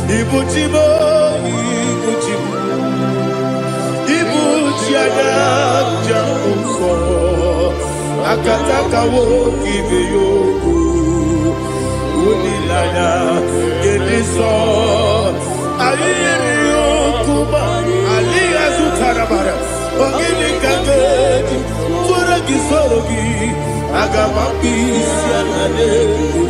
Ibuchimo, Ibuchimo, Ibuchiana, Jamuso, Akataka wo give you, Unilana, Gediso, Aliyo Kuba, Aliya Zutarabara, Ogini Kangeti, Turagi Sorogi, Agamapi, Sianade,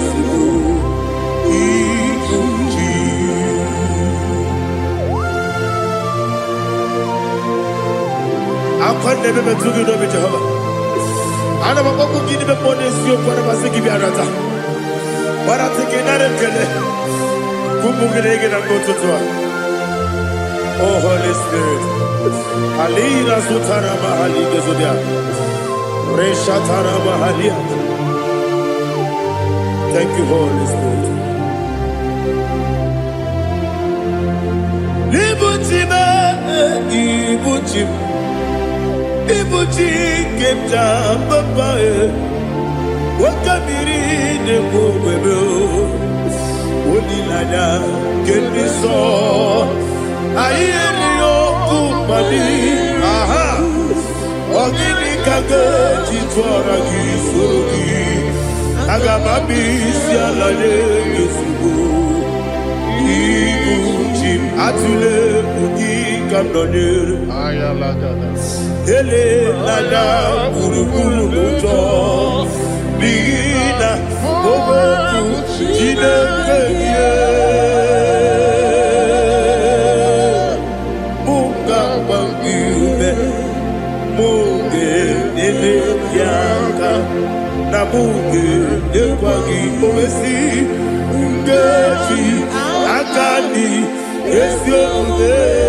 I never met you, Jehovah. I never go to give the bonus you for a give you another. But I'm thinking that I'm going to go to oh, Holy Spirit. Alina Sutara Mahali Gezodia. Reshatara Mahalia. Thank you, Holy Spirit. Ibuchima, Ibuchima. Ibuchi kemja papa wakamiri ne bobebe onilanya kendiso ayeni okupani aha ogini kage twara gisorogi agamabi sialale yesugo Ibuchi atule ugi kamdonir ayalagada ele lada urukulu muto bina oboku jinekeye muka bangiume muge nene yaka na muge nekwagi owesi ngeji akani esiomude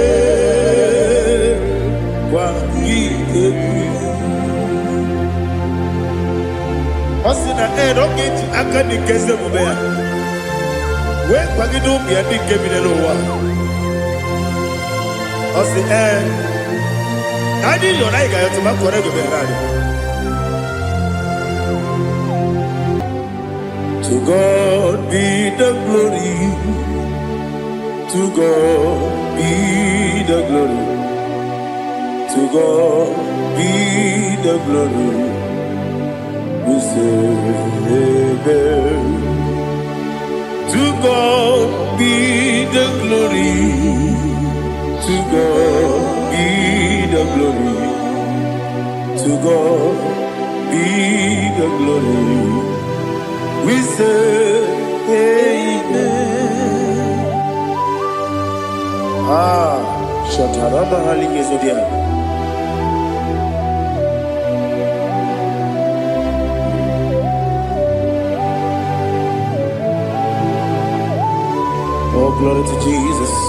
Osina rocket akani keze mubea. We kwagido bia di kemine wa. Osi nadi yo na iga yo tuma kore go berari. To God be the glory. To God be the glory. To God be the glory. We say amen. To God be the glory. To God be the glory. To God be the glory. We say amen. Shataraba Haligezodia. Oh, glory to Jesus.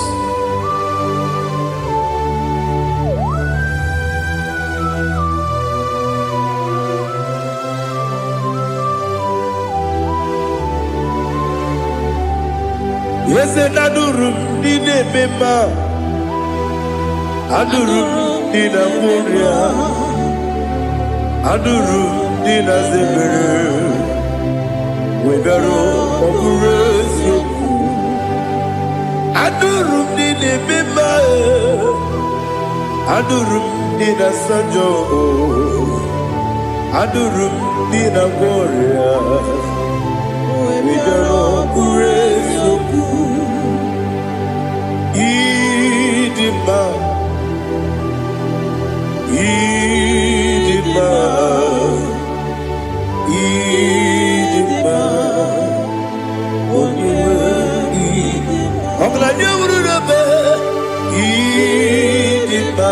Yes, and Adurum Dine Bema Adurum Dina Muria Adurum Dina Zebere Webero Okurezio Adurum Dine Bema Adurum Dina Sanjo Adurum Dina Moria Webero Okurezio Idima Idima Idima Ogla nyurube Idima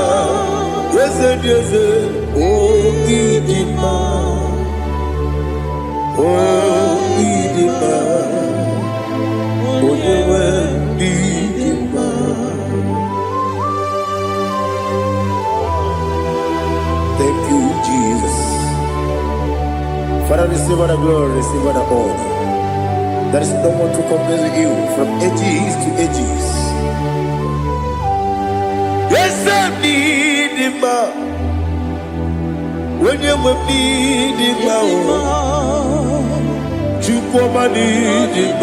Yeze yeze Oh Idima Oh Idima Onyewe Idima Thank you, Jesus. Father, receive all the glory, receive all the honor. There is no one to compare with you from ages to ages. Yes, I need him. When you need him, you come and need him.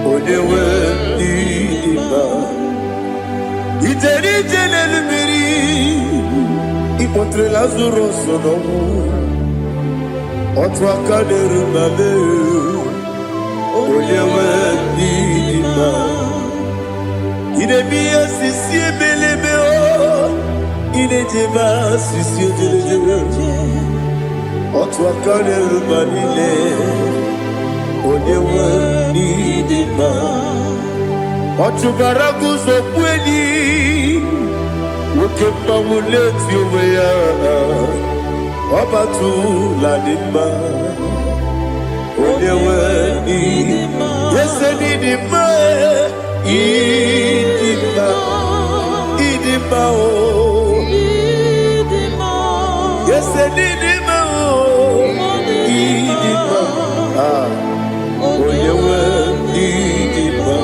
When you incontré Lazaro sono Otwa kaderu mame Oyewe nidima Inebia sisi ebelebe Inejeba sisi ojelejebe Otwa kaderu manile Oyewe nidima Otubaragu zokweni Wokemba muleti oweya Obatu ladima Oyewe nidima Yese nidima Idima Idima o Yese nidima o Idima Oyewe nidima.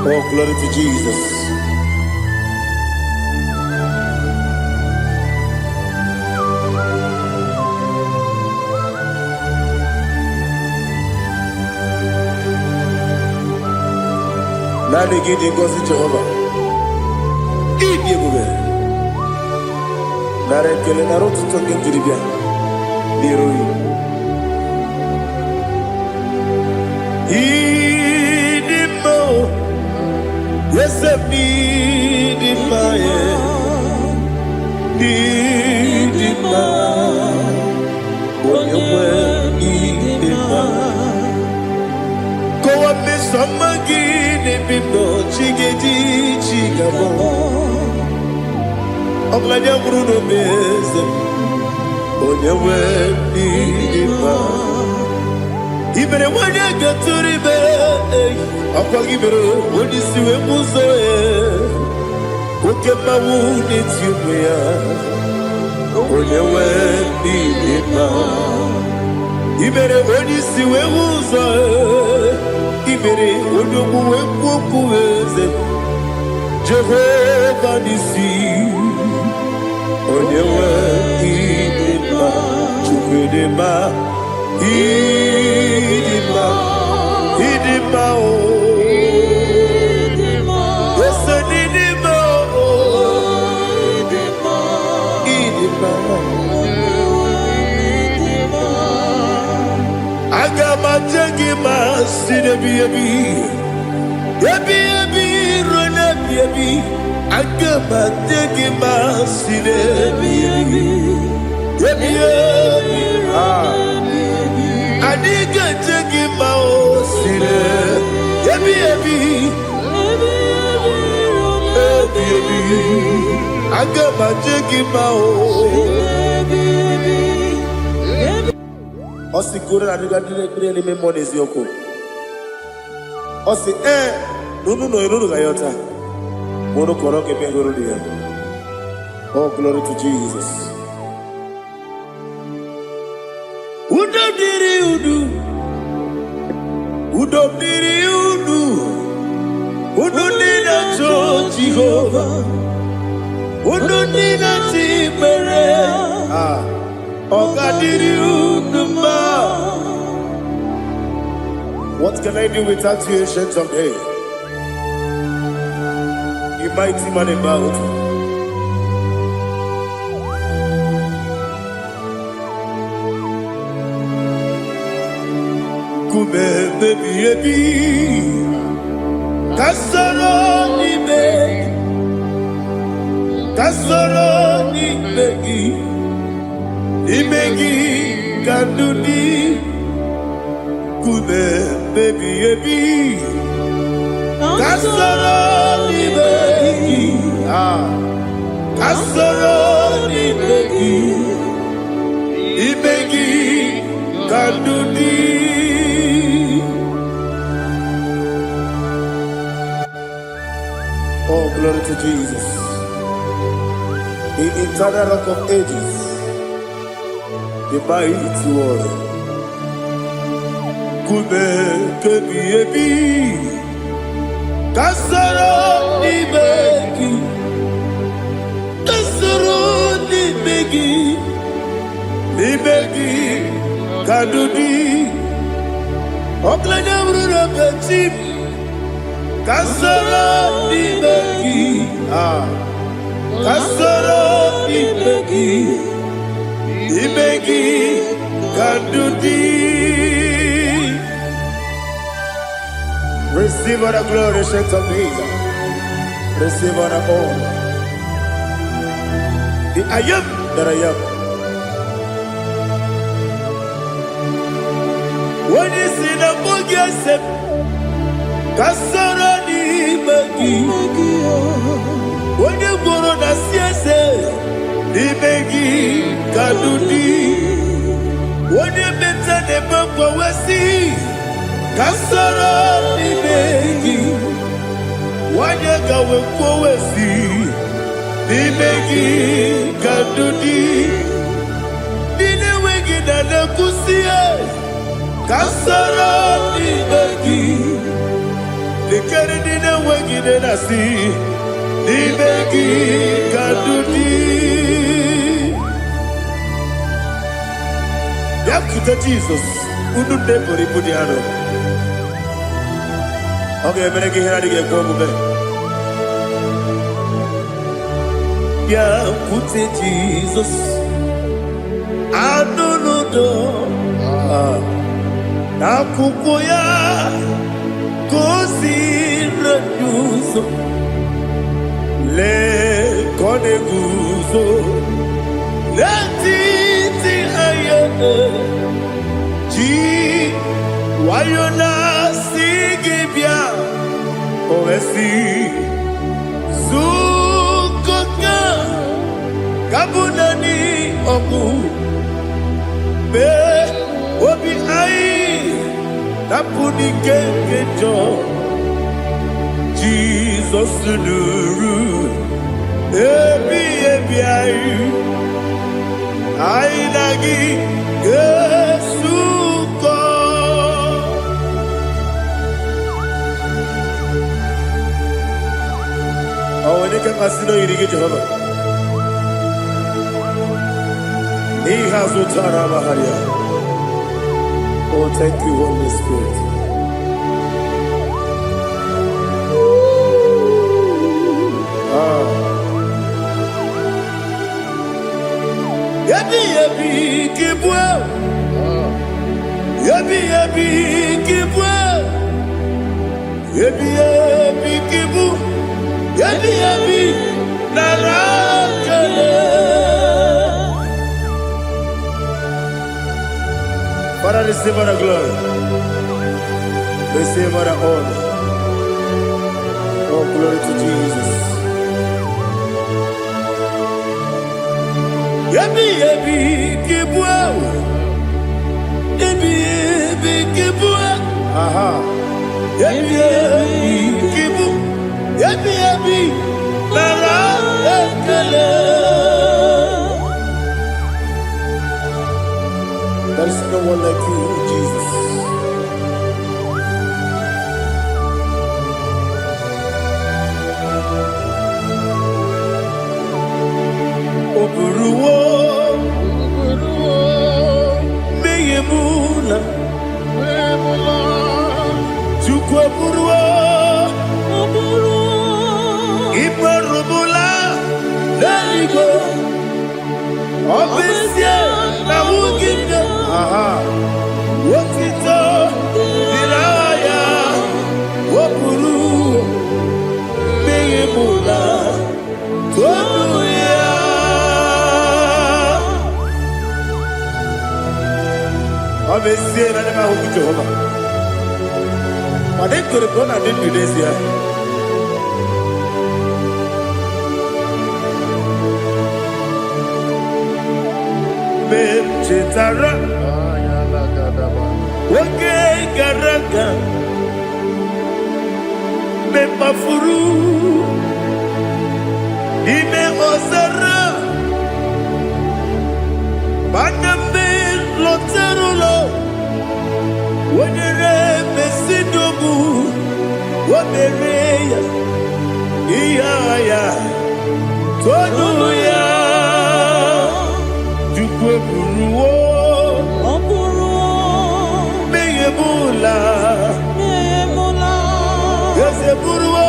Oh, glory to Jesus. Nani gidi ngozi Jehovah. Idi bube. Nare kele naro tutoke diribia. Diroi. Idimo. Yes, idimo ye. Idimo. Oyewe idimo. Go up me somagi. Bibo chigedi chigabo Ogladia Bruno Beze Onyewe Iba Ibere wanya gaturibe Akwa gibere wani siwe muzoe Ukema wuni tiumea Onyewe Iba Ibere wani siwe muzoe Ibere odogu wekuweze Jehovah nisi Onyewe idima Chukwedema Idima Idima o Yese nidima o Idima Agama jengima sinebi yebi rona yebi Agama jengima sinebi yebi Adiga jengima o sine yebi Agama jengima o Osi kure na diga dire ni me monezi yoko. Osi nunu gayota. Mono koroke me goro dia. Oh, glory to Jesus. Udo diri udu. Udo nina cho Jehovah. Udo nina tibere. What can I do without you, ancient of days? You mighty man about. Kume baby, kasoro ni begi. Imegi kandudi Kume baby Kasoro ni begi Kasoro ni begi Imegi kandudi Oh, glory to Jesus. The eternal rock of ages, the mighty one. Kume kebi kasoro ni begi kadudi oklanya bruna petit kasoro ni begi Kasoro Ibegi Kandudi. Receive all the glory, shake of Jesus. Receive all the honor. The I am that I am. When you see the book, Kasoro Ibegi. When you go on the CSA, Ibegi Kandudi. When you mention the book, Kasoro Ibegi. Wanyaga wekowesi Nimegi Kandudi. Nine wegi na nekusie Kasoro Ibegi. Nikere nine wegi na nasi Nimegi Kandudi. Yakuta Jesus Ununde Poripudiano. Okay, I'm going to get yeah, put it Jesus. I don't know. Na kukoya kosi renuso le kone guzo le titi ayane ji wayona sigibia oesi zukoka kabunani oku be obi ai napuni kenkejo Jesus nuru ebi ai nagi Yesuko. Oh, when you can consider you get Jehovah. He has utara baharia. Oh, thank you, Holy Spirit. Yabi kibwa. Yabi kibwa. Yabi kibu. Yabi narakale. Father, receive our glory. Receive our honor. Oh, glory to Jesus. Yabi kibwa. Yabi kibwa. Aha. Yabi kibu. Yabi narakale. There is no one like you, Jesus. Oburuwo, meyemula, chukwu oburuwo, ibarubula, leligo, obesia na wugide. Aha, wotito, diraya, oburuwo, meyemula, tonuya. Obesia na nema huku Jehovah. Madem kore kona din Indonesia. Cetara, oke garaga, mepafuru, ime ozara, bandambe loterulo, wonere mesidobu, wonereya, iyaya, tonuya. Buruwo, meyemula, yose buruwo,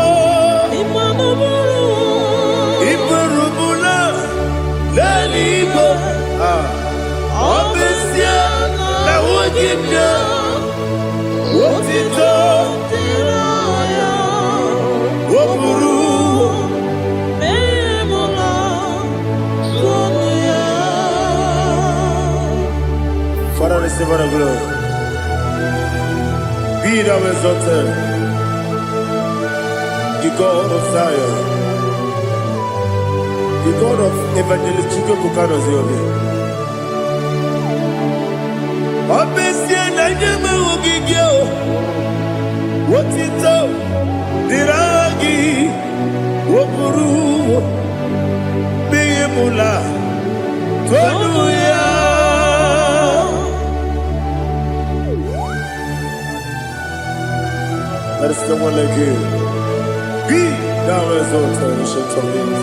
iburuwo. Father, receive our glory. Be thou exalted, the God of Zion, the God of Evangelist Chico Bukanos Yobi. Obesia na nyama ogigio, wotito, diragi, wopuru, beyemula, tonuya. There is no one like you. Be thou exalted, ancient of days.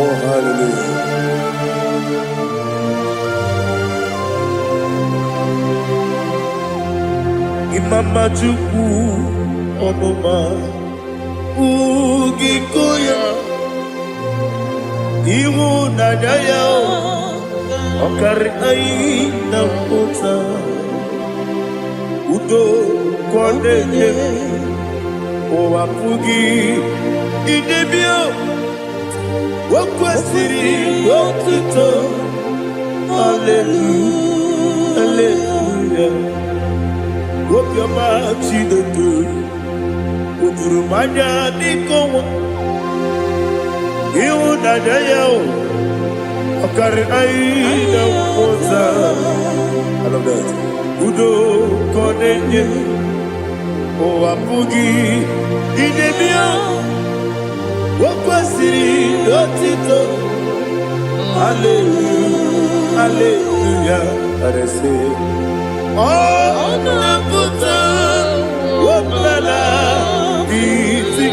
Oh, hallelujah. Imama Juku, Onoma. Ugikoya Iwu nadaya Okari aina mota Udo kondeye Owapugi Idebio Wakwasiri Wakito Hallelujah Hallelujah Wapiama Chidodo Ukurumanya nikowa Iwu nadaya Okari aina mota I love that Udo konenye Owapugi Idebia Wakwasiri Dotito Hallelujah Hallelujah I say Oh Naputa Waplala Biti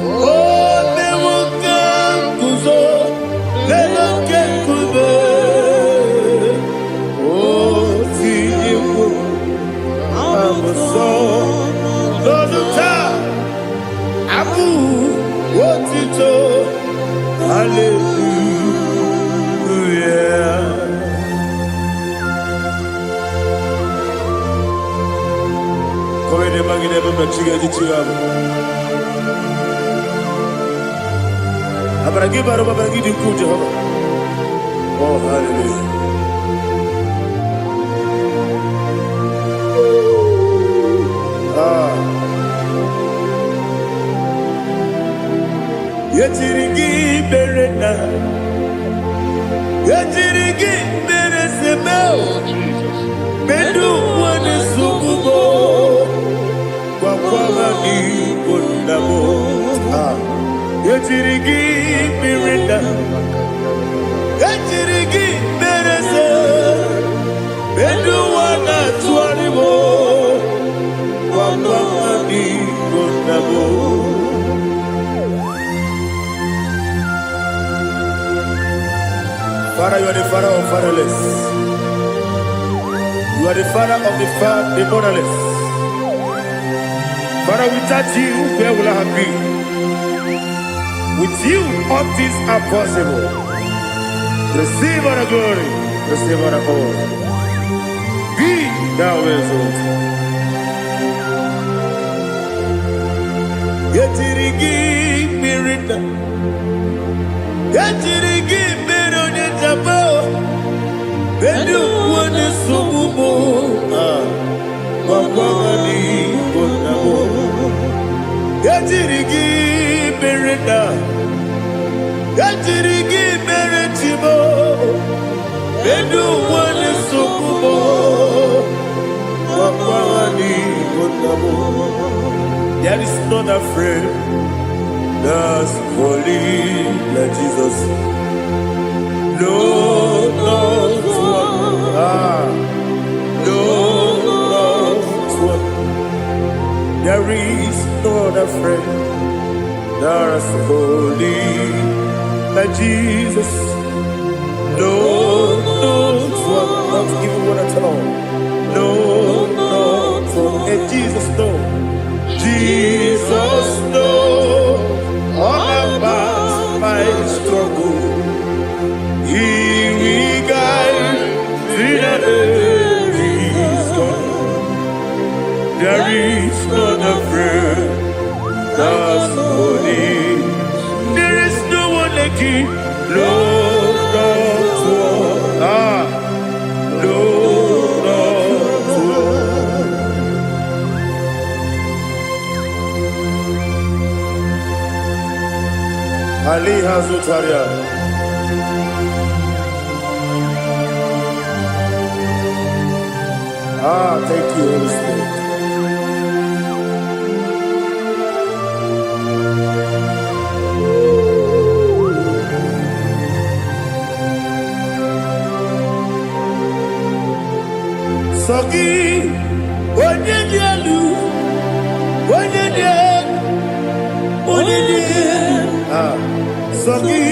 Oh Newoka Kuzo Leloke Kube Oh Tiyiwo Amoso Loduta Abu Wotito Hallelujah Come ne magine baba chiga di chiga Abragi baro baba gidi ku Jehovah Oh hallelujah Yetirigi berena Yetirigi beresebeo Bedu wane sububo Kwa ni kundamo Yetirigi berena Yetirigi berese Bedu wana tuaribo Kwa ni kundamo Father, you are the father of fatherless. You are the father of the motherless. Father, without you, where will I have been? With you, all things are possible. Receive our glory, receive our honor. Be thou exalted. Yetirigi mirita, yetirigi mironye jabo, bedu wane sububo, wakwani konamo. Yetirigi mirita, yetirigi miritibo, bedu wane sububo, wakwani konamo. There is none afraid that's holy like Jesus. No, not one. No, not one. There is no other friend that's holy like Jesus. No, not one. Not even one at all. No, not one. And Jesus, no. Ali Hazutaria. Thank you, Holy Spirit. Sogi, onye dielu, onye dielu, onye dielu. Sogi,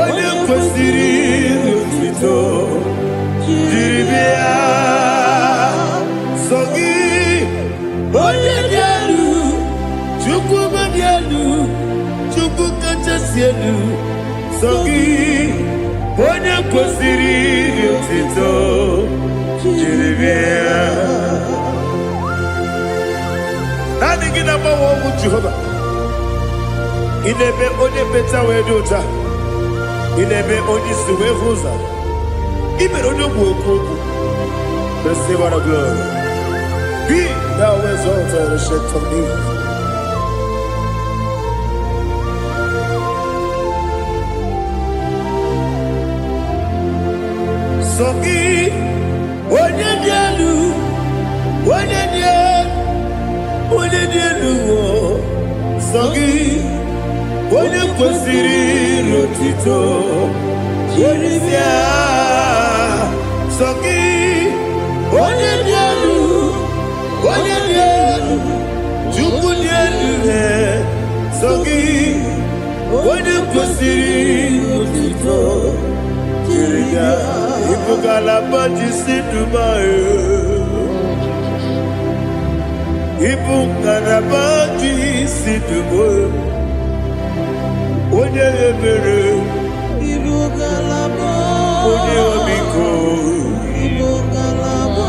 onye kwesịrị otuto, jiri bịa. Sogi, onye dielu, Chukwu dielu, Chukwu kachasị elu. Sogi, onye kwesịrị otuto. Nani gina mawa omu Jehova. Inebe onye beta we dota. Inebe onye siwe huza. Ibe onye woku. Receive our glory. Be thou exalted and shed from me. Sogi. Onye dielu, onye dielu, Sogi, onye kwesịrị otuto, jiri bịa. Sogi, onye dielu, Chukwu dielu, Sogi, onye kwesịrị otuto, jiri bịa. Ibugalaba jisidumae, Ibugalaba jisidumae, onye ebere, Ibugalaba, onye omiko, Ibugalaba,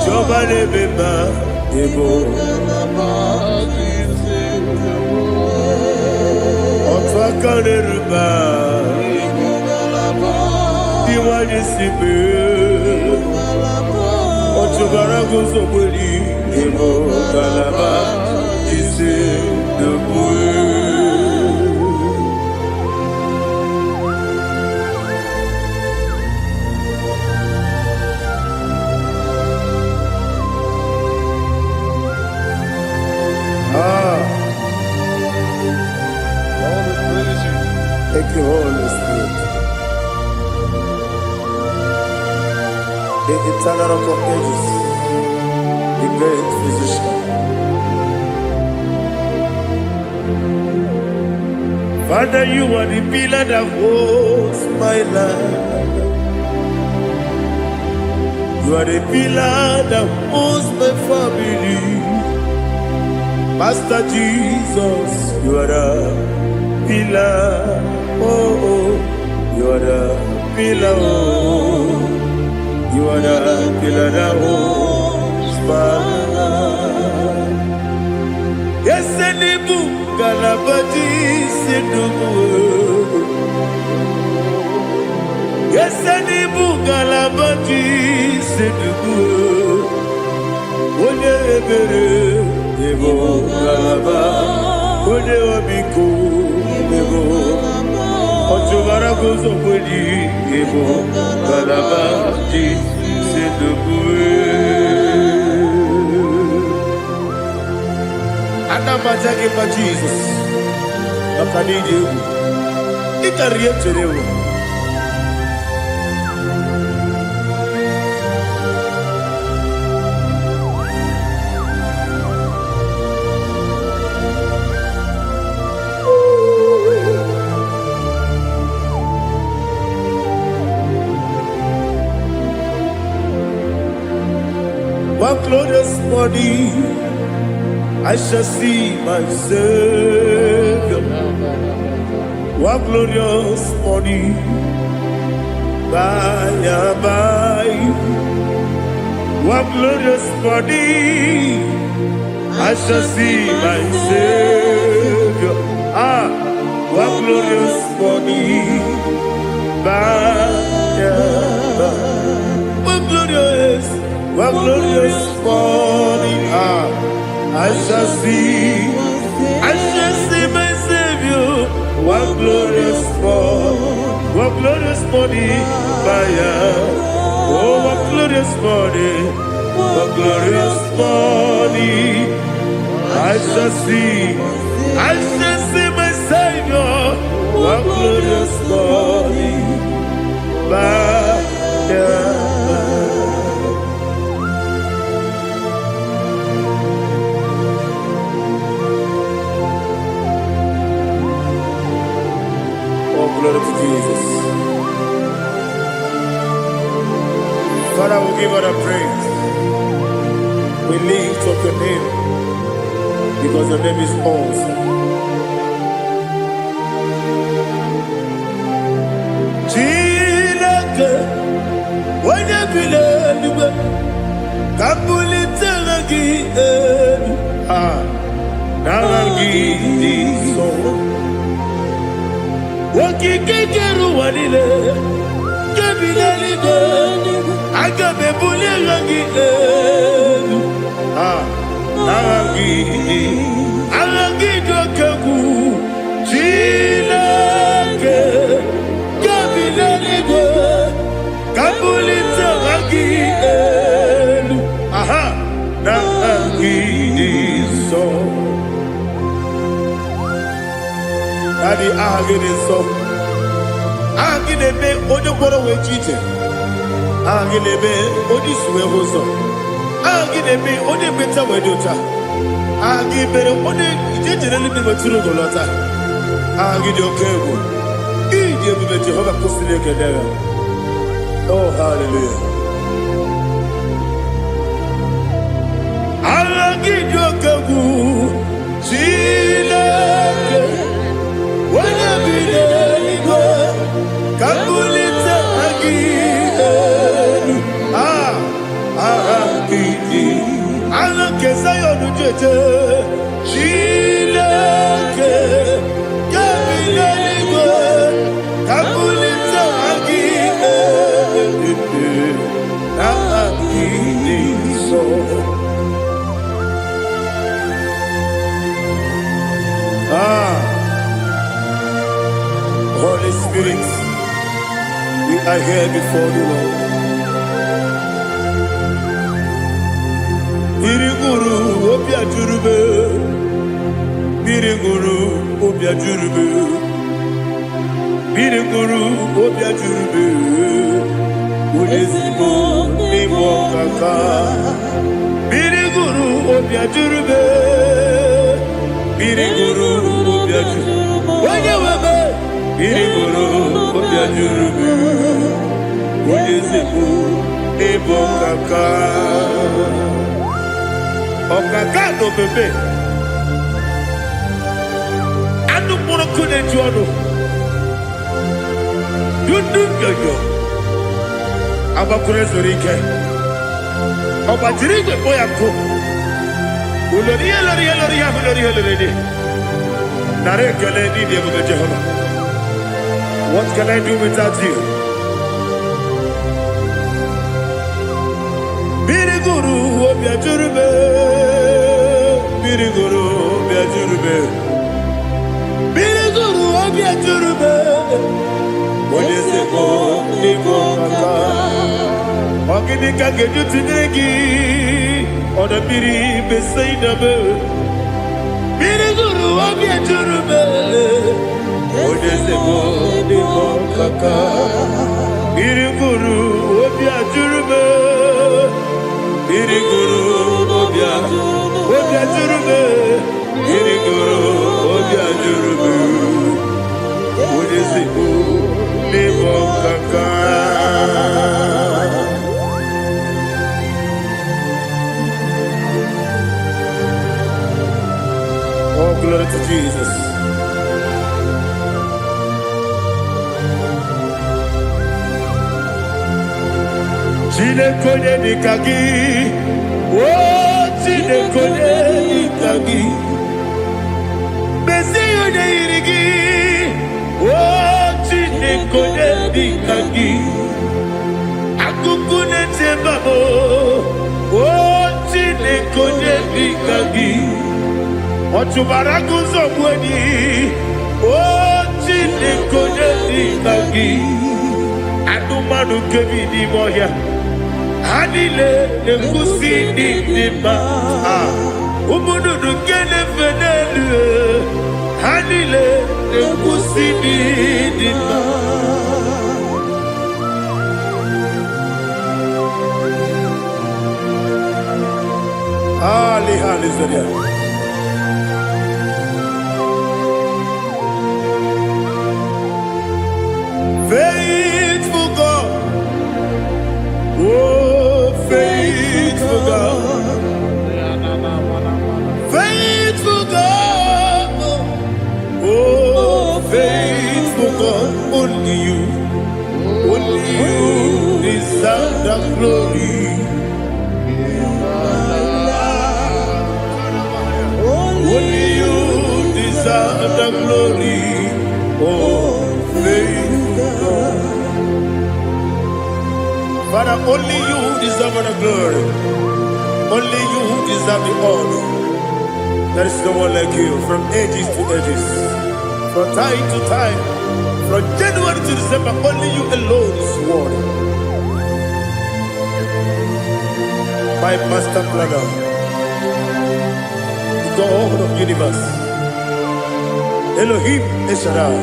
Jọba nebeba, Ibugalaba jisidumae, Otu aka neruba. Iwaje sibe, Ochubara gozo kweli, Emo kalaba, Jise debue. Thank you, Holy Spirit. The eternal rock of ages, the great physician. Father, you are the pillar that holds my life. You are the pillar that holds my family. Master Jesus, you are the pillar. Oh, you are the pillar. Oh. You are the pillar that holds my life. Yes, and the book, Galabati, Sidumu. Yes, and the book, Galabati, Sidumu. One ebere, Evo Galaba, One Obiku, Evo. Ochubara gozo kweli, Evo Galaba, Anamajage pa Jesus. Akanije. Ikariyeterewo. One glorious morning, I shall see my Savior. One glorious morning, by and by. One glorious morning, I shall see my Savior. One glorious morning, by and by. One glorious morning, I shall see my Savior. One morning, oh, what glorious morning, what glorious morning. I shall see my Savior, what glorious morning, Oh, glory to Jesus. Father, we give all the praise. We lift up your name because your name is awesome. Chineke, onye bileliwe, kabulitela gị elu, nara gị iso. Okike kere ụwa niile, kebileliwe, aga m ebuliela gị elu, agha gị dị oke egwu. Chineke kebile n'igwe ka mbulite agha gị elu, na agha gị dị nsọ. Daddy, agha gị dị nsọ. Agha gị na-eme onye gwọrọ wee chi ije. Agha gị na-eme onye isi wee hụ ụzọ. Agha gị na-eme onye ekpenta wee dị ụcha. Agha gị mere onye ije jere eluigwe wetụrụ ụgwọ lọta. Agha gị dị oke egwu. Iji ebube Jehova kwụsịrị ekele ya. Oh, hallelujah. Agha gị dị oke egwu. Chineke, onye bi n'eluigwe, ka mbulite agha gị elu. Agha gị dị. Agha nke Zion jeje. Chineke, kebile n'igwe, ka mbulite agha gị elu, na agha gị dị nsọ. Holy Spirit, we are here before you, Lord. Biriguru obia jurube, biriguru obia jurube, biriguru obia jurube, ulezimo nimo kaka. Biriguru obia jurube, biriguru obia jurube, wanyewebe. Biriguru obia jurube, ulezimo nimo kaka. Okagado bebe anu muro kune juono dundu yoyo abakure zorike obajirige boyako ulori nare kele ni de bebe Jehovah. What can I do without you? Biriguru obia jurube, biriguru obia jurube, biriguru obia jurube. Oleseko niko kaka, ogini kageju tinegi, ona biri beseinabe. Biriguru obia jurube, oleseko niko kaka, biriguru obia jurube. Biriguru obia jurube, biriguru obia jurube, oleseko niko kaka. Oh, glory to Jesus. Chinekonye nikagi, oh chinekonye nikagi, besiyo ne irigi, oh chinekonye nikagi, akukune tembamo, oh chinekonye nikagi, otubaraku zobweni, oh chinekonye nikagi. Adumanu kebi di moya. Anile nekusi di ma. Umudu kene fenelu. Anile nekusi di ma. Ali Zaria. Faithful God, oh faithful God, faithful God, oh faithful God, only you deserve the glory. Only you deserve the glory, oh faithful God. Father, only you deserve the glory. Only you deserve the honor. There is no one like you, from ages to ages, from time to time, from January to December. Only you alone is worthy. My master planner, God of universe, Elohim Eshadai,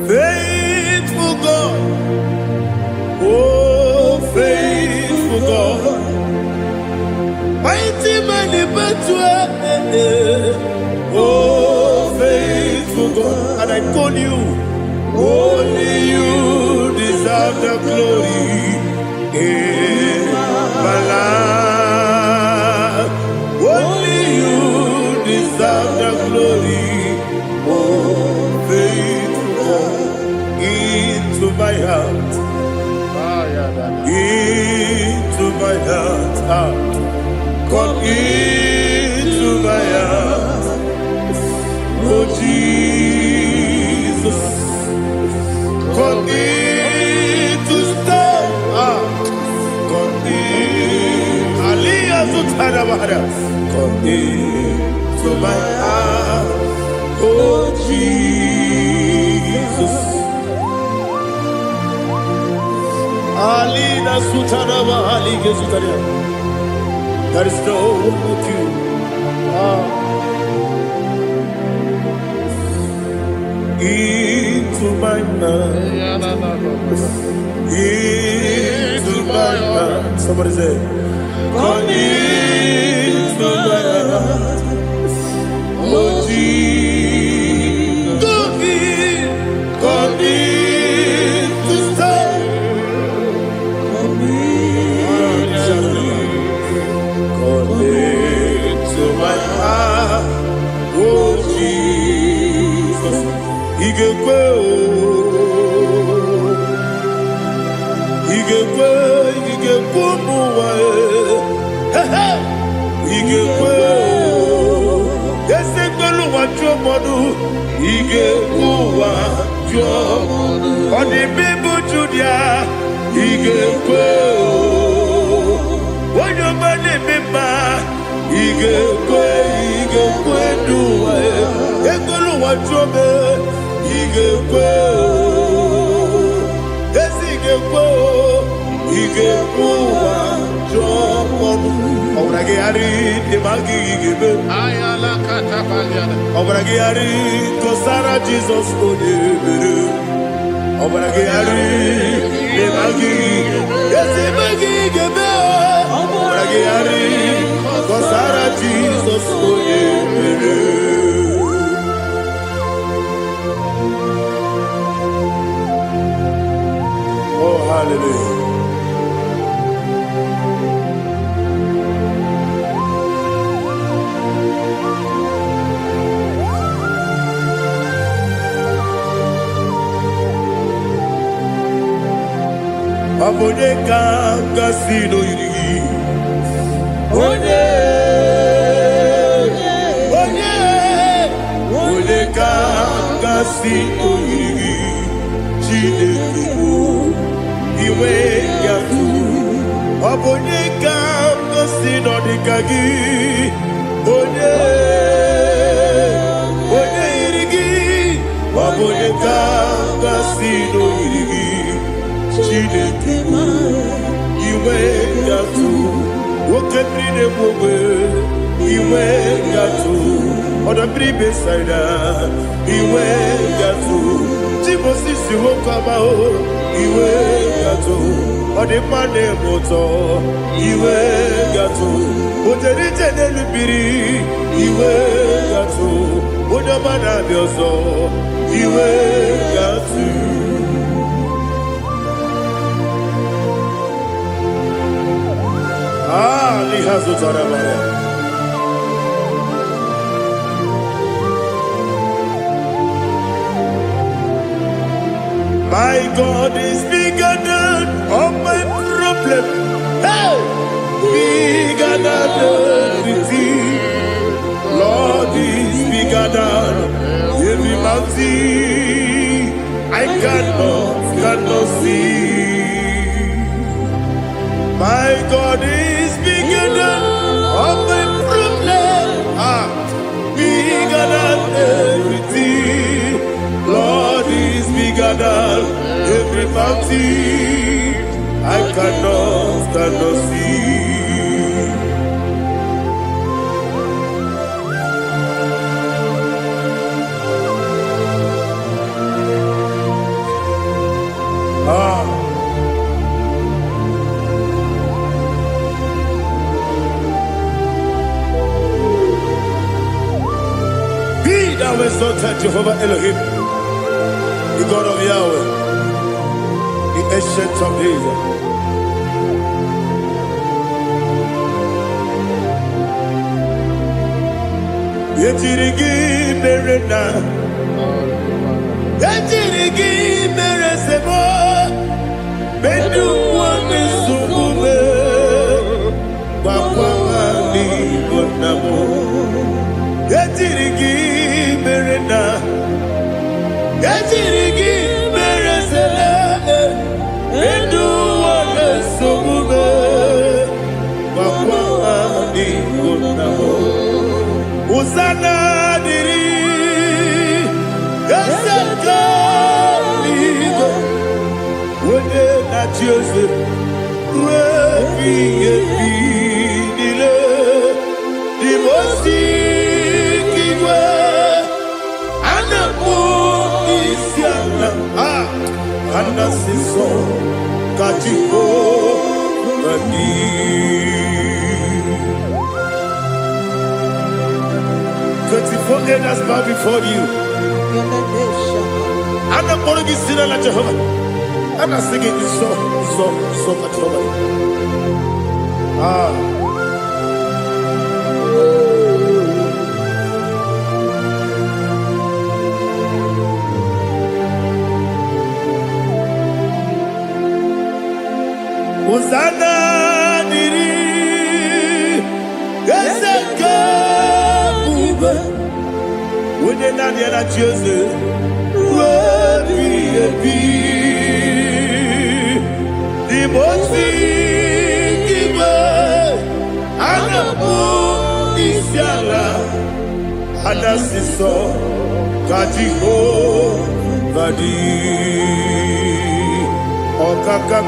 faithful God, oh faithful God, mighty man in battle, oh faithful God, and I call you, only you deserve the glory. My life, only you deserve the glory. Oh, faithful God, into my heart, into my heart, come into my heart. Oh Jesus, come in to stay. Come into my heart, oh Jesus. Alina Sutanaba, Aliga Sutaria. There is no one like you. Into my heart, into my heart. Somebody say, come into my heart, oh Jesus. Come in to stay. Come into my heart, oh Jesus. Igekwe, muwa. Igekwe, ese gbolu wa jomodu. Igekwe wa jomodu. Odi bibu Judia. Igekwe, wonyo mane mema. Igekwe duwa. Egbolu wa jome. Igekwe, ese igekwe. Igekwe wa jomodu. Obragi ari demagi igebe. Ayala katapaliana. Obragi ari kosara Jesus odebere. Obragi ari demagi yesimagi igebe. Obragi ari kosara Jesus odebere. Oh hallelujah. Abone kanga sino yiri. Onye kanga sino yiri. Chineke iwe yatu. Abone kanga sino dikagi. Onye yirigi. Sino irigi Chineke iwe gatu Woke brine mwobe iwe gatu Oda bribe saida iwe gatu Jibo sisi wokama o iwe gatu Ode mane moto iwe gatu Oje rite nelubiri iwe gatu Oda mana bioso iwe gatu Lihazo Tarabaya. My God is bigger than all my problem. Hey, bigger than everything. Lord is bigger than every mountain. I cannot see. My God is bigger than all my problems. Bigger than everything. Lord is bigger than every mountain. I cannot see. Thou exalted Jehovah Elohim, the God of Yahweh, the ancient of days. Yetirigi merena, yetirigi meresemo, bedu wane subume, wakwani bonamo. Yetirigi merena, yetirigi meresele, bedu wane subume, wakwani bonamo. Uzana diri, esaka ligo, wene na Jose, wepi nile, dimosi kiwe, anapo isiana, anasiso kajiko mani. 24 elders bow before you. I'm not going to be singing like Jehovah. I'm not singing this song like Jehovah. Hosanna diri, Ezeka. When you're not yet at Jesus, the most Anasiso Kajiho Vadi Okakam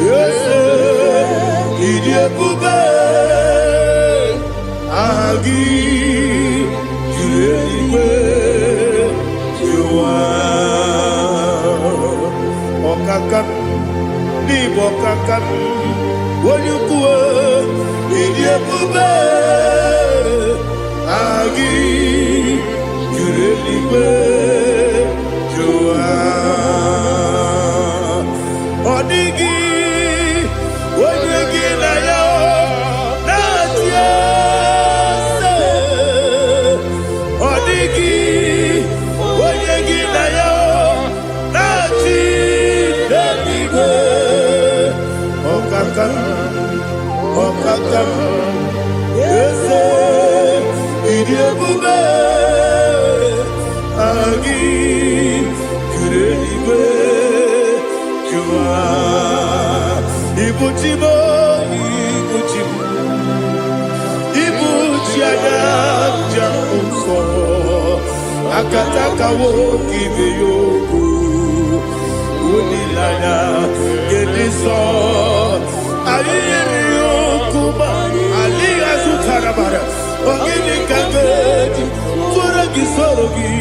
Yes Idiabube Agi Julewe Jua Okakam Nibokakam Wanyukue Idiabube Agi Julewe Jua Odigi Wanyuki na yo Okakam, yes, Idiabube, Agi, Kureliwe, Jua, Ibuchibo, Ibuchiana, Jamuso, akataka wo kibe yoku unilana gediso ayiri yoku ba aliya zutarabara ogini kagedi tora gisorogi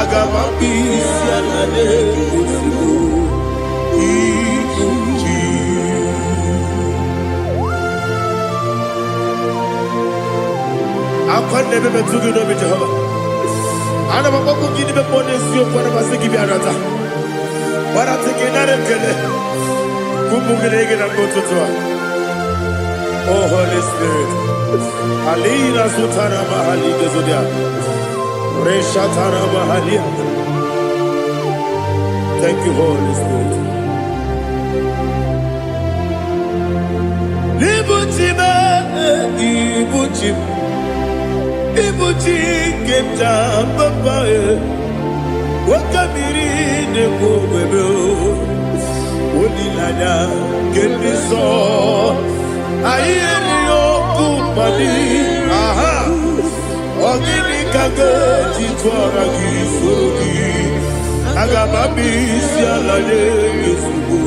agama bisi anane kusibu ikuji akwande bebe tugi no be Jehovah ana bako gidi be pone sio kwa na basiki bi arata bara teke na rekele kumugirege na mtoto oh Holy Spirit alina sutara mahali gezodia resha tara mahali. Thank you Holy Spirit. Libutime ibutim ibuti kemta papa wakamiri ne bobebe onilada kemiso ayeri okupali aha ogini kage titwara gisogi agababisi alale yesugo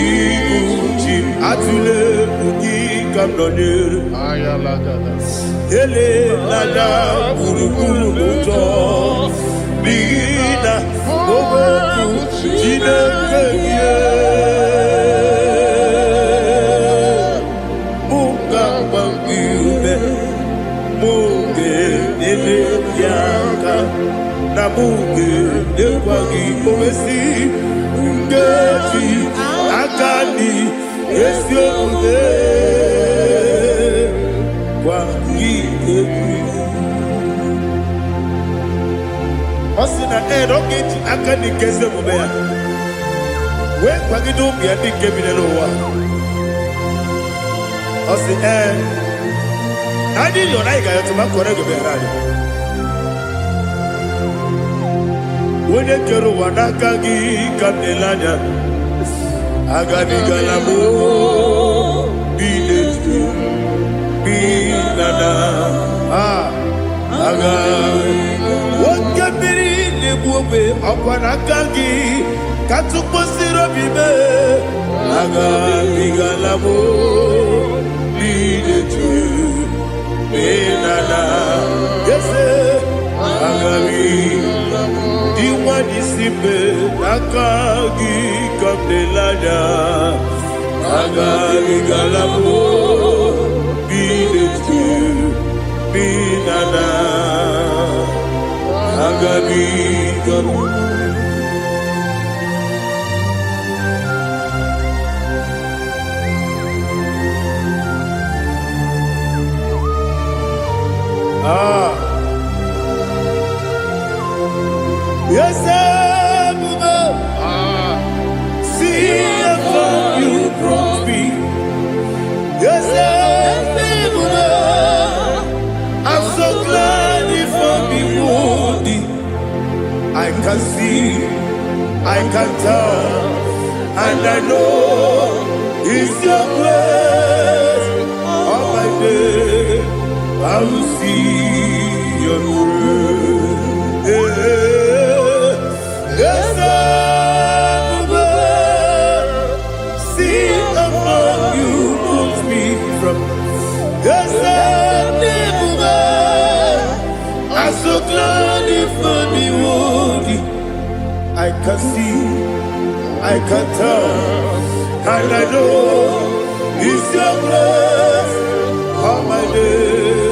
ibuti atule ugi kamdonir ayalagada ele lala buruburu moto bigina ogoku jinekeye muka bangiube muge ele yaka na muge ekwagi omesi ngeji akani esiomude Osina rogeji akani keze mubea we kwagido bi adi kebile lowa osi adi yo na iga yo tuma kore go be radi wone kero wanaka gi kamdelanya agabi galamo biletu binana aga wakabiri lebuwe akwanakagi katuposiro bibe aga bigalamo biletu binana yese aga diwani simbe nakagi kamdelanya aga bigalamo biletu binana agabi gamu yes see if you brought me yes I'm so glad if me wounded. I can see, I can tell, and I know it's your grace. All my day, I will see your grace. Yes, see among you moves me from. Yes, I'm so glad for me woody. I can see, I can tell, and I know it's your grace. All my day,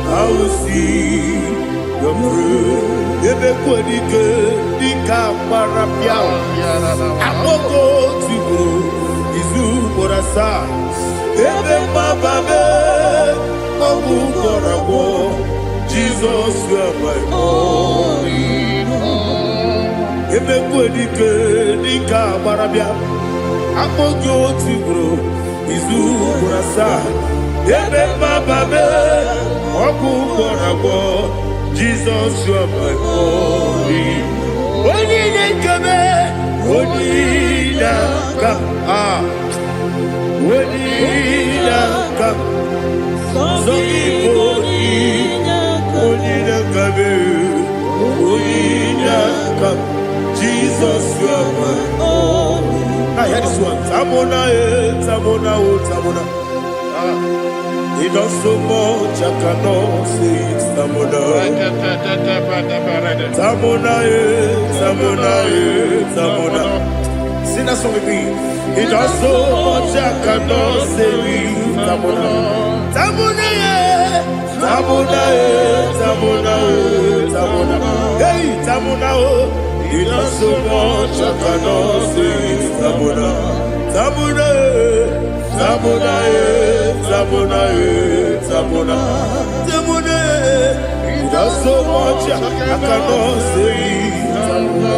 I will see your grace. Ebe kwenike, dika marapia. Amoko tibu, izu morasa. Ebe mababe, obu korawo. Jesus, you are my only home. Ebe kwenike dika barabia, apojo tibro, izu kurasa. Ebe bababe, oku korago. Jesus, you are my only. Oni nekebe, oni naka, oni naka, so iboni. Onina kabe Jesus, you are my only. I hear this one. Tamona, Tamona, Tamona. He does so much, I cannot say it. Tamona, Tamona, Tamona, Tamona. Sing that song with me. He does so much, I cannot say it. Tamona, Tamona, Tamona, Tamona, Tamona. Hey, Tamona, he does so much, I cannot say it. Tamona, Tamona, Tamona, Tamona, Tamona, Tamona. He does so much, I cannot say it. Tamona.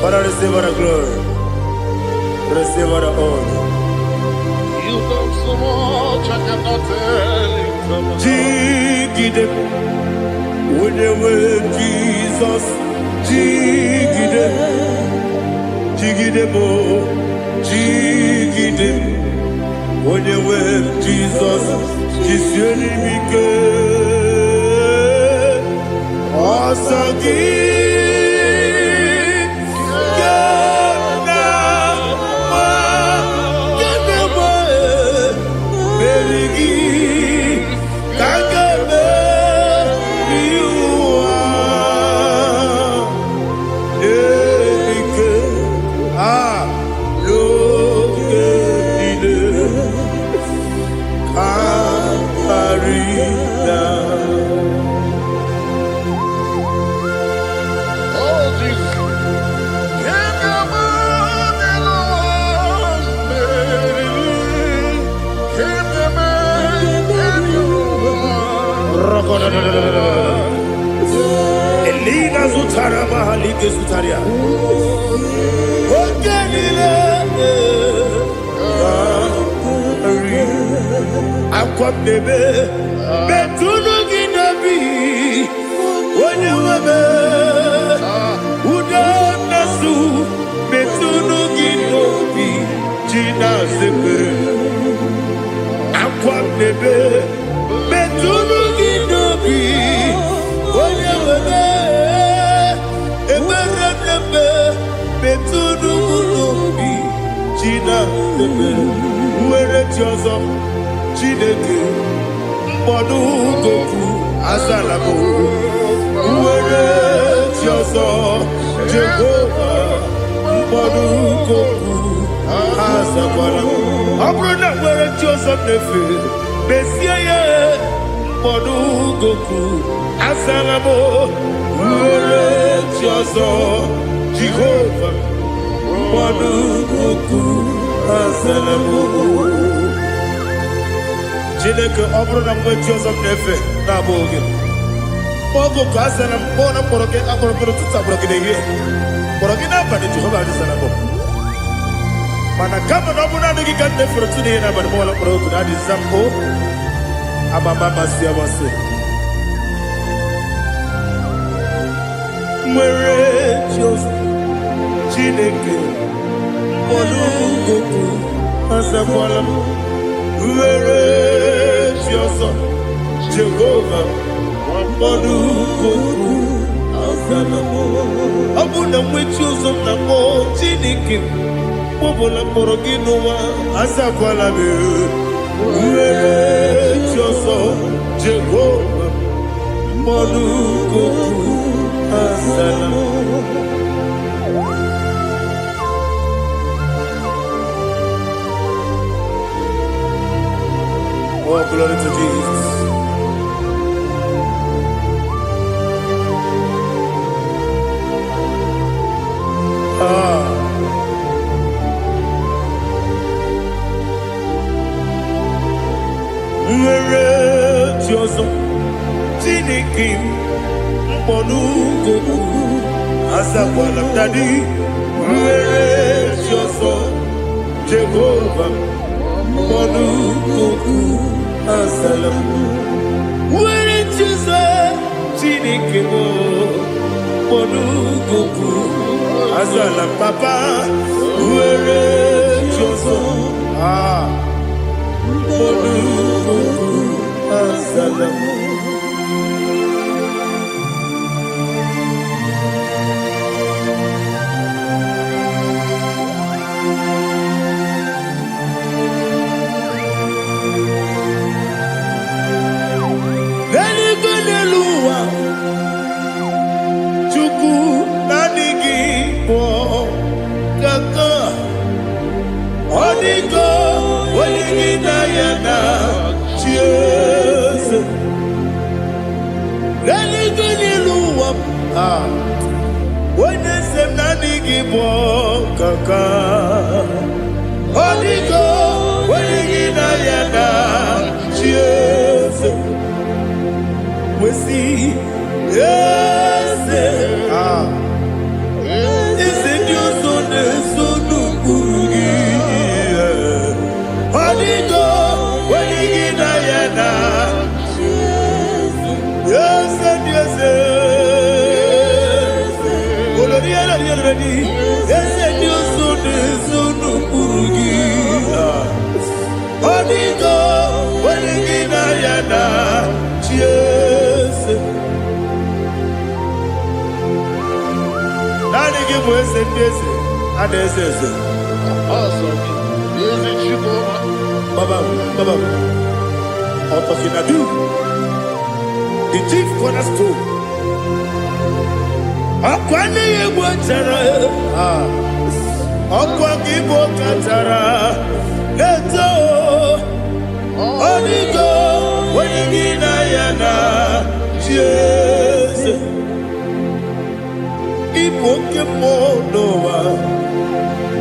Father, receive all the glory. Receive all the honor. You done so much, I cannot tell it. Jigide, with the word Jesus. Jigide, jigide mo, jigide, with the word Jesus. Jisuni mike, asagi. Elina Zutara Mahalike Zutaria. Aqua bebe, Betuno Ginabi, when you were Udanasu, Betuno Ginobi, Gina Zebe, Aqua bebe, Betuno Ginobi, when you were Betuno Ginobi, Gina Zebe, where it was. Chineke mkpọdụ goku azalabo uwere chiozo Jehova mkpọdụ goku azakwala ọ bụrụ na nwere chiozo nefe besie ya mkpọdụ goku azalabo uwere chiozo Jehova mkpọdụ goku azalabo. Chineke ọ bụrụ na mgbe chi ọzọ m na-efe na-abụ oge ogo ka a sara m kpọọ na mkpọrọ gị akpọrọ gị n'ụtụtụ akpọrọ gị n'ehihie kpọrọ gị n'abalị Jehova adịsara m mana kama na ọ bụrụ na adịghị ka m na-efere tụ n'ihe n'abalị mọọla mkpọrọ oku na adịza m o amama amasị amasị nwere chi ọzọ Chineke mkpọrọ oku azakwala m were chi ọzọ Jehova mkpọdụ goku azala m ọ bụ na nwechi ụzọ m na mkpọ Chineke kpọbụla mkpọrọ gị n'ụwa azakwala m were chi ọzọ Jehova mkpọdụ goku azala m. Oh, glory to Jesus. Nwere chiozo Chineke mkpọnụ goku azakwala m dadi nwere chiozo Jehova mkpọnụ goku azala m nwere chiozo Chineke mkpọnụ goku Asalam Papa, where Joso, Asalam. When they say Nani Gibo Kaka, Odigo, when you Nayana, cheers. We see, yes, is it your son, son of Burugi? Odigo, when you Nayana, yes, yes. Yes, and you soon Burugi. Odigo, when you Nayana, cheers. Nani give us a piece, and they say, Awesome. Is it you, Baba, Otokinadu, the chief cornerstone. Akwani Igbo chara, Akwani Igbo chara, Neto, Odigo, Wenigina Yana, Jesus, Igbo Kemonoa,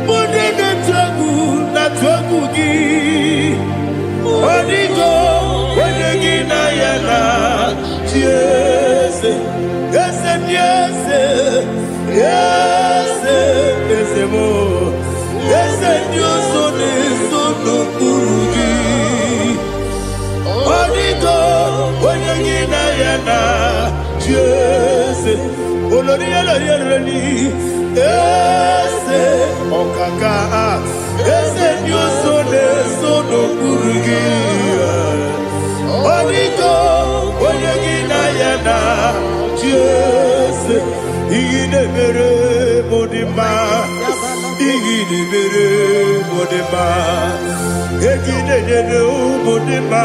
Modena Tragu, Natwagugi, Odigo, Wenigina Yana, Jesus. Yes, and yes, yes, yes, more. Yes, and your son is so no Burugi. Odigo, when you get Ayana, yes, Oloria, yes, Okaka, yes, and your son is so no Burugi. Odigo, when you get Ayana. Yes, Igidebere Modima, Igidebere Modima, Igidebere Modima,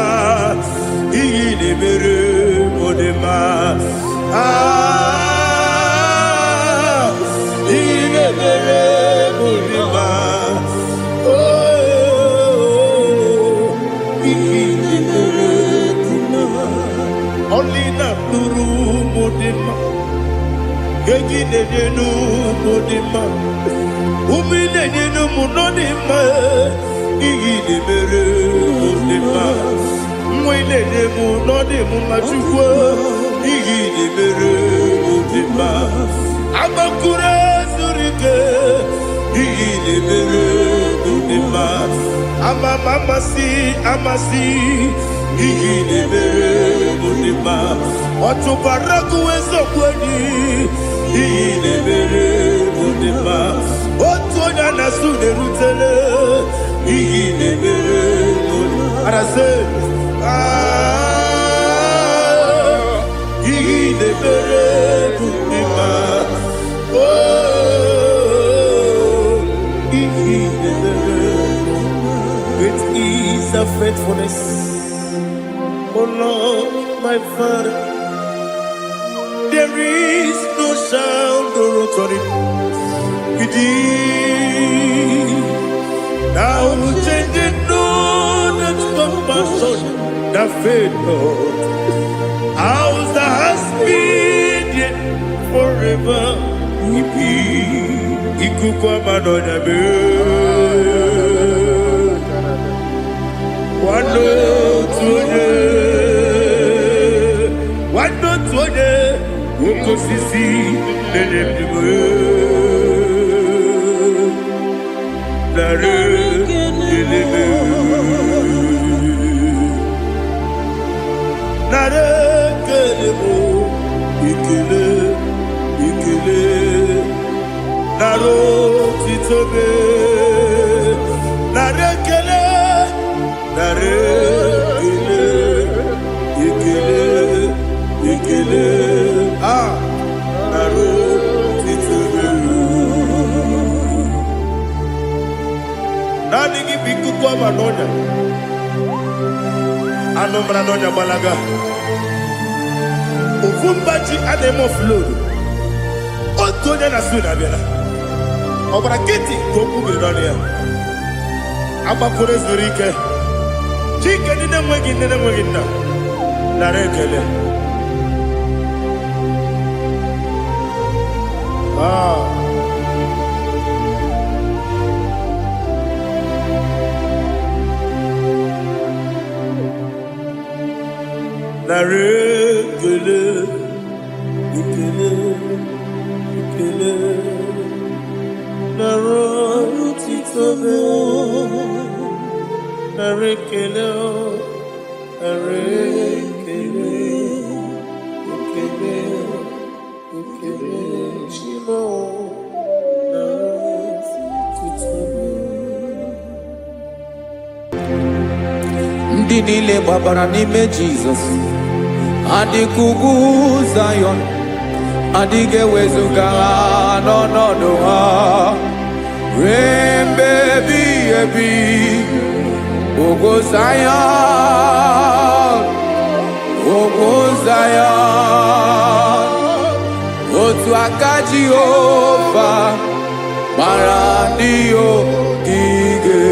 Igidebere Modima, Igidebere Modima, oh, Igidebere Modima, only not Nuru. Gegi nenu modima, umi nenu munodima, igi de mere modima, mwe nenu munodimu machukwa, igi de mere modima, amakure surike, igi de mere modima, amasi, igi de mere modima. Watu baraku wezo kweni Iginebere Modima. Watu onyana sude rutele Iginebere Modima. Arase Iginebere Modima. Oh, Iginebere Modima. Great is the faithfulness, oh Lord, my Father. There is no sound or authority. Now changing no that compassion, the faith Lord. How's the husband forever? Ikukwa madonna be. Wando tuone. Woko sisi nenebwe Nare kelebe Nare kelebo Ikele naro titobe, narekele, narekele, ikele, naro titobe. Nani gibiku kwa manonya, anomra nonya balaga. Uvumbaji anemo flow. Otonya na suna bela. Obra kiti koku bironia. Aba kore zurike. Chike nine mwegi na. Narekele. Narekele. Ikele. Naro titobe. Narekele. Ikele. Chimo. Naro titobe. Ndị niile gbabara n'ime Jizọs adịkugwu Zion, adịghị ewezuga ha n'ọnọdụ ha ruo mgbe ebighị ebi. Ugwu Zion, otu aka Jehova gbara ndị ogige.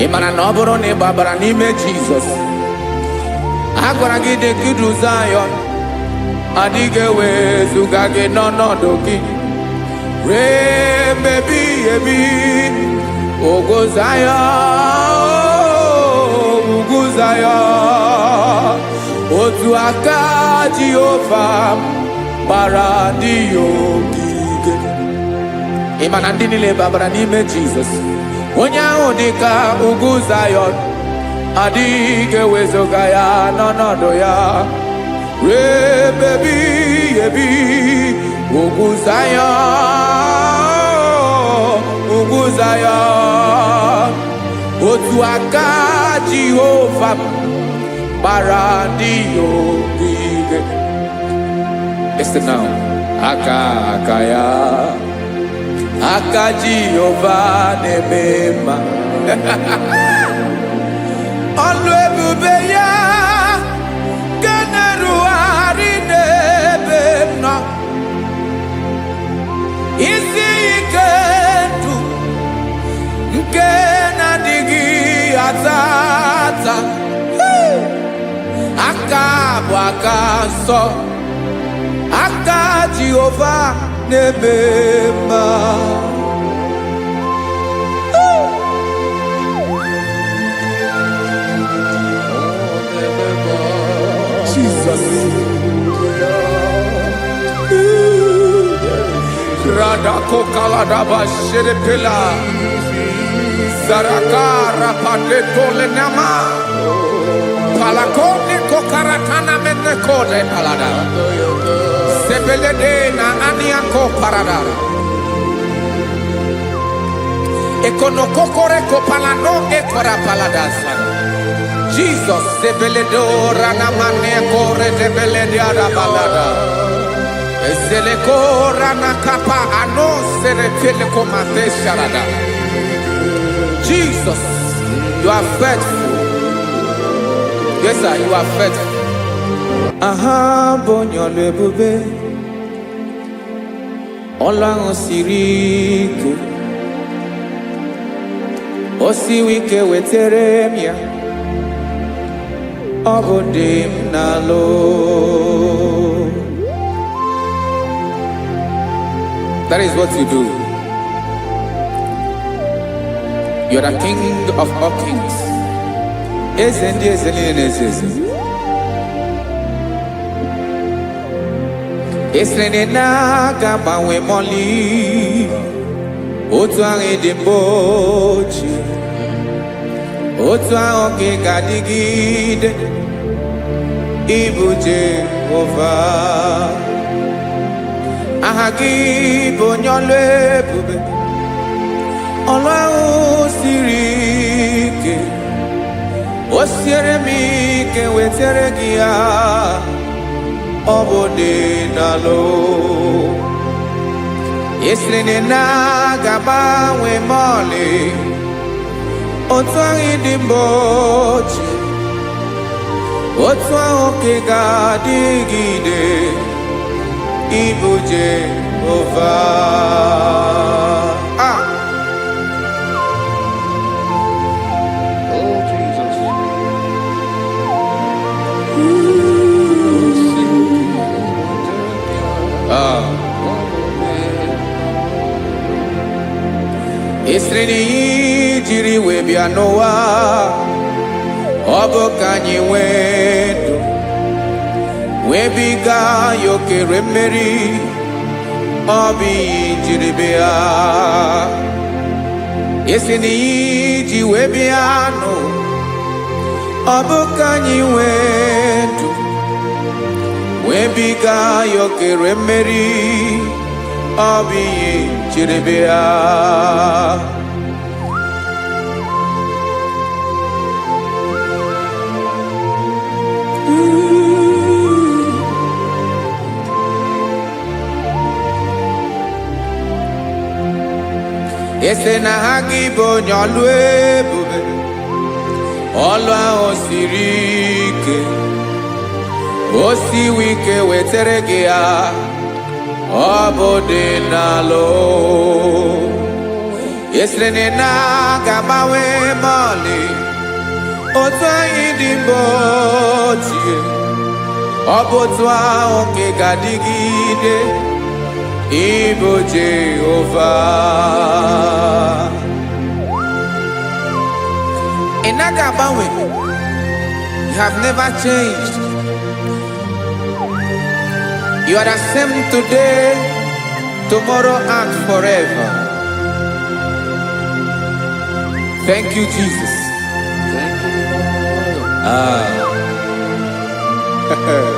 Ị mara na ọ bụrụ na ị gbabara n'ime Jizọs, a gwara gị dị ka Zion, adịghị ewezuga gị n'ọnọdụ gị ruo mgbe ebighị ebi. Ugwu Zion, otu aka Jehova gbara ndị ogige. Ị ma na ndị niile gbabara n'ime Jizọs, onye ahụ dị ka ugwu Zion, adịghị ewezuga ya n'ọnọdụ ya ruo mgbe ebighị ebi. Ugwu Zion, otu aka Jehova gbara ndị ogige. Listen now, aka ya, aka Jehova na-eme mma. Ọlụ ebube ya ga na-erugharị n'ebe m nọ. Isi ike ndụ nke na-adịghị ata. Aka bụ aka nsọ, aka Jehova na-eme mma. Jesus. Radako kaladaba sherepela. Zarakara padetole nama. Palakone kokaratana menekode palada. Sebelede na aniako parada. Ekonokokore kopalano ekora paladasa. Jesus, sebeledora na manekore debelediada balada. Eselekora na kapa ano serepele komate sharada. Jesus, you are faithful. Yes, sir, you are faithful. Aha, bonyolo ebube. Ọlọ́run siri ike. O siwi ike wetere m ya. Ọ bụ dị m n'alụ. That is what you do. You are the King of all kings. Eze ndị eze niile na-eze eze. Esere na-aga gbanwe mọlị. Otu ahụ dị mgbe ochie. Otu ahụ ka ị ga-adịgide. Ịbụ Jehova. Aha gị bụ onye ọlụ ebube. Ọlụ ahụ siri ike. O siere m ike wetere gị ya. Ọ bụ dị n'alụ. Esiri na ga-agbanwe mọlị. Otu ahụ dị mgbe ochie. Otu ahụ ka ị ga-adịgide. Ịbụ Jehova. Oh, Jesus. Esiri na ihe jiri wee bịa n'ụwa. Ọ bụ ka anyị nwee ndụ. Wee biga ya okere mmeri. Ọ bụ ihe jiri bịa. Esi na ihe ji wee bịa nụ. Ọ bụ ka anyị nwee ndụ. Wee biga ya okere mmeri. Ọ bụ ihe jiri bịa. Ese na ha gị bụ onye ọlụ ebube. Ọlụ ahụ siri ike. O siwe ike wetere gị ya. Ọ bụ dị n'alụ. Esere na ga-agbanwe mọlị. Otu anyị dị mgbe ochie. Ọ bụ otu ahụ ka ị ga-adịgide. Ịbụ Jehova. Ị naghị agbanwe. You have never changed. You are the same today, tomorrow, and forever. Thank you, Jesus. Thank you, Lord.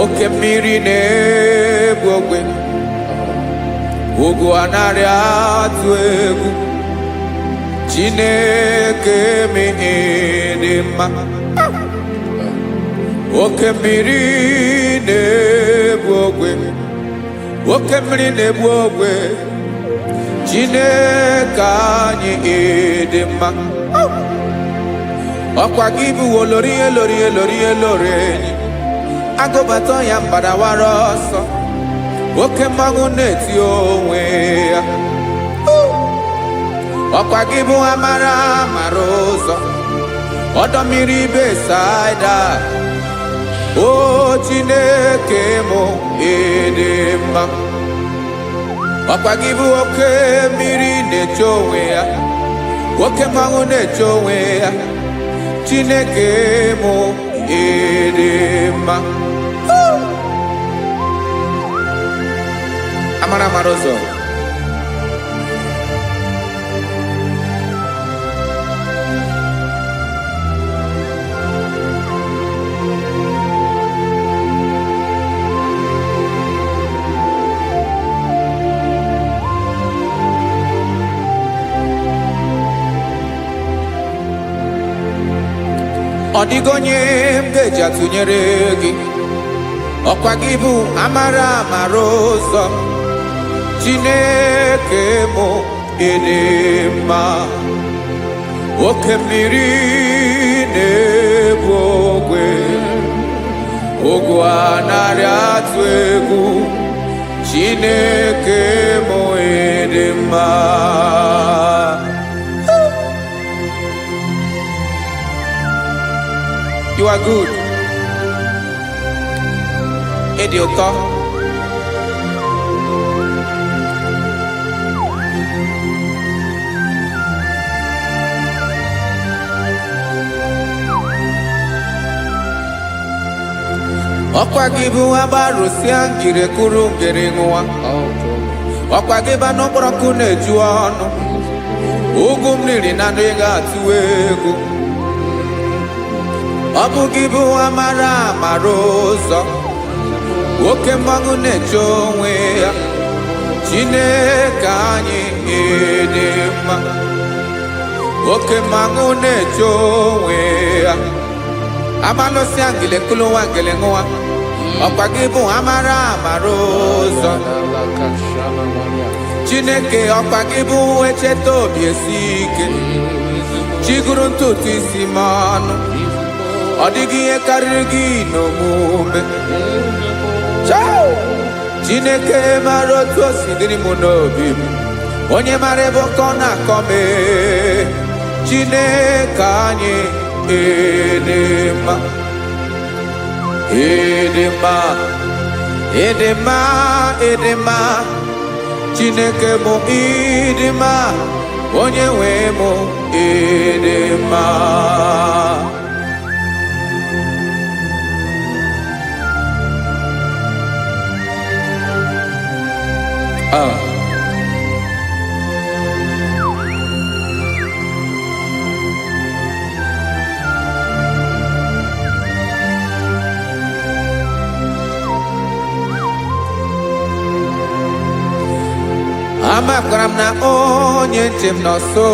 Oke mmiri na-egbu ogwe. Ugwu anaghị atụ egwu. Chineke me dị mma. Oke mmiri na-egbu ogwe. Oke mmiri na-egbu ogwe. Chineke anyị dị mma. Ọkwa gị bụ olori elori elori elori enyi. Agụbata ya mbadawara ọsọ. Oke mmanwụ na-eti onwe ya. Ọkwa gị bụ amara amara ụzọ. Ọdọ mmiri Besaida. O Chineke mụ ịdị mma. Ọkwa gị bụ oke mmiri na-eche onwe ya. Oke mmanwụ na-eche onwe ya. Chineke mụ ịdị mma. Amara amara ụzọ. Ọ dịghị onye m ga-eji atụnyere gị. Ọkwa gị bụ amara amara ụzọ. Chineke mụ ịdị mma. Oke mmiri na-egbu ogwe. Ugwu anaghị atụ egwu. Chineke mụ ịdị mma. You are good. dị ụtọ. Ọkwa gị bụ agbarụsịa ngiri kụrụ ngiri nwa. Ọkwa gị ba n'okporọkụ na-eju ọnụ. Ugwu mmiri na ndụ ị ga-atụ egwu. Ọ bụ gị bụ amara amara ụzọ. Oke mmanwụ na-eche onwe ya. Chineke anyị dị mma. Oke mmanwụ na-eche onwe ya. Amalụsịa ngile kụlụ nwa ngile nwa. Ọkwa gị bụ amara amara ụzọ. Chineke ọkwa gị bụ echeta obi esi ike. Chiguru ntutu isi m ọnụ. Ọ dịghị ihe karịrị gị n'omume. Chineke mara otu o si dịrị m n'obi m. Onye mara ebe ọkọ na-akọ m. Chineke anyị dị mma. Dị mma. Dị mma. Dị mma. Chineke bụ ịdị mma. Onye nwe m ịdị mma. Amakwara m na onye nche m nọ nso.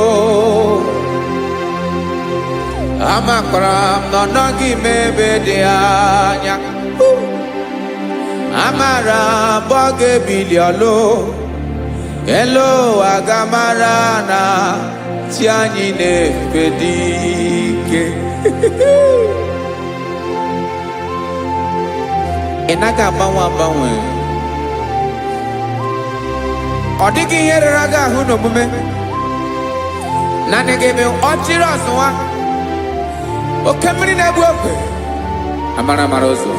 Amakwara m na ọ nọghị m ebe dị anya. Amara m ọ ga-ebili ọlụ. Elu aga mara na chi anyị na-efe dị ike. Ị naghị agbanwe agbanwe. Ọ dịghị ihe rere gị ahụ n'omume. Naanị gị bụ ọchịrị ọzụwa. Oke mmiri na-egbu ogwe. Amara amara ụzọ.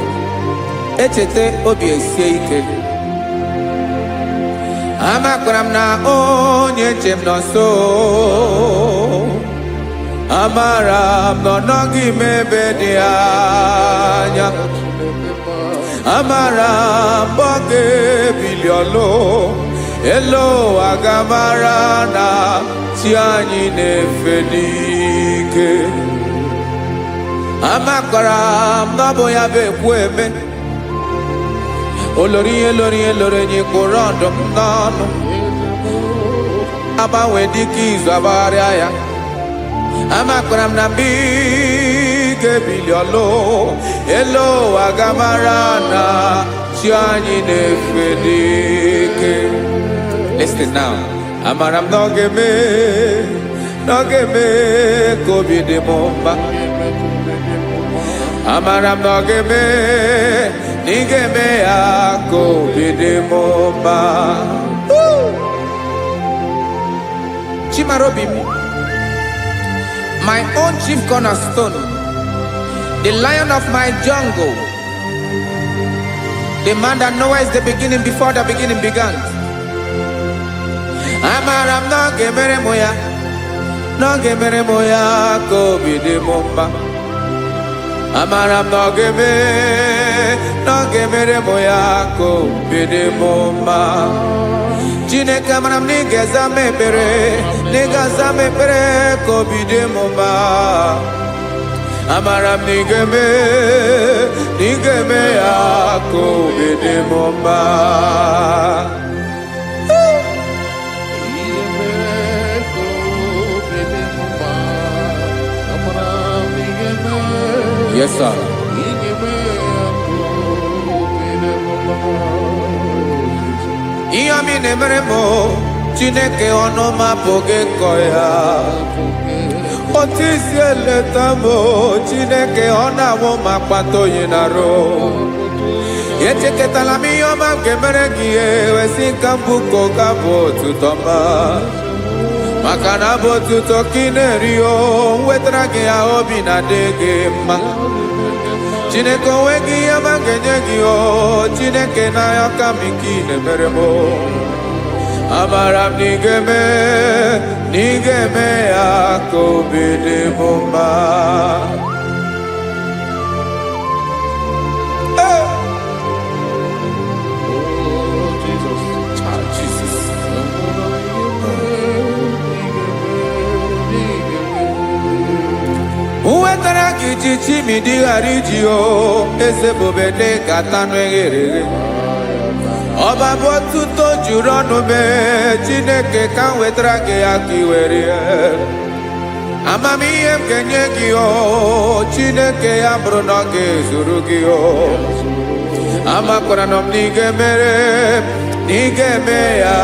Echeta obi esie ike. Amakwara m na onye nche m nọ nso. Amara m na ọ nọghị m ebe dị anya. Amara m ọ ga-ebili ọlụ. Elo aga mara na chi anyị na-efe n'ike. Amakwara m na ọ bụ ya bụ ekwu eme. Olori ihe lori ihe lori enyi kpụrụ ọdụm n'ọnụ. Agbanwe dịka izu agbagharịa ya. Amakwara m na mgbe ị ga-ebili ọlụ. Elo aga mara na chi anyị na-efe n'ike. Listen now. Amara m na ọ ga-eme ka obi dị m mma. Amara m na ọ ga-eme na ị ga-eme ya ka obi dị m mma. Chimara obi m. My own chief cornerstone. The lion of my jungle. The man that knows the beginning before the beginning began. Amara m na ọ ga-emere m ya. Na ọ ga-emere m ya ka obi dị m mma. Amara m na ọ ga-emere m ya ka obi dị m mma. Chineke amara m na ị ga-aza m ekpere. Na ị ga-aza m ekpere ka obi dị m mma. Amara m na ị ga-eme ya ka obi dị m mma. Yes, sir. Ihe ọmị na-emere m Chineke ọnụ m apụghị ịkọ ya. Otu isi eleta m Chineke ọ na-awụ m akpata oyi n'arụ. Echeketala m ihe ọma m ga-emere gị ewesị ka m bụkọ ga bụ otuto ma. Maka na bụ otuto ka ị na-eri o, wetara gị ya obi na-adị gị mma. Chineke onweghị ihe ma ga-enye gị o Chineke n'anya ka m ike ị na-emere m amara m na ị ga-eme ya ka obi dị m mma. Uwetara gị chichi mi dịghara iji o eze bobede gata n'eghere ọba bụ otuto juru ọnụ mee Chineke ka m wetara gị ya ka i were amamihe m ga-enye gị o Chineke ya bụrụ na ọ ga-ezuru gị o amakwara na m na ị ga-eme ya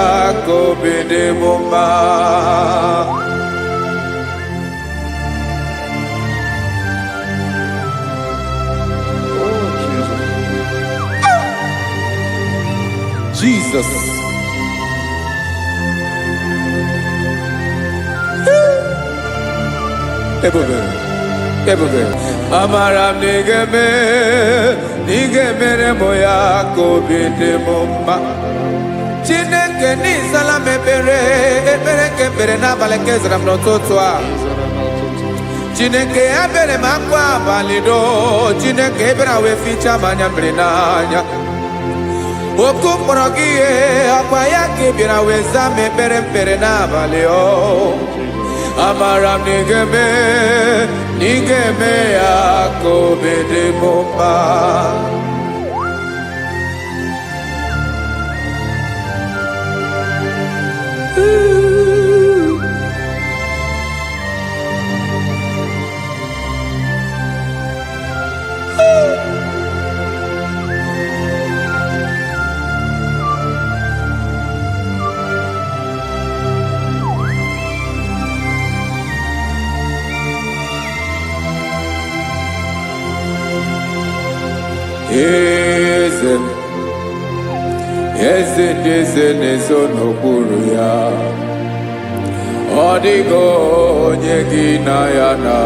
ka obi dị m mma. Jesus. Ebube. Amara m na ị ga-emere m ya ka obi dị m mma. Chineke n'ịzala m ekpere ka ekpere n'abalị ka ezara m n'ụtụtụ a. Chineke ya bere m akwa abalị do Chineke ebere wee ficha m anya mmiri n'anya. Oku mkpọrọ gị ihe akwa ya ka ị bịara wee zaa m ekpere n'abalị o amara m na ị ga-eme ya ka obi dị m mma. Eze na-ezo n'okpuru ya ọ dịghị onye gị na ya na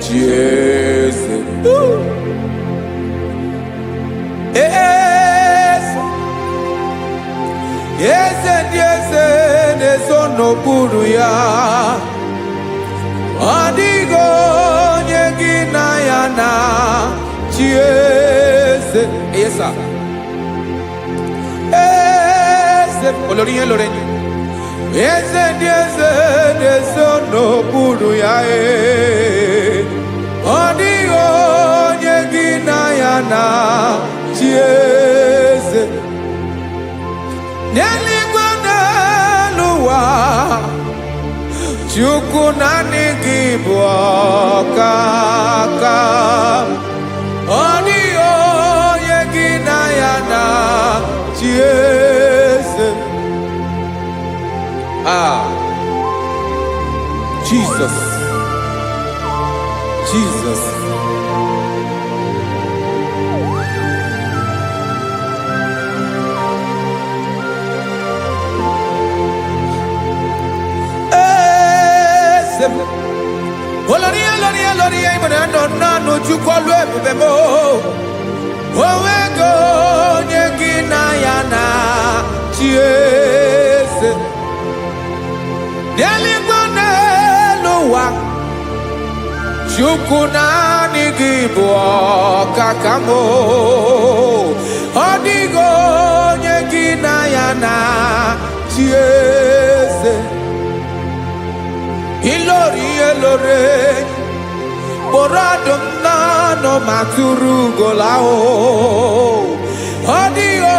chi eze. Eze ndị eze na-ezo n'okpuru ya ọ dịghị onye gị na ya na chi eze. Yes, sir. Olorinye lorenye eze ndị eze na-eso n'okpuru ya ọ dịghị onye gị na ya na chi eze n'eluigwe n'elu ụwa Chukwu naanị gị bụ ọkaka ọ dịghị onye gị na ya na chi eze. Jesus. Oloria imana no Chukwu olu ebube mo owego onye gị na ya na chi eze n'eluigwe n'elu ụwa Chukwu naanị gị bụ ọkaka m ọ dịghị onye gị na ya na chi eze ilori kpọrọ ọdụm n'ọnụ ma tụrụ ugola ọ dịghị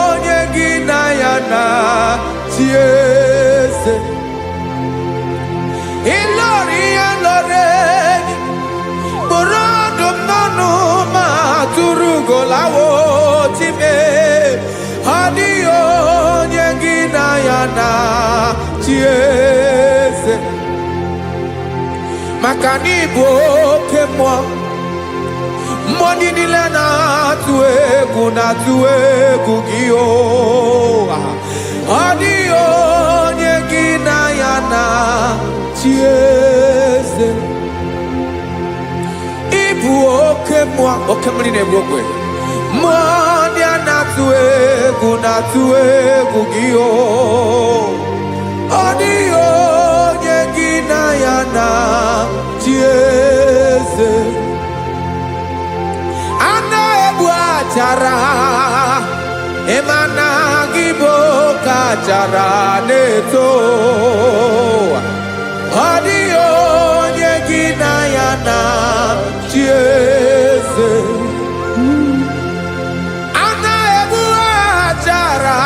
onye gị na ya na chi eze ilori kpọrọ ọdụm n'ọnụ ma tụrụ ugola time ọ dịghị onye gị na ya na chi eze maka na ị bụ oke mmụọ ndị niile na-atụ egwu gị ọ dịghị onye gị na ya na chi eze ị bụ oke mmụọ oke mmiri na-egbu ogwe mmụọ ndị a na-atụ egwu gị o ọ dịghị onye gị na ya na chi eze a na-egbu achara ịma na gị bụ ka achara na-eto ọ dịghị onye gị na ya na chi eze a na-egbu achara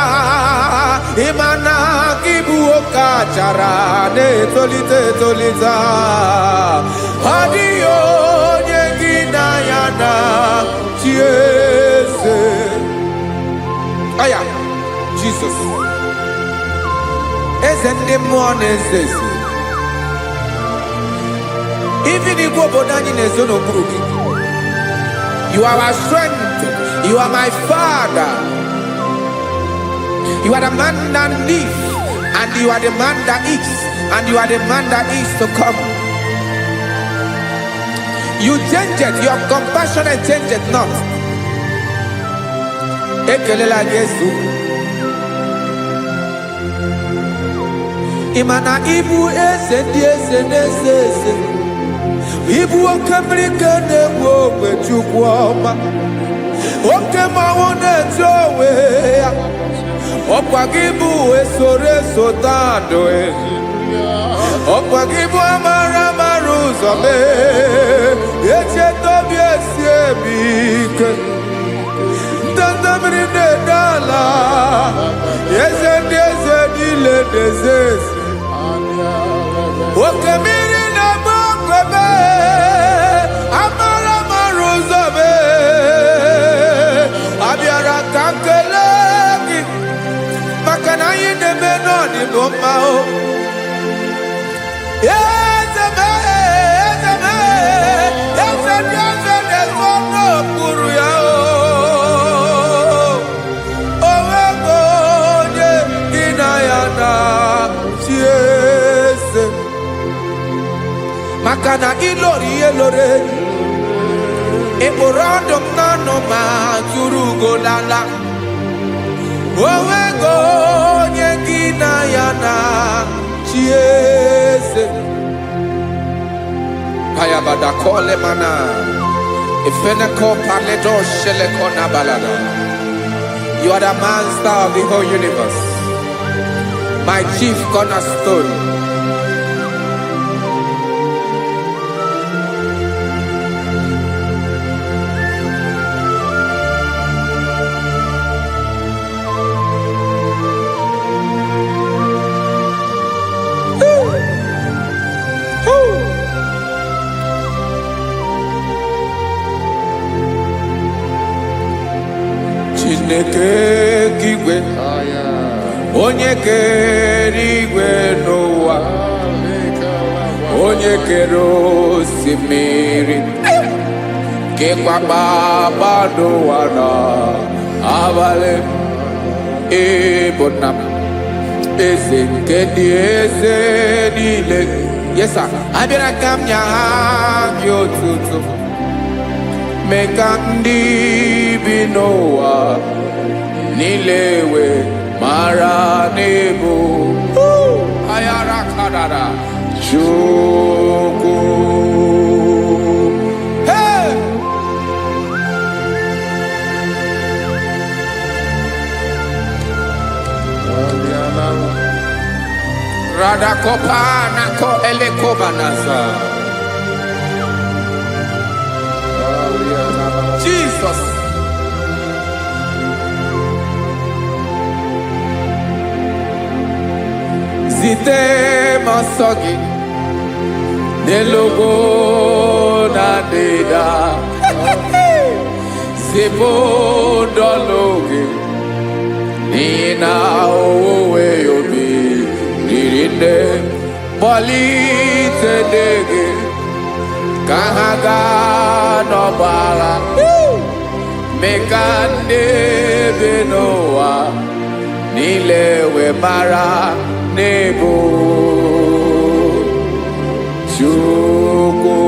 ịma na gị bụ ka achara na-etolite etolite ọ dịghị onye gị na ya na chi eze aya Jizọs eze ndị mmụọ na-eze eze even igwe obodo anyị na-ezo n'okpuru gị you are our strength, you are my father, you are the man that lives and you are the man that eats and you are the man that is to come. You change it, your compassion and change it not. Ekelela Jesu imana ibu eze ndị eze na-eze eze ibu oke mmiri ka na-egbu ogwe Chukwu ọma oke mmanwụ na-eti onwe ya ọkwa gị bụ esoro tando ọkwa gị bụ amara ụzọ mee echeta obi esi ebi ike ndanda mmiri na-ede ala eze ndị eze niile na-eze eze oke mmiri na-agba okwebe amara ụzọ mee abịara ka nkele gị maka na anyị na-eme n'ọdịbụ mma o eze ndị eze na-ezo n'okpuru ya o nwego onye gị na ya na chi eze maka na ịlori ihe lore ịkpụrụ ọdụ m n'ọnụ ma tụrụ ugolala o nwego onye gị na ya na chi eze payabada kole mana ifeneko paledo sheleko na balada. You are the master of the whole universe, my chief cornerstone. Chineke kigwe onye kere igwe n'ụwa onye kere osimiri kekwa kpakpando ụwa na abalị ịbụ nna m eze nke ndị eze niile yesa abịara ka m nya ha gị otuto mee ka ndị bi n'ụwa niile wee mara n'ebu ayara kadara Chukwu. Hey! Radakopa nako elekobanasa. Jesus. Zite masogi nelogo na deda zipo dologe nina owe yobi nirinde polite dege kahaga no bala mekande benoa nilewe mara nebo Chukwu.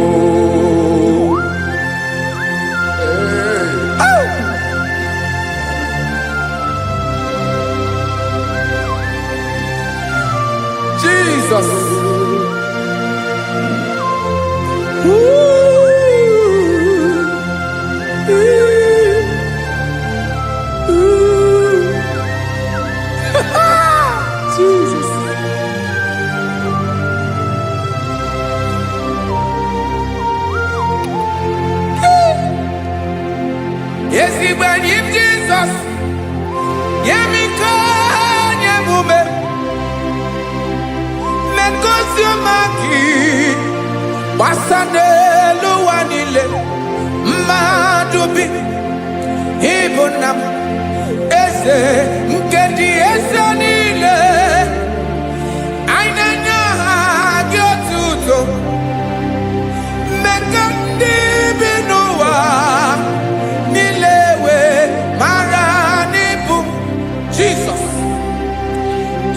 when him Jesus, Yamika, Yamume, Mekosumaki, Wasade Luanile, Madubi, Ibunam, Ese, Nkedi Esanile, Ainanya Gyotuto, Mekandi Binoa, Nilewe, Maranibu, Jesus.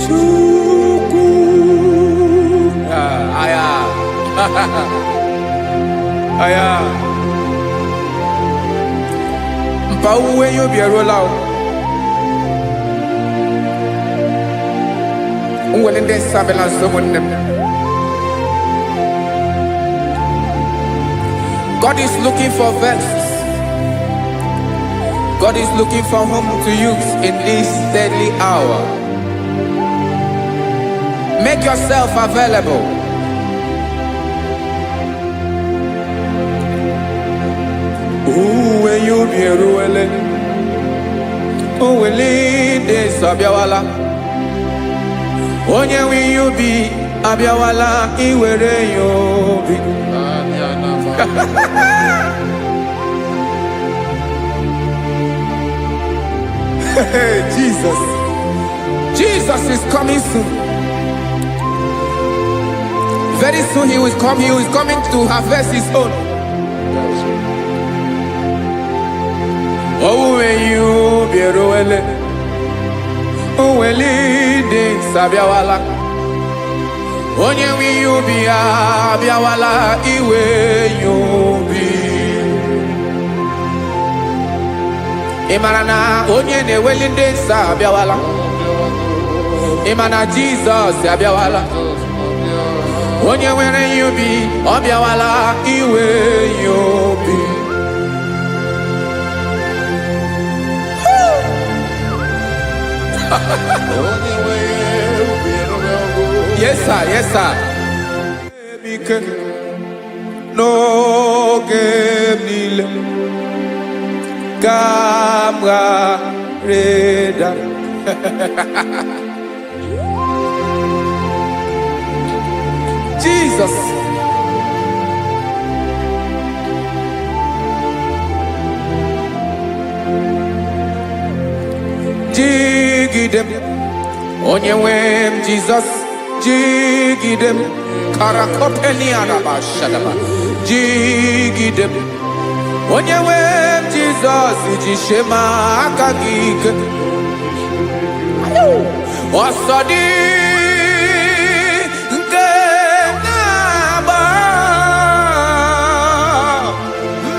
Chuku. Aya. Aya. Mpauwe yo bierolao. Unwelende sabela someone. God is looking for verses. God is looking for whom to use in this deadly hour. Make yourself available. When you be ruele, will lead this abiawala. Onye will you be abiawala? Iwere you be. Jesus. Jesus is coming soon. Very soon he will come. He is coming to harvest his own. Oh, when you be roele, oh, when leading Sabiawala. Onye will you be abiawala? Iwe you be. Imanana onye ne welinde Sabiawala. Imana Jesus Sabiawala. Onye were you be abiawala? Iwe you be. Yes, sir. Yes, sir. No game Camera Reda. Jesus. Jigidem. Onyewem Jesus. Jigidem. Karakopeni arabashadaba. Jigidem. Onyewem Jesus. Jishema akagike. Osodi. Nkenaba.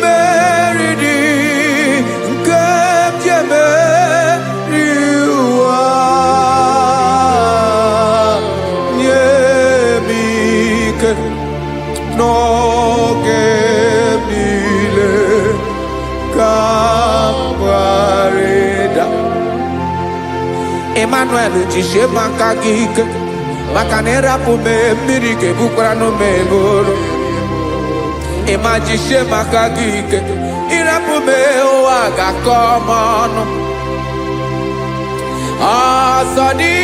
Meridi. Nkemjeme. No gemile kabareda Emmanuel jishe makagike makanera pume mirike bukrano meboro Ema jishe makagike irapume oaga komono Asadi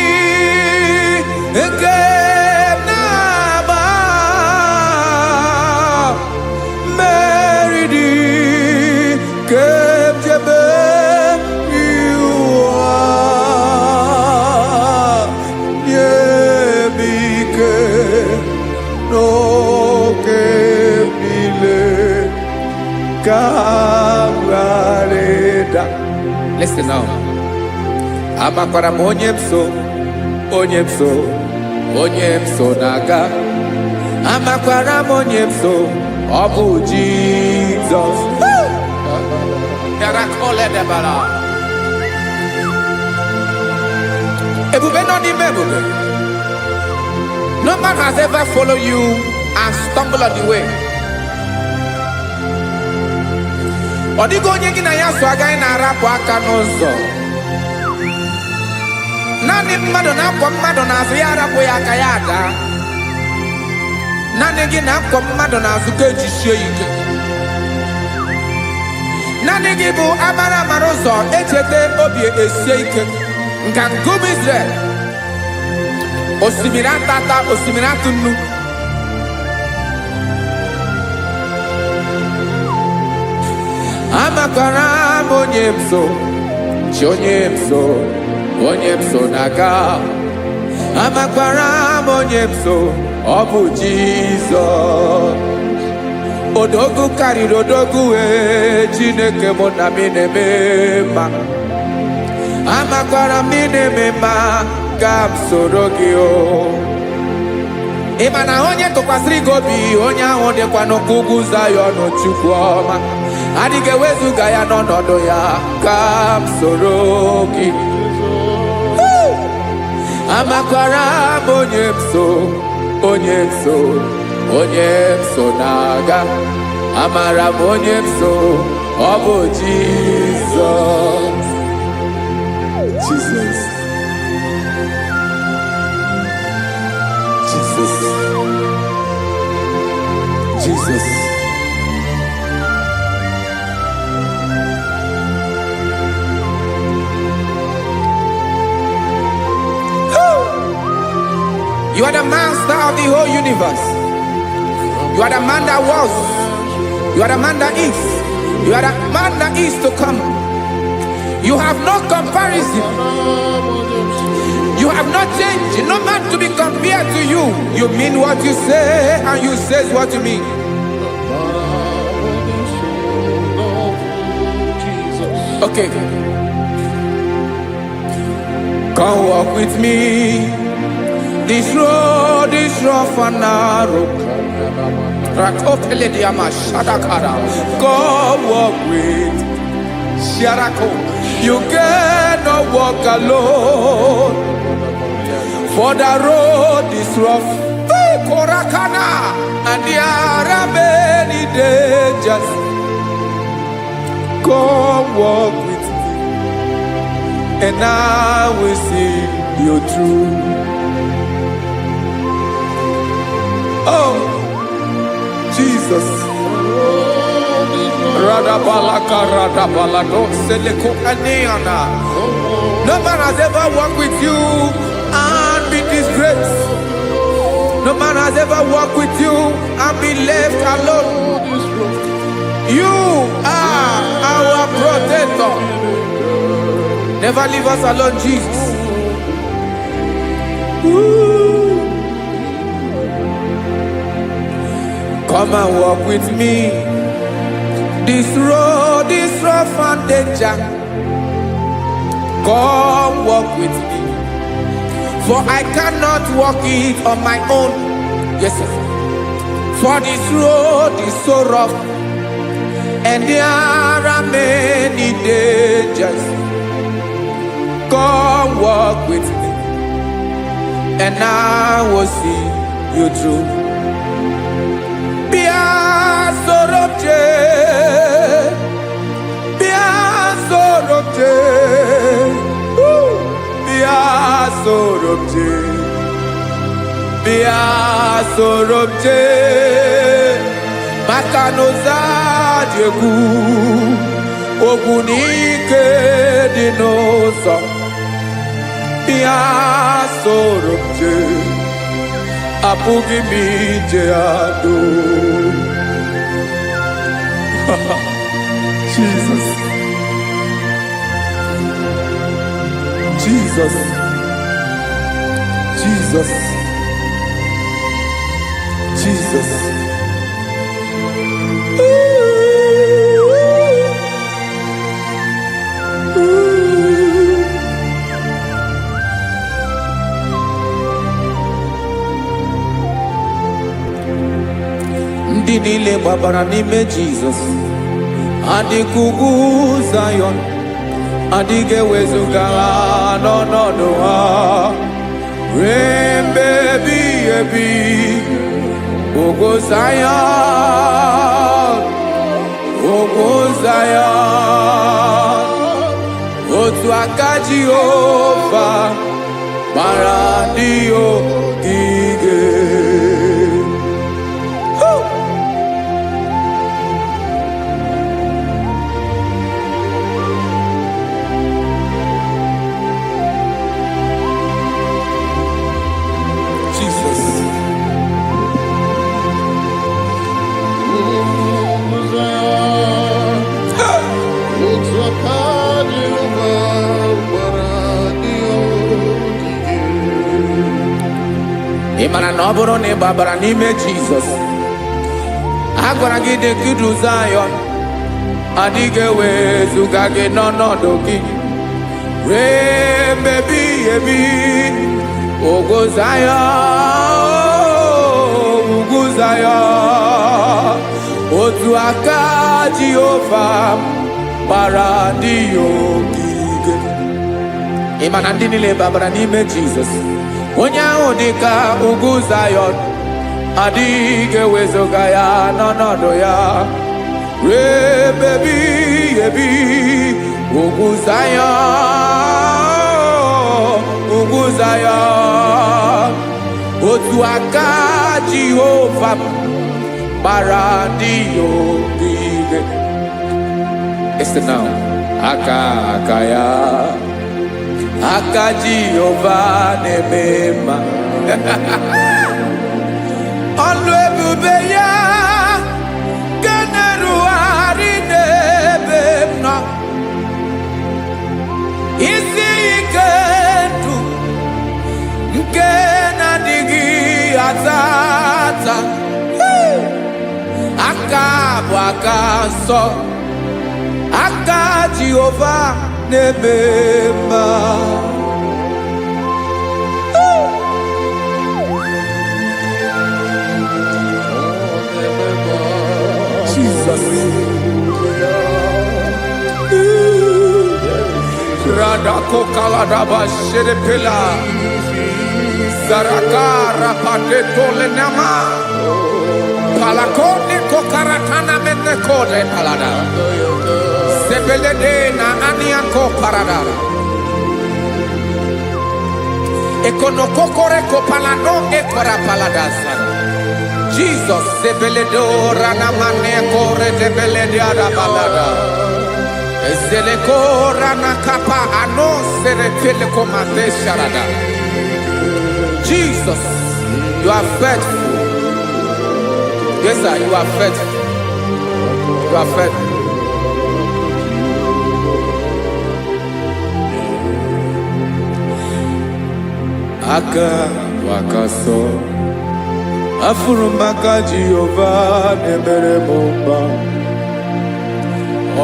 Listen now. Amakwara onyemso naga. Amakwara onyemso obu Jesus. Yarakole debara. Ebube no di mebube. No man has ever followed you and stumbled on the way. Odigo onye gị na ya so agaghị na-arapụ aka n'ụzọ. Naanị mmadụ na-akwọ mmadụ n'azụ ya arapụ ya aka ya ada. Naanị gị na-akwọ mmadụ n'azụ ka ejisie ike. naanị gị bụ amara mara ụzọ echete obi esie ike nka ngụm Israel osimiri atata osimiri atụ nnu amakwara m onye m so chi onye m so na-aga amakwara m onye m so ọ bụ Jizọs odogwu karịrị odogwu Chineke mụ na m na-eme mma amakwara m na-eme mma ka m soro gị o ị ma na onye tụkwasịrị gị obi onye ahụ dịkwa n'ụkwụ ugwu Zayọn Chukwu ọma adịghị ewezuga ya n'ọnọdụ ya ka m soro gị amakwara m onye m so na-aga amara m onye m so ọ bụ Jizọs Jesus You are the master of the whole universe. You are the man that was. You are the man that is. You are the man that is to come. You have no comparison. You have not changed. No man to be compared to you. You mean what you say and you say what you mean. Okay. Come walk with me. This road is rough and narrow. Go walk with Sharako. You cannot walk alone. For the road is rough. Korakana. And there are many dangers. Come walk with me. And I will see you through. Oh, Jesus. No man has ever walked with you and been disgraced. No man has ever walked with you and been left alone. You are our protector. Never leave us alone, Jesus. Ooh. Come and walk with me. This road is rough and danger. Come walk with me. For I cannot walk it on my own. Yes, sir. For this road is so rough. And there are many dangers. Come walk with me. And I will see you through. Sorobje Makanoza Diegu Ogunike Dinosa Bia Sorobje Apugi Mijeado Jesus Jesus Jesus Jesus. Ndị niile gbabara n'ime Jizọs adịghị ugwu Zayọn adịghị ewezuga ha n'ọnọdụ ha ruo mgbe ebighị ebi. Ogo Zion, otu aka Jehova mara ndị ogige. Imana na ọ bụrụ na ị gbabara n'ime Jizọs, a gwara gị dị kudu Zion, adịghị ewezuga gị n'ọnọdụ gị ree mgbe ebighị ebi. Ugwu Zion, ugwu Zion, otu aka Jehova gbara ndị ya ogige. Ịma na ndị niile babara n'ime Jizọs, onye ahụ dị ka ugwu Zion, adịghị ewezuga ya n'ọnọdụ ya ree mgbe ebighị ebi. Ugwu Zion, ugwu Zion, otu aka Jehova gbara ndị ya ogige. Listen now. Aka ya, aka Jehova na-eme mma. Ọlụ ebube ya ga na-erugharị n'ebe m nọ. Isi ike ndụ nke na-adịghị ata ata. Aka bụ aka nsọ, aka Jehova na-eme mma. Jesus. Radako kaladaba sherepela zarakara pateto lenama palakone kokaratana mene kode palada sebelede na aniako paradara ekono kokore kopalano ekora paladasa. Jesus sebeledo rana mane kore debelede ada balada. Eseleko rana kapa ano serepele komate sharada. Jesus, you are faithful. Yes, sir, you are faithful. You are faithful. Aka wakaso afurumaka Jehova nebere mumba.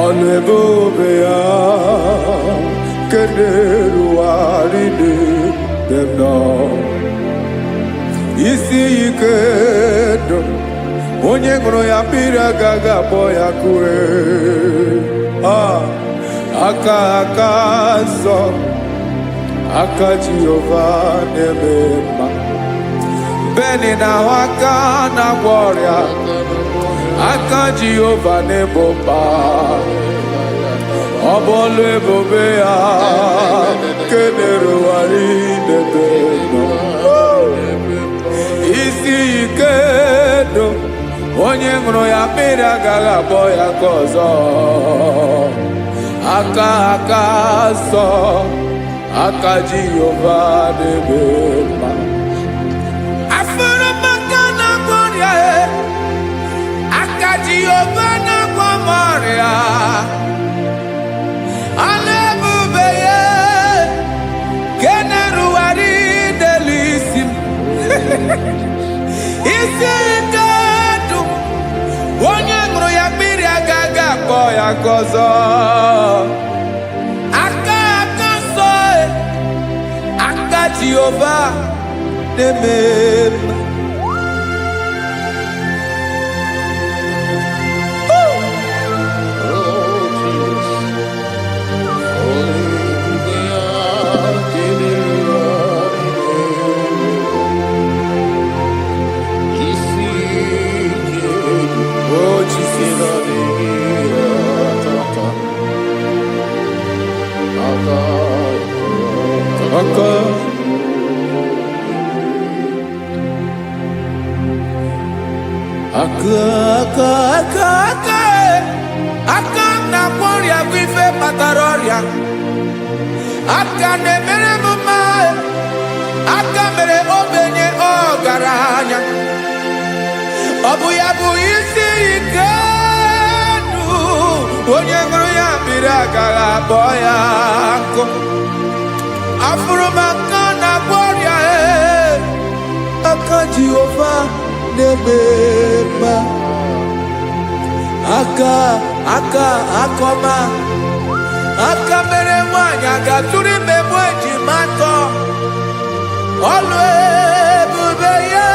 Ọlụ ebube ya kenerughari n'ebe m nọ. Isi ike ndụ onye ṅụrụ ya mmiri agaghị akpọ ya kue. Aka nsọ, aka Jehova na-eme mma. Beni na-ahụ aka na-agwọ ọrịa, aka Jehova na-egbo mkpa. Ọ bụ ọlụ ebube ya kenerughari n'ebe m nọ. Isi ike ndụ onye ṅụrụ ya mmiri agaghị akpọ ya ka ọzọ. Aka nsọ, aka Jehova na-eme mma. Jehova na-agwọ m ọrịa, ọlụ ebube ya ka na-erugharị n'elu isi m. Isi ike ndụ onye ṅụrụ ya mmiri agaghị akpọ ya ka ọzọ. Aka nsọ, aka Jehova na-eme mma. Aka na-agwọ ọrịa bụ ife kpatara ọrịa. Aka na-emere m mma, aka mere ogbenye ọgaranya. Ọ bụ ya bụ isi ike ndụ onye ṅụrụ ya mmiri agaghị akpọ ya nkụ. Afụrụ m aka na-agwọ ọrịa, aka Jehovah nebema akoma mere nwanyị agatụrụ ime mụ ejimatọ ọlụ ebube ya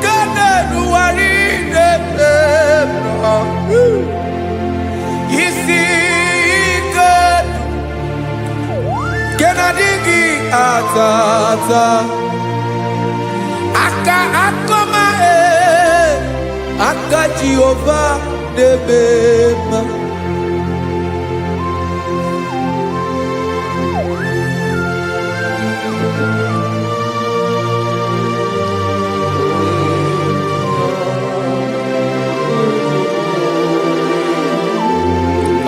ka na-eruwari nebema isi ike ke na-adịghị ata akoma aka Jehovah nebema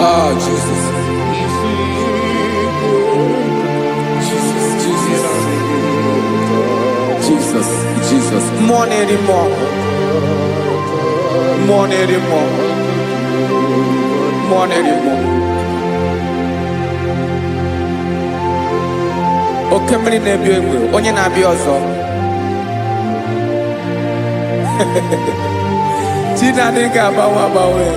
Oh, Jesus. Jesus. More anymore. Oke mmiri na-ebi egbe, onye na-abịa ọzọ. Chinadị ga-agbanwe.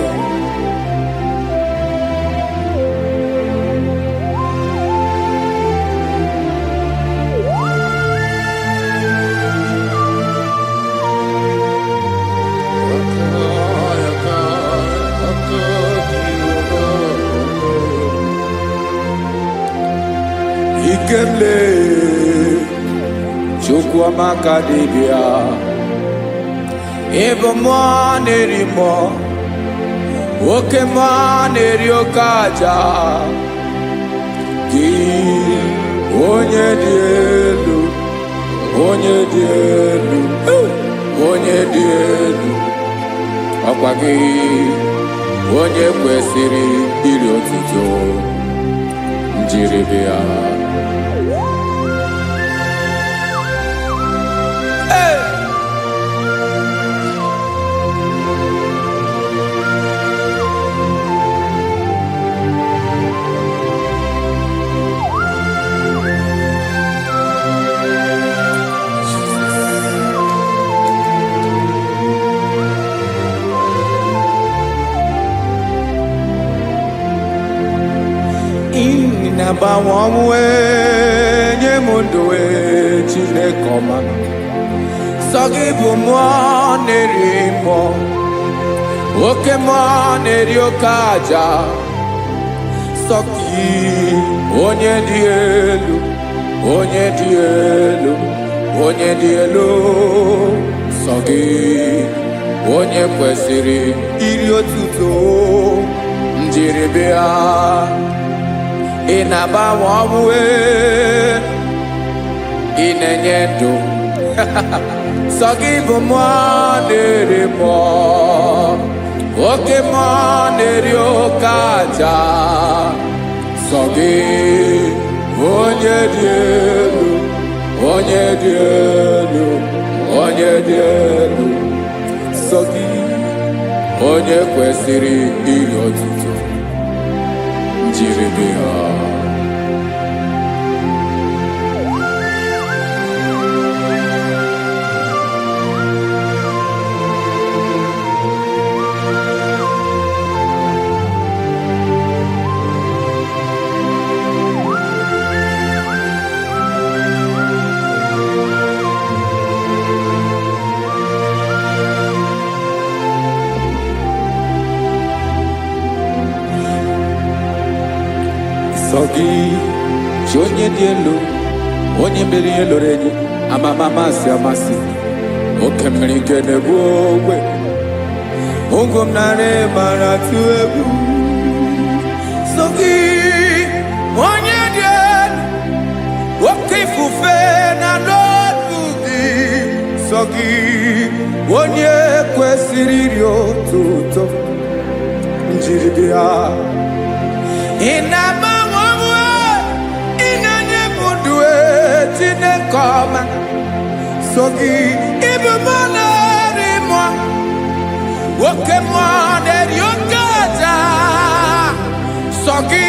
Ikele Chukwuamaka dibịa ịbụ mmụọ na-eri mmụọ oke mmụọ na-eri oke aja gị onye dị elu ọkwa gị onye kwesịrị iri otuto njiribịa na-agbanwe nye m ndụ Chineke ọma sọ gị bụ mmụọ na-eri mmụọ oke mmụọ na-eri oke aja sọ gị onye dị elu sọ gị onye kwesịrị iri otuto njiribịa ị na-agbanwe ọnwụ ị na-enye ndụ sọ gị bụ mmụọ na-eri mmụọ oke mmụọ na-eri oke aja sọ gị onye dị elu sọ gị onye kwesịrị iri otuto njiribịa sọ gị chi onye dị elu onye mere ihe lụrụ enyi amasị oke mmiri nke na-egbu ogwe ụgwọ m narị mara tụ egwu sọ gị onye dị elu oke ifufe na n'ọdụ gị sọ gị onye kwesịrị iri otuto njiribịa ị na-agbanwe ị na-enye m ndụ Chineke ọma sọ gị ịbụ mmụọ na-eri mmụọ oke mmụọ na-eri oke aja sọ gị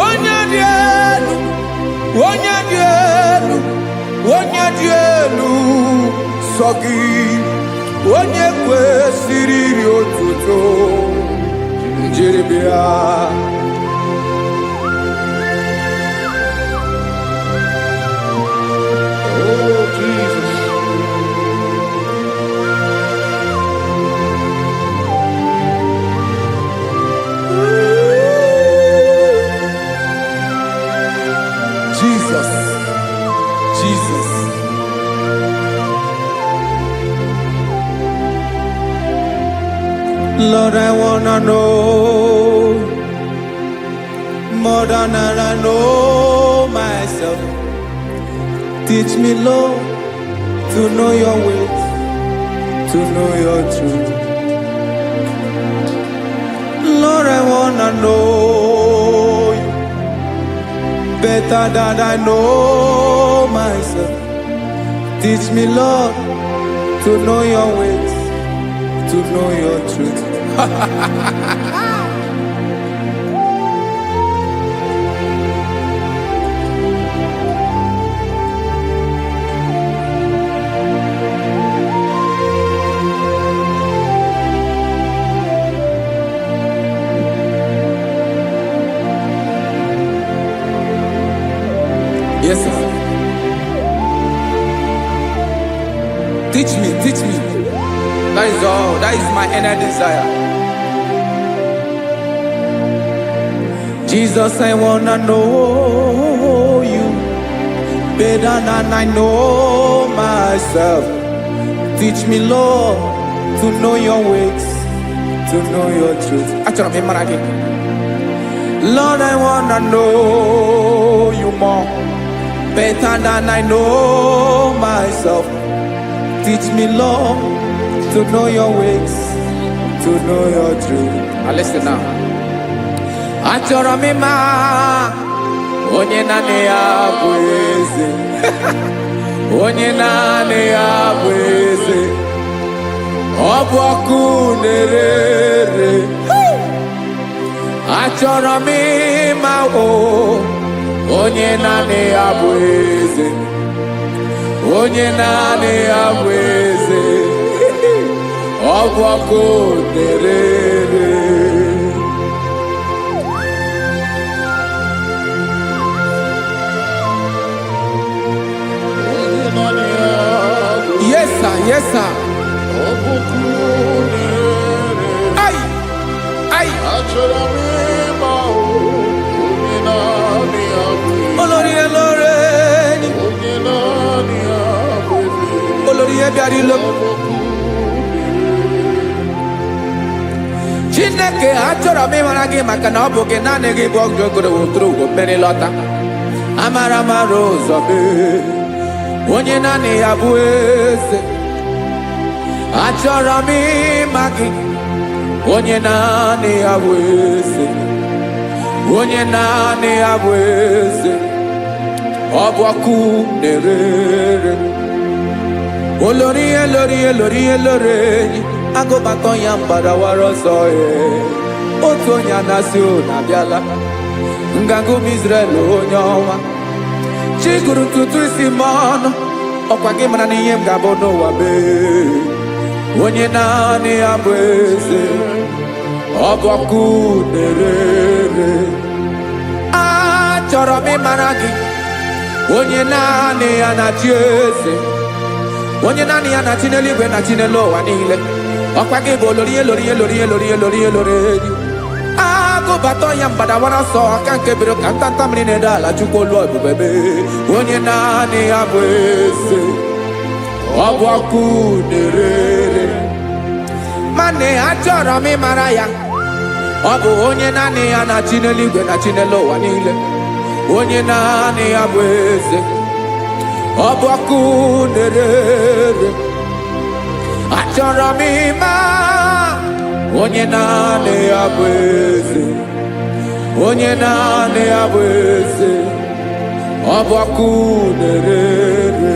onye dị elu sọ gị onye kwesịrị iri otuto njeribịa. Oh, Jesus. Jesus, Jesus. Lord, I wanna know more than I know myself. Teach me, Lord, to know your ways, to know your truth. Lord, I wanna know you better than I know myself. Teach me, Lord, to know your ways, to know your truth. Yes, sir. Teach me, teach me. That is all. That is my inner desire. Jesus, I wanna know you better than I know myself. Teach me, Lord, to know your ways, to know your truth. Actually, I'm in Lord, I wanna know you more better than I know myself. Teach me, Lord, to know your ways, to know your truth. Now listen now. Achọrọ m ịma onye naanị ya bụ eze. Onye naanị ya bụ eze. Ọ bụ ọkụ na-ere. Achọrọ m ịma onye naanị ya bụ eze. Onye naanị ya bụ eze. Ọ bụ ọkụ na-ere. Yes, sir. Yes, sir. Ay, ay. Olórí ẹlọ́rẹ́ ni. Olórí ẹbí àdìlọ́. Chineke achọrọ m ịmara gị maka na ọ bụ gị naanị gị bụ ọgụ ogologo wotoro ụgwọ mmeri lọta. Amara mara ụzọ mee. Onye naanị ya bụ eze. Achọrọ m ịma gị. Onye naanị ya bụ eze. Onye naanị ya bụ eze. Ọ bụ ọkụ na-ere. Olórí elórí elórí elórí enyi. Agụbakọ ya mgbadawara ọsọ ya. Otu onye anasị na-abịala. Nganga ụmụ Izrel onye ọma. Chi gụrụ ntutu isi m ọnụ. Ọkwa gị mara na ihe m ga-abụ n'ụwa mee. Onye naanị ya bụ eze. Ọ bụ ọkụ na-ere. Achọrọ m ịmara gị. Onye naanị ya na-achị eze. Onye naanị ya na-achị n'eluigwe na-achị n'elu ụwa niile. Ọkwa gị bụ olórí elórí elórí elórí elórí elórí enyi. Agụbata ya mgbadawara ọsọ aka nke biri ka ntanta mmiri na-ede ala Chukwu olu ebube mee. Onye naanị ya bụ eze. Ọ bụ ọkụ na-ere. Mane achọrọ m ịmara ya. Ọ bụ onye naanị ya na-achị n'eluigwe na-achị n'elu ụwa niile. Onye naanị ya bụ eze. Ọ bụ ọkụ na-ere. Achọrọ m ịma onye naanị ya bụ eze. Onye naanị ya bụ eze. Ọ bụ ọkụ na-ere.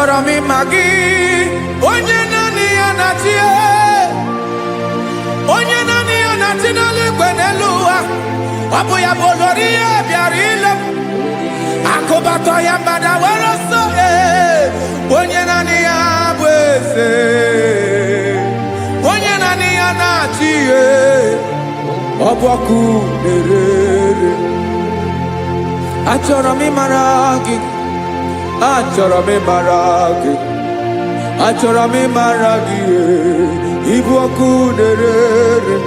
achọrọ m ịma gị onye naanị ya na-achị onye naanị ya na-achị n'eluigwe n'elu ụwa ọ bụ ya bụ olori ihe bịara ile m akụbatọ ya mgbada were ọsọ onye naanị ya bụ eze onye naanị ya na-achị ihe ọ bụ ọkụ na-ere achọrọ m ịmara gị achọrọ m ịmara gị achọrọ m ịmara gị ịbụ ọkụ na-ere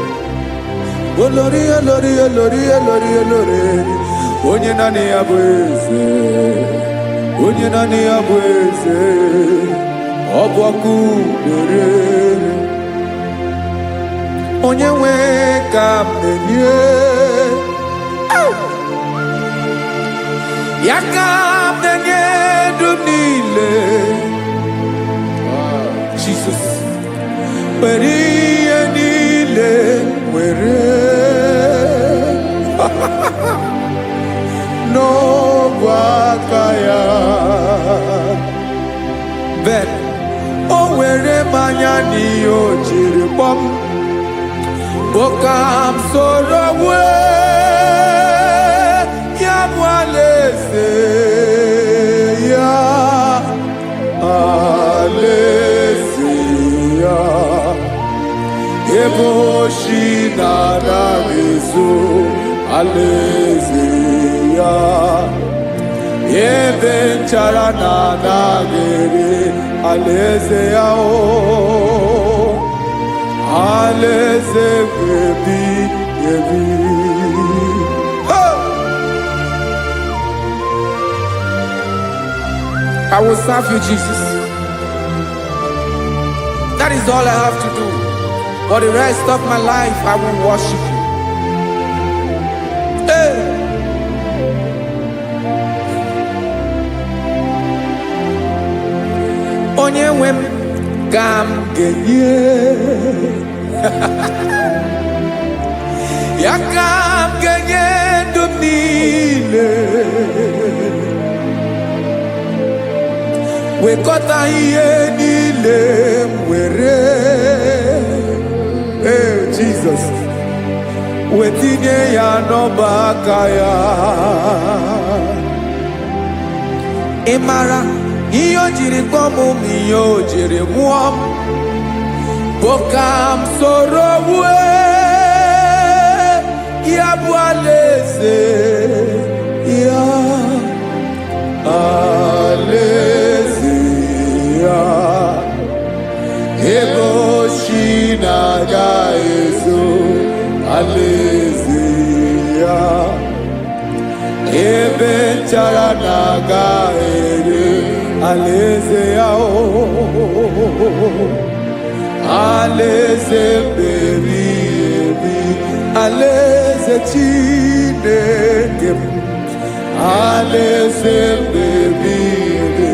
olori olori olori olori olori onye naanị ya bụ eze onye naanị ya bụ eze ọ bụ ọkụ na-ere onye nwe ka m na-enye ya ka m na-enye dum niile Jesus were ihe niile were n'ọbụ aka ya ben o were mmanya n'ihe o jiri kpọọ m boka m soro wee ya bụ alaeze ya alaeze ya ebe oshi na-anaghị ezo alaeze ya ebe nchara na-anaghị ere alaeze ya alaeze ebi ebi. I will serve you, Jesus. That is all I have to do. For the rest of my life, I will worship you. Hey. Onye nwe m ka m ga-enye ya ka m ga-enye ndụ m niile wekọta ihe niile m were Jesus wetinye ya n'ọba aka ya ị mara ihe o jiri kpọọ m ihe o jiri mụọ m bụ ka m soro wee ya bụ alaeze ya alaeze ya ebe oshi na-aga ezo alaeze ya ebe nchara na-aga ere alaeze ya alaeze ebi ebi alaeze Chineke m alaeze ebi ebi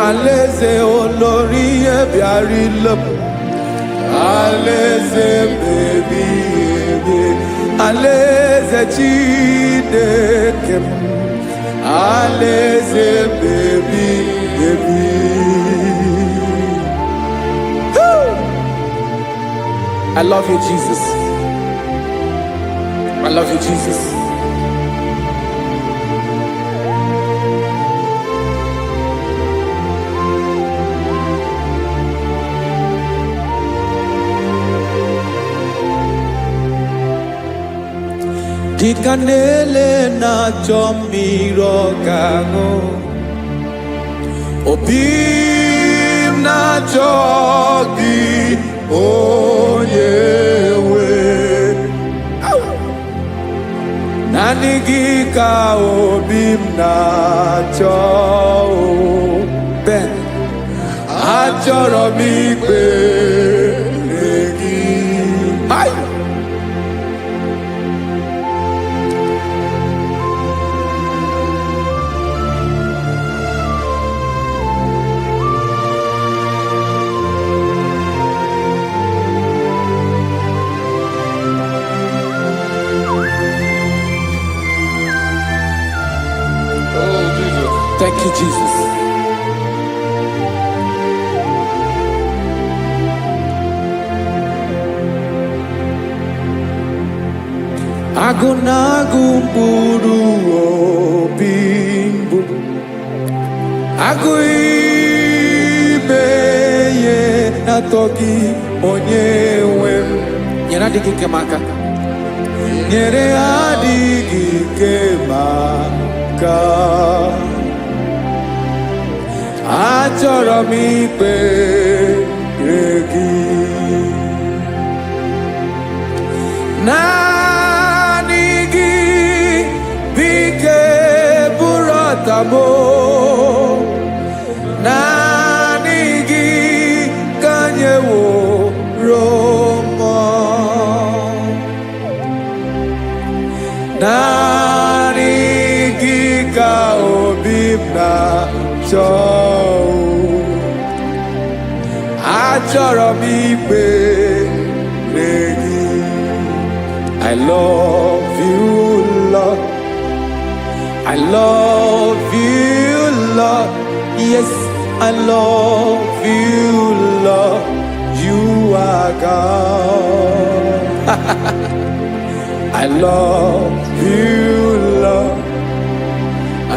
alaeze olori ihe bịara ile m alaeze ebi ebi alaeze Chineke m alaeze ebi ebi. I love you, Jesus. I love you, Jesus. Dịka na-ele na-achọ mmiri ọ ga-aṅụ, obi m na-achọ gị onye nwe, naanị gị ka obi m na-achọ. Ben, achọrọ m ikpere gị. Oh, Jesus. Thank you, Jesus. Agụnagụ mkpụrụ obi mbụ agụ ime ihe na-atọ gị onye nwe m nyere adịghị ike m aka nyere adịghị ike m aka achọrọ m ikpere gị naanị gị bike bụrụ ọtabo naanị gị ka anyị wụrụ mmụọ naanị gị ka obi m na-achọ achọrọ m ikpere gị I love you, Lord. I love you, Lord. Yes, I love you, Lord. You are God. I love you, Lord.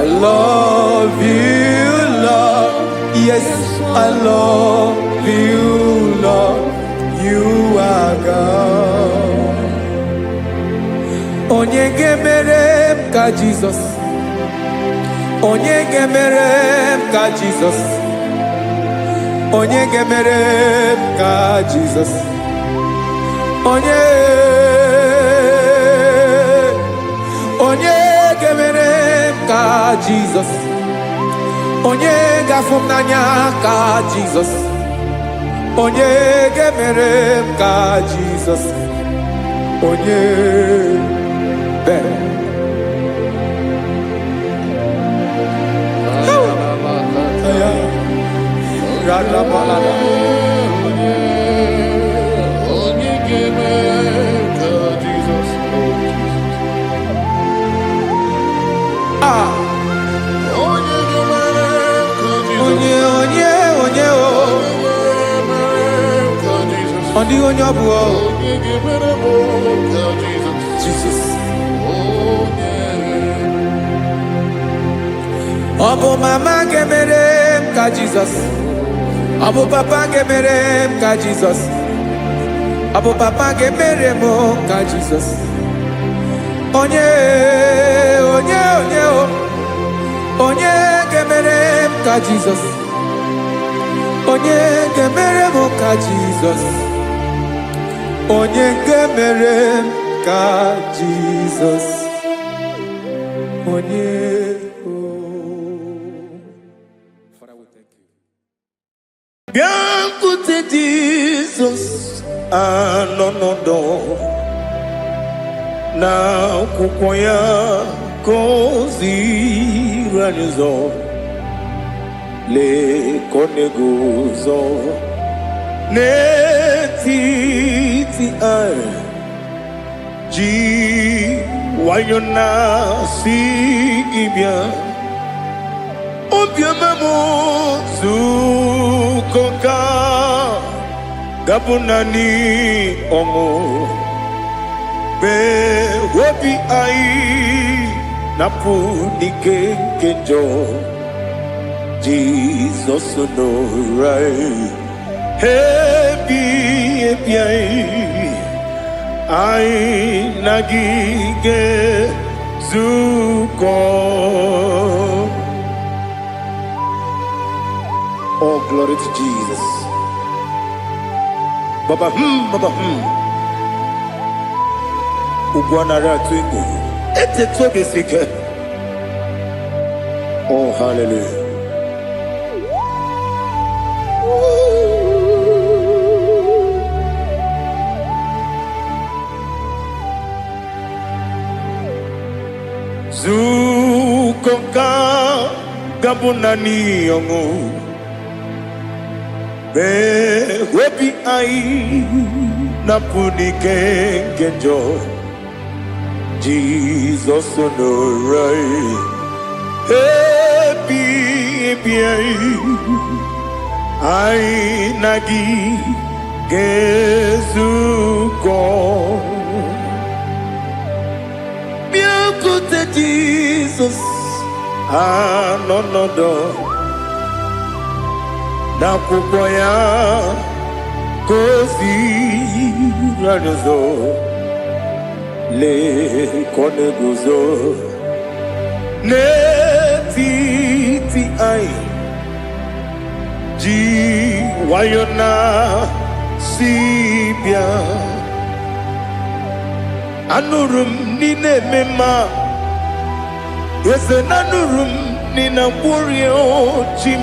I love you, Lord. Yes, I love you, Lord. You are God. Onye ga-emere m ka Jizọs onye ga-emere m ka Jizọs onye ga-emere m ka Jizọs onye ga-emere m ka Jizọs onye ga-afụ m n'anya ka Jizọs onye ga-emere m ka Jizọs onye Jesus. Ọ bụ mama ga-emere m ka Jizọs ọ bụ papa ga-emere m ka Jizọs ọ bụ papa ga-emere m ka Jizọs onye ga-emere m ka Jizọs onye ga-emere m ka Jizọs onye ga-emere m ka Jizọs onye Biancote Jesus anonodo na akwụkwọ ya gọziri anyị ụzọ lekoneguzo n'etiti anyị ji nwayọ na-asị gị bịa obiọma m zukọ ka gabụ naanị ọṅụ mgbe obi anyị na-apụ n'ike nke njọ Jizọs nọrọ anyị ebi anyị na gị ga-ezukọ. Oh, glory to Jesus. Baba, Baba, Ugwanara twingo. Ete tobe sike. Oh, hallelujah. Zukoka gabunani yongo. Be wepi ai napuni kenjo Jesus onorai happy ai nagi gezuko Jesus, anonodo na kukoya kozi radozo le koneguzo ne ti ai ji wayona sibia anurum nine mema yese nanurum nina warrior chim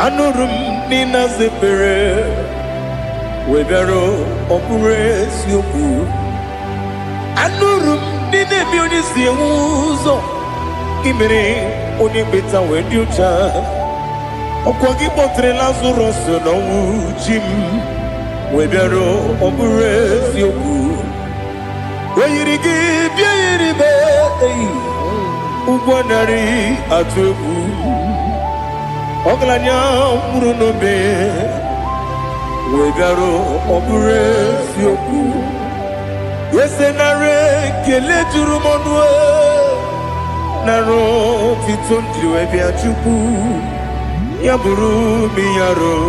anurum nina zepere webero opure sioku anurum nine bionisi uzo imere oni beta wediucha okwagi botre Lazarus no chim webero opure sioku weyirigi biayiribe ugwanari atubu oglanya murunobe wegaro obure sioku yesenare kele jurumonwe naro titondriwe biachuku yaburu miyaro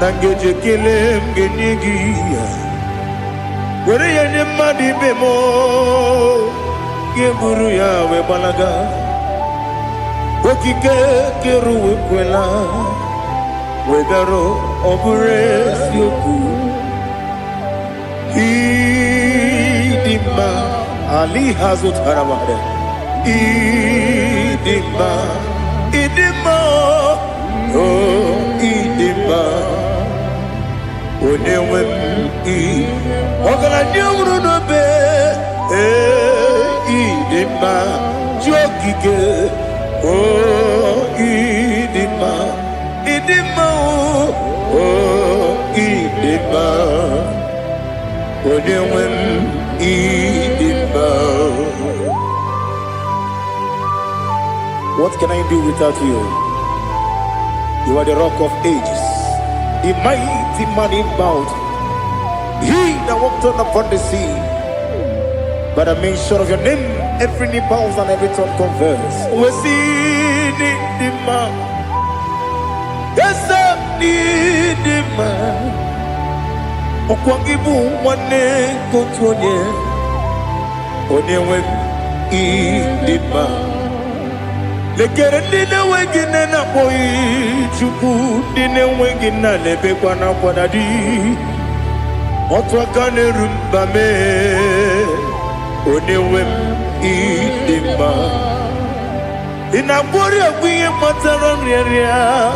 nangeje kele mgenigi were yenye madi bemo geburu ya we balaga okike keru we kwela wegaro obure sioku idima ali hazut haramare idima oh idima onewe ogala nyuru no be idima jokike oh idima oh idima onewe idima. What can I do without you? You are the rock of ages, the mighty man in mountain. He that walked on upon the sea. By the mention of your name, every knee bows and every tongue confess. We see the man. Yes, the man. Okwangibu wane kotonye. Onewe idima. Lekere nina wengine na boy chuku nina wengine lebe kwa na kwadadi. Otwakane rumba me onewem idima inabori agwiye matara nriaria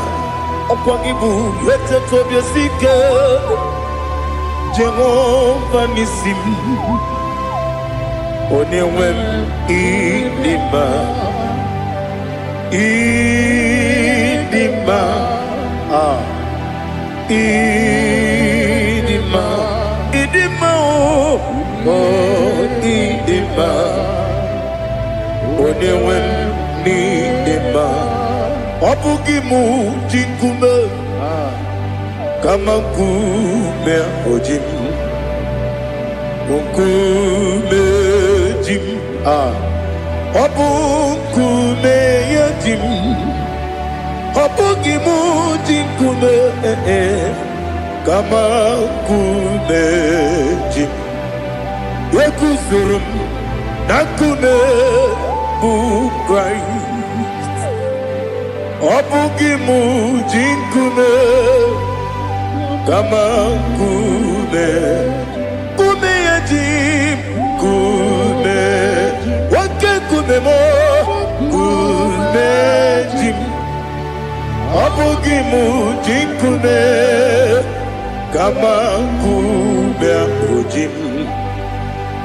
okwagibu lete tobia sike Jehova nisim onewem idima idima idima oh idima onewem ni idima obugimu jinkume kama kume ojim kume jim obukume yajim obugimu jinkume kama kume jim Yekuzurum nakune Christ obugimu jinkume kama kume yajim kume wake kume mo kume jim obugimu jinkume kama kume ojim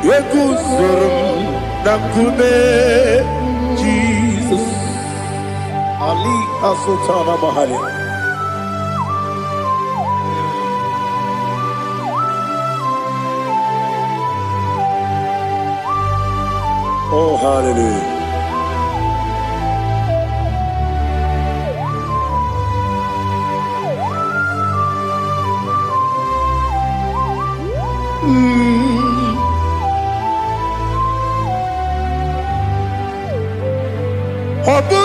Yekuzurum nakune Jesus Ali Asutana Mahali. Oh hallelujah.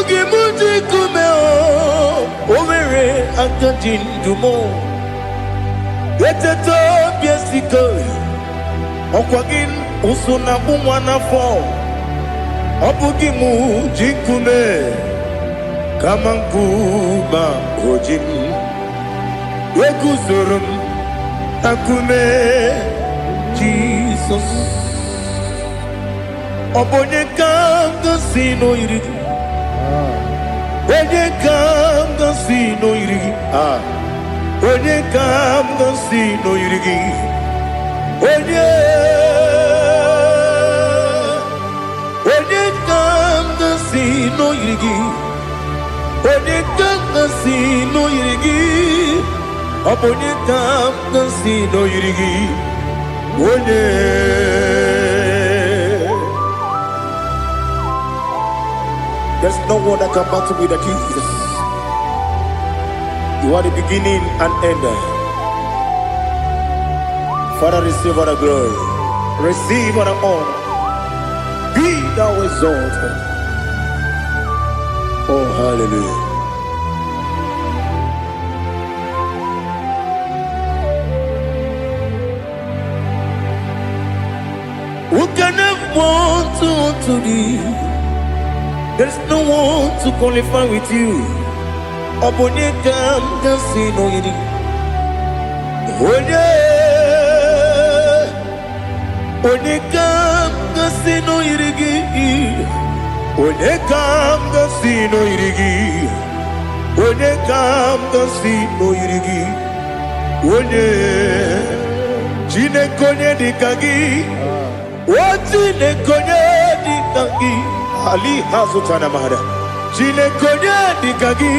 Obugi muji kume omere akadindumo. Eteto biesiko. Okwagin usuna umwana fo. Obugi muji kume kamankuba hojin. Wekuzurum akume Jesus. Obonye kanga sino irigi. Onye kanga sino irigi. Onye kanga sino irigi. Onye kanga sino irigi. Onye kanga sino irigi. Obonye kanga sino irigi. Onye. There's no one that can battle with Jesus. You are the beginning and end. Father, receive all the glory. Receive all the honor. Be thou exalted. Oh, hallelujah. Who can have one to thee? There's no one to qualify with you. Obonye kam kasino yidi. Onye kam kasino yidi. Onye kam kasino yidi. Onye kam kasino yidi. Onye chine konye dikagi. Chine konye dikagi. Ali hazutana mahada. Chine konye dikagi.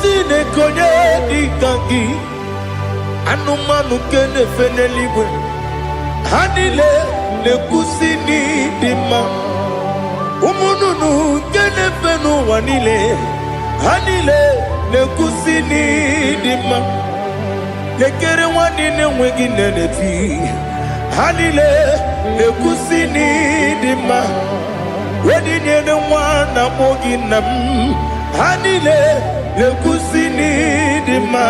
Chine konye dikagi. Anumanu kene feneliwe. Hanile le kusini dima. Umununu kene fenu wanile. Hanile le kusini dima. Lekere wanine wegi neneti. Hanile le kusini dima. Wedi nyene wana mogi nam. Hanile le kusini dima.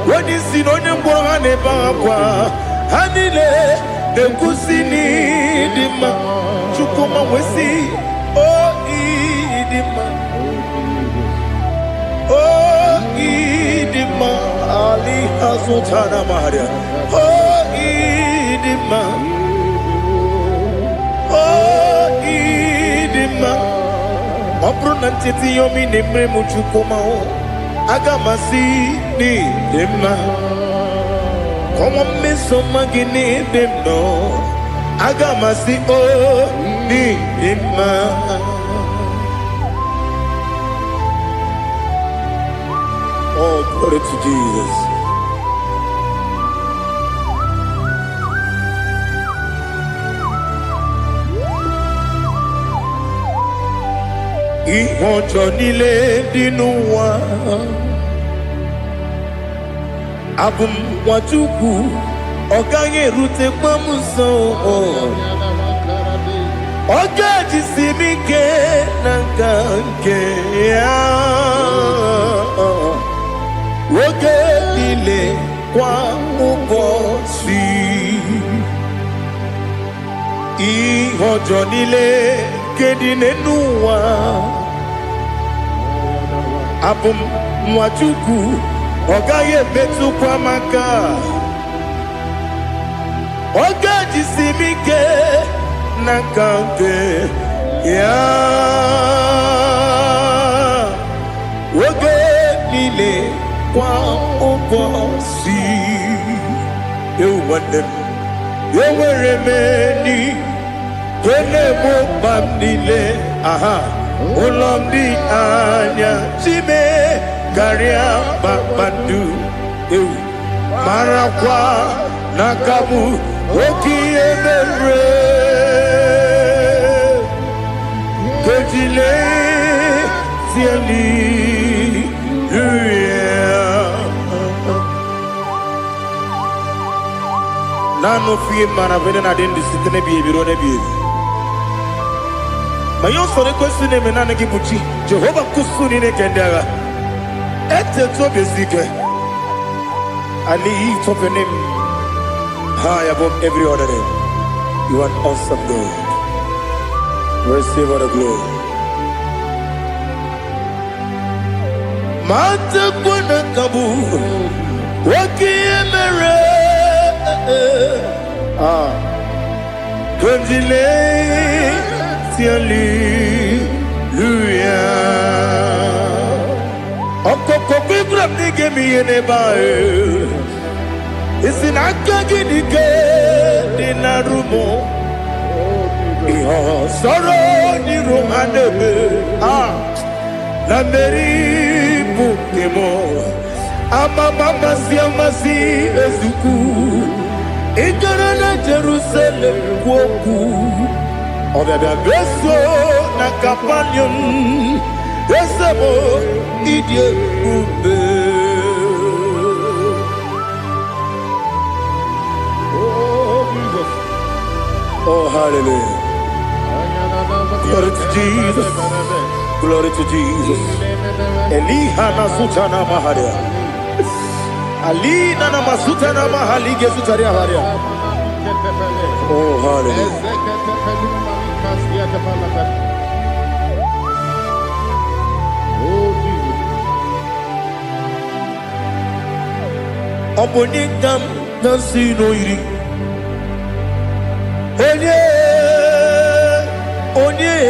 Wedi sinonye mbwana bakwa. Hanile le kusini dima. Chukuma wesi oh idima. Oh idima. Ali hazutana maria. Oh idima. Oh idima. Obrunantiti yomi nemre muchukuma o. Agamasi ni dema. Como me soma gini demno. Agamasi o ni dema. Oh, glory to Jesus. Ihojo nile dinuwa. Abum wajuku oganye rute pamuso. Oga jisimike nangange ya. Woge nile kwa ubosi. Ihojo nile kedinenuwa. Abum wajuku ogaye betu kwa maka. Oga jisimike nakange ya. Woge nile kwa ubosi. You want them. You were remaining. Kene mo bamdile. Aha. Ulomdi anya. Chime. Garia babandu. Marakwa. Nakabu. Oki emere. Kejile. Tieli. Nano fie mana vene na den disitene bi ebiro ne bi. Mayon sore kwesune menane kibuchi. Jehovah kusuni ne kendaga. Ete to bezike. I lift up your name high above every other name. You are an awesome God. Receive all the glory. Mata kuna kabu wakiemere Gondile Hallelujah. Okoko kibram nige mi enebae. Isin akagi nige dinarumo. Iho soro ni romanebe. La meri bukemo. Ama mama si amasi ezuku. Ikarana Jerusalem woku. Obebe beso na kapanion. Esebo idie ube. Oh, Jesus. Oh, hallelujah. Glory to Jesus. Glory to Jesus. Elihana sutana maharia. Alina na masutana mahalige sutaria haria. Oh, hallelujah. Oh, Jesus. Obonikam nasino iri. Onye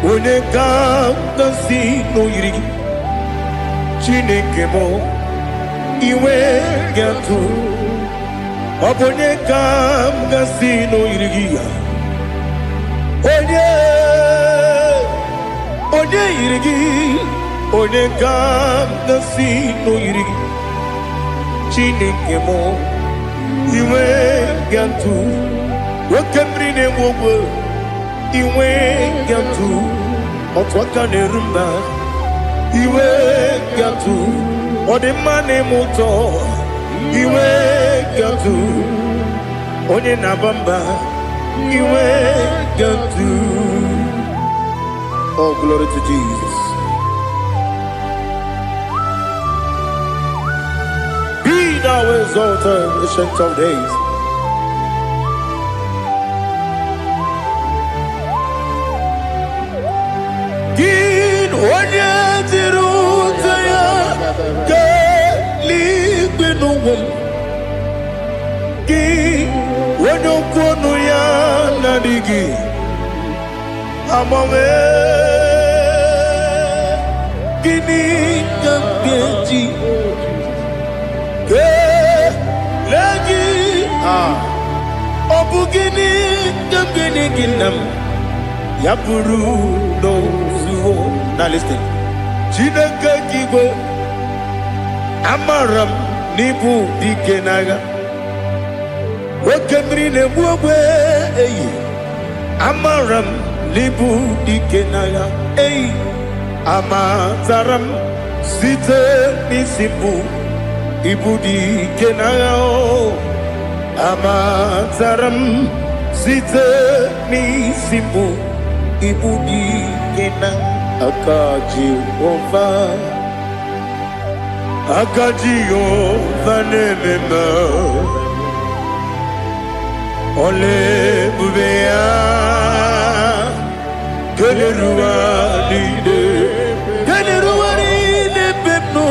Onikam nasino iri. Chineke mo iwe gatu. Obonikam nasino iri. Onye irigi, onye kam nasino irigi. Chineke mo iwe gantu, wakemri ne wowo iwe gantu, otwaka ne rumba iwe gantu, odemane moto iwe gantu, onye nabamba iwe gantu. Oh, glory to Jesus. Be thou exalted, ancient of days. Gin onye tirutaya ke ligbinugum. Gin onye kwonu ya nadigi. Amame gini kambeji ke lagi obu gini kambeni ginam yapuru no zuho. Now listen. Chineke kigo amaram nibu dikenaga wakemri ne buwe eyi amaram libu dikenaya ei amataram site nisibu ibu dikenaya o amataram site nisibu ibu dikena akaji ova nemema ole bubea Keneruari de pepno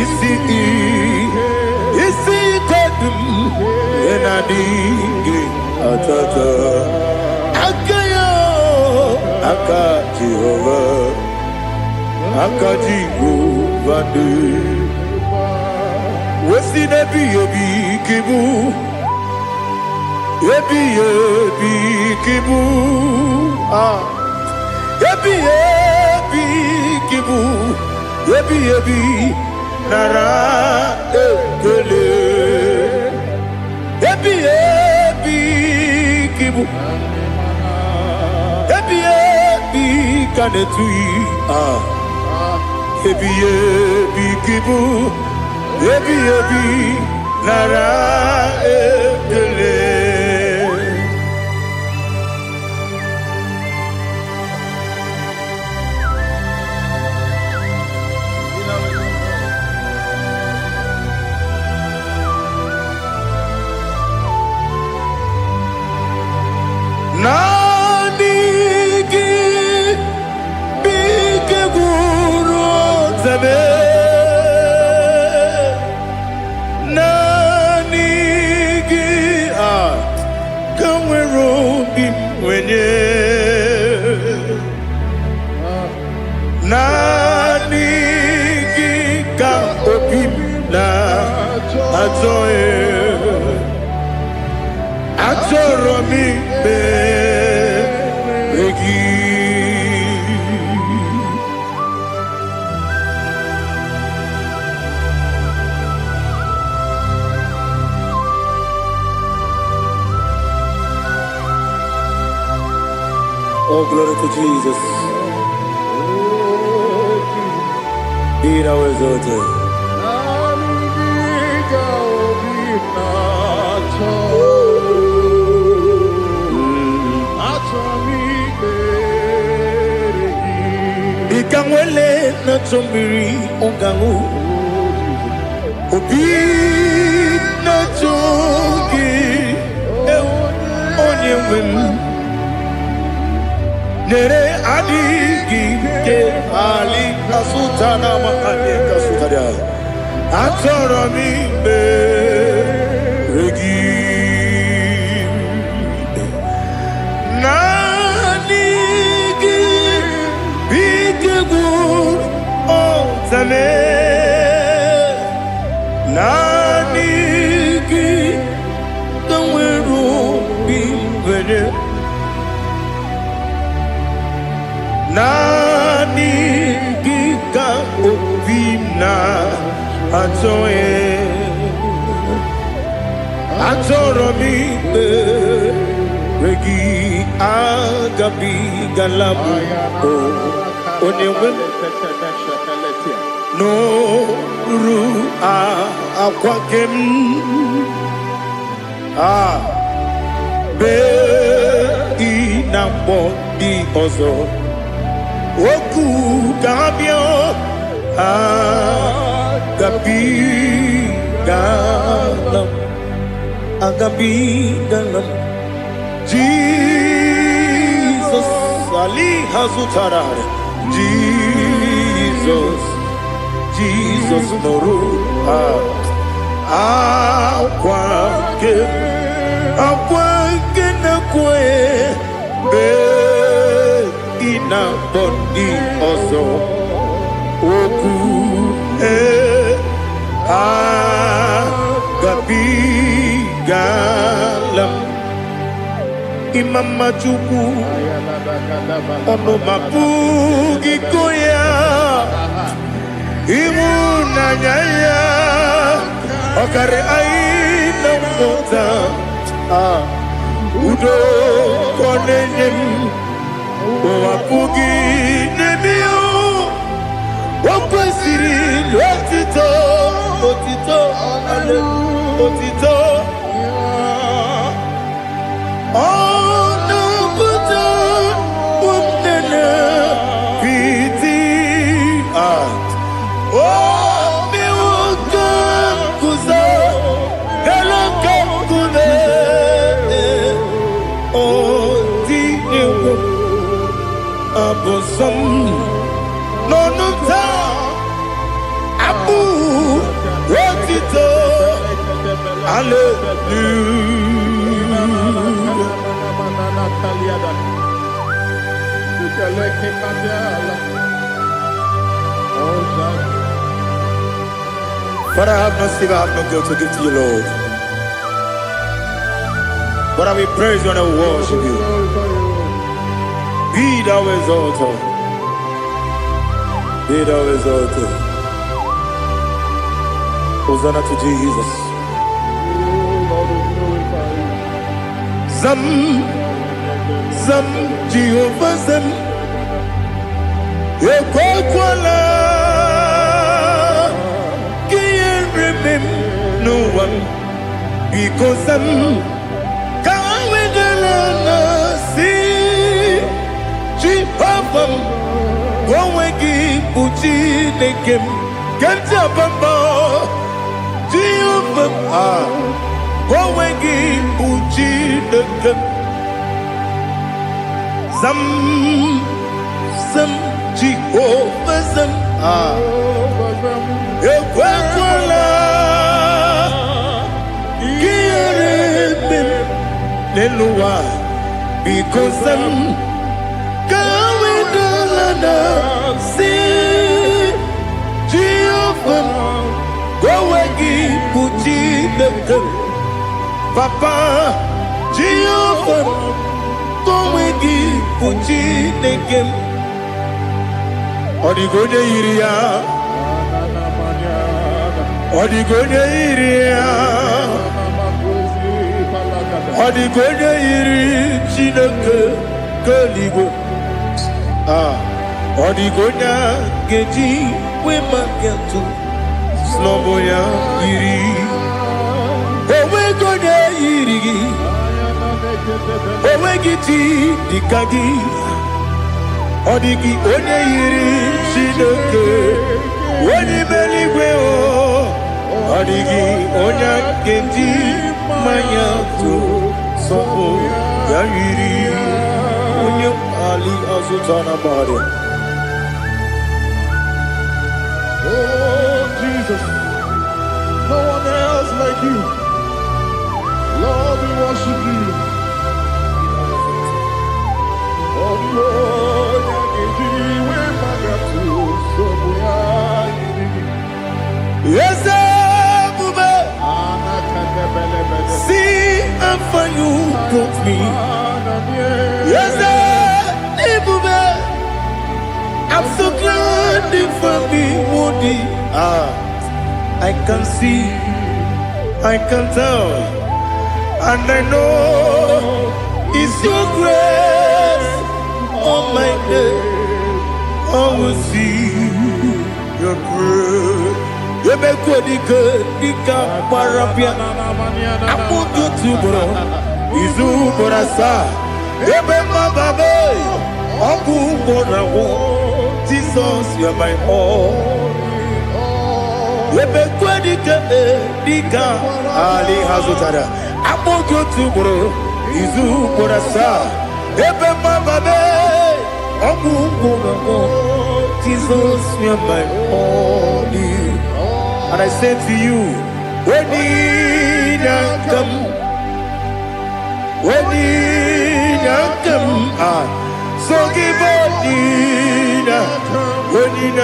isi kadum enadinge atata akayo akaji vande wesi nebi yobi kibu yebi kibu Yebi kibu, yebi nara ekele. Yebi kibu, yebi kanetui. Yebi kibu, yebi nara ekele. Achọrọ m ikpere gị. Oh, glory to Jesus. Be thou exalted. Ikangwele na chombiri ongangu obi na chogi onye wem nere adigi ke ali kasutana ma ali kasutaria achọrọ m ikpere gị. Naanị gị bikegwu otame, naanị gị ka nwere obi nwere, naanị gị ka obi na-achọghị. Achọrọ m ikpere gị agabigala m onye nwe m n'olu akwa gị m bee na mkpọ dị ọzọ okwu ga-abịa agabigalam Jesus Ali Hazutara Jesus Noru akwa ke na kwe be ina bondi ozo oku agabigalam Imama Chukwu ọnụ mapugi koya ịhụnanya ya ọkarị anyị na mmụta udo ka ọ na-enye m ụwapụghị n'ebe o kwesịrị otito Bosom no ta abu rotito Father, I have no silver, I have no gold to give to you, Lord. But I will praise you and I will worship you. Be thou exalted. Be thou exalted. Hosanna to Jesus. Zam Jehovah Zam Ekwakwala Can't remember no one because Zam Can't wait Papa, go away, Uchi, Nekim, Ganja Papa, Jehovah, go away, Uchi, Nekim, some Jehovah, some, Equaquala, Girim, Nelua, because some. See Jehovah, go away, Puchi, Papa, Jehovah, Kowegi, Puchinekem, Odigonya Iria, Odigonya Iria, Odigonya Iri, Chineke, Kaligo, Odigonya Geji, Wemaketu, Sloboya Iri, Owegonya Iri, Owegiti, Dikagi, Odigi, Onye Iri, Chineke, Oni Meligwe, Odigi, Onya Geji, Mayatu, Sopo, Yiri, Onye Ali Azutana Bari. Oh, Jesus. No one else like you. Lord, we worship you. Oh, Lord, yes, Bube. See how far you brought me. Yes, Bube. I'm so glad for me, Woody. I can see, I can tell, and I know it's your grace. Oh my God, I will see your grace. You make good, Dika, Parapia. I put you to bro. Izu Borasa. You make my baby. Oku Borawo. Jesus, you are my all. You make good, Dika, Ali Hazutara. I put you to bro. Izu Borasa. You make my baby. Oku Borawo. Jesus, you are my all. And I say to you, when you come, so give up, when you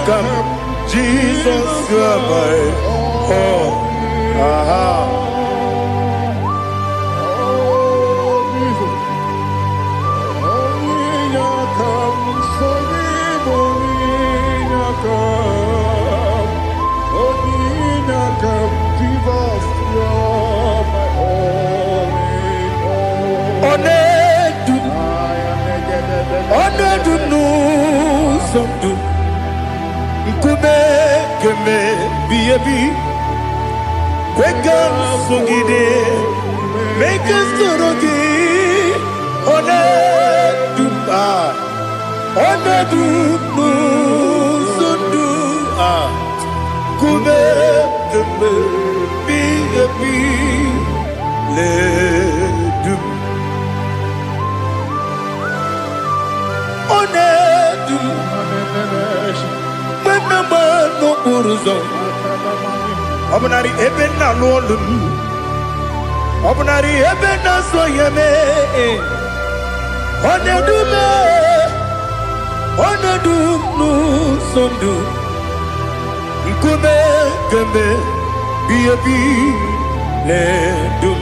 come, Jesus, you are my all. Make us Obnari ebena lolum Obnari ebena soyeme Onedu sondu Ikume keme biyabi ledum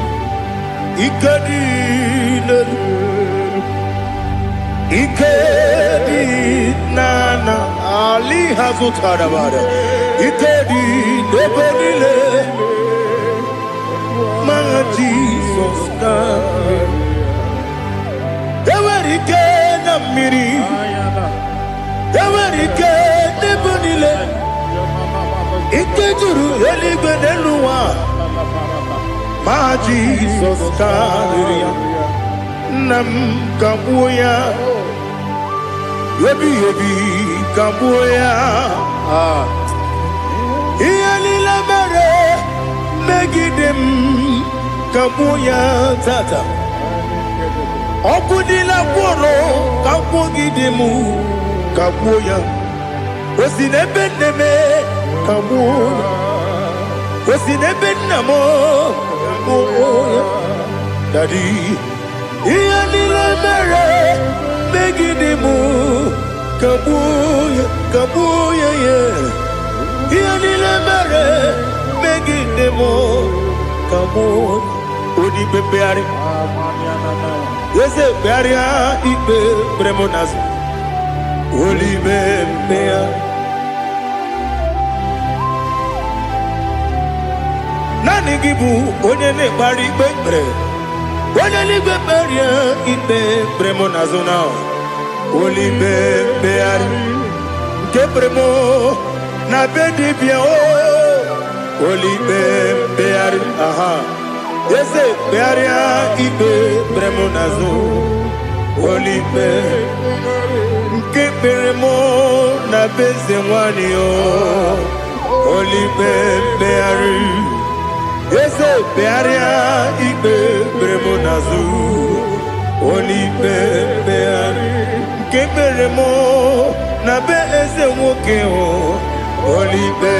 Ikadi nana Ali Hazutara Bada Ikadi nebonile Ma Jesus Ewerike na miri Ewerike nebonile Ikejuru eligwe neluwa Ma Jesus Nam kabuya Yebi kabuya Iyalila mere Megidem kabuya tata Okudila kworo kabugidemu kabuya Osinebeneme kabuya Osinebenamo kabuya Daddy Iyalila mere Megidemu kabuya yeah Iyalila mere Megidemu mo odi bebeari yese bearia ibe bremonas oli bebea nani gibu onye ne bari bebre onye ni beberia ibe bremonas na oli bebeari ke bremo na bedi bia o oli bebeari aha yese bearia ibe bremonazo oli be ke bremo na bezewani o oli bebeari yese bearia ibe bremonazo oli bebeari ke bremo na bezewoke o oli be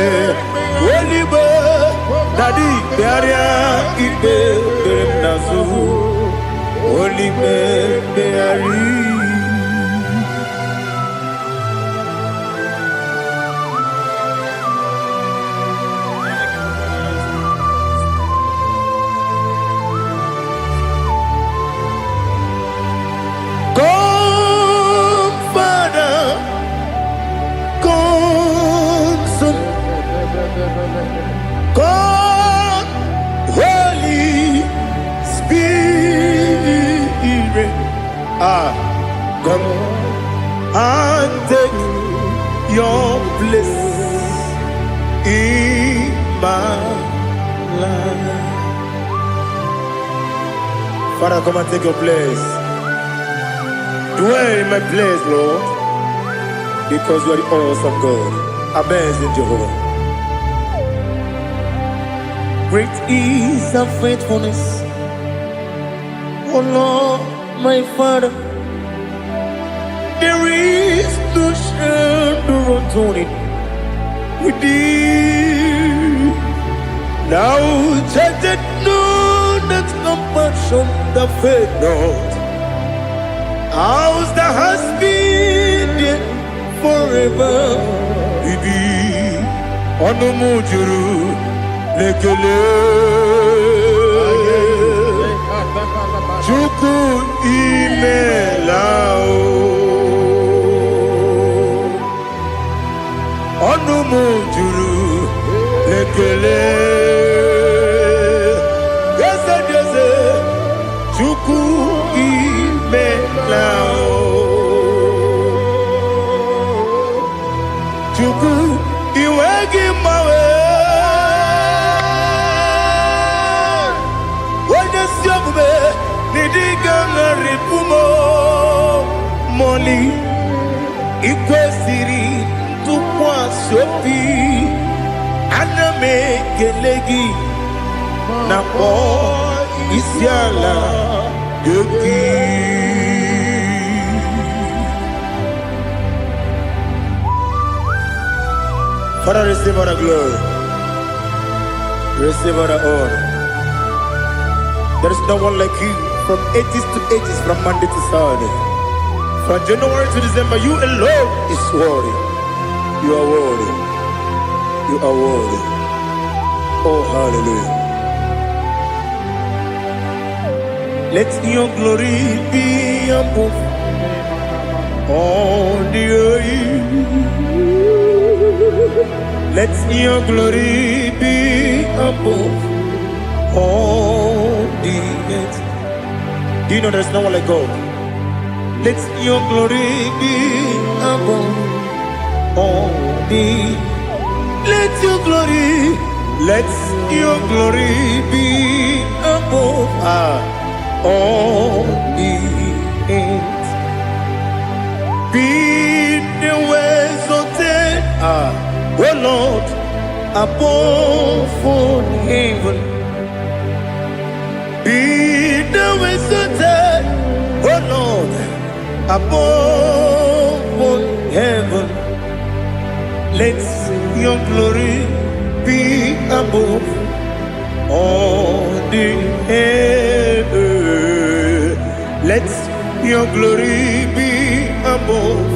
Daddy, bearia ibe bernazu, oli beari. Come, Father, come, Son, come, Holy Spirit, come and take your place in my life. Father, come and take your place. Dwell in my place, Lord, because you are the awesome God. Amazing Jehovah. Great is thy faithfulness, oh Lord, my Father. There is no shadow unto it with thee. Now check that no, that compassion, the faith not. Ours that has been there forever with thee. On the mujuru. Lekele Chuku imelao Onumu juru Lekele Yese Chuku imelao Chuku iwegi mawe Moli ikwesiri tukwasopi aname kelegi na po isiala yoki. Father, receive all the glory, receive all the honor. There is no one like you. From ages to ages, from Monday to Saturday, from January to December, you alone is worthy. You are worthy. You are worthy. Oh, hallelujah. Let your glory be above all the earth. Let your glory be above all the earth. Do you know there's no one like God? Let your glory be above all the. Let your glory be above all the earth. Be the ways of death, oh Lord, above all heaven. Be the wisdom, oh Lord, above all heaven. Let your glory be above all the earth. Let your glory be above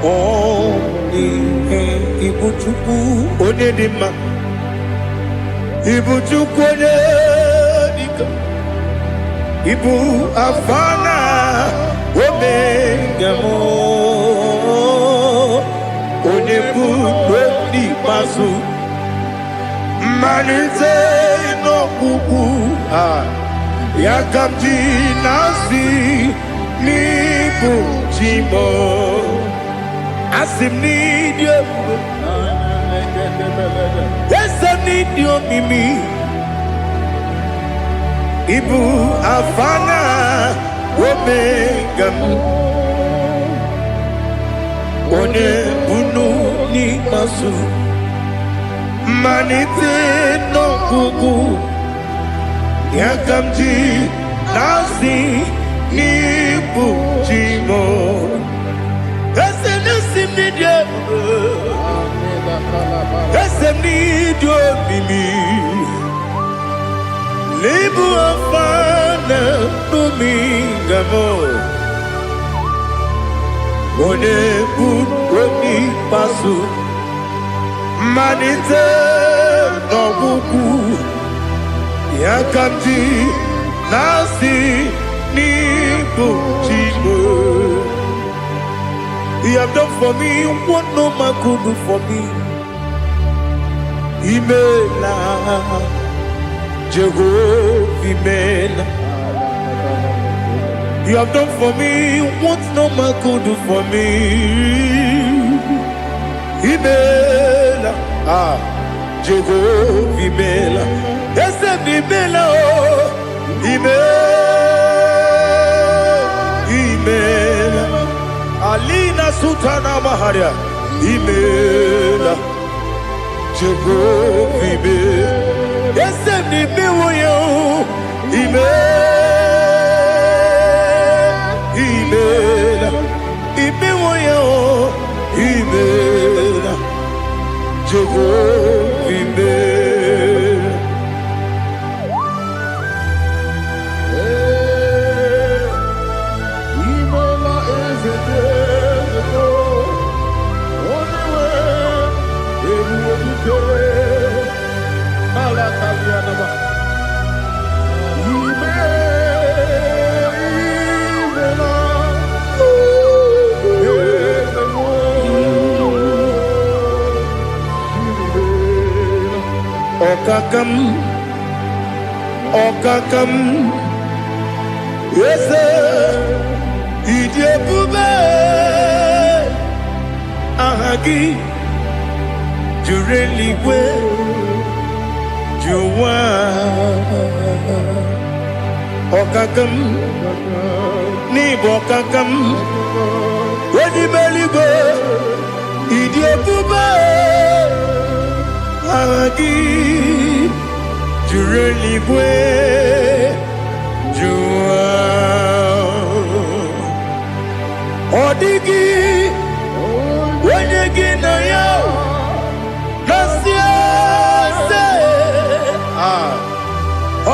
all the earth. Ibuchuku onedima, Ibuchuku onedima. Ibu afana omega mo onebu ni masu manite no kuku yakamji nasi nibu jimo asim ni dio asim ni dio mimi Ibu afana omega one bunu ni masu manite no kuku yakamji nasi ni bujimo ese nasi nidio ese nidio mimi Libu afana bumingamo One buni pasu Manite no buku Yakamji nasi ni bujimo You have done for me what no man could do for me Imela Jehovah, Amen. You have done for me what no man could do for me. Amen. Jehovah, Amen. Yes, Amen. Amen. Amen. Alina Sutana Maharia. Amen. Jehovah, Amen. Yes, ni miwoyo email imiwoyo email Jehovah email Okakam, yes, Idiabube, Ahagi, Jureli, Juwa, Okakam, Nibokakam, Ready Beligo, Idiabube, Ahagi. Jureli bwe jua Odigi Wenyegi na yao Nasiase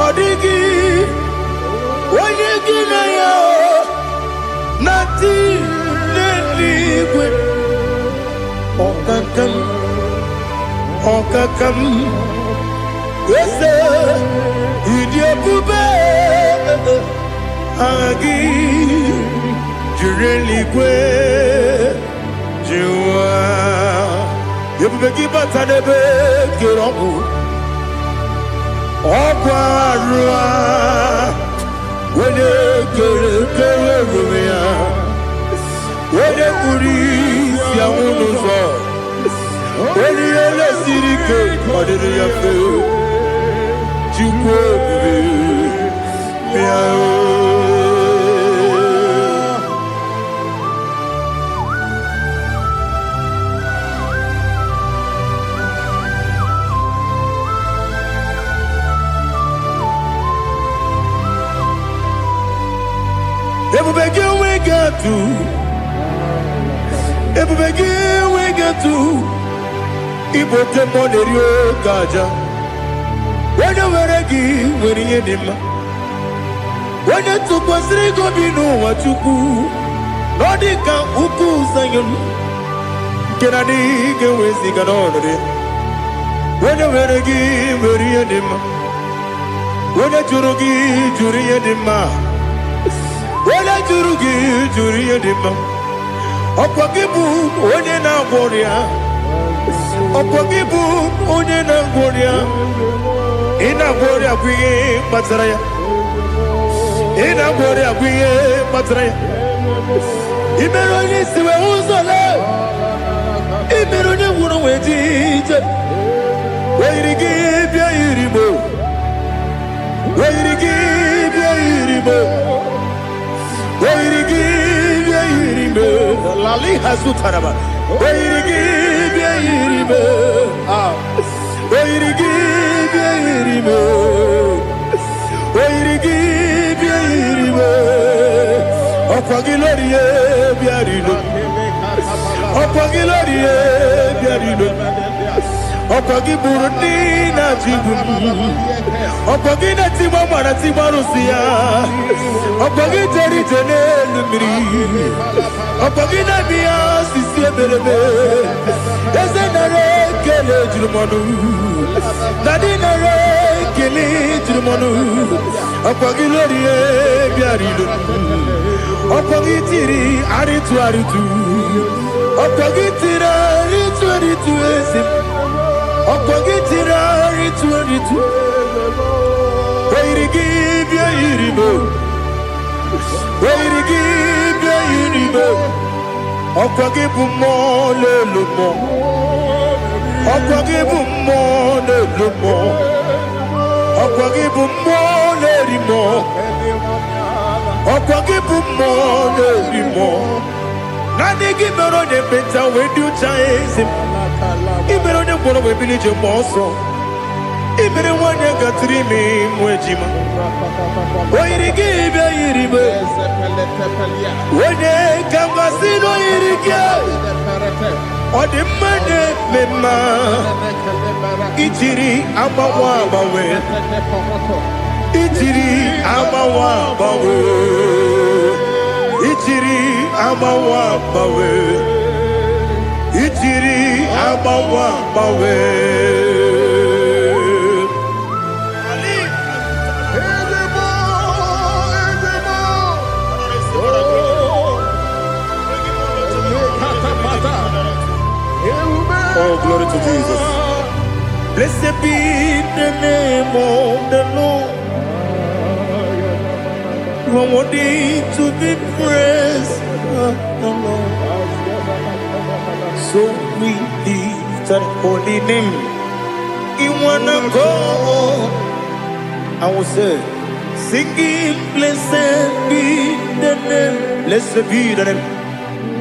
Odigi Wenyegi na yao Nati Neligwe Okakam Yes, Idiabube Agi Jureli kwe Jua Yebubeki batanebe Kirongu Okwarua Wene kere rumia Wene kuri Sia unuzo Wene ele sirike Madiri ya feo Chukwe Miao Everybody we got to Everybody we got to Ibote monerio gaja Wena weregi weriye nima Wena tukwa srigo binu wachuku Nodika uku sayon Kenani gewezi ganonore Wena weregi weriye nima Onye jụrụ gị jụrụ ihe dị mma. Onye jụrụ gị jụrụ ihe dị mma. Ọkwa gị bụ onye na-agwọ ọrịa. Ọkwa gị bụ onye na-agwọ ọrịa. Ị na-agwọ ọrịa bụ ihe kpatara ya. Ị na-agwọ ọrịa bụ ihe kpatara ya. Ị mere onye isi wee ụzọ lee. Ị mere onye nwụrụ wee dị ije. Wee yiri gị bịa yiri m. Wee yiri gị bịa yiri m. Wee yiri gị bịa yiri m. Lali ha zụtara m. Wee yiri gị bịa yiri m. Wee yiri gị bịa yiri m. Wee yiri gị bịa yiri m. Ọkwa gị lori ye bịa rilo. Ọkwa gị lori ye bịa rilo. Ọkwa gị bụrụ ndị na-achịgbu. Ọkwa gị na-etigbu mara tigbu arụsị ya. Ọkwa gị jere ije n'elu mmiri. Ọkwa gị na-eme ya osisi eberebe. Eze nara ekele juru m ọnụ. Dadi nara ekele juru m ọnụ. Ọkwa gị lori ye bịa rilo. Ọkwa gị tiri arịtụ arịtụ. Ọkwa gị tiri arịtụ arịtụ ezi. Ọkwa gị tiri arịtụ arịtụ. Wee yiri gị bịa yiri m. Wee yiri gị bịa yiri m. Ọkwa gị bụ mmụọ n'elu mmụọ. Ọkwa gị bụ mmụọ n'elu mmụọ. Ọkwa gị bụ mmụọ n'eri mmụọ. Ọkwa gị bụ mmụọ n'eri mmụọ. Naanị gị mere onye mkpenta wee dị ụcha eze m. Ị mere onye mkpọrọ wee bili ije mgbe ọsọ. Ị mere nwanyị gatụrụ ime mụ ejima. O yiri gị bịa yiri m. Onye ka m gasị na o yiri gị. Ọ dị mma na-eme mma. Ijiri agbanwe agbanwe. Ijiri agbanwe agbanwe. Ijiri agbanwe agbanwe. Ijiri agbanwe agbanwe. Oh, glory to Jesus. Blessed be the name of the Lord. You are worthy to be praised, the Lord. So we lift that holy name. You wanna go? I will say, singing, blessed be the name. Blessed be the name.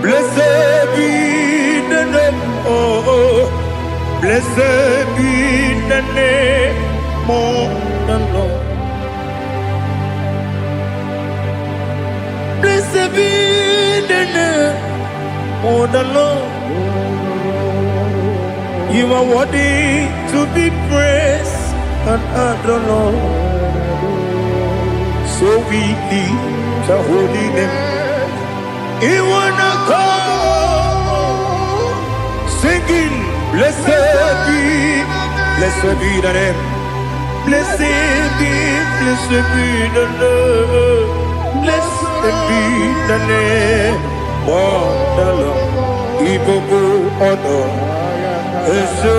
Blessed be the name. Oh, blessed be the name of the Lord. Blessed be the name of the Lord. You are worthy to be praised and adored, Lord. So we lift the holy name. You wanna call, singing, blessed be the name. Blessed be the name. Blessed be the name of the Lord. IGBO honor. Ese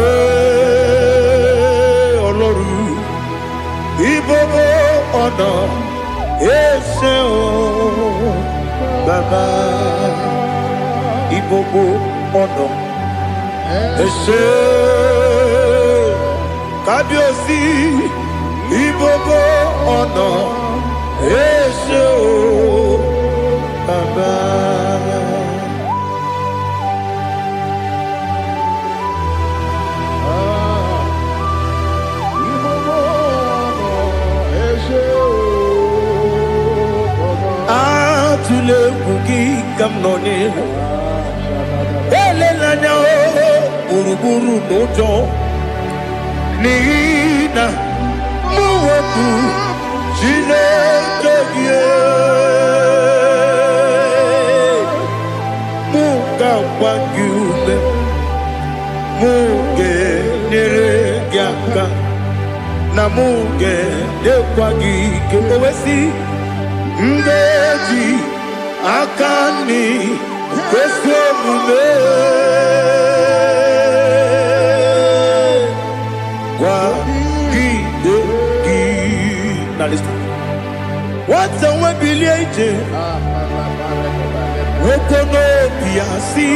Oloru. IGBO honor. Ese o Baba. IGBO honor. Ese Kábíyèsí. IGBO honor. Ese o Baba. Atule kuki kamnoni. Ele lanya o buruburu nojo. Nina muwetu Chineke ye. Muga wagyume. Muge nere gyaka. namuge dekwagike owesi mbeji akani kweswe mume kwa gide gi. Now listen. What's the way bilieje wokono biasi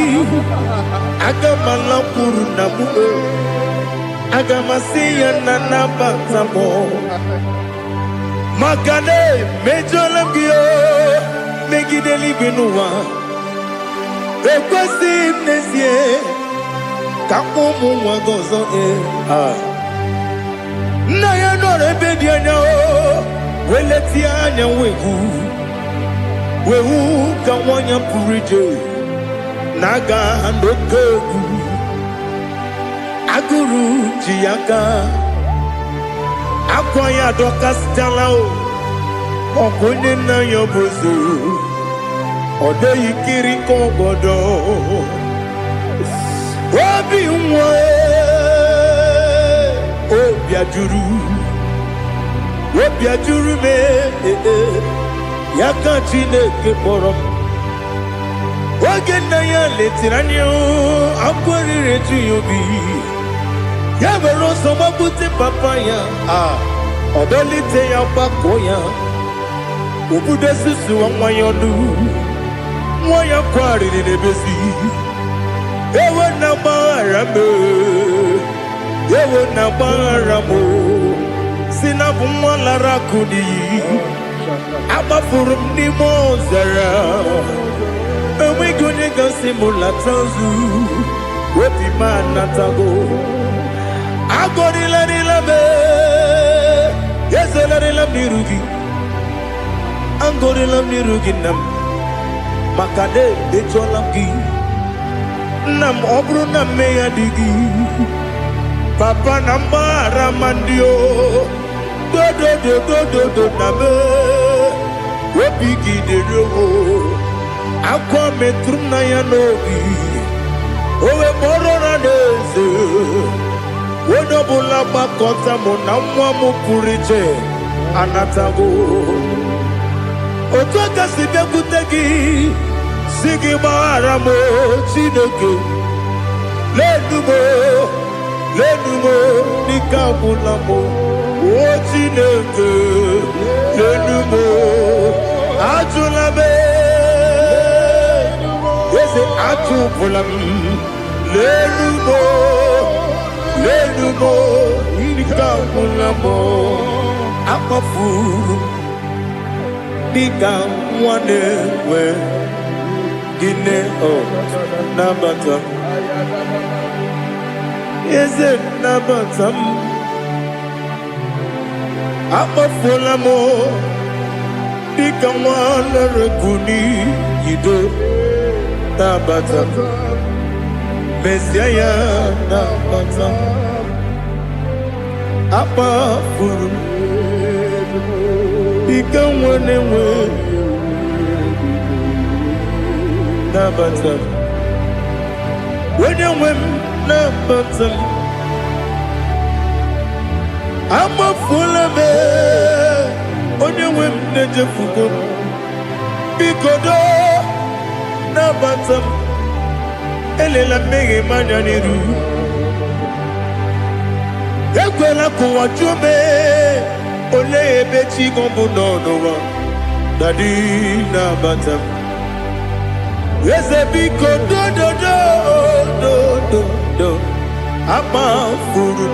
agamala puru namu agamasiya nanabatamo magane mejolamgio megideli binuwa ekwesi nesie kamumu wagozo na ya nore bedianya weleti anya wehu ka wanya purije naga ndokogu aguru jiyaka akwanya dokastalao okonye na yobozu ode yikiri kogodo obi nwa obi ajuru me yaka Chineke kpọrọ m oge nna ya letiri anya akwarịrị eju ya obi ya were ọsọ gbapute papa ya ọdọlite ya gbakọ ya obodo susuwa nwa ya ọnụ nwa ya kwarịrị n'ebezi ewe na gbaghara m si na bụ nwa lara akụ n'iyi agbafuru m n'ime ọzara enweghị onye gasị m lata nzu obi m anatago agọrịlarịla m ezolarịla m n'iru gị agọrịla m n'iru gị nna m maka na emechuola m gị nna m ọ bụrụ na mmehie dị gị papa na mgbaghara ma ndị o dodododododo na me obi gị dịrị owo akwa metụrụ na ya n'obi owe kpọrọ na n'eze onye ọbụla gbakọta mụ na nwa m pụrụ iche anatago otu aka si bịakwute gị si gị gbaghara m Chineke lenumo dịka agwụla m o Chineke lenumo ajụla m eze ajụpụla m lenumo dịka agwụla m akpafuru dịka nwa na-enwe gịnị nabata eze nabata m akpafuola m dịka nwa na-erekuni yido nabata mesia ya nabata akpafuru dịka nwa na-enwe nabata onye nwe m nabata m amafuola m onye nwe m na-ejefugo m biko do nabata m elela mmehie m anya n'iru ekwela ka ụwa jụọ m olee ebe chi gị bụ n'ụwa dadi nabata m eze biko do akpafuru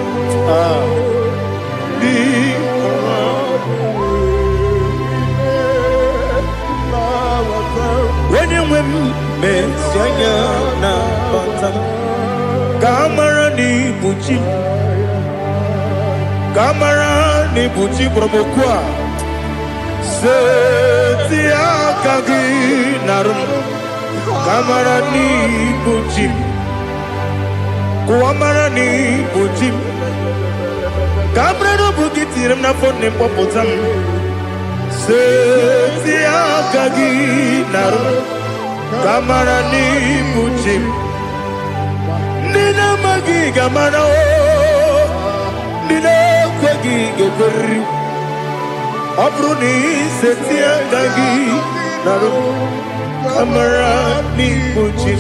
onye nwe m mesi anya na bata ka amara n'ibu chi ka amara n'ibu chi kpọrọmokwu a seti aka gị narụ ka amara n'ibu chi kụwa mara n'ibu chi ka amara n'obu gị tiri m n'afọ nne mkpọpụta m seti aka gị narụ ka amara n'ibu chi ndị na-amaghị ga-amara ndị na-ekwe gị ga-ekweriri. Ọ bụrụ na isetie aka gị narụ amara n'ikpuchi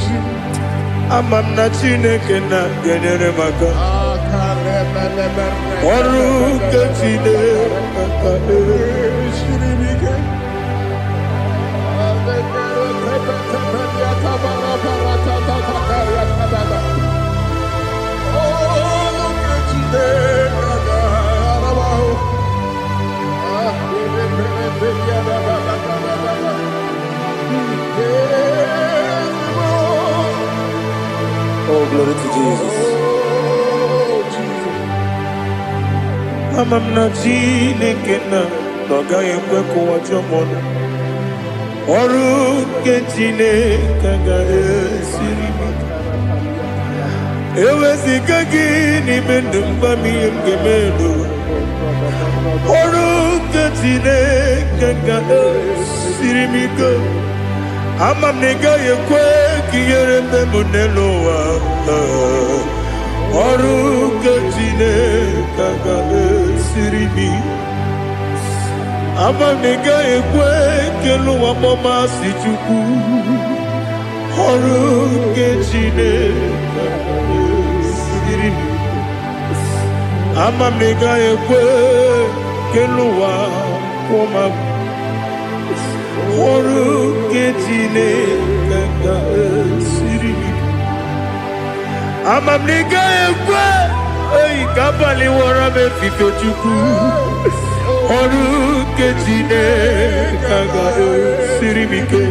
ama m na Chineke na-enyere m aka. Ọrụ nke Chineke aka esiri m ike. Oh, glory to Jesus. Ama m na Chineke ọ gaghị ekwe ka ụwa jọọ m ọnụ. Ọrụ nke Chineke ga-esiri m ike. Eweziga gị n'ime ndụ m, gwa m ihe m ga-eme n'ụwa. Ọrụ nke Chineke ga-esiri m ike. Ama m na ị gaghị ekwe ka ihere mee m n'elu ụwa. Ọrụ nke Chineke ga-esiri m ike. Ama m na ị gaghị ekwe ka elu ụwa kpọmasị Chukwu. Ọrụ nke Chineke ga-esiri m ike. Ama m na ị gaghị ekwe ka elu ụwa kpọmasị. Ọrụ nke Chineke ga-esiri m ike. Ama m na ị gaghị ekwe ka abalị wara m efife Chukwu. Ọrụ nke Chineke ga-esiri m ike.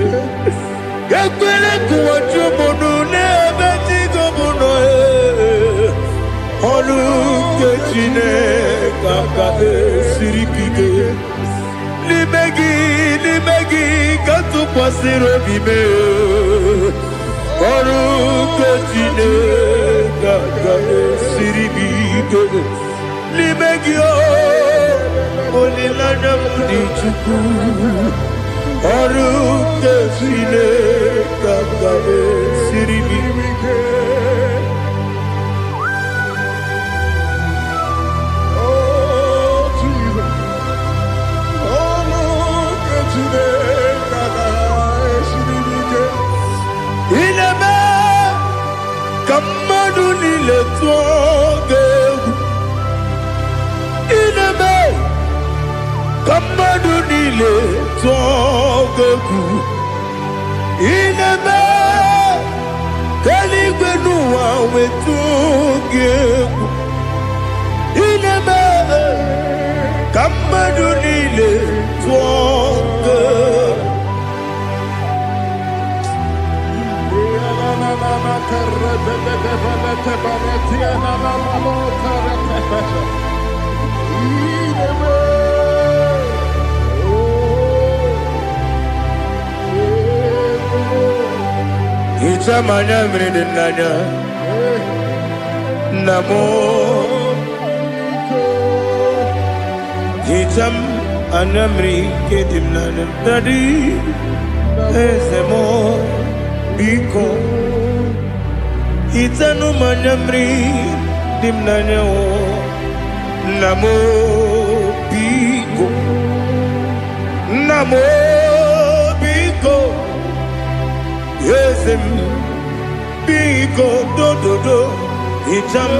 Ekwela ka ụwa jụọ m ọnụ n'ebe chi gị bụ nọ. Ọrụ nke Chineke ga-esiri m ike. N'ime gị ka tụkwasịrị obi m. Ọrụ nke Chineke ga-esiri m ike. N'ime gị olileanya m dị Chukwu. Ọrụ nke Chineke ga-esiri m ike. Ineme ka mmadụ niile tụọ gị egwu. Ineme ka mmadụ niile tụọ gị egwu. Ineme ka eluigwe n'ụwa wee tụọ gị egwu. Ineme ka mmadụ niile tụọ gị egwu. Hicham anya mmiri dị n'anya nna m. Hicham anya mmiri nke dị m n'anya Daddy, eze m biko. Hitanụ m anya mmiri dị m n'anya nna m biko. Nna m biko. Eze m biko dododo. Hicham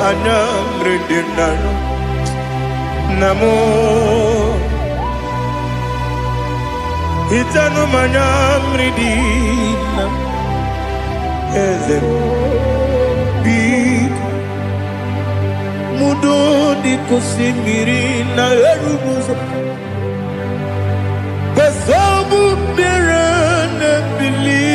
anya mmiri dị m n'anya nna m. Hitanụ m anya mmiri dị na eze m biko. Mudo dị ka osimiri na-erughị ụzọ. Besobu mmiri na-ebili.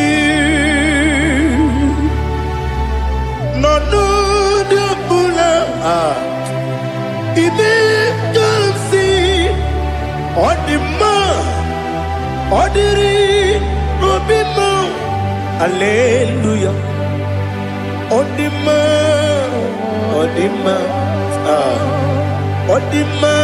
N'ọnọdụ ọbụla ime ka m si ọ dị mma. Ọ dịrị n'obi m. Hallelujah. Ọ dị mma. Ọ dị mma. Ọ dị mma.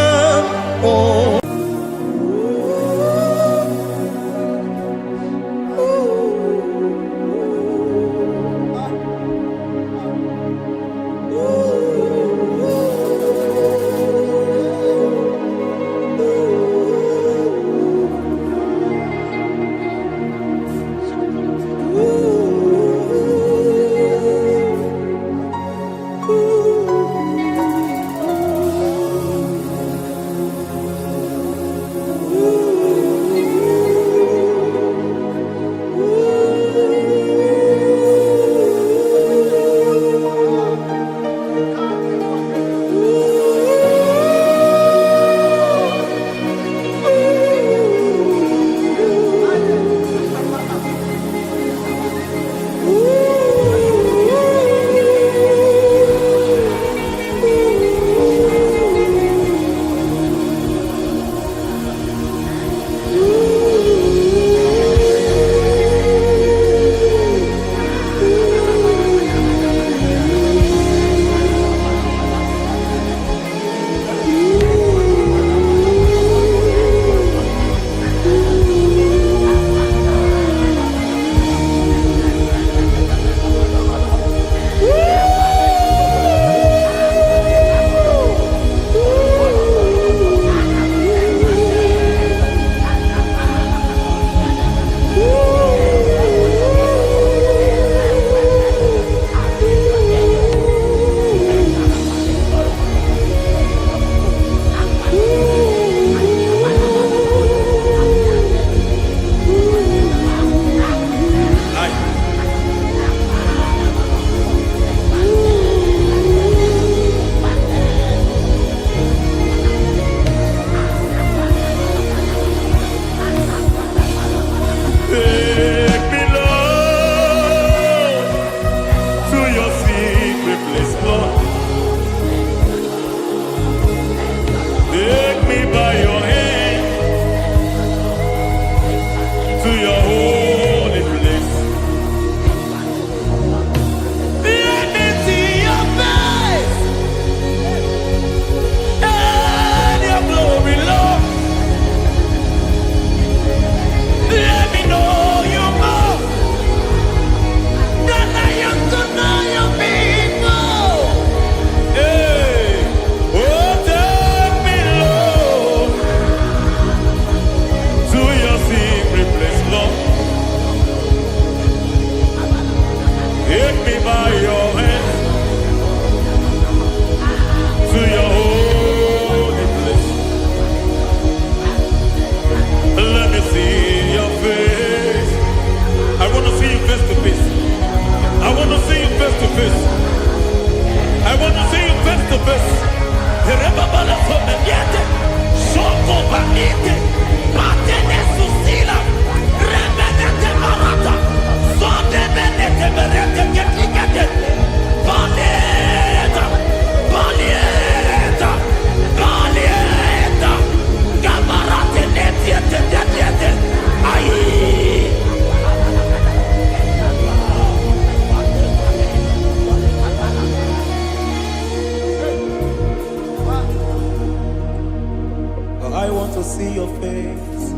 want to see your face.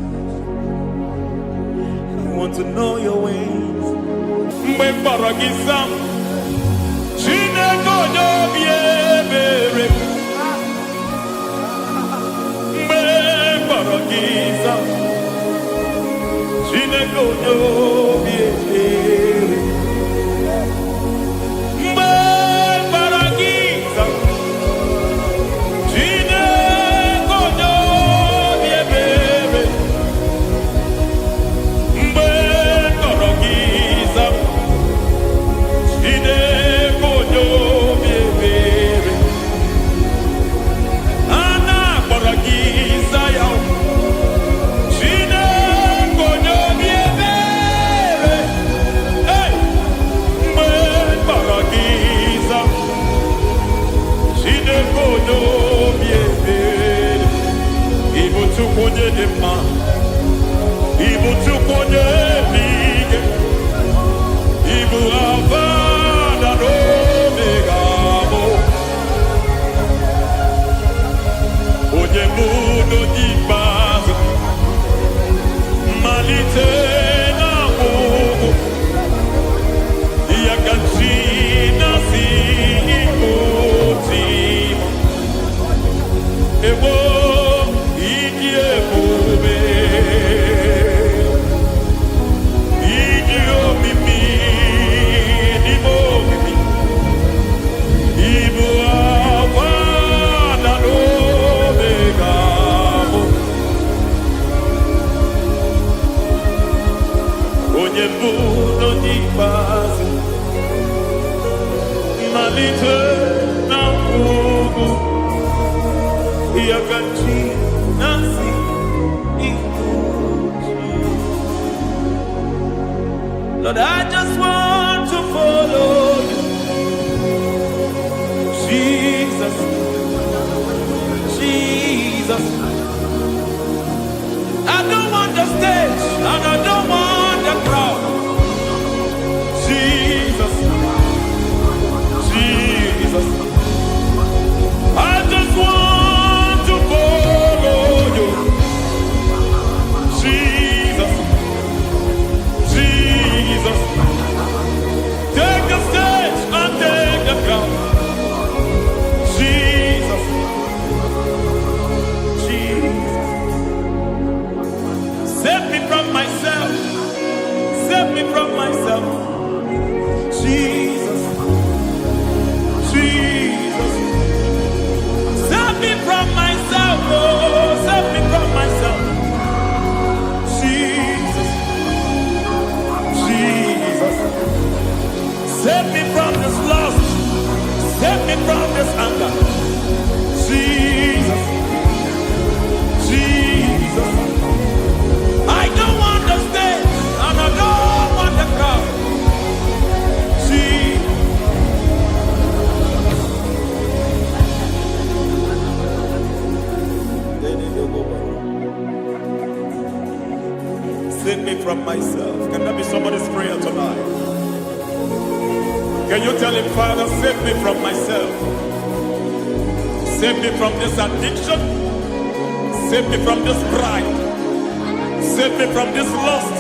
I want to know your ways. Mgbe mkpọrọ gị sam, Chineke onye obi ebere. Mgbe mkpọrọ gị sam, Chineke onye obi ebere. Mgbe mkpọrọ gị sam, Chineke onye obi ebere. Mgbe mkpọrọ gị sam, Chineke onye obi ebere. A na-akpọrọ gị Zion, Chineke onye obi ebere. Hey! Mgbe mkpọrọ gị Zion, Chineke onye obi ebere. Ị bụ Chukwu onye dị mma, ị bụ Chukwu onye dị ike, ị bụ Alfa na Omega bụ onye bụ n'oge ikpeazụ, mmalite na ọgwụgwụ, ya ka chi na-asị oti egbo ịdị ebube, ịdị omimi n'ime omimi, ịbụ Alfa na Omega bụ onye mbụ n'oge ikpeazụ, mmalite na ọgwụgwụ, ya ka chi na-asị Lord, I just want to follow you, Jesus, Jesus. I don't want the stage and I don't want the crowd. Jesus, Jesus. I just want to follow you, Jesus, Jesus. Take the stage and take the crown. Jesus, Jesus. Save me from myself. Save me from myself. Jesus, Jesus. Save me from myself. Oh, save me from myself. Jesus, Jesus. Save me from this lust. Save me from this anger. Jesus, Jesus. I don't want the stage and I don't want the crowd. Jesus. Save me from myself. Can that be somebody's prayer tonight? Can you tell him, Father, save me from myself. Save me from this addiction. Save me from this pride. Save me from this lust.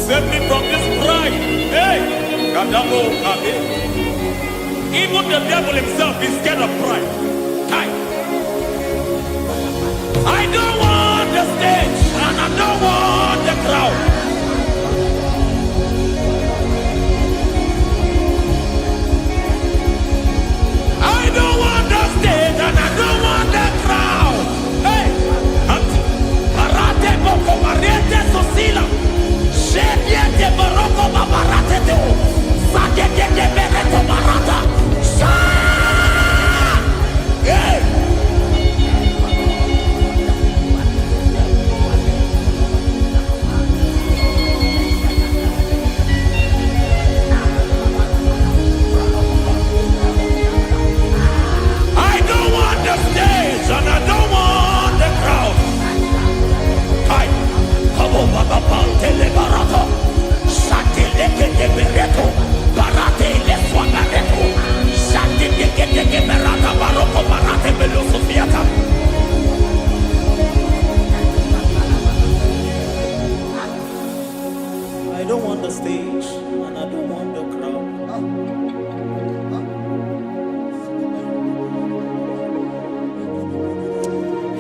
Save me from this pride. Hey! Kadabo, Kabe. Even the devil himself is scared of pride. Hi. I don't want the stage and I don't want the crowd. I don't want the stage and I don't want the crowd. Hey! Parate boko mariete sosila. Shediete baroko babarate teo. Sadete bereto barata. Hey!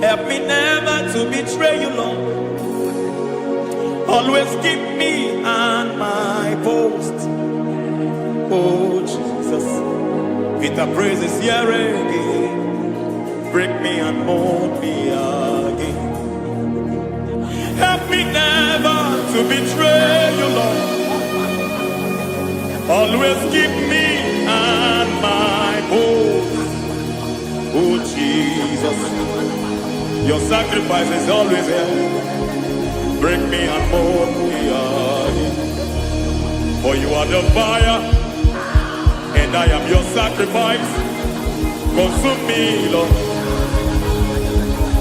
Help me never to betray you, Lord. Always keep me on my post. Oh Jesus, with the praises here again, break me and mold me again. Help me never to betray you, Lord. Always keep me on my post. Oh Jesus, your sacrifice is always here. Break me and mold me again. For you are the fire, and I am your sacrifice. Consume me, Lord.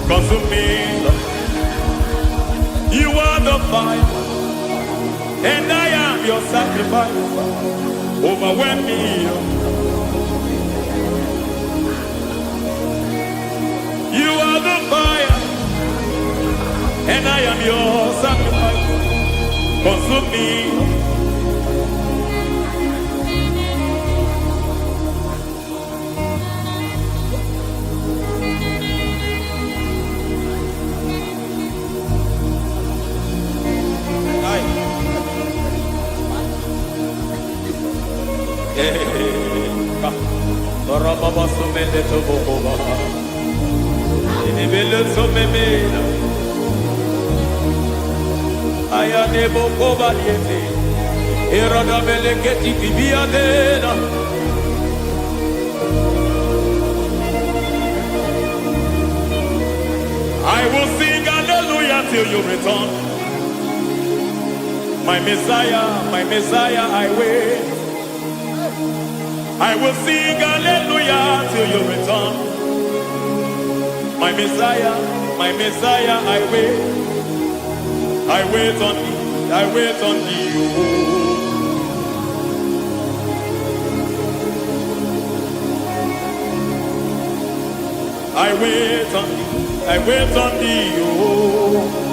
Consume me, Lord. You are the fire, and I am your sacrifice. Overwhelm me, Lord. You are the fire, and I am your sacrifice. Consume me. I will sing hallelujah till you return. My Messiah, I wait. I will sing hallelujah till you return. My Messiah, I wait. I wait on thee, I wait on thee. Oh. I wait on thee, I wait on thee. Oh.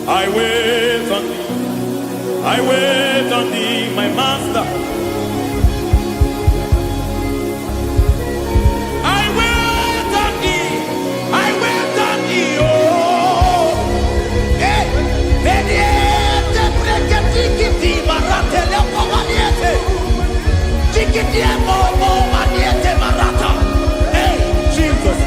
I wait on thee, I wait on thee, my master. I wait on thee, I wait on thee, oh. Hey, mediete, breketi, marate, lepo maniete. Chikiti, mo, maniete, marata. Hey, Jesus.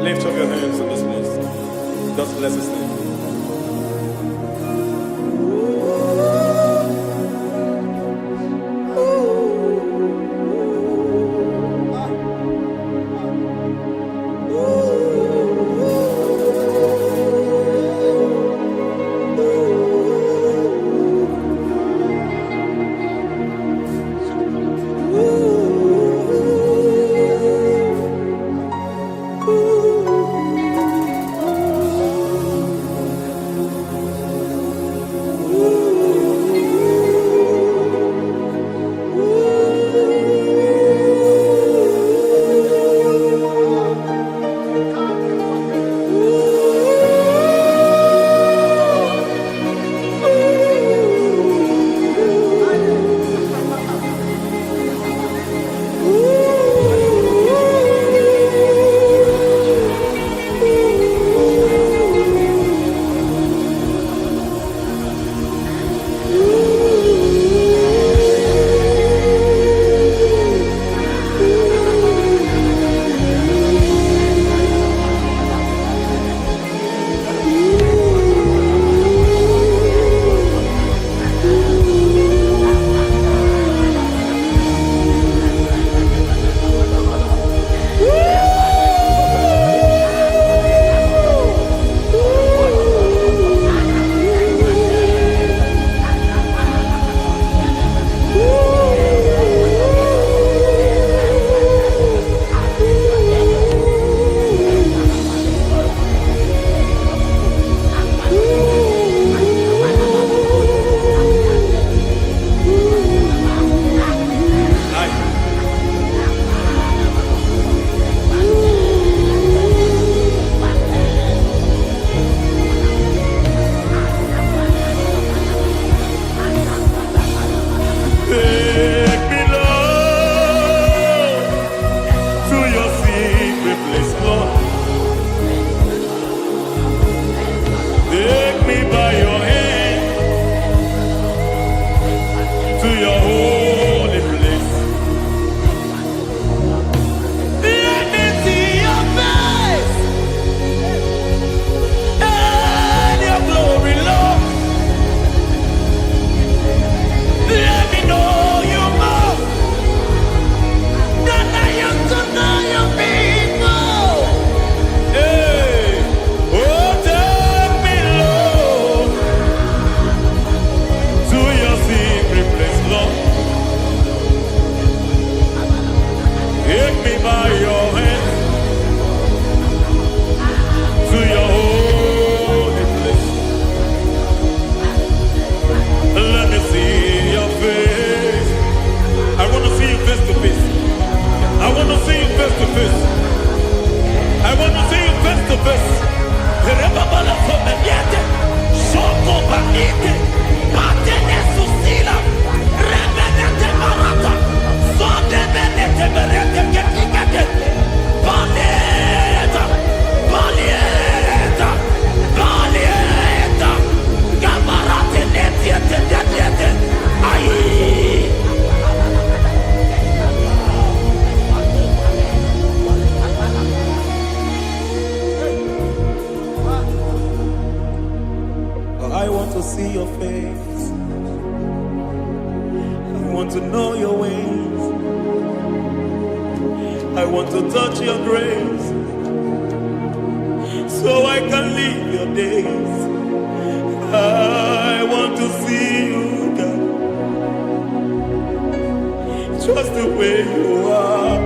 Lift up your hands in this place. Just bless his name. see your face. I want to know your ways. I want to touch your grace, so I can live your days. I want to see you, God, just the way you are.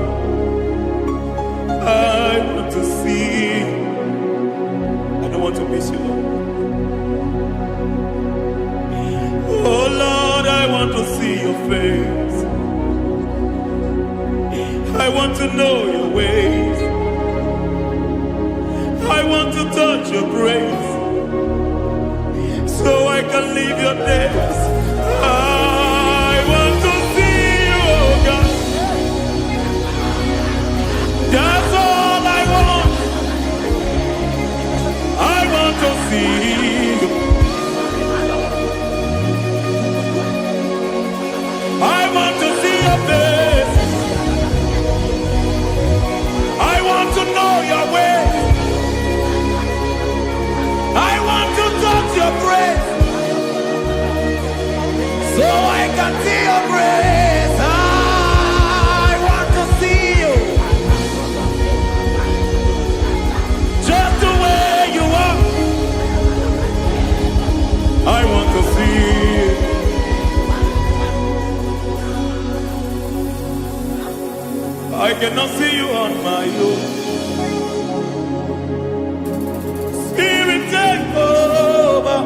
I want to see you. I don't want to miss you, Lord. Oh Lord, I want to see your face. I want to know your ways. I want to touch your grace, so I can live your days. I want to see you, oh God. That's all I want. I want to see you. I want to see your face. I want to know your ways. I want to touch your grace, so I can see your grace. I want to see you, just the way you are. I want to see you. I cannot see you on my own. Spirit, take over.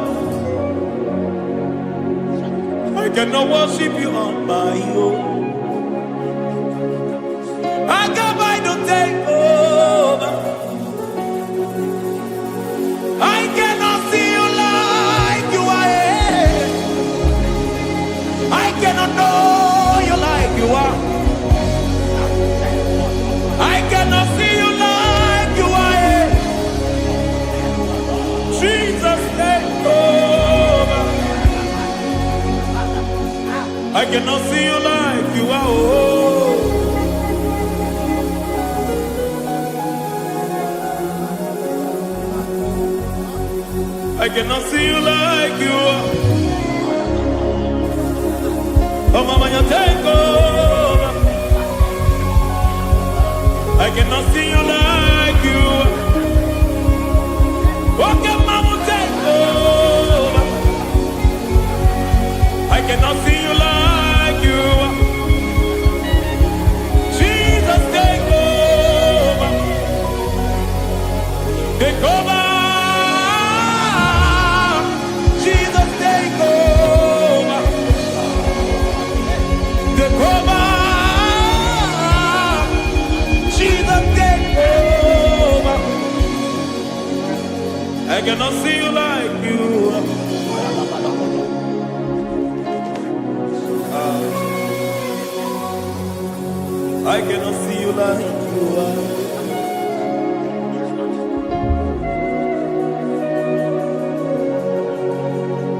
I cannot worship you on my own. I come by to take over. I cannot see you like you are. I cannot know you like you are. I cannot see you like you are. Jesus, take over. I cannot see you like you are. Oh. I cannot see you like you are. Oh, Mama, you take over. I cannot see you like you are. Okay, Mama, take over. I cannot see you like you are. Jesus, take over. Take over. Jesus, take over. Take over. Jesus, take over. I cannot see you like you are. I cannot see you like you are.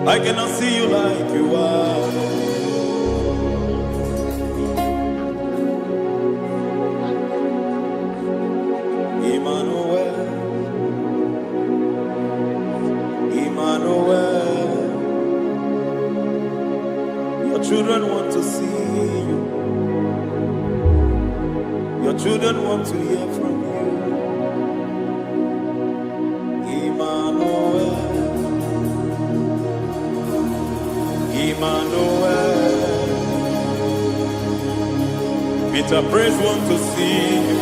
I cannot see you like you are. Emmanuel, Emmanuel, your children want to see you. Your children want to hear from you. Emmanuel, Emmanuel. Peter Praise want to see you.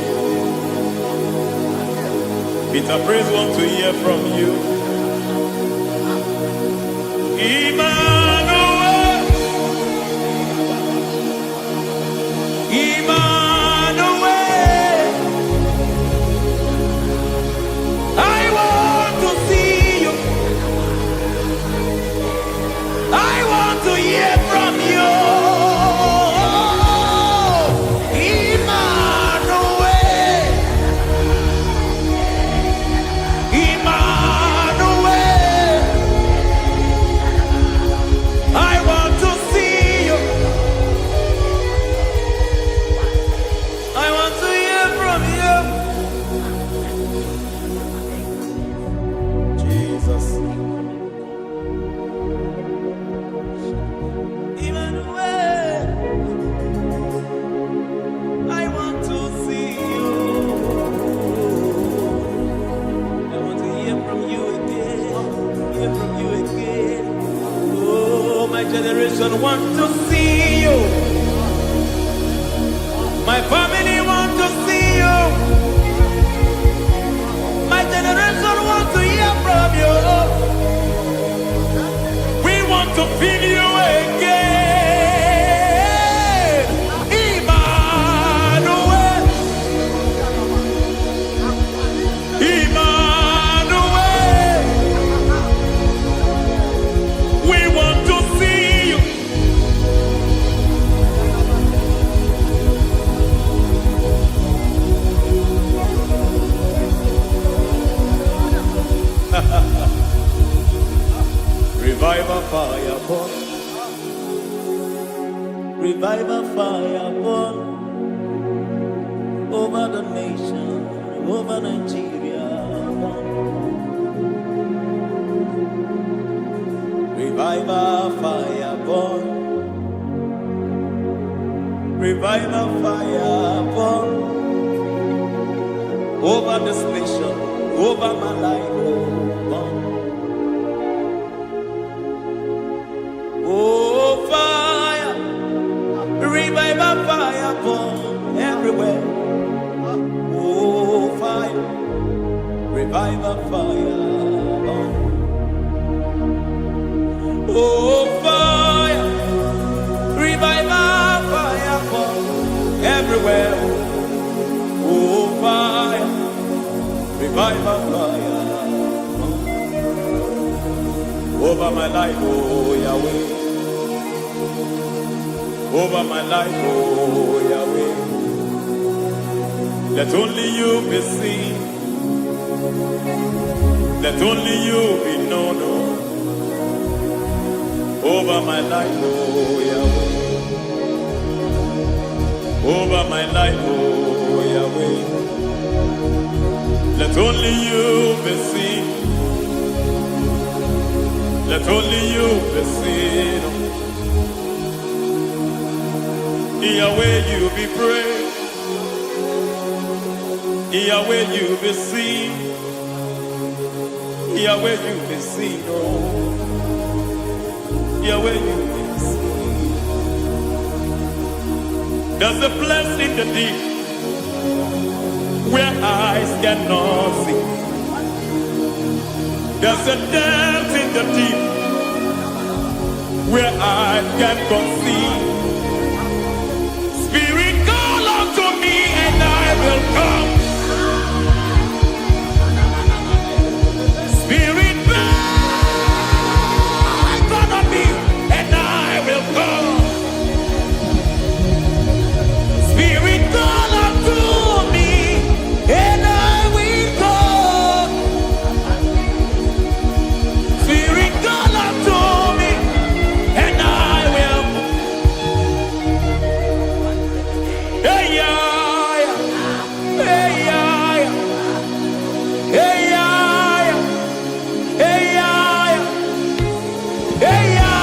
Peter Praise want to hear from you. Emmanuel, Emmanuel. I want to see you. I want to hear from you. Emmanuel, Emmanuel. generation want to see you. My family want to see you. My generation want to hear from you. We want to feel you again. Emmanuel. Emmanuel. We want to see you. Revival fire burn. Revival fire burn over the nation, over Nigeria. Burn. Revival fire burn. Revival fire burn over this nation, over my life. Burn. Oh, fire, revival fire burn everywhere. Oh, fire, revival fire burn. Oh, fire, revival fire burn everywhere. Oh, fire, revival fire burn over my life, oh Yahweh. Over my life, oh Yahweh. Let only you be seen. Let only you be known. Over my life, oh Yahweh. Over my life, oh Yahweh. Let only you be seen. Let only you be seen. Yahweh, you be praised. Yahweh, you be seen. Yahweh, you be seen. Oh, Yahweh, you be seen. There's a place in the deep where eyes cannot see. There's a depth in the deep where eyes cannot see. Spirit, call unto me and I will come. Spirit, beg unto me and I will come. Spirit, call unto me and I will come. Spirit, call unto me and I will. Hey, yeah, hey, yeah, hey, yeah, hey, yeah, hey, yeah,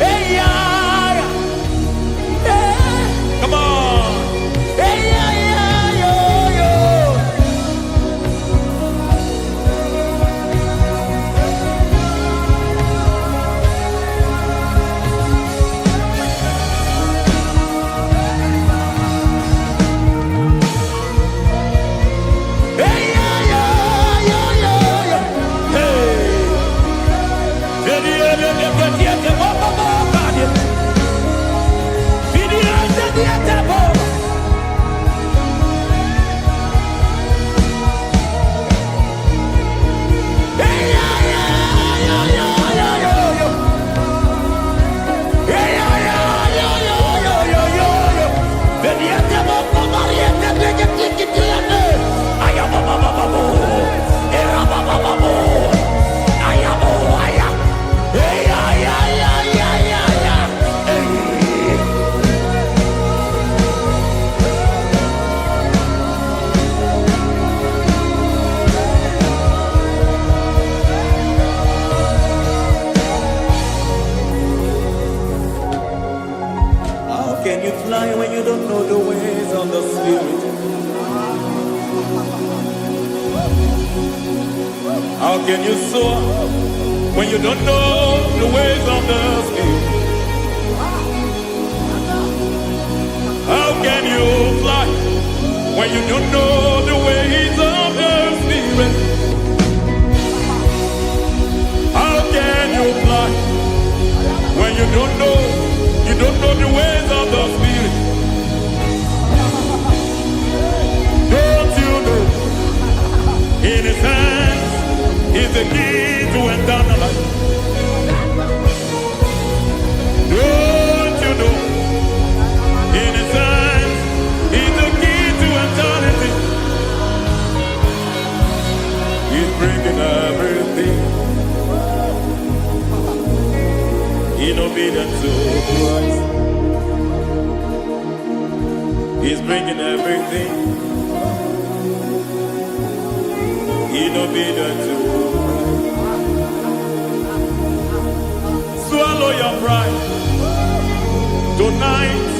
hey, yeah, hey. Come on. Hey, yeah, yo, yo. Hey, yeah, yo, yo, yo, yo. Hey. How can you fly when you don't know the ways of the Spirit? How can you soar when you don't know the ways of the Spirit? How can you fly when you don't know the ways of the Spirit? How can you fly when you don't know the ways of the Spirit? Don't you know in His hands is the key to eternal life? Don't you know in His hands is the key to eternity? He's bringing everything in obedience to Christ. He's bringing everything in obedience to Christ. Swallow your pride tonight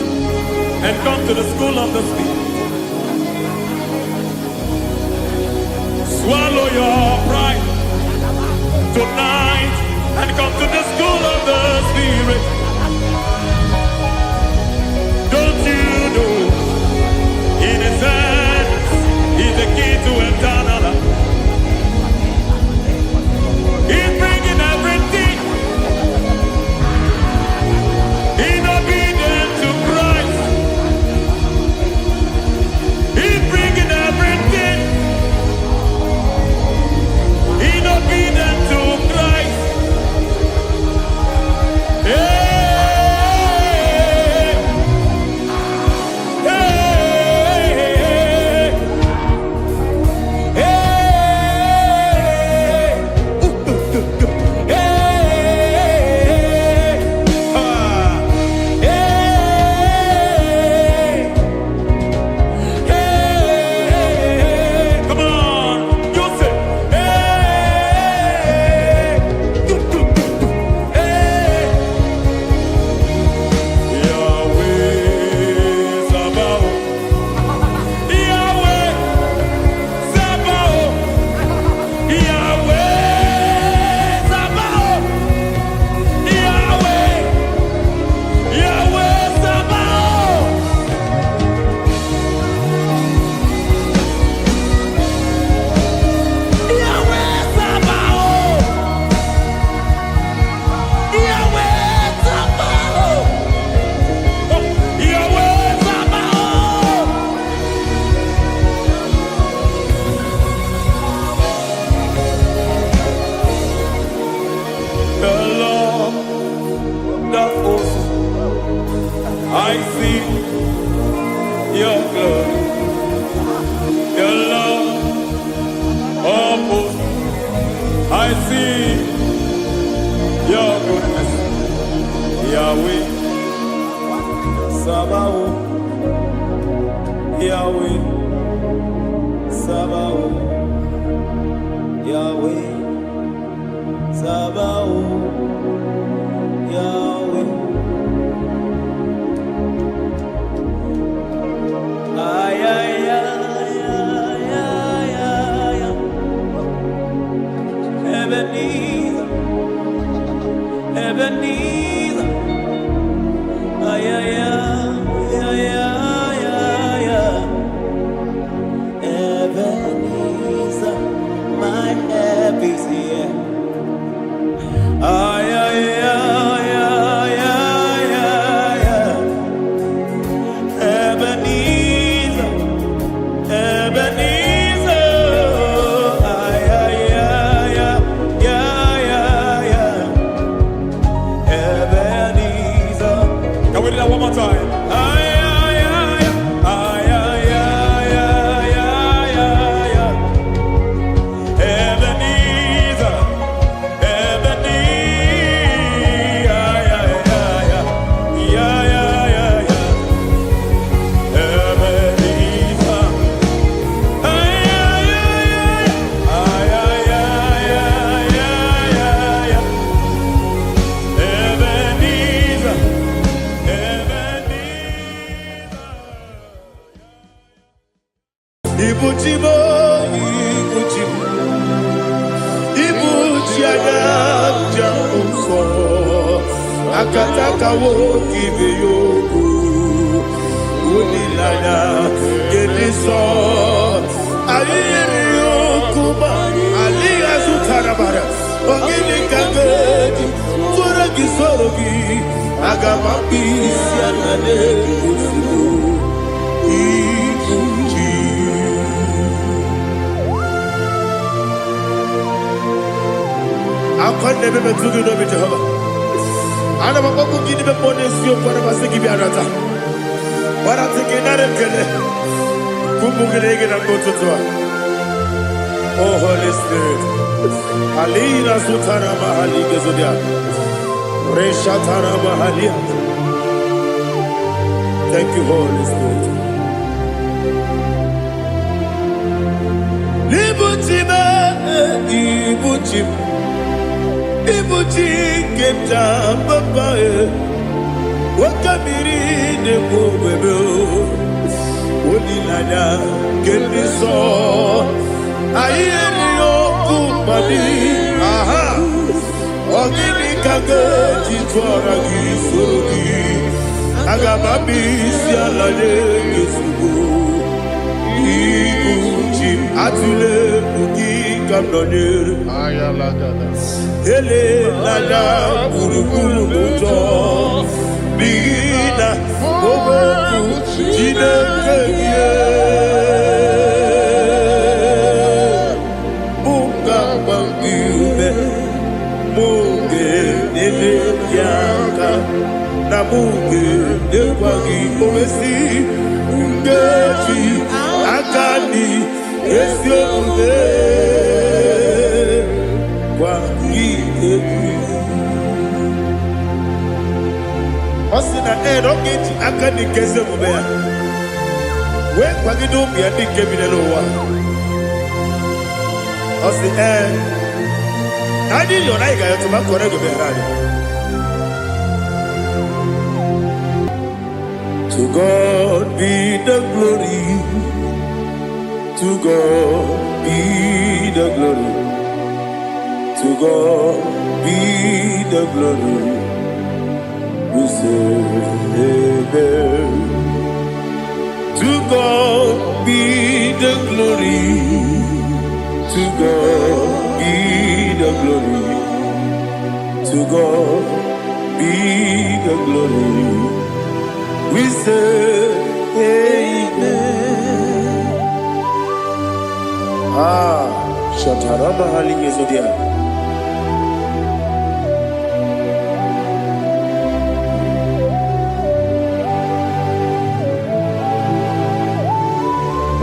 and come to the school of the Spirit. Swallow your pride tonight and come to the school of the Spirit. Don't you know in His hands is the key to eternal life? He's bringing everything in obedience to Christ. He's bringing everything in obedience to Christ. Hey, hey, hey, hey, come on, you say, Yahweh Sabaoth, Yahweh Sabaoth, Yahweh Sabaoth, Yahweh, Yahweh Sabaoth. Yahweh Sabaoth, Yahweh Sabaoth, Yahweh Sabaoth. The Lord, the host, I see your glory. The Lord of hosts, I see your goodness. Yahweh Sabaoth, Yahweh Sabaoth, Yahweh Sabaoth, Yahweh. Ay, ay, ay, ay, ay, ay, ay. Ebenezer, Ebenezer. Ay, ay, ay, ay, ay, ay, ay. Ebenezer, my help is here. Ay, ay, ay, ay, ay, ay, ay. Ebenezer, Ebenezer. Ay, ay, ay, ay, ay, ay, ay. Ebenezer. Can we do that one more time? Ay, ay, ay, ay, ay, ay, ay, ay, ay, ay. Ebenezer. akataka woki beyoku unilaya geliso ayiri yokuba aliya sutarabara ogini kangeti fora gisorogi agamapi sianane kusudu ikuji akonde bebe tugi no bi Jehova ana makoku gidi be ponesio kwa basiki bi arata wara tikinare kele kumugirege na kototwa. Oh Holy Spirit alina sutara mahali gezodia reshatara mahali. Thank you Holy Spirit. Libutima ibutim ibuti kemta papa wakamiri de bobebe onilanya keniso ayeri okupadi aha ogini kage jitwara gisorogi agamabi sialade gesugo ibuti atule bugi kamdonyer Ayalagada. ele lada buruburu moto bigina oboku jinekeye munga bangiube munge nene yaka na munge nekwagi omesi ngeji akani esiomube Osina rogeji akani keze mubea we kwagido bia dike binelo wa osi adi yo na iga yo tuma kore go berani. To God be the glory, to God be the glory, to God be the glory. We say amen. To God be the glory, to God be the glory, to God be the glory. We say amen. Shataraba halingezodia.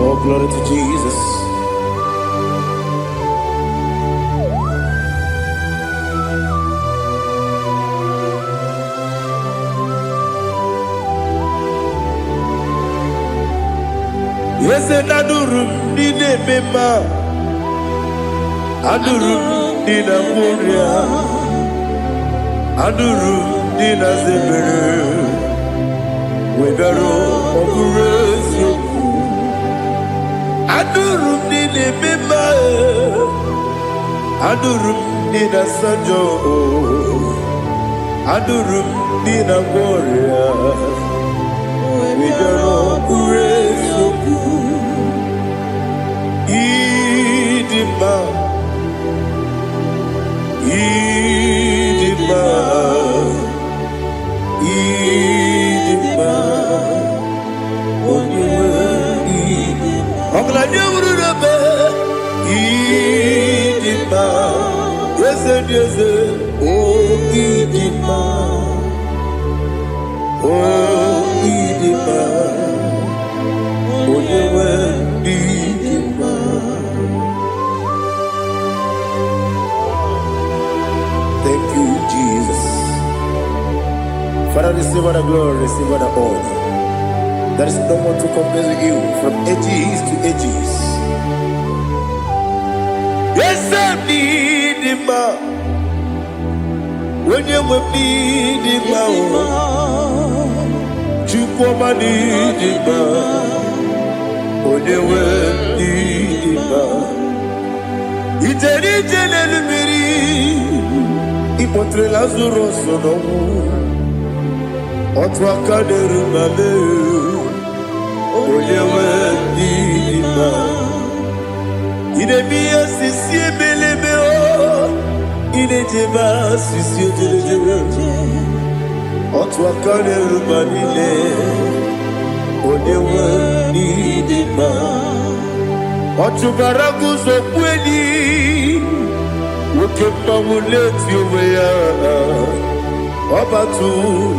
Oh, glory to Jesus. Yes, and adurum dine mema, adurum dina muria, adurum dina zebere, webero okurezio. Adurum dine mema, adurum dina sanjo, adurum dina muria, webero okurezio. Idima, Idima, Idima, Onyewe Idima, Oglanya Urube, Idima, Yese, Oh Idima, Oh Idima, Onyewe Idima. Thank you, Jesus. Father, receive all the glory, receive all the honor. There is no one to compare with you from ages to ages. Yes, I need him. When you will need him, you come and need him. When you will need him, it's a little bit. Ipotre Lazaro sono Otwakaderu mame Onyewe Nidima Idemiya sisi ebelebe o Idejeba sisi ojelejebe Otwakaderu manile Onyewe Nidima Otubaraguzo kweni Woke mamuleti uweya Obatu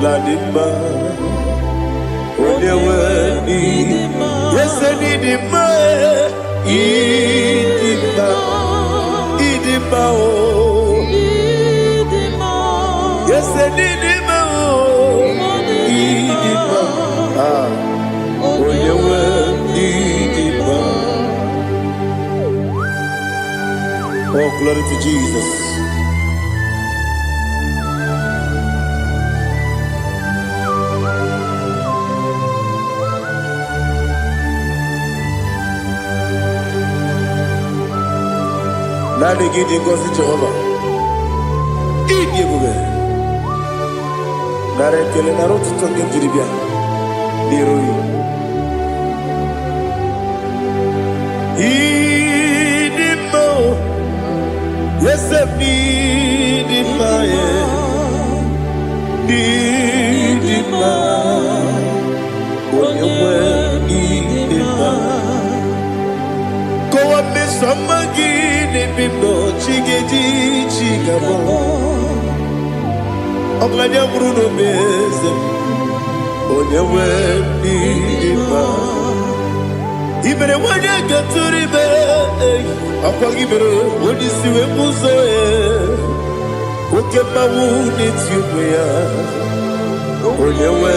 ladima Onyewe Nidima Yese Nidima Idima Idima o Yese Nidima o Idima Onyewe Nidima. Oh, glory to Jesus. Nani gidi ngozi Jehovah. Idi ebube. Nare kele naro tutonge jiribia. Niroi. Idimo. Yesef Nidima ye. Nidima. Onyewe Nidima. Kowa mesamagi. Bimbo chigeji chigabo Oglanya Bruno Beze Onyewe Nidima Ibere wanya gaturibe Akwa ibere Odisiwe muzoe Oke mawu nitiumya Onyewe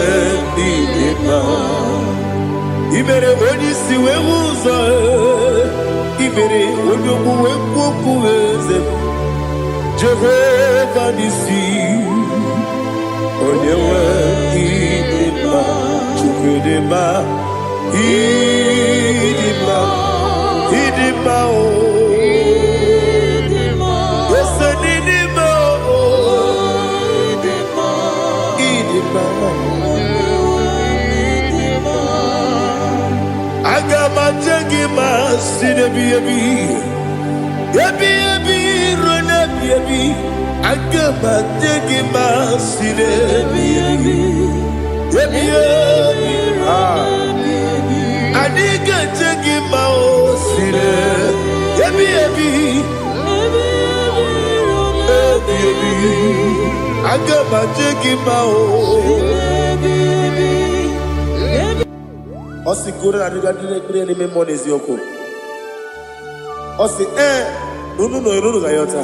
Nidima Ibere Odisiwe muzoe Ibere Onyomu Wekuweze Jehovah Nisi Onyewe Nidima Chukwudema Idima Idima o Yese Nidima o Idima Agama Jagima Sinebi Ebi Rona Ebi Agama Jagima Sinebi Ebi Adiga Jagima O Sine Ebi Agama Jagima O Osi kure na diga dire ni me monezi yoko. Osi nunu no irunu ga yota.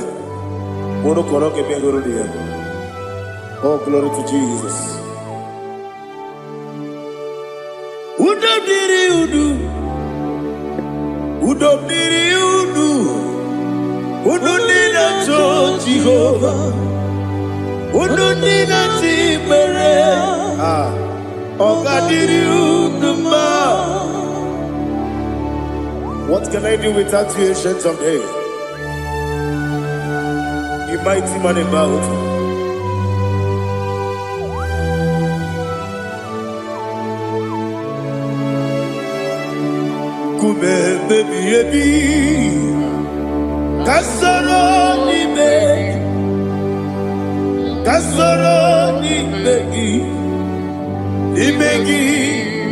Mono koro ke me goro dia. Oh, glory to Jesus. Udo diri udu. Udo nina to Jehovah. Udo nina timere. What can I do without you, ancient of days? You mighty man about. Kume baby Kasoro ni begi Imegi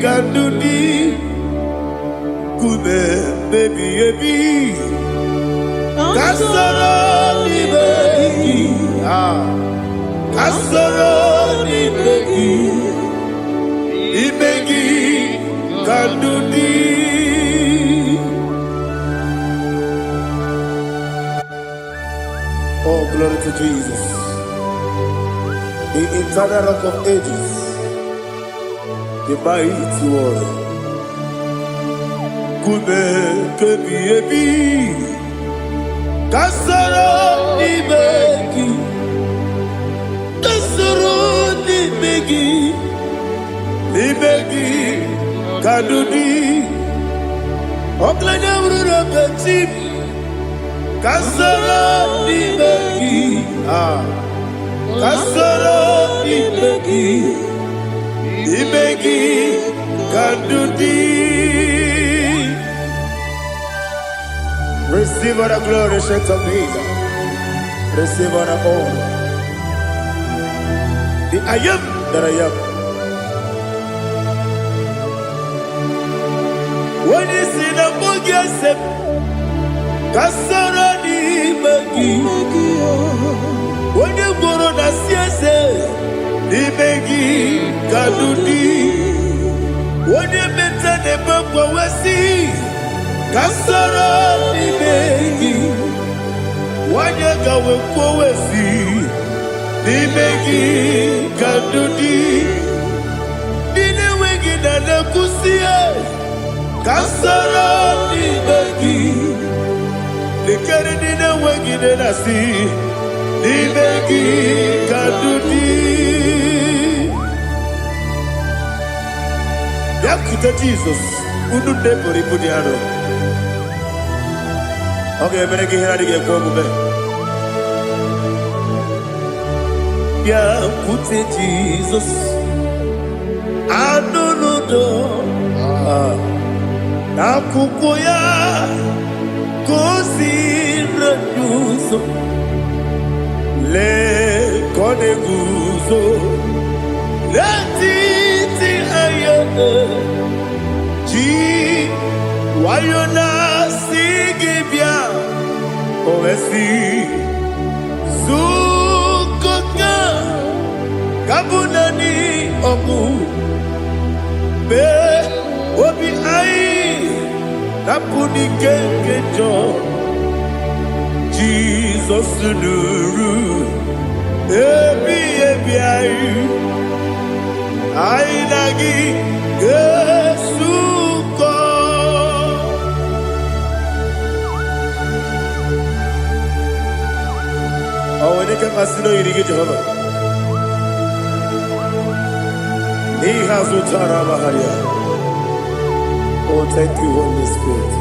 Kandudi Kume baby Kasoro ni begi Kasoro ni begi Imegi Kandudi. Oh, glory to Jesus, the eternal rock of ages, the mighty one. Kume kebi Kasoro ni begi Kadudi Oklanya Bruno Petit Kasoro ni begi Kasoro ni begi Imegi Kandudi. Receive all the glory, shake of Jesus. Receive all the honor. The I am that I am. When you see the book, yourself, Kasarani Magi. When you go on the siasa, Imegi Kandudi. When you mention the book, we see. Kasarani Magi. Wanyaga wekowesi Nimegi Kandudi Nine wegi na nakusia Kasarani Magi Nikari nine wegi na nasi Nimegi Kandudi Yakuta Jesus Ununde poripudiano. Okay, I'm going to get going. Yeah, put it Jesus. I don't know. Nakukoya, kosi reduso. Le koneguso. Le titi ayane. Ji wayona sigibia. Oesi Sukoka Kabunani Omu Be Obi Ai Napuni Kenkejo Jesus Nuru Ebi Ai Ai Nagi Yesuko. Oh, when you can Masino, you get Jehovah. He has Utara Maharia. Oh, thank you, Holy Spirit.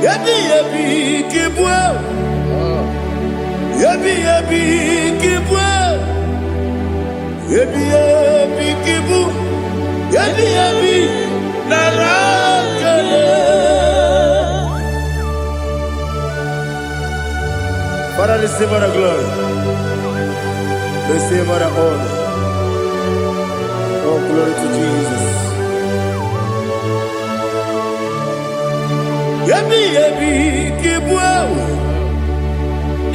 Yabi, yabi, kibwa. Yabi, yabi, kibwa. Yabi, yabi, kibu. Yabi yabi narakale. Father, receive our glory. Receive our honor. Oh, glory to Jesus. Yabi yabi kibwa.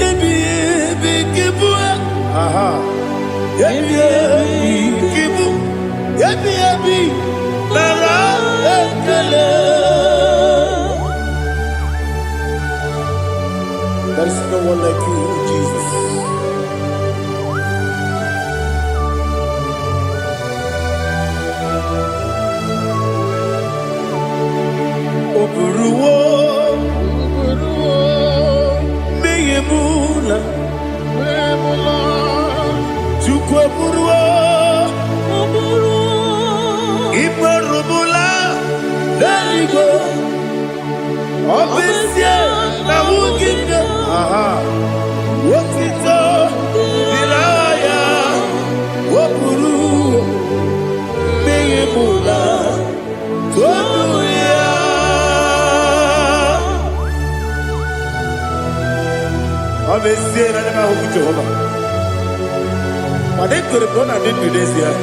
Yabi yabi kibwa. Aha. Yabi yabi kibu. Yabi yabi nara ekele. There is no one like you, Jesus. Oburuwo, meyemula, chukwu oburuwo. Imarubula, Daligo, Obesia, Nawukinga, aha, Wotito, Dilaya, Wapuru, Meyemula, Tonuya. Obesia, Nanahu Jehovah. But they could have done a bit with this year.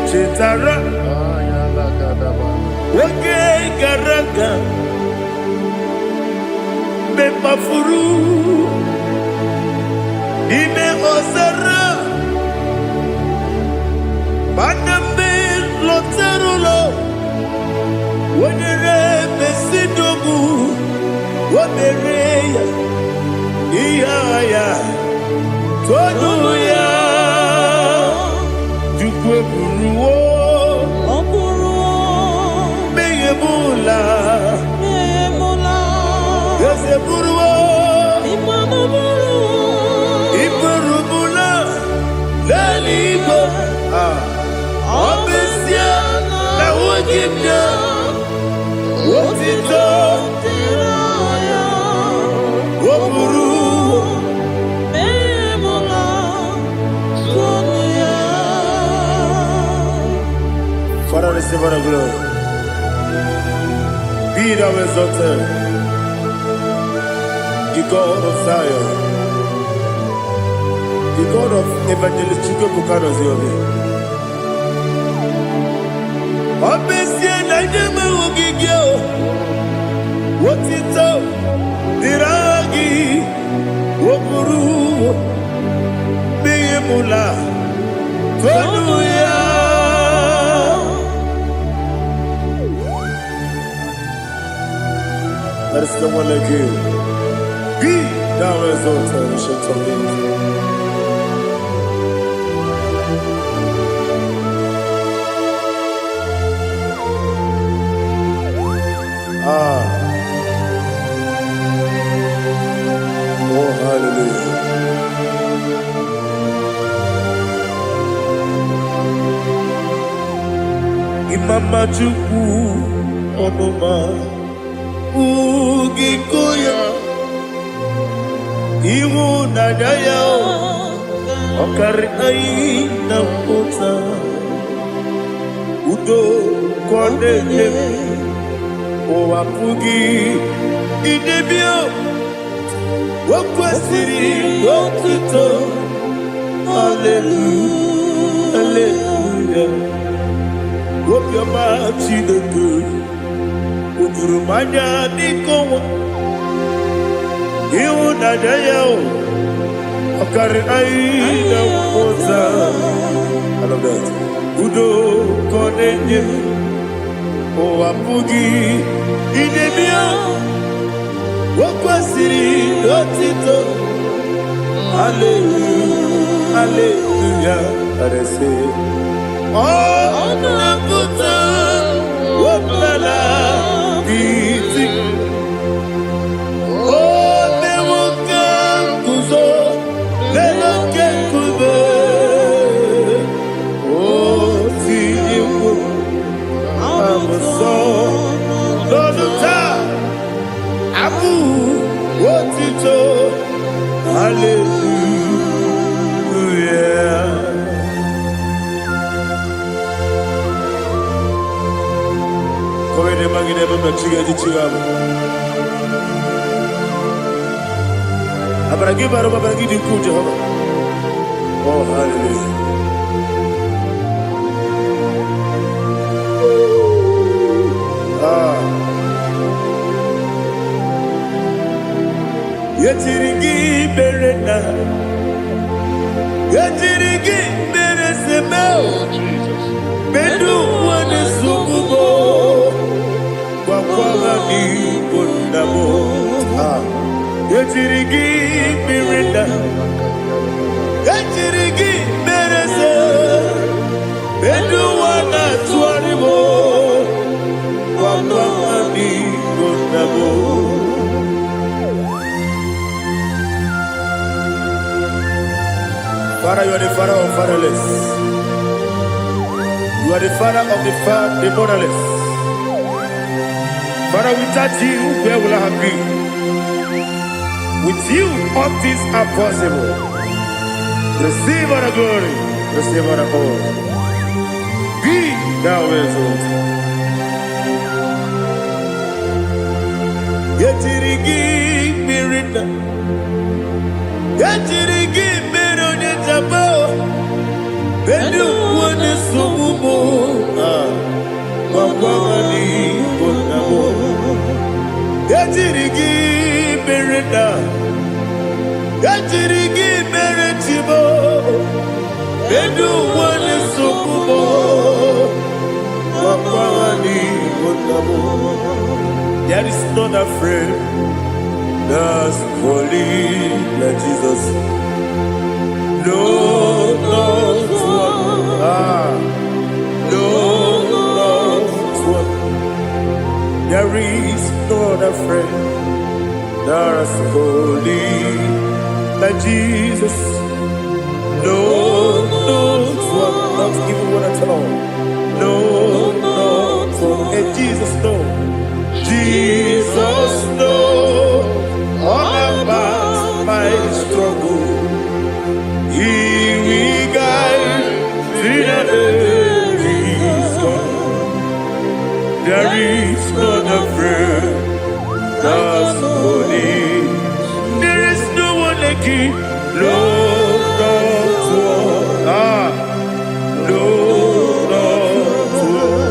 Chetara, Wake Garaka, Bepafuru, Ime Osara, Baname Loterulo, Wenere Mesidobu, Wabereya, Iaya, Toduya. Buruwo, Meyemula, Yose Buruwo, Iburumula, Laligo, Waburu. Father, receive all the glory. Be thou exalted, the God of Zion, the God of Evangelist Chico Bukano Ziobi. Obviously, I never will give you what it's up, Diragi, Waburu, Bimula, Tonuya. There is no one like you. Be thou exalted, ancient of days. Oh, hallelujah. Imama Chukwu Onoma Ugikoya Iwu Nadaya Okari Aina Kota Udo Kondele Owapugi Idebio Wakwasiri Wakito Hallelujah Hallelujah Wopiama Chideku Udurumanya Nikowa Iwu Nadaya Okari Aina Kota I love that Udo Kondele Owapugi Idebio Wakwasiri Otito Hallelujah Hallelujah I say Oh Nabuta Wapala Biti Oh Newoka Kuzo Leloke Kube Oh Tiyiwo Lọ́dúnta, Abu, Otito, Hallelujah. Come ne magine baba chiga di chiga. Abaragi baro babaragi di ku Jehovah. Oh, hallelujah. Yetirigi berena, yetirigi beresemo, bedu wane sukubo, wakwaga ni bondamo. Yetirigi berena, yetirigi berese, bedu wana tuaribo, wakwaga ni bondamo. Father, you are the father of fatherless. You are the father of the motherless. Father, without you, where will I have been? With you, all things are possible. Receive all the glory, receive all the honor. Be thou exalted. Yetirigi mirina, yetirigi mirona jabo. Bedu wane sumumo, wakwani bonamo. Yetirigi mirina, yetirigi miretibo. Bedu wane sumumo, wakwani bonamo. There is not a friend that's holy like Jesus. No, not one. No, not one. There is no other friend that's holy like Jesus. No, not one. Not even one at all. No, not one. And Jesus, no. Jesus, no, all about my struggle. He will guide me there is God. There is not a friend that's holy. There is no one like him. No, not one. No, not one.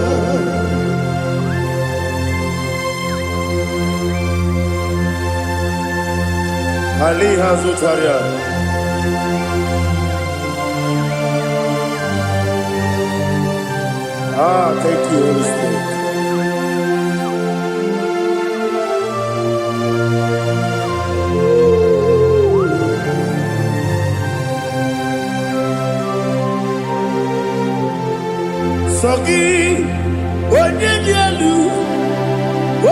Ali Hazutaria. Thank you, Holy Spirit. Sogi, onye dielu,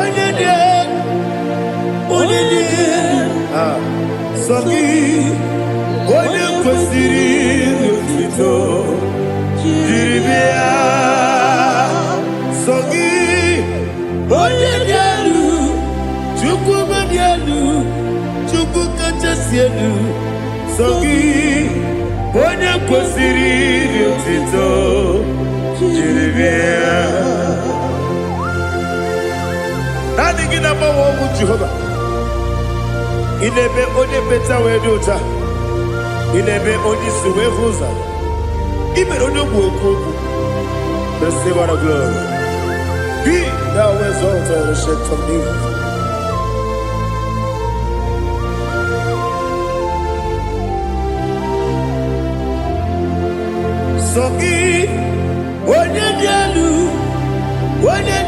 onye dielu, onye dielu. Sogi, onye kwesịrị otuto, jiri bịa. Sogi, onye dielu, Chukwu dielu, Chukwu kachasị elu. Sogi, onye kwesịrị otuto. Nothing in about what would Jehovah. In a bit only better way do ta. In a bit only suwe fuza. Even on your book. The silver of glory. Be thou exalted and shed from me. Sogi. Onye dielu, onye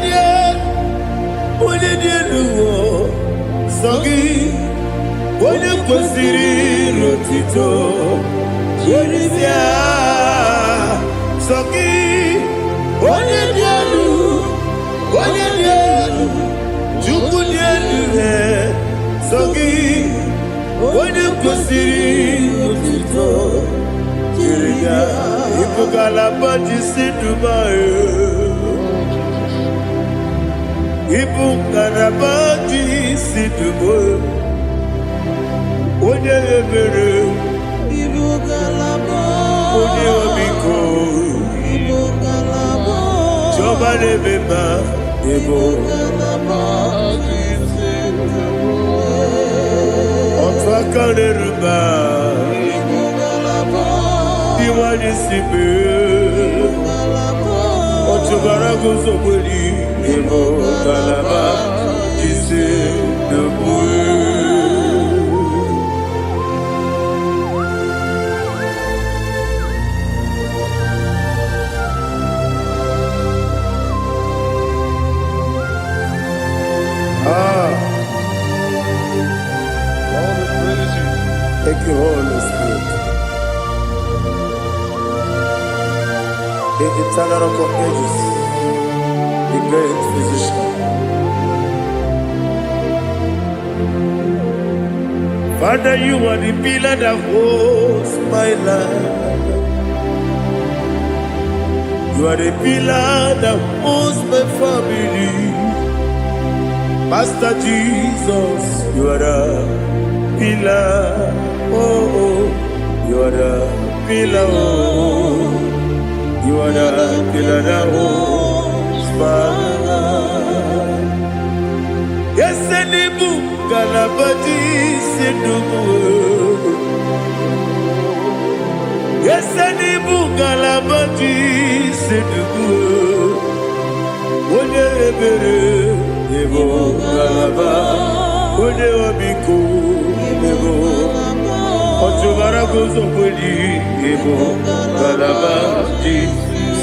dielu, Sogi, onye kwesịrị otito, Jeribia, Sogi, onye dielu, Chukwu dielu, Sogi, onye kwesịrị otito, Jeribia. Ipugalaba Dubai. Ipugalaba Dubai. Onye ebere. Ipugalaba. Onye omiko. Ipugalaba. Joba lebeba. Ipugalaba. Otwaka leruba. Iwani sibe, Ochubara gozo kweli, Ebo kalaba, Jise debue. Thank you, Holy Spirit. The eternal rock of ages, the great physician. Father, you are the pillar that holds my life. You are the pillar that holds my family. Master Jesus, you are the pillar. Oh, you are the pillar. Oh. You are the pillar that holds my life. Yes, any book, Galabati, Sidubu. Yes, any book, Galabati, Sidubu. One ebere, Ebo Galaba, One Abiko, Ebo. Ochubara gozo kweli, Ebo Galaba,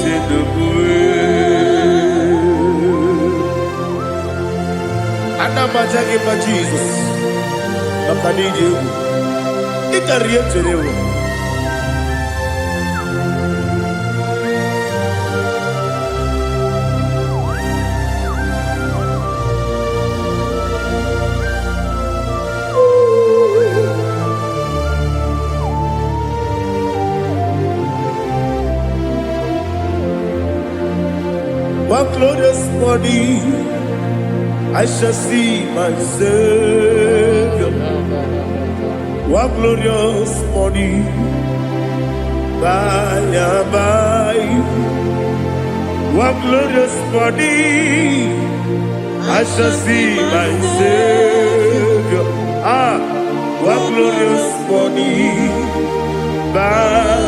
c'est debout. Anamajage pa Jesus. Nakanije. Ikariye cherewo. One glorious morning, I shall see my Savior. What glorious morning, by and by. What glorious morning, I shall see my Savior. Ah, what glorious morning, by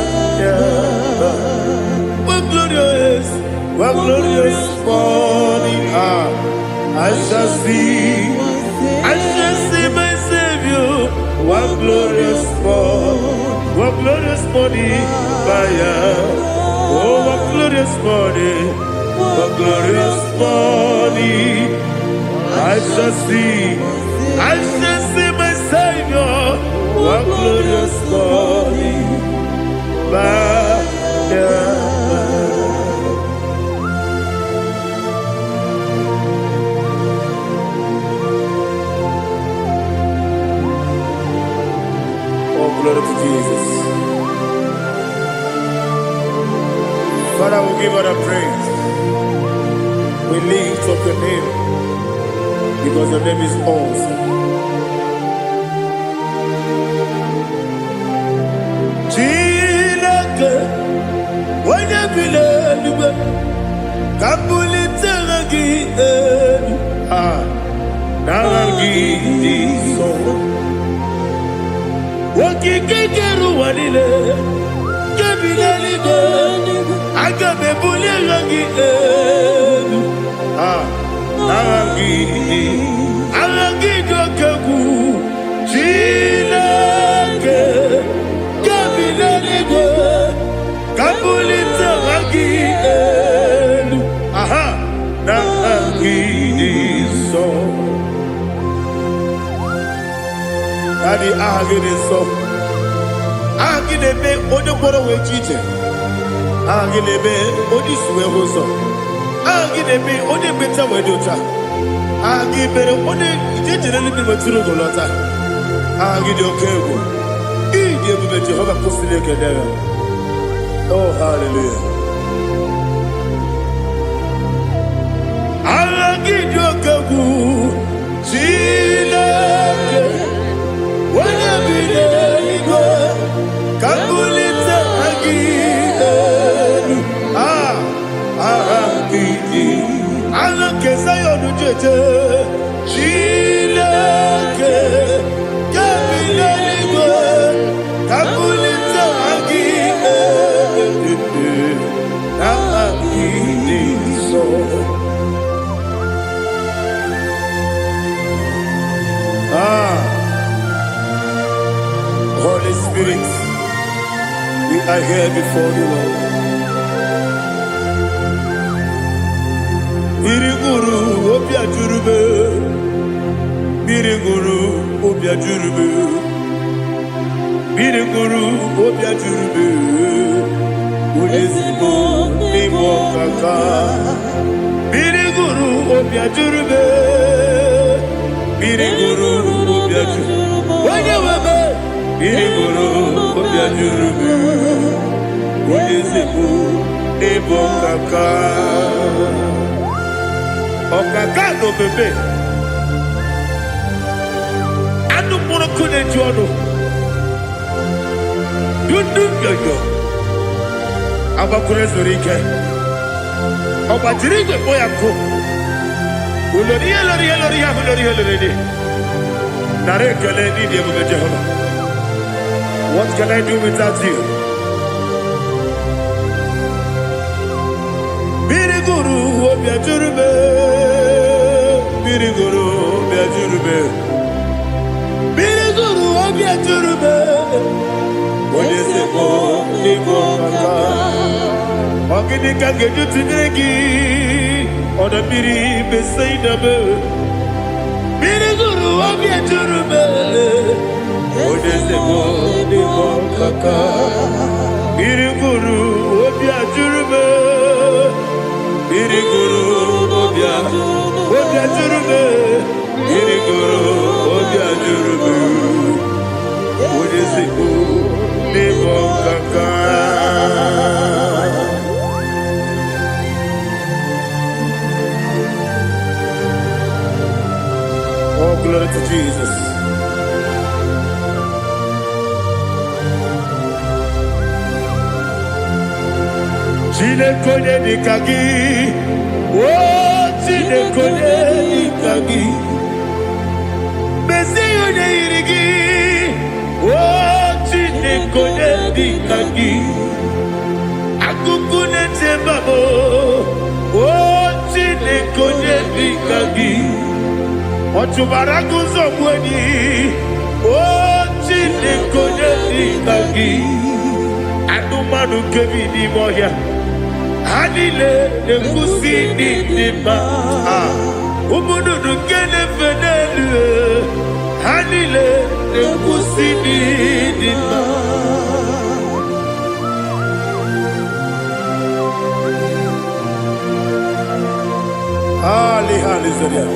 and by. What glorious morning, ah, I shall see my Savior. What glorious morning, Maya. Oh, what glorious morning, I shall see my Savior. What glorious morning, Maya. Glory to Jesus. Father, we give all the praise. We lift up your name because your name is awesome. Chilake, wanya bilelube, kabuli teragi naragi so. Wakikekeru walile, kebilaligo, agabe bulirangi arangi dokeku, chilake, kebilaligo, kabulita rangi naragi so. Daddy, agide so. Agide be odoboro we chite. Agide be odisuwe hoso. Agide be ode beta we dota. Agide be ode ijejere ni maturo golota. Agide okego. Ide be Jehovah kosile kedera. Oh, hallelujah. Agide okego. Chilake. Wanya bileligo, kabulita agidelu, agidi, alakeza yonu jeje, chileke, kabileligo, kabulita agidelu, agidi so. Holy Spirit, we are here before you, Lord. Biriguru obia jurube, biriguru obia jurube, biriguru obia jurube, ulesibo nibo kaka, biriguru obia jurube, biriguru obia jurube, wanyewebe. Biriguru obia jurube, ulesibo nibo kaka. Okaka no bebe. Anu mono kune jono. Dundu yoyo. Abakure zorike. Obajirige boya ko. Uloriya. Nare kele ni de bebe Jehovah. What can I do without you? Biriguru obia jurube, biriguru obia jurube, biriguru obia jurube. Olesebo nibo kaka, ogini kangeju tinegi, oda biri besaidabe. Biriguru obia jurube, olesebo nibo kaka, biriguru obia jurube. Biriguru obia jurube, biriguru obia jurube, ulesibo nibo kaka. Oh, glory to Jesus. Chineke dikagi. Oh, Chineke dikagi. Messiah irigi. Oh, Chineke dikagi. Akukune tembabo. Oh, Chineke dikagi. Otubaraguzo mweni. Oh, Chineke dikagi. Anumanu kevini moya. Hanile ne kusini nima. Umudu kene fenelu. Hanile ne kusini nima. Hallelujah.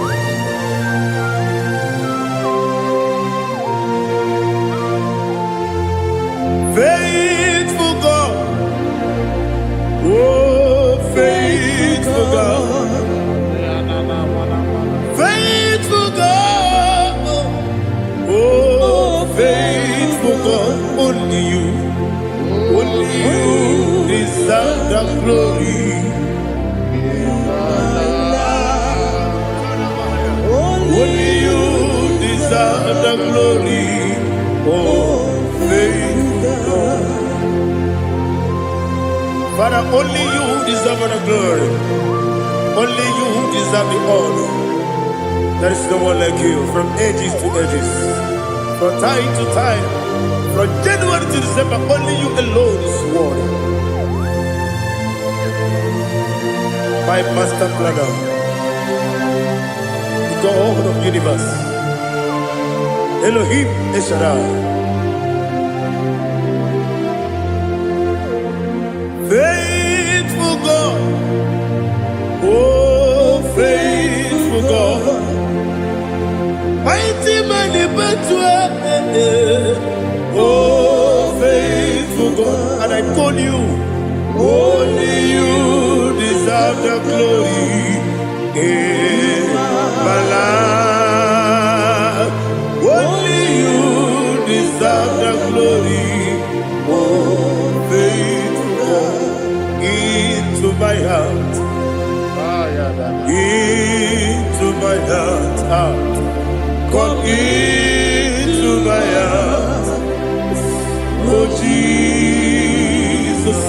Faithful God, oh faithful God, faithful God, oh faithful God, only you deserve the glory. Only you deserve the glory, oh faithful God. Father, only you deserve the glory. Only you deserve the honor. There is no one like you from ages to ages, from time to time, from January to December. Only you alone is worthy. My master planner, God of the universe, Elohim Eshadai, faithful God, oh faithful God, mighty man in battle, oh faithful God, and I call you, only you deserve the glory. My life, only you deserve the glory. Oh, faithful God, into my heart, into my heart, come into my heart. Oh Jesus,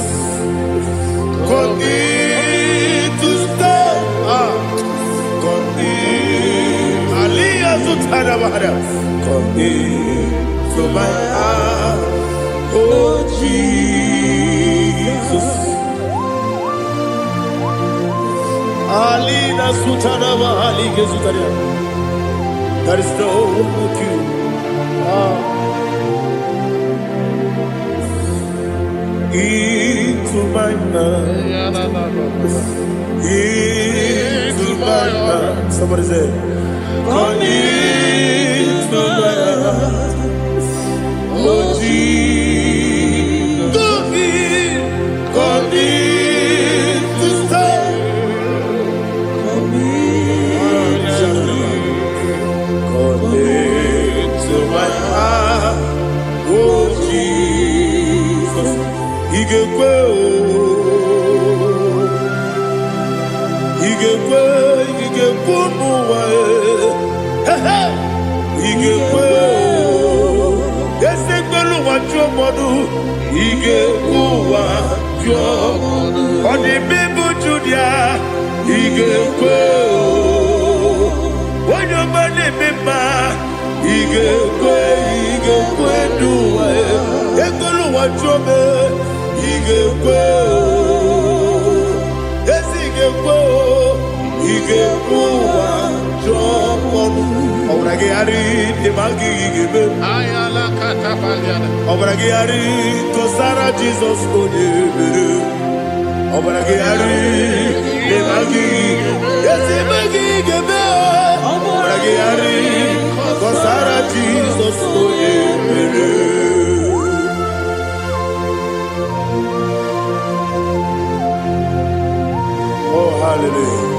come in to stay. Come into my heart, oh Jesus. Alina Sutanaba Ali Gezutaria. There is no one like you. Into my heart, into my heart. Somebody say, come into my heart, oh Jesus. Come in to stay. Come into my heart, oh Jesus. He can go. He can go. He can go. He can go. Yes, they go to what your mother. He can go. On the baby Julia, he can go. When your money member, he can go. He can go. Do it. They go to what your man. He can go. Yes, he can go. He can go. Obragiari de Magibe. Ayala Catapaliana. Obragiari to Sarah Jesus Odebere. Obragiari de Magibe. Yes, Magibe. Obragiari to Sarah Jesus Odebere. Oh, hallelujah.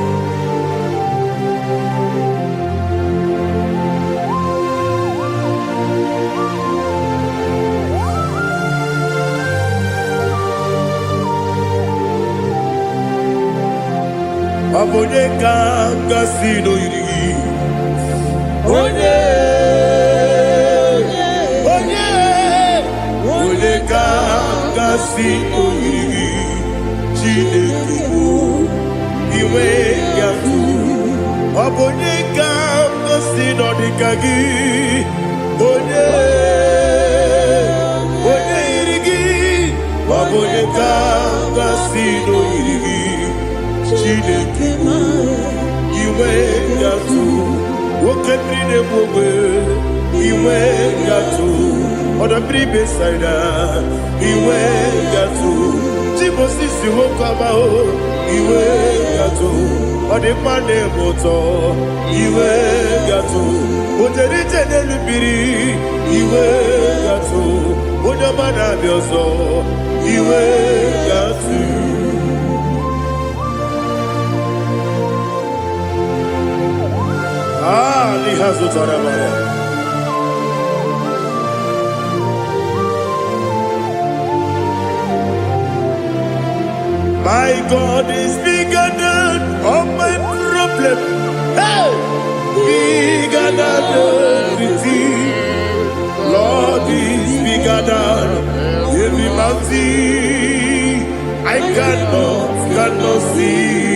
Obonye kanga sino yiri. Onye kanga sino yiri. Chineke iwe yatu. Obonye kanga sino dikagi. Onye yirigi. Obonye kanga sino yiri. Chineke iwe yatu. Woke bride mwe iwe yatu. Oda bribe saida iwe yatu. Jibo sisi wokama o iwe yatu. Ode mane moto iwe yatu. Ode jene lubiri iwe yatu. Ode mana bioso iwe yatu. Lihazu tarabaya. My God is bigger than all my problem. Hey! Bigger than everything. Lord is bigger than every mountain. I cannot see.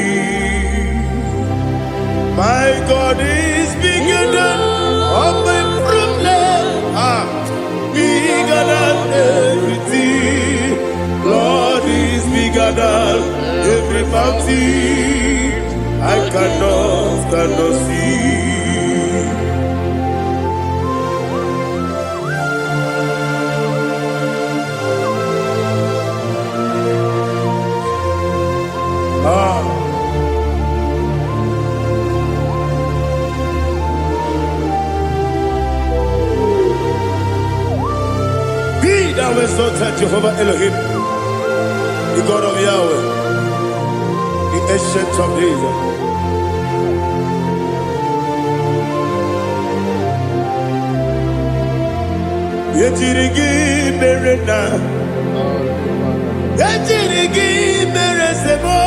My God is bigger than all my problem. Bigger than everything. Lord is bigger than every mountain. I cannot see. Thou exalted Jehovah Elohim, the God of Yahweh, the ancient of days. Yejirigi merena, yejirigi meresemo,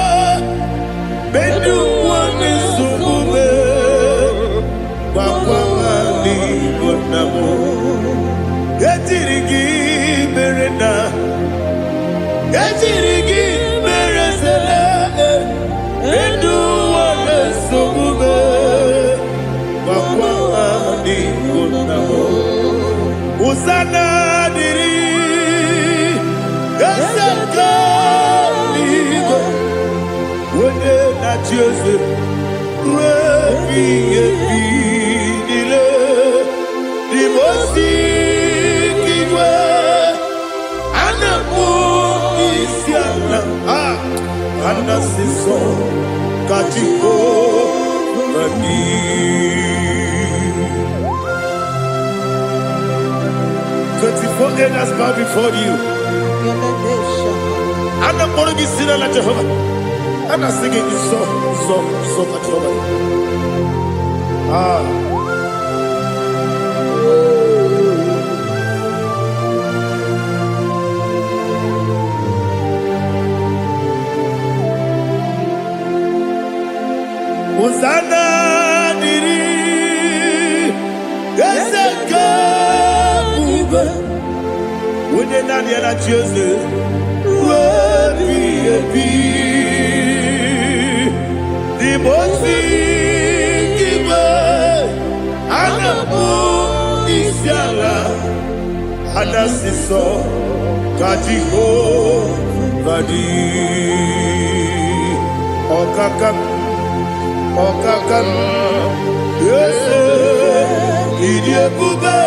bedu wani sumube, wakwamani bonamo. Yejirigi merena, yejirigi meresele, bedu wani sumube, wakwamani bonamo. Usana diri, esaka ligo, wone na Jose, rebi dile, di mosi kiwe, anamu isiana, anasiso kachiko mani. 24 elders bow before you. And I'm going to be singing like Jehovah. And I'm singing this song like Jehovah. Hosanna diri, Eseka. When you're not yet at Jose, the Mosi giver, Anamu Isiala, Anasiso, Kajiho, Vadi, Okakam, yes, Idiabube.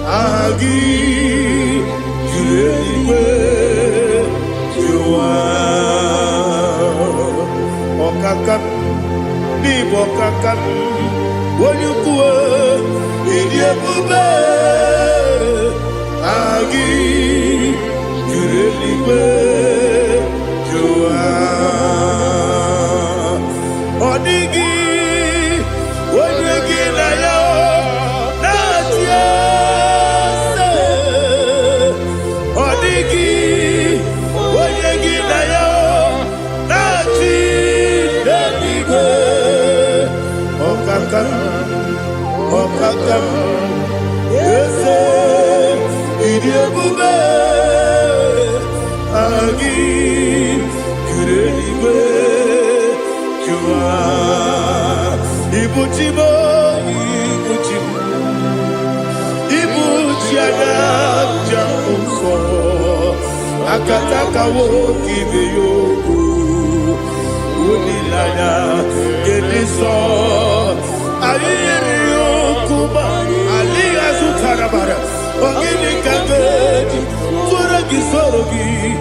Agi julewe juwa okakam ni bokakam wonyukwe idiebube agi julewe juwa odigi wonyegi na yo na Akataka wo kibe yoku Unilaya Gediso Ayiri yokuba Aliya Zutarabara Ogini kagedi Tura gisorogi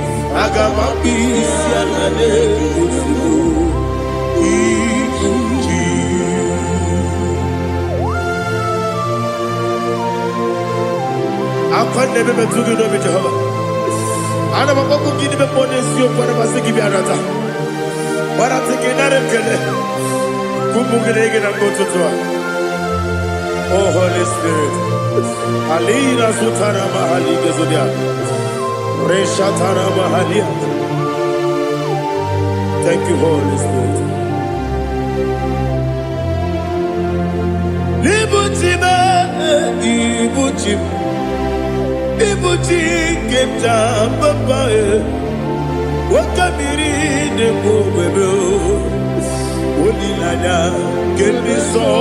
Agamapi Sianane Usibu Ikuji Akwande bebe tugi no be Jehovah Ana bako gidi be pone sio kwa basi gibi arata Bara teke nare kele Kumbugirege na ngototwa Oh Holy Spirit Alina sutara mahali gezodia Resha tara mahali. Thank you Holy Spirit Libutime Ibutim Ibuti kemta papa Wakamiri de bobebe Onilanya kemiso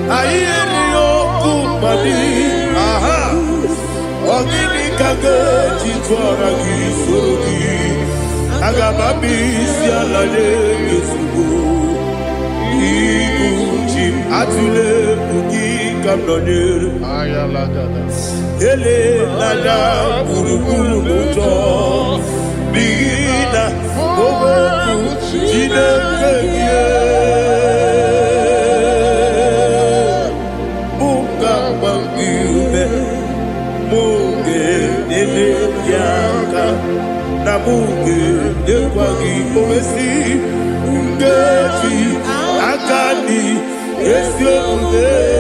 Ayeri yokumani Aha Ogini kage chitwara gisorogi Agamabi sialale yesugo Ibuti atule bugi kamnonir Ayalagada. Ele lada buruburu muto Bina oboku jine kenye Munga mangiume Munge nene yaka Na munge nekwagi owesi Ngeji akani esio munge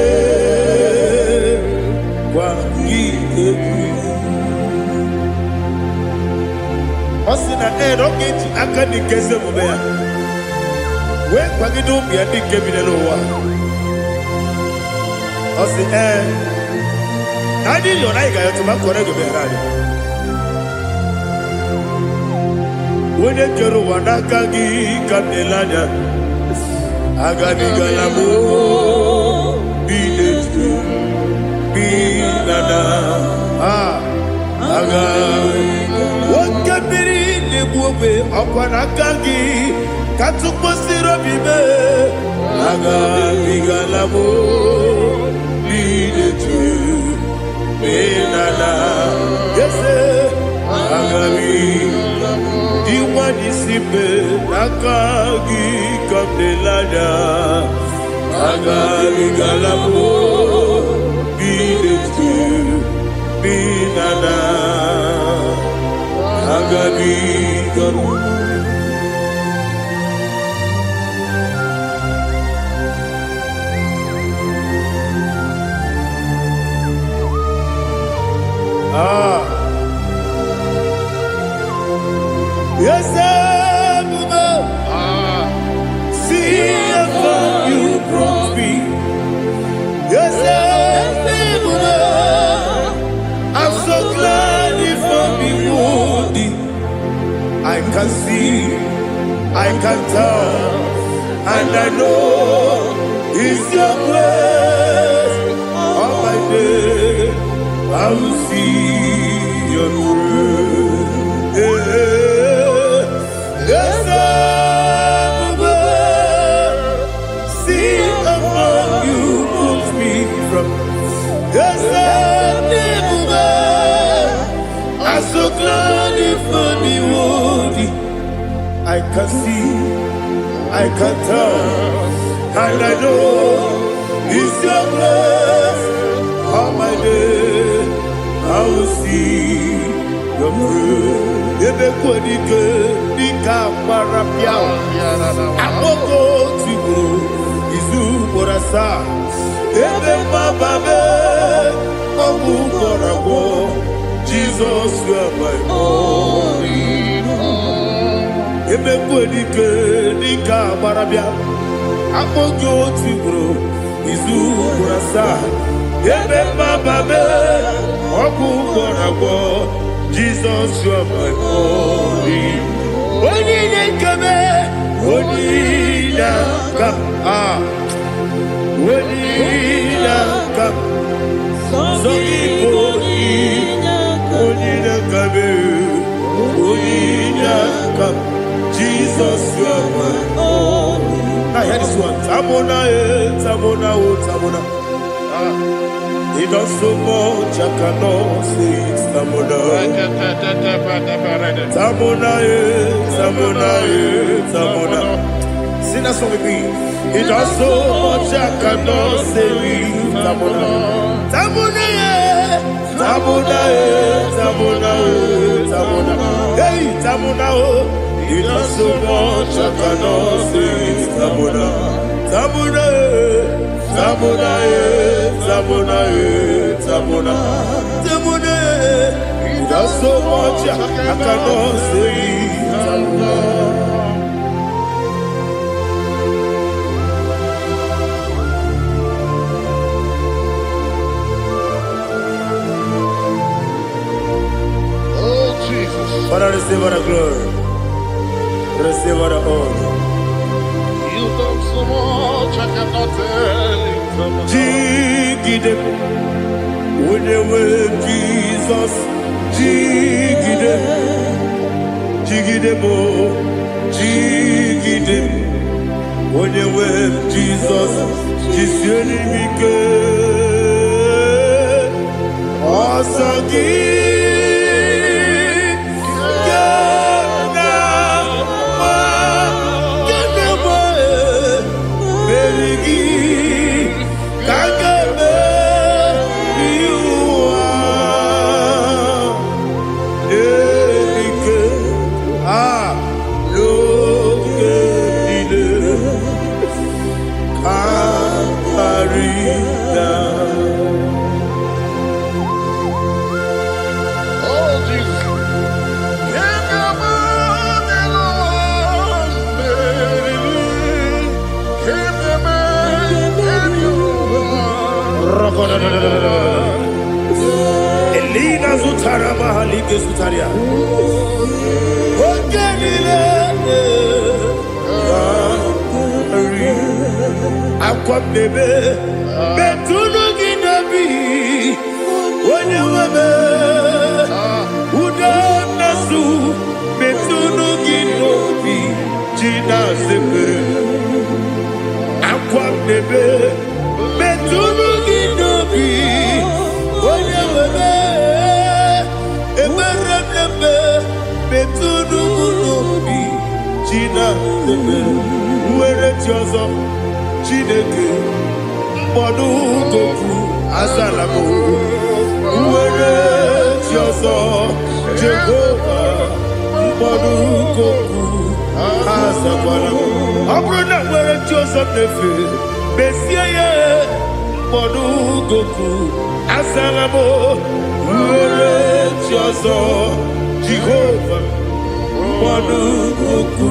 Osina rokeji akani kese mubea We kwagidu miandi kebine lowa Osi Nadi yona iga yotuma kore guberani Wene kero wanakagi kamnelanya Agani galamo Binetu Binana Aga Wakabiri Nebuwe Akwanakagi Katuposiro Bibe Aga Bigalamo Binetu Binana Yese Aga Diwani Sipe Nakagi Kamdelada Aga Bigalamo Binana Agabi Garu Yes, see how you brought me. Yes, I'm so glad if I'm wounded. I can see, I can tell, and I know it's your grace. On my day, I will see your grace. Yes, see among you moves me from. Yes, I'm so glad if me woody. I can see, I can tell, and I know it's your grace. On my day, I will see your grace. Ebe kodike dika parapia. Akoko tigo izu borasa. Ebe mababe obu korabo. Jesus, you are my only home. Ebe kodike dika parapia. Akoko tigo izu borasa. Ebe mababe obu korabo. Jesus, you are my only. Only come, only come, only come. So only come, Jesus, you are my own. Now hear this one. Tamona, Tamona, oh Tamona. He does so much I cannot say it. Tamona, Tamona, Tamona, Tamona. Sing that song with me. He does so much I cannot say it. Tamona, Tamona, Tamona, Tamona, Tamona. Hey, Tamona, oh. He does so much I cannot say it. Tamona, Tamona, Tamona, Tamona, Tamona, Tamona. He does so much I cannot say it. Tamona. Oh, Jesus. Father, receive all the glory. Receive all the honor. You done so much I cannot tell you. Jigide, when you were Jesus, Jigide, Jigide mo, Jigide, when you were Jesus, Jisuni Mike, Asagi. Elina Zutara Mahalike Zutaria. Aqua bebe, Betuno Ginabi, when you were Udanasu, Betuno Ginobi, Gina Zebe, Aqua bebe, Betuno Ginobi, when you were Eberebe, Betuno Ginobi, Gina Zebe, where it was. Chineke mkpọdụ goku azalamo uwere ti ọzọ Jehova mkpọdụ goku azakwalamo ọ bụrụ na nwere ti ọzọ na-efe besie ya mkpọdụ goku azalamo uwere ti ọzọ Jehova mkpọdụ goku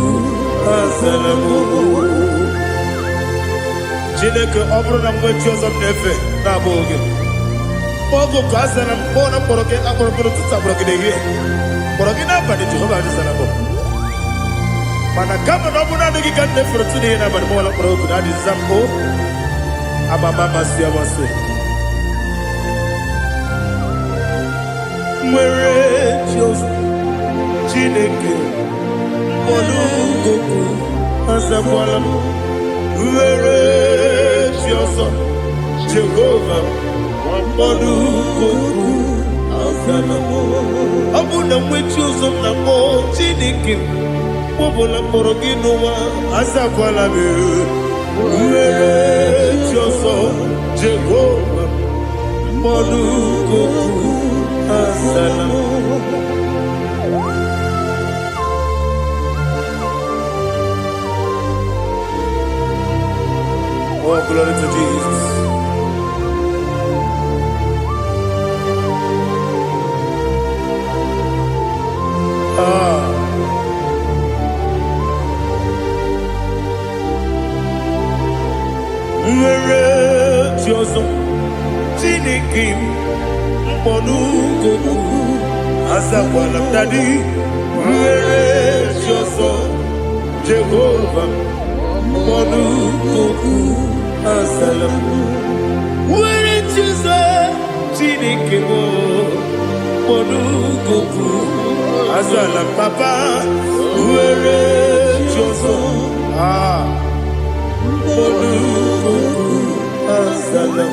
azalamo. Chineke ọ bụrụ na mgbe chi ọzọ m na-efe na-abụ oge ogo ka a zara m kpọọ na mkpọrọ gị akpọrọ mkpọrọ tụtụ akpọrọ gị n'ehihie mkpọrọ gị n'abalị Jehova adịzara m mana kama na ọ bụrụ na adịghị ka m na-efere tụ n'ihe n'abalị mọla mkpọrọ ogu na adịza m o amama amasị amasị nwere chi ọzọ Chineke mkpọrọ ogogo azakwala m were chi ọzọ Jehova mkpọdụ goku azala m ọ bụ na nwe chi ọzọ na mbọ Chineke kpọbụla mkpọrọ gị n'ụwa azakwala m were chi ọzọ Jehova mkpọdụ goku azala m. Oh, glory to Jesus. Nwere chi ọzọ Chineke mkpọdụ goku azakwala m dadi nwere chi ọzọ Jehova mkpọdụ goku azala m nwere chi ọzọ Chineke mkpọdụ goku Azala papa, uere choso. Olukuku azala.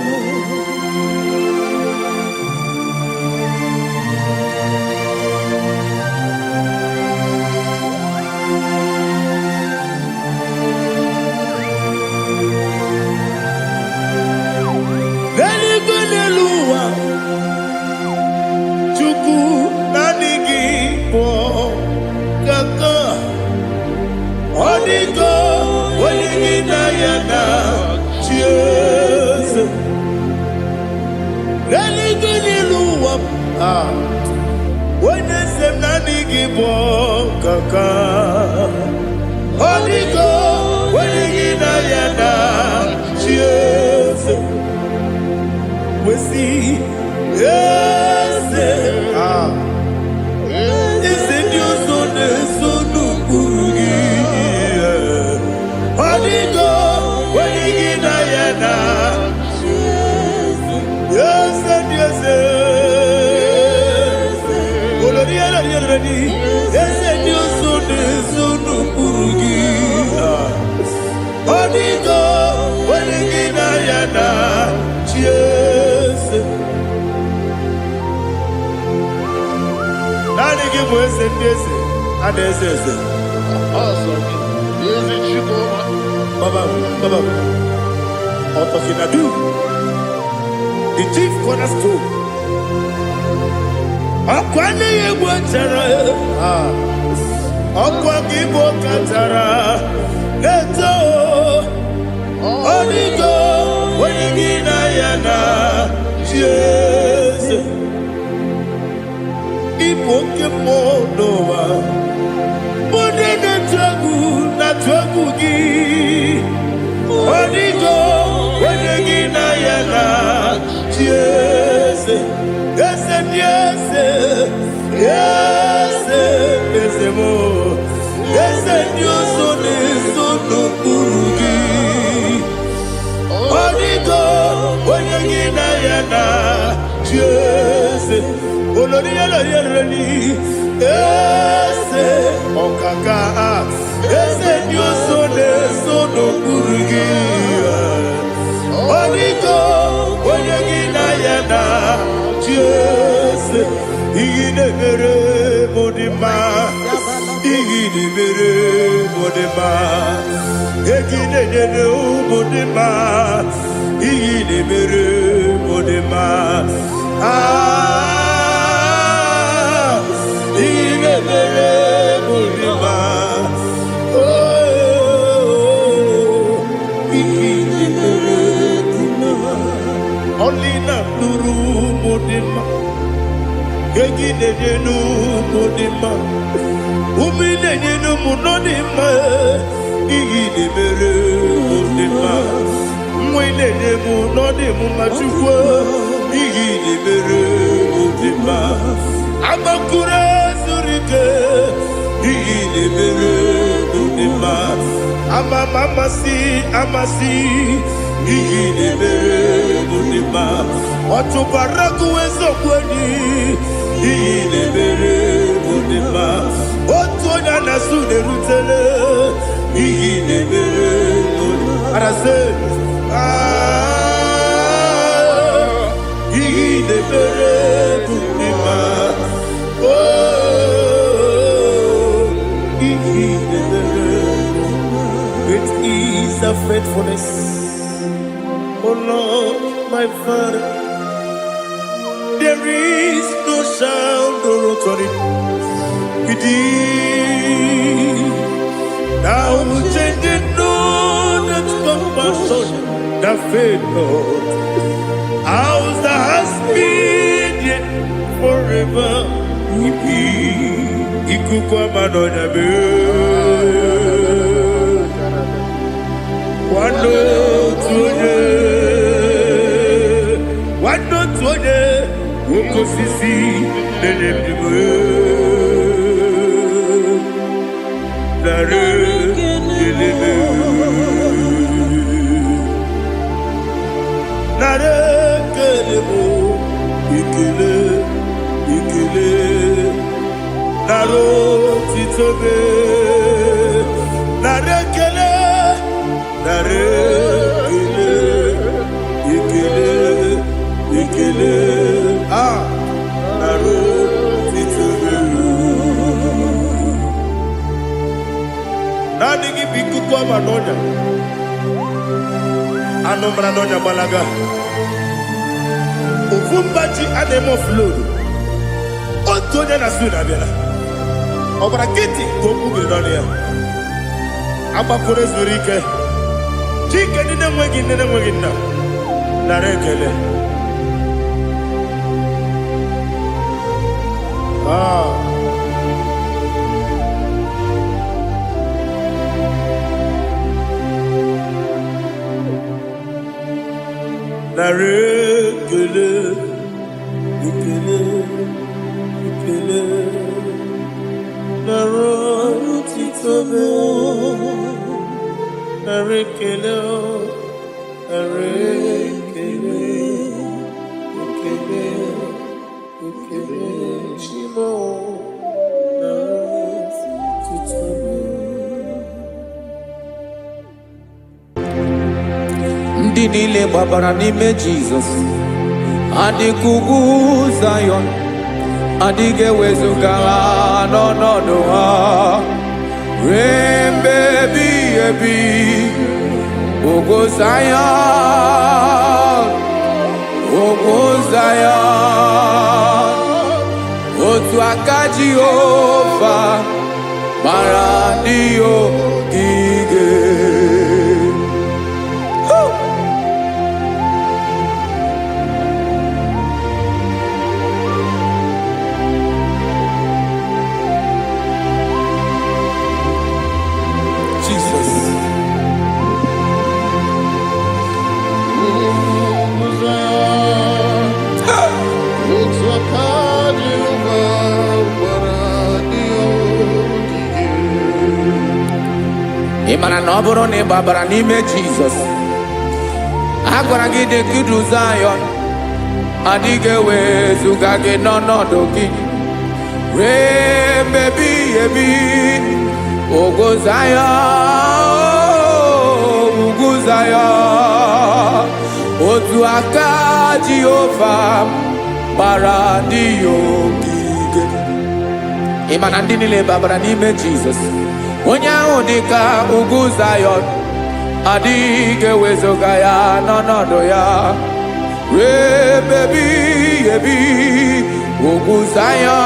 The chief cornerstone. Akwane yebo tara. Akwa kibo katara. Leto. Onigo. Wenigina yana. Jesus. Ipoke monowa. Modene tragu na tragu gi. Onigo. Wenigina yana. Yes, yes, yes, yes, yes, more. Yes, Dios son eso no purugi. Onigo, oyegina yana. Yes, oloria la yereni. Yes, okaka. Yes, Dios son eso no purugi. Onigo, oyegina yana. Yes, igine mere modima, igine mere modima, igine mere modima, igine mere modima. Igine mere modima. Oh, igine mere modima. Only na nuru modima. Egine nenu modima. Umine nenu munodima. Igine mere modima. Mwine nemu nodimu machukwa. Igine mere modima. Amakure surike. Igine mere modima. Amasi. Igine mere modima. Otubaraku wezo kweni. Igine mere modima. Otonya nasune rutele. Igine mere modima. Arase. Igine mere modima. Oh, igine mere modima. Great is the faithfulness. Oh Lord, my Father, there is no sound or authority within. Thou changest not that compassion, the faith, Lord. Ours that has been yet forever. Ikukwa manonya be. Wano tuye. Ukosisi nenebdiwe Nare kelebe Nare kelebo Ikele naro titobe, narekele, narekele, ikele, naro titobe. Nani gibiku kwa manonya, anomra nonya balaga. Ufumbaji anemo flood. Otonya na suna bela. Obra kiti gomu gedonia. Aba kore zurike. Chike nine mwegi na. Narekele. Narekele. Ikele. Naro titobe, narekele, shimo, naro titobe. Ndị niile gbabara n'ime Jizọs adịghị ugwu Zayọn, adịghị ewezuga ha n'ọnọdụ ha ruo mgbe ebighị ebi. Ugwu Zayọn, ugwu Zayọn, otu aka Jehova gbara ndị ogige. Ị mara na ọ bụrụ na ị gbabara n'ime Jizọs, a gwara gị dị kudu Zayọn, adịghị ewezuga gị n'ọnọdụ gị ruo mgbe ebighị ebi. Ugwu Zayọn, ugwu Zayọn, otu aka Jehova gbara ndị ogige. Ị ma na ndị niile gbabara n'ime Jizọs, onye ahụ dị ka ugwu Zayọn, adịghị ewezuga ya n'ọnọdụ ya ruo mgbe ebighị ebi. Ugwu Zayọn,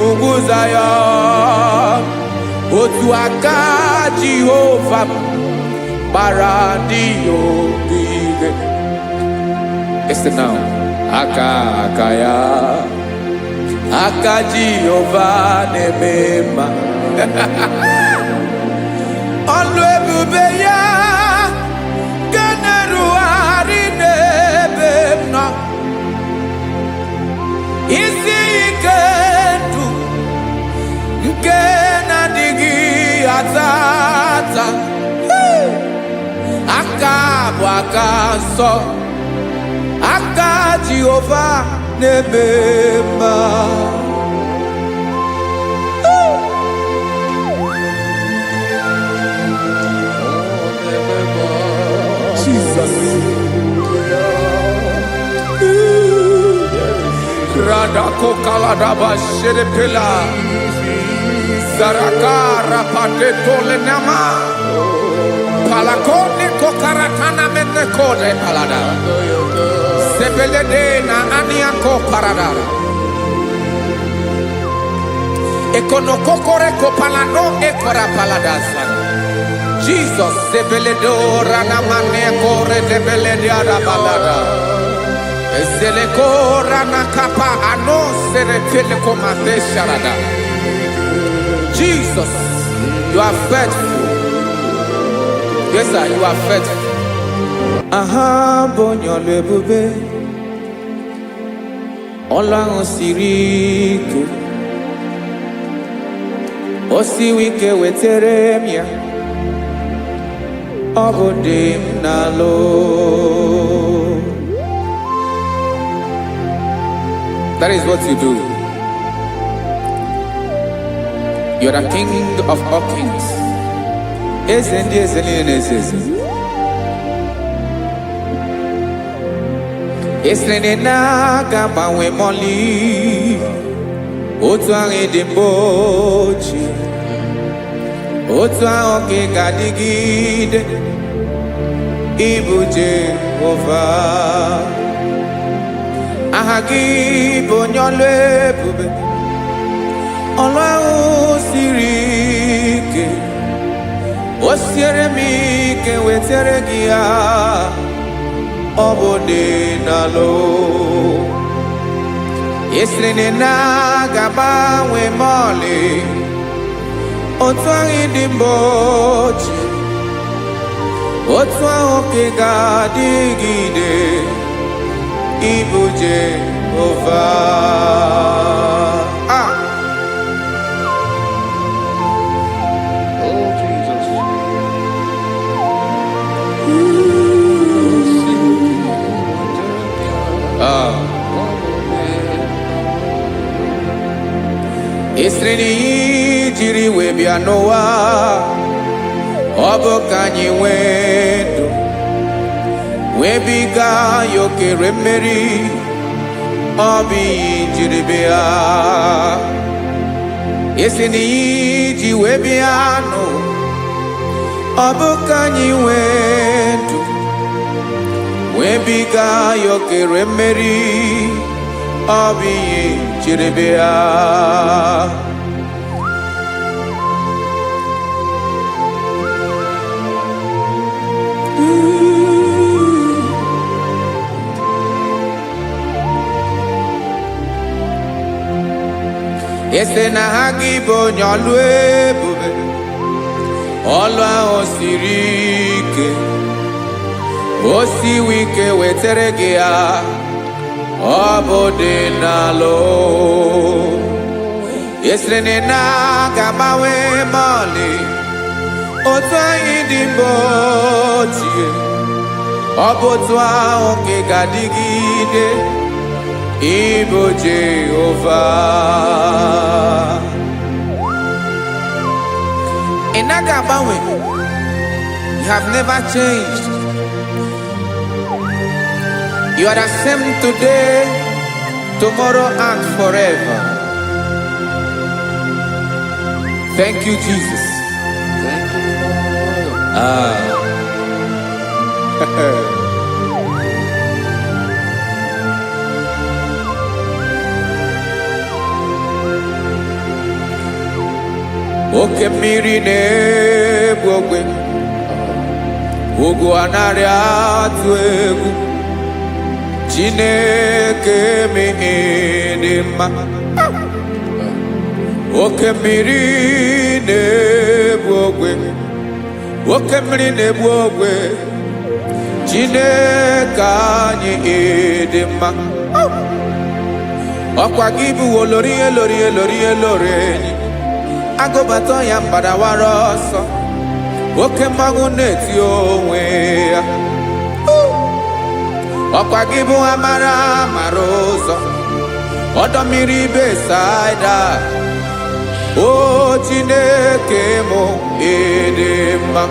ugwu Zayọn, otu aka Jehova gbara ndị ogige. Listen now, aka ya, aka Jehova na-eme mma. Ọlụ ebube ya ga-erugharị n'ebe m nọ. Isi ike ndụ nke na-adịghị ata ata. Aka bụ aka nsọ, aka Jehova na-eme mma. Jesus. Radako kaladaba sherepela, zarakara patetole nama, palakone kokaratana mene kode palada, sebelede na aniako paradara, ekonokokore kopalano ekora paladasa. Jesus, sebeledora na mane kore debelediara balada. Ezelekora na kapa ano serefele komate sharada. Jesus, you are faithful. Yes, sir, you are faithful. Aha, bonyo lebube. Olang osirike. Osiwike weteremia. Obodim nalo. That is what you do. You are the King of all kings. Ezendi ezeli nezezi. Esrene na gbanwe moli. Otu ahụ dị mgbochi. Otu ahụ ka ị ga-adịgide. Ịbụ Jehova. Aha gị bụ onye ọlụ ebube. Ọlụ ahụ siri ike. O siere m ike wetere gị ya. Ọ bụ dị n'alụ. Esiri na ga-agbanwe ma ọlị. Otu ahụ dị mgbochi. Otu ahụ ka ị ga-adịgide. Ịbụ Jehova. Oh, Jesus. Esiri na ihe jiri wee bịa n'ụwa. Ọ bụ ka anyị nwee ndụ. Wee biga ya okere mmeri. Ọ bụ ihe jiri bịa. Esi na ihe ji wee bịa nụ. Ọ bụ ka anyị nwee ndụ. Wee biga ya okere mmeri. Ọ bụ ihe jiri bịa. Ese na ha gị bụ onye ọlụ ebube. Ọlụ ahụ siri ike. O siwe ike wetere gị ya. Ọ bụ dị n'alụ. Esere na ga-agbanwe ma ọlị. Otu anyị dị mgbochi. Ọ bụ otu ahụ ka ị ga-adịgide. Ịbụ Jehova. Ị naghị agbanwe. You have never changed. You are the same today, tomorrow and forever. Thank you, Jesus. Thank you, Lord. Oke mmiri na-egbu ogwe. Ugwu anaghị atụ egwu. Chineke mee dị mma. Oke mmiri na-egbu ogwe. Oke mmiri na-egbu ogwe. Chineke anyị dị mma. Ọkwa gị bụ olori elori elori elori enyi. Agụbatọ ya mgbadawara ọsọ. Oke mmanwụ na-eti onwe ya. Ọkwa gị bụ amara amara ụzọ. Ọdọ mmiri Besaida. O Chineke mụ ịdị mma.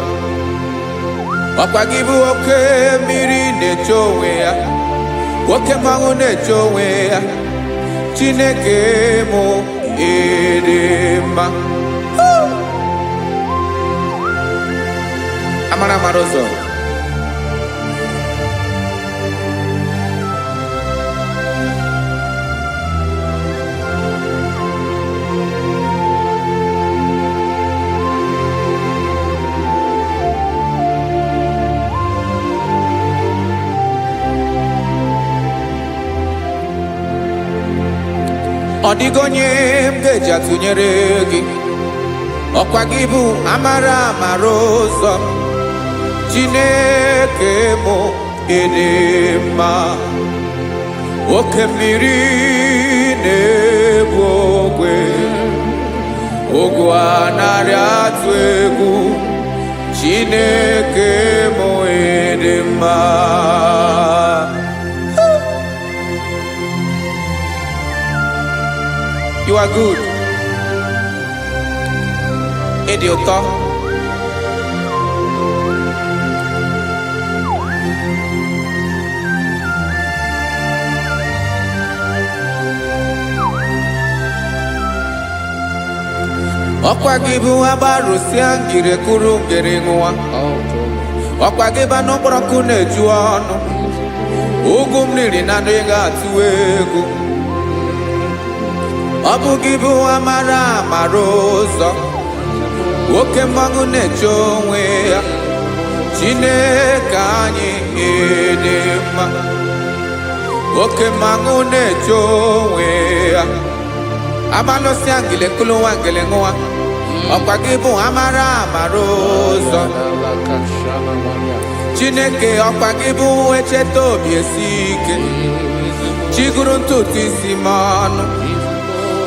Ọkwa gị bụ oke mmiri na-eche onwe ya. Oke mmanwụ na-eche onwe ya. Chineke mụ ịdị mma. Amara amara ụzọ. Ọ dịghị onye m ga-eji atụnyere gị. Ọkwa gị bụ amara amara ụzọ. Chineke mụ ịdị mma. Oke mmiri na-egbu ogwe. Ugwu anaghị atụ egwu. Chineke mụ ịdị mma. You are good. ịdị ụtọ. Ọkwa gị bụ agbarụsịa ngire kụrụ ngere nwa. Ọkwa gị ba n'ụkpọrọkụ na-eju ọnụ. Ugwu mmiri na ndị ga-atụ egwu. Ọ bụ gị bụ amara amara ụzọ. Oke mmanwụ na-eche onwe ya. Chineke anyị dị mma. Oke mmanwụ na-eche onwe ya. Abalụsịa ngile kụrụ nwa ngele nwa. Ọkwa gị bụ amara amara ụzọ. Chineke ọkwa gị bụ echeta obi esi ike. Chigụrụ ntutu isi m ọnụ.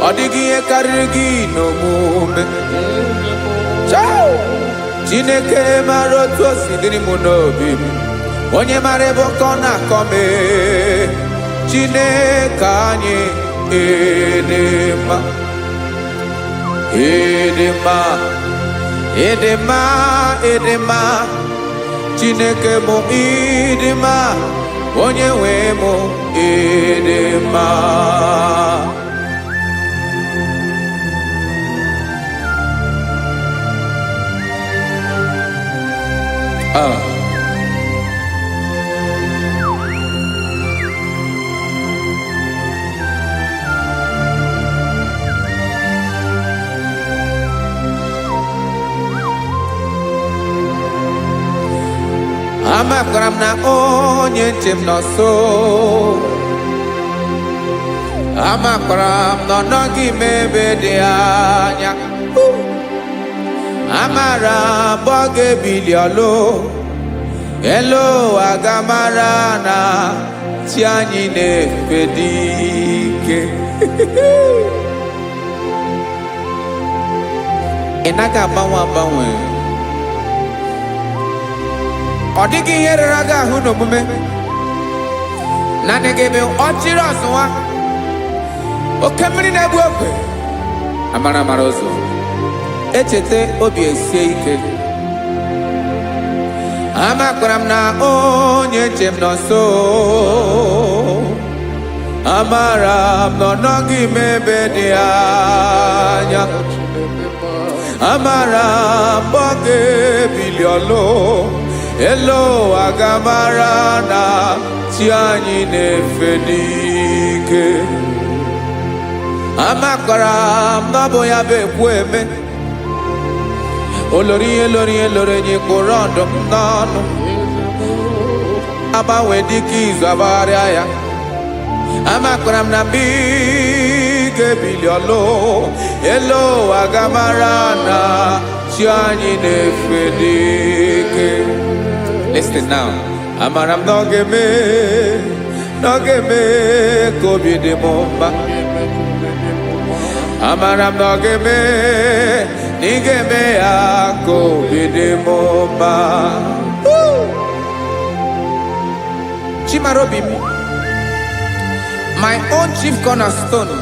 Ọ dịghị ihe karịrị gị n'omume. Chineke mara otu o si dịrị m n'obi m. Onye mara ebe ọkọ na-akọ m. Chineke anyị dị mma. Ịdị mma, ịdị mma, ịdị mma. Chineke mụ ịdị mma. Onye nwe mụ ịdị mma. Amakwara m na onye nche m nọ nso. Amakwara m na ọ nọghị m ebe dị anya. Amara m ọ ga-ebili ọlụ. Elu aga mara na chi anyị na-efe dị ike. Ị naghị agbanwe agbanwe. Ọ dịghị ihe rere gị ahụ n'omume. Naanị gị bụ ọchịrị ọzụwa. Oke mmiri na-egbu ogwe. Amara amara ụzọ. Echeta obi esie ike. Amakwara m na onye nche m nọ nso. Amara m na ọ nọghị m ebe dị anya. Amara m ọ ga-ebili ọlụ. Elu aga mara na chi anyị na-efe n'ike. Amakwara m na ọ bụ ya bụ ekwu eme. Olori ihe lori ihe lori enyi kwụrụ ọdụm n'ọnụ. Agbanwe dịka izu agbagharịa ya. Amakwara m na mgbe ị ga-ebili ọlụ. Elu aga mara na chi anyị na-efe n'ike. Listen now. Amara m na ọ ga-eme ka obi dị m mma. Amara m na ọ ga-eme na ị ga-eme ya ka obi dị m mma. Chimarobi m, my own chief cornerstone,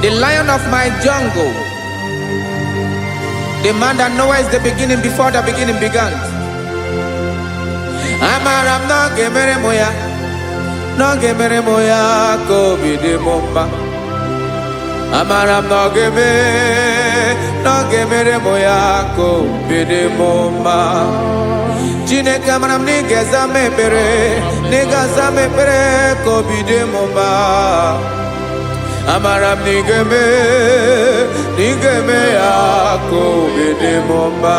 the lion of my jungle, the man that knows the beginning before the beginning began. Amara m na ọ ga-emere m ya, na ọ ga-emere m ya ka obi dị m mma. Amara m na ọ ga-emere m ya ka obi dị m mma. Chineke amara m na ị ga-aza m ekpere, na ị ga-aza m ekpere ka obi dị m mma. Amara m na ị ga-eme ya ka obi dị m mma.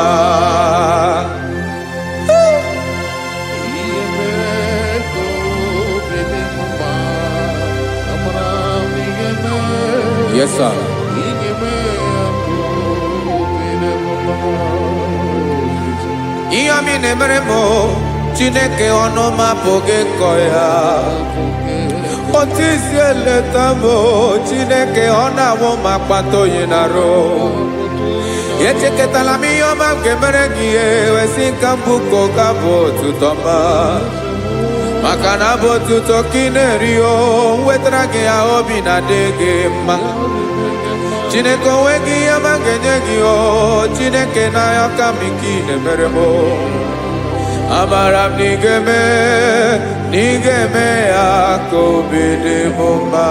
Yes, sir. Ihe mi na-emere m Chineke ọnụ m apụghị ịkọ ya. Otu isi eleta m Chineke ọ na-awụ m akpata oyi n'arụ. Echeketala m ihe ọma m ga-emere gị wesị nka mbụ ka ọ ga-abụ otuto ma. Maka na abụ otuto ka ị na-eri o wetara gị ya obi na-adị gị mma. Chineke onweghị ihe ma ga-enye gị o Chineke n'anya ka m ike na-emere m amara m na ị ga-eme ya ka obi dị m mma.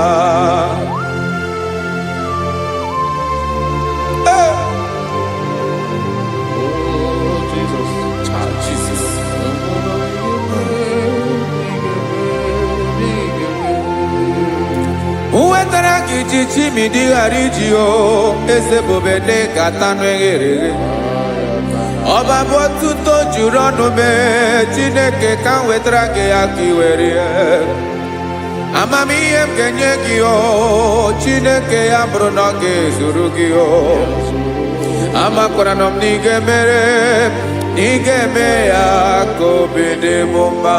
Uwetara gị chichi mi dịghara iji o eze bobede ka tanụ eghere eghe ọba bụ otuto juru ọnụ mee Chineke ka m wetara gị ya ka i were ya amamihe m ga-enye gị o Chineke ya bụrụ na ọ ga-ezuru gị o amakwara na m na ị ga-eme ya ka obi dị m mma.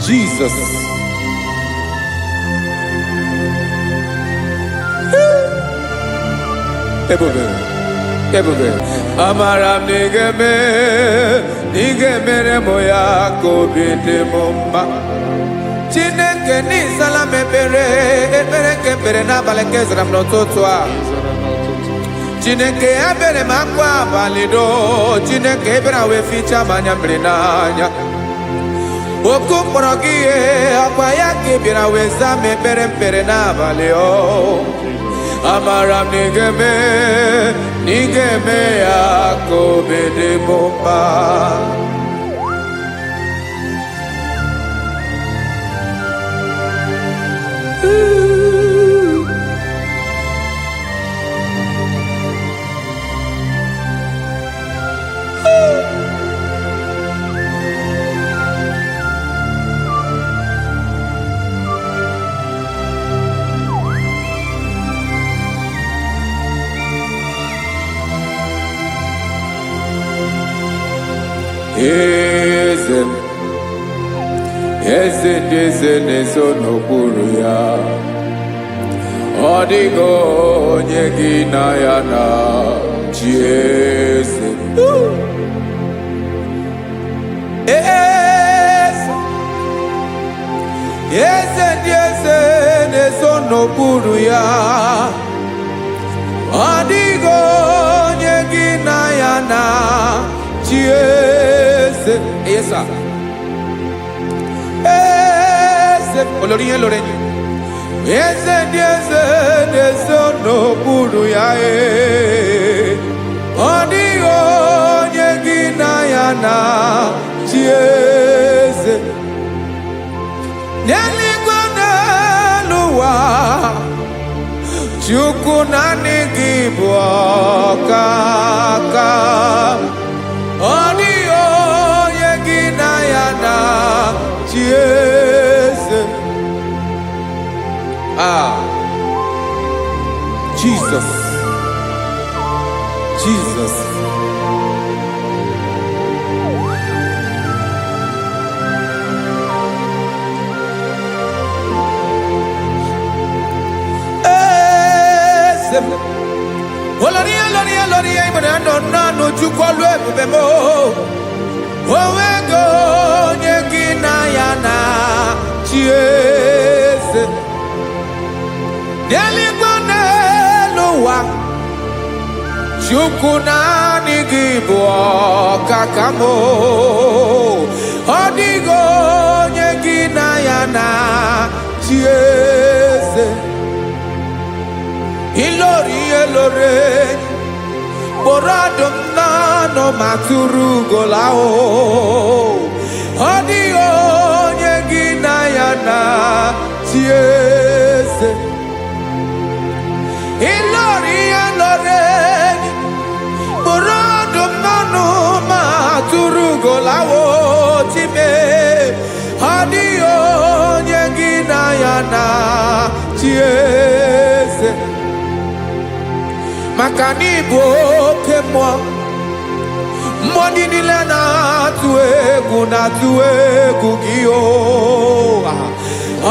Jesus. Ebube. Amara m na ị ga-emere m ya ka obi dị m mma. Chineke n'ịzala m ekpere nke ekpere n'abalị nke zara m n'ụtụtụ a. Chineke ebere m akwa abalị do Chineke ebere wee fichaa m anya mmiri n'anya. Oku mkpọrọ gị ihe akwa ya ka ị bịara wee zaa m ekpere mpere n'abalị o amara m na ị ga-eme ya ka obi dị m mma. Eze ndị eze na-eso n'okpuru ya ọ dịghị onye gị na ya na chi eze. Eze ndị eze na-eso n'okpuru ya ọ dịghị onye gị na ya na chi eze. Olórí yẹn lórí eze ndị eze na-eso n'okpuru ya ọ dịghị onye gị na ya na chi eze. N'eluigwe n'elu ụwa Chukwu naanị gị bụ ọkaka ọ dịghị onye gị na ya na chi eze. Jesus. Oloria ibona no Chukwu olu ebube mo owego onye gị na ya na chi eze. N'eluigwe n'elu ụwa Chukwu naanị gị bụ ọkaka m ọ dịghị onye gị na ya na chi eze. Ilori kpọrọ ọdụm n'ọnụ ma tụrụ ugola ọ dịghị onye gị na ya na chi eze. Ilori kpọrọ ọdụm n'ọnụ ma tụrụ ugola time ọ dịghị onye gị na ya na chi eze. Maka na ị bụ oke mmụọ ndị niile na-atụ egwu gị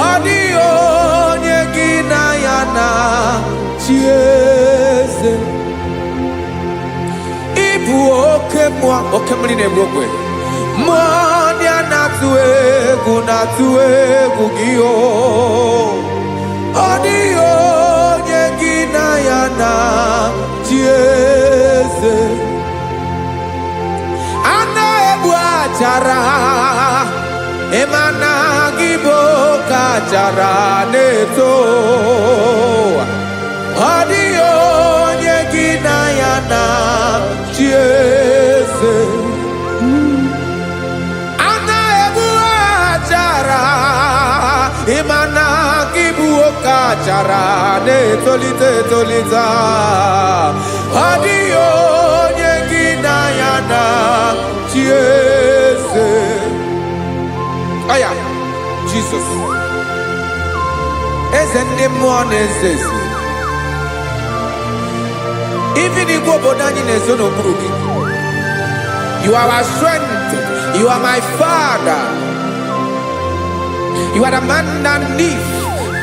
ọ dịghị onye gị na ya na chi eze. Ị bụ oke mmụọ oke mmiri na-egbu ogwe mmụọ ndị a na-atụ egwu gị o ọ dịghị onye gị na ya na-achị eze a na-egbu achara ịma na gị bụ ka achara na-eto ọ dịghị onye gị na ya na-achị eze a na-egbu achara ịma na gị bụ ka achara na-etolite etolite ọ dịghị onye gị na ya na-achị eze aya Jesus eze ndị mmụọ na-eze eze even igwe obodo anyị na-ezo n'okpuru gị you are our strength you are my father you are the man that lives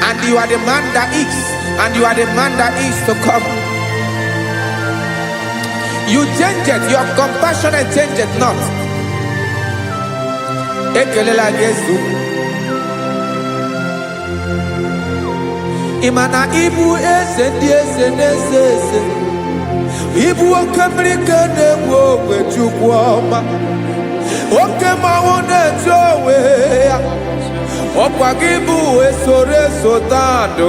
and you are the man that is and you are the man that is to come you change it your compassion and change it not ekelela gị ezu ịmana ibu eze ndị eze na-eze eze ibu oke mmiri ka na-egbu ogwe Chukwu ọma oke mmanwụ na-eche onwe ya ọkwa gị bụ esoro esota ndụ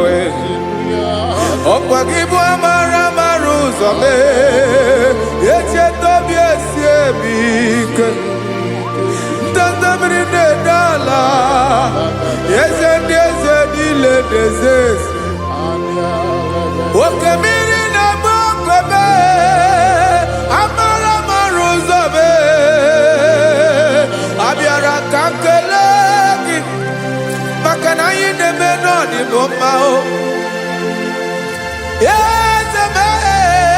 ọkwa gị bụ amara amara ụzọ mee echeta obi esi ebi ike ndanda mmiri na-ede ala eze ndị eze niile na-eze eze oke mmiri na-agba okwebe amara amara ụzọ mee abịara ka nkele gị maka na anyị na-eme n'ọdịbụ mma o eze mee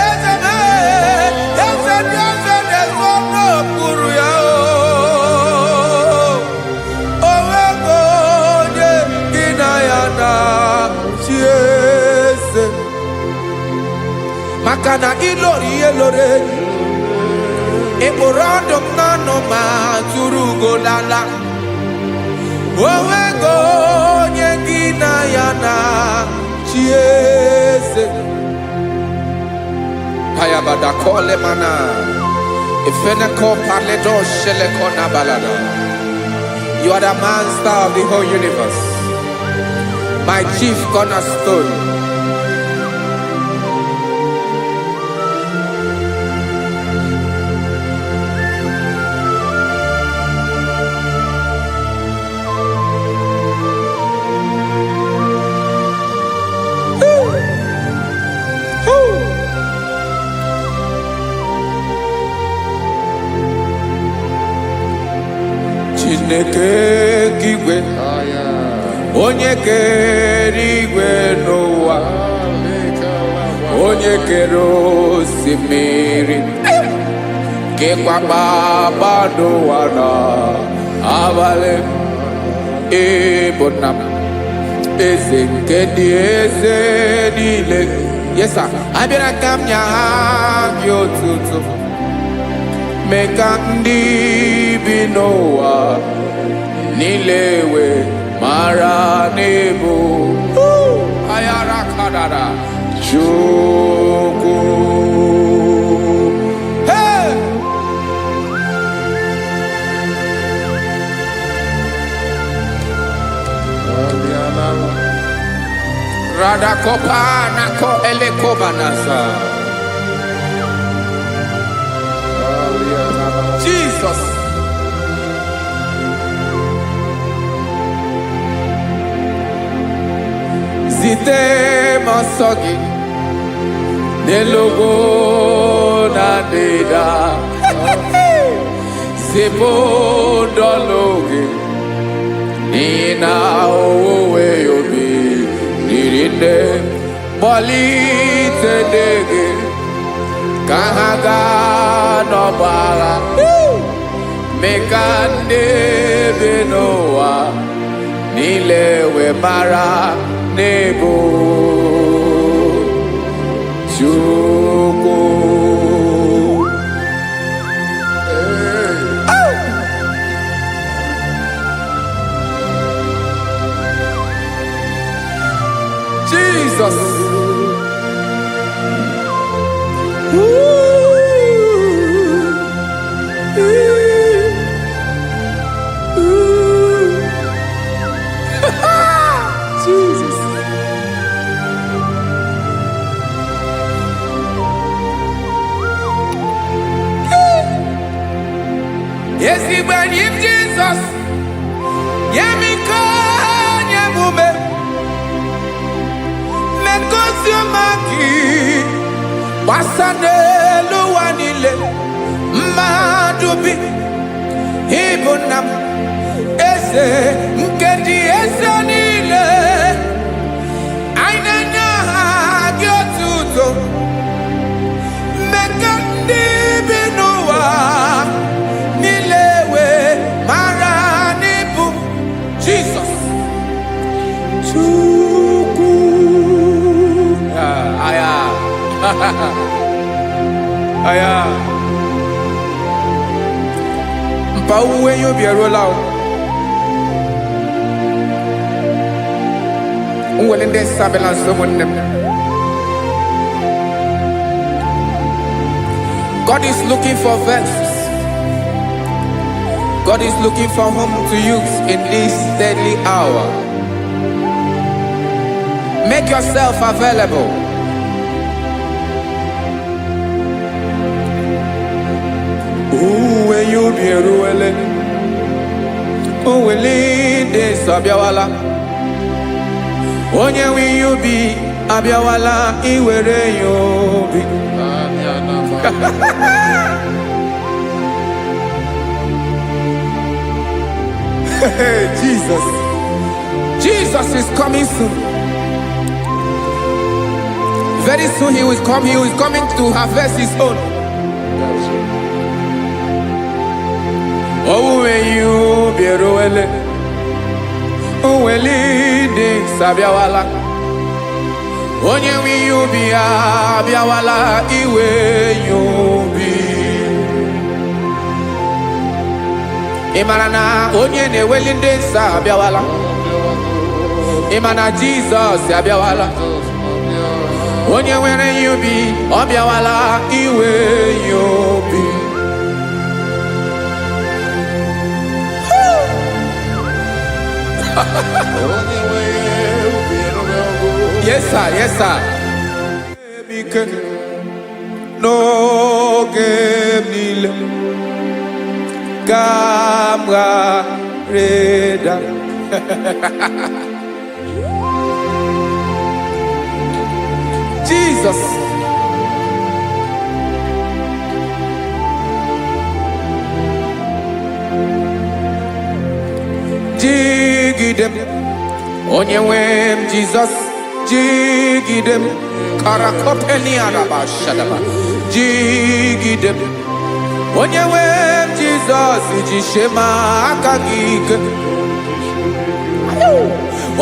eze mee eze ndị eze na-ezo n'okpuru ya onwego onye gị na ya na-achị eze maka na ịlọrọ ihe lọrọ enyi ịkpụrụ ọdụm n'ọnụ ma tụrụ ugolala onwego onye gị na ya na-achị eze ayabadakole mana ifeneko paledo sheleko na balada you are the master of the whole universe my chief cornerstone Chineke igwe onye kere igwe n'ụwa onye kere osimiri kekwa kpakpando ụwa na abalị ịbụ nna m eze nke ndị eze niile yesa abịara ka m nya gị otuto mee ka ndị bi n'ụwa niile wee mara n'ebu ayara kadara Chukwu hey! Radakopa nako elekobanasa Jesus zite masọ gị n'elugo na ndịda zipụ ndọlụ gị n'ihi na owuwe obi dịrị nne kpọlite ndị gị ka ha gaa n'ọgba agha mee ka ndị bi n'ụwa niile wee mara n'ebu Chukwu ezigbo enyi m Jizọs nye m ike nye m ume megosi ọma gị gbasa n'elu ụwa niile mmadụ bi ịbụ nna m eze nke ndị eze niile anyị na-enye aha gị otuto meka ndị bi n'ụwa niile wee mara n'ịbụ Jizọs Chukwu aya aya mpa uwe ya obi eruola nwere ndị sabela nso ụmụnne m. God is looking for vessels. God is looking for whom to use in this deadly hour. Make yourself available. When you be ruele, will lead this abiawala. Onye when you be abiawala, iwere you be. Jesus. Jesus is coming soon. Very soon he will come. He is coming to harvest his own. Oh, when you be roele, oh, when leading sabiawala. Onye when you be abiawala, iwe you be. Imana onye ne welinde sabiawala. Imana Jesus abiawala. Onye were you be abiawala, iwe you be. Yes sir, yes sir. No game nile Gamra reda Jesus. Jigidem onye wem Jesus jigidem karakopeni araba shadaba jigidem onye wem Jesus jishema akagike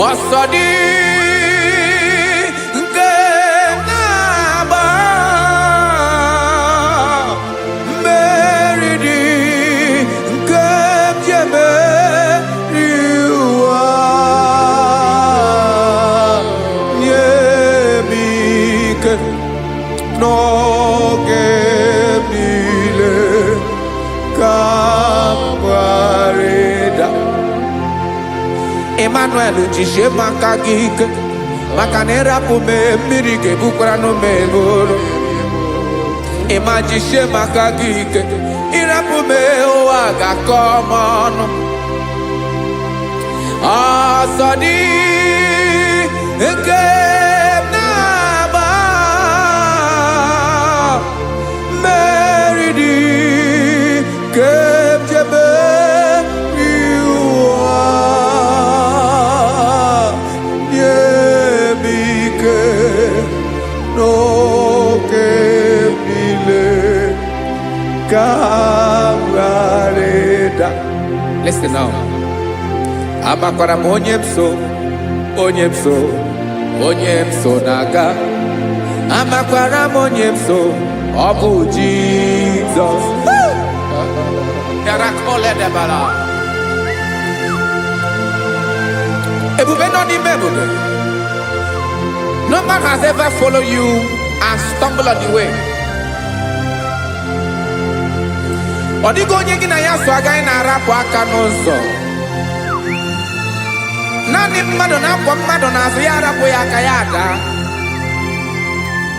osodi nke naba meridi nke jeme no gemile kamareda Emmanuel jishe maka gike maka na erapu me mmiri gebukwara no meboro Ema jishe maka gike irapu me ụwa ga-akọmọnụ asọdi nke Listen now. Amakwara m onye mso naga. Amakwara m onye mso, ọ bụ Jesus. Yarakole debala. Ebube nọ n'ime ebube. No man has ever followed you and stumbled on the way. Ọ dịghị onye gị na ya so agaghị na-arapụ aka n'ụzọ. Naanị mmadụ na-akwọ mmadụ n'azụ ya arapụ ya aka ya ada.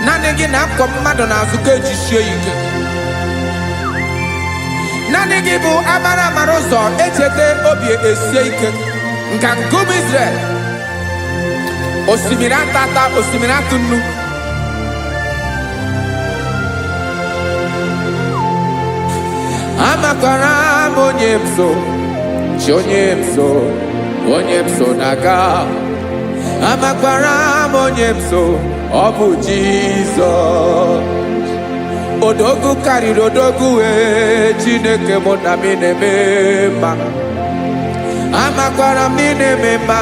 Naanị gị na-akwọ mmadụ n'azụ ka ejisie ike. Naanị gị bụ amara mara ụzọ echete obi esie ike nka nkume Israel. Osimiri atata, osimiri atụ nnu. Amakwara m onye m so, chi onye m so, onye m so na-aga. Amakwara m onye m so, ọ bụ Jizọs. Odogwu karịrị odogwu wee Chineke mụ na m na-eme mma. Amakwara m na-eme mma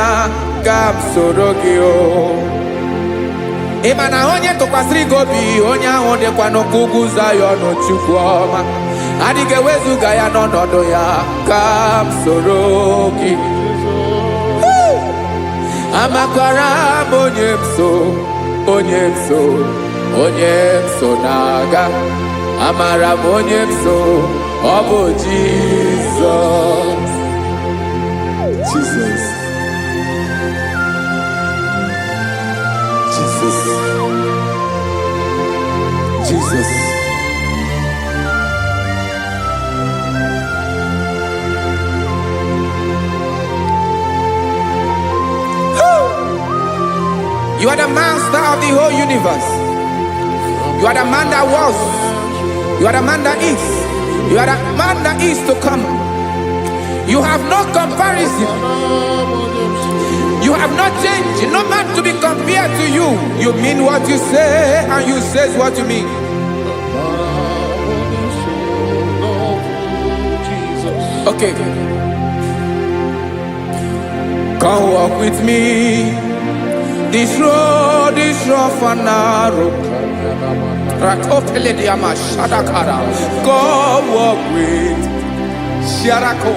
ka m soro gị o. Ị ma na onye tụkwasịrị gị obi, onye ahụ dịkwa n'ugwu Zayọn Chukwu ọma. Adịghị ewezuga ya n'ọnọdụ ya ka m soro gị. Amakwara m onye m so, onye m so, onye m so na-aga. Amara m onye m so, ọ bụ Jizọs. Jesus. Jesus. Jesus. You are the master of the whole universe. You are the man that was. You are the man that is. You are the man that is to come. You have no comparison. You have not changed. No man to be compared to you. You mean what you say and you say what you mean. Okay. Come walk with me. This road is rough and narrow. Come walk with Sharako.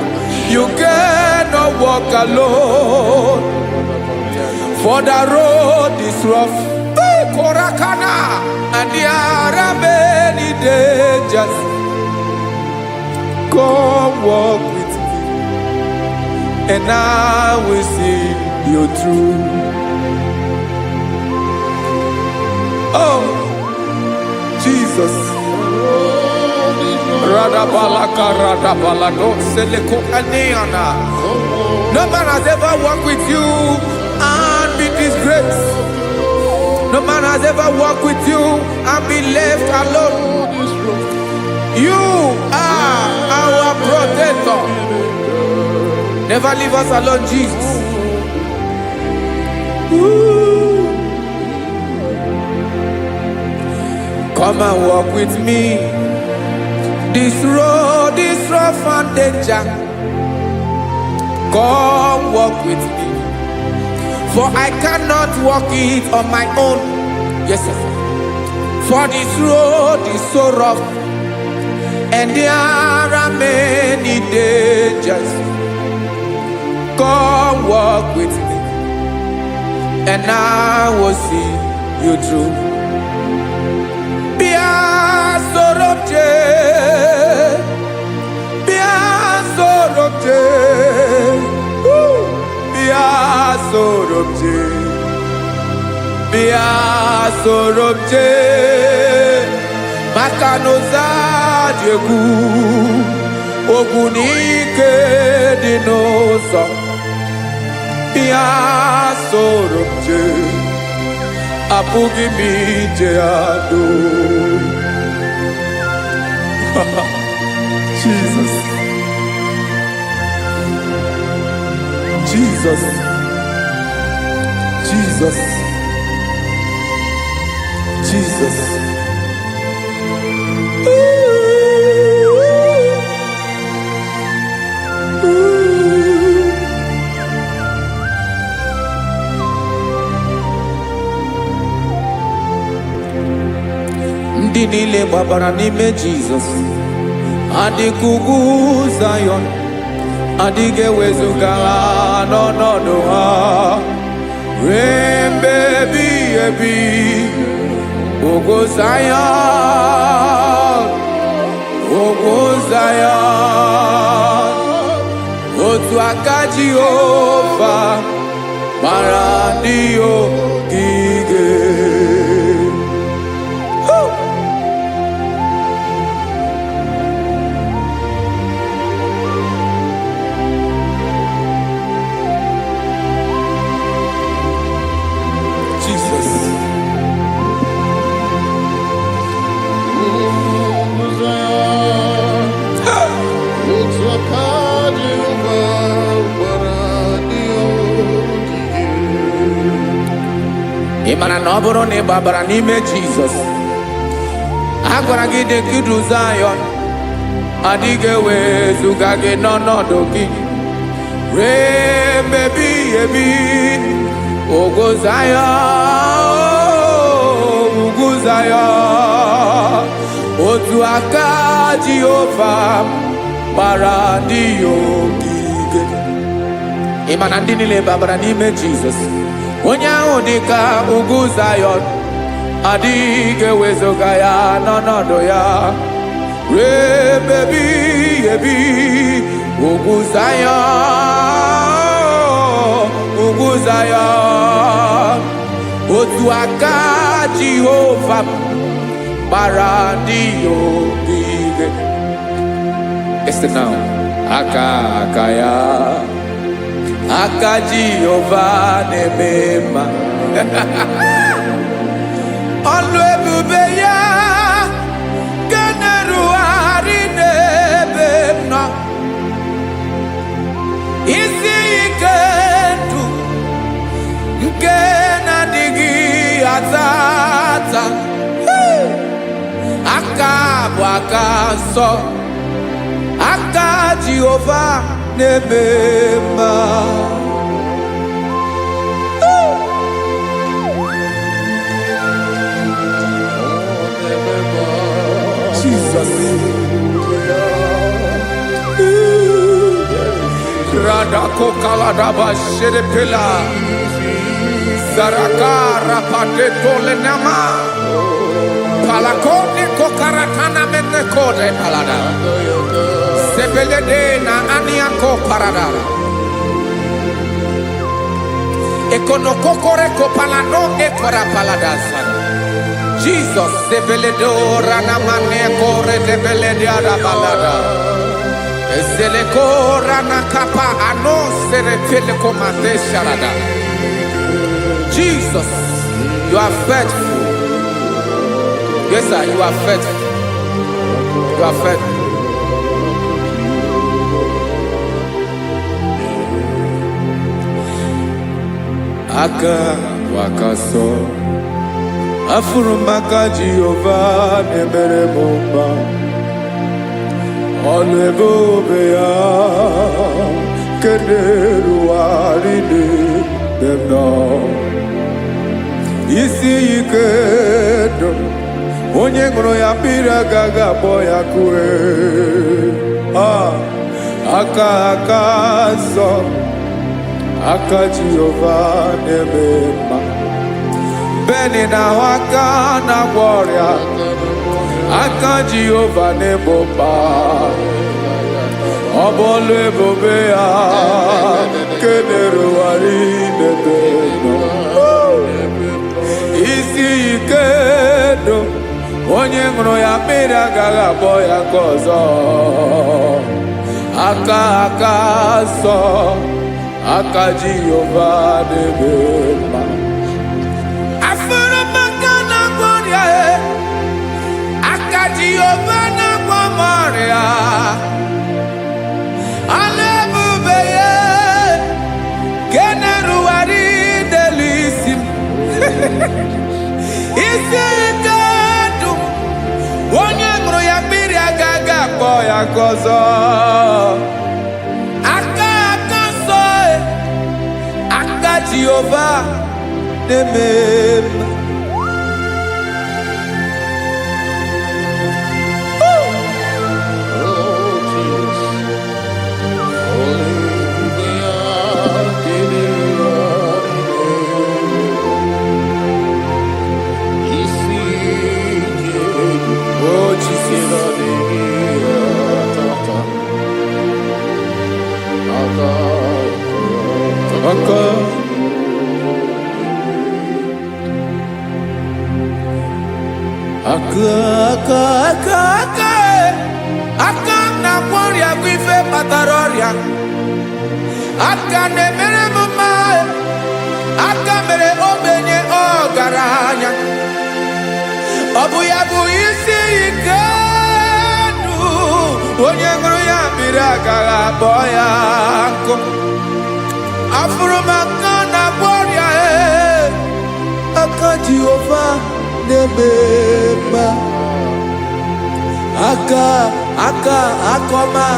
You cannot walk alone. For the road is rough. Korakana. And there are many dangers. Come walk with me. And I will see you through. Oh, Jesus. No man has ever walked with you and be disgraced. No man has ever walked with you and be left alone. You are our protector. Never leave us alone, Jesus. Ooh. Come and walk with me. This road is rough and danger. Come walk with me. For I cannot walk it on my own. Yes, sir. For this road is so rough. And there are many dangers. Come walk with me. And I will see you through. Sorobje Makanoza Diegu Ogunike Dinosa Bia Sorobje Apugi Mijeado. Jesus. Jesus. Jesus. Jesus. Ndị niile gbabara n'ime Jizọs adịghị ugwu Zayọn, adịghị ewezuga ha n'ọnọdụ ha ruo mgbe ebighị ebi. Ugwu Zayọn, ugwu Zayọn, otu aka Jehova mara ndị ogige. Imana na ọ bụrụ na ị gbabara n'ime Jizọs, a gwara gị dị kudu Zion, adịghị ewezuga gị n'ọnọdụ gị ree mmebi ebi. Ugwu Zion, ugwu Zion, otu aka Jehova gbara ndị ogige. Ịma na ndị niile babara n'ime Jizọs, onye ahụ dị ka ugwu Zion, adịghị ewezuga ya n'ọnọdụ ya ree mmebi ebi. Ugwu Zion, ugwu Zion, otu aka Jehova gbara ndị ogige. Listen now. Aka ya, aka Jehova na-eme mma. Ọlụ ebube ya ga na-erugharị n'ebe m nọ. Isi ike ndụ nke na-adịghị ata ata. Aka bụ aka nsọ, aka Jehova na-eme mma. Jesus. Radako kaladaba sherepela zarakara pateto lenama palakone kokaratana menekode palada sebelede na aniako parada ekonokokore kopalano ekora paladasa. Jesus sebeledo rana manekore debelede arabalada. Jesus, you are faithful. Yes, sir, you are faithful. You are faithful. Aka wakaso afurumaka Jehovah nebere bomba. Ọlụ ebube ya keneruarị n'ebe m nọ. Isi ike ndụ onye ṅụrụ ya mmiri agaghị akpọ ya kue. Aka nsọ, aka Jehova na-eme mma. Beni na-ahụ aka na-agwọ ọrịa, aka Jehova na-egbo mkpa. Ọ bụ ọlụ ebube ya kenerugharị n'ebe nọ. Isi ike ndụ onye ṅụrụ ya mmiri agaghị akpọ ya nke ọzọ. Aka nsọ, aka Jehova na-eme mma. Jehova na-agwọ m ọrịa, ọlụ ebube ya nke na-erugharị n'elu isi m. Isi ike ndụ onye ṅụrụ ya mmiri agaghị akpọ ya nke ọzọ. Aka nsọ, aka Jehova na-eme mma. Aka na-agwọ ọrịa bụ ife kpatara ọrịa. Aka na-emere m mma, aka mere ogbenye ọgaranya. Ọ bụ ya bụ isi ike ndụ onye ṅụrụ ya mmiri agaghị akpọ ya nkụ. Afụrụ m aka na-agwọ ọrịa, aka Jehovah nebema akoma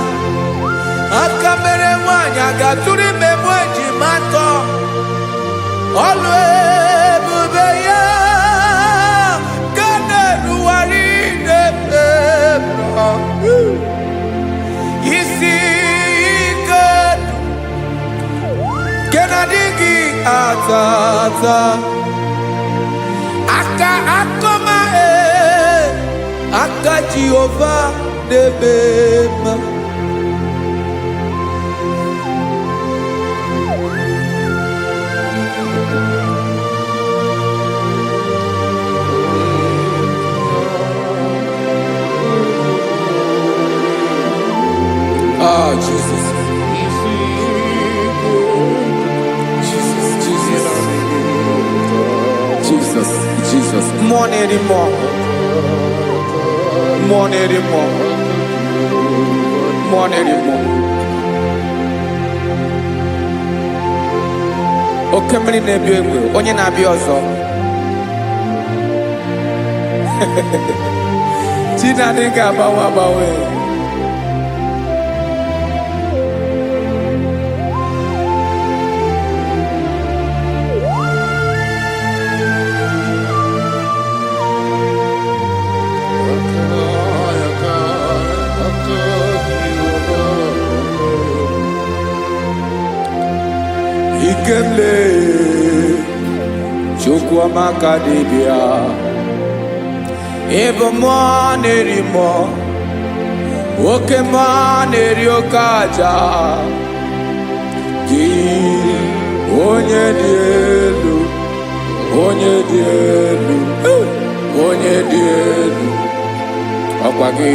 mere nwanyị agatụrụ ime mụ ejima atọ ọlụ ebube ya ka na-eruwari nebema isi ike ke na-adịghị atata akoma aka Jehovah nebema Jesus. Jesus. More anymore. Oke mmiri na-ebi egbe, onye na-abịa ọzọ. Chinadị ga-agbanwe. Ikemle Chukwamaka dibia Ebo mo nerimo Oke mo neriokaja Ki onye dielu Ọkwa gị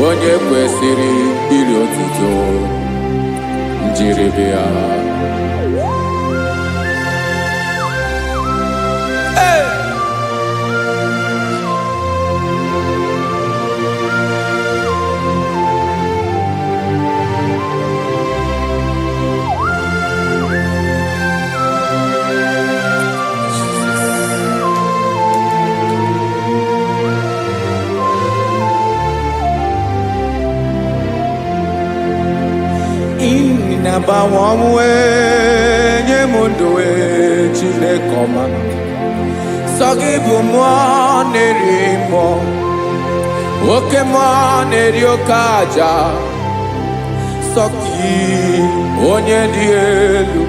onye kwesịrị iri otuto njiribia Nabawamwe nyemundowe chilekoma Sogibu mwanerimo Oke mwaneriokaja Soki onye dielu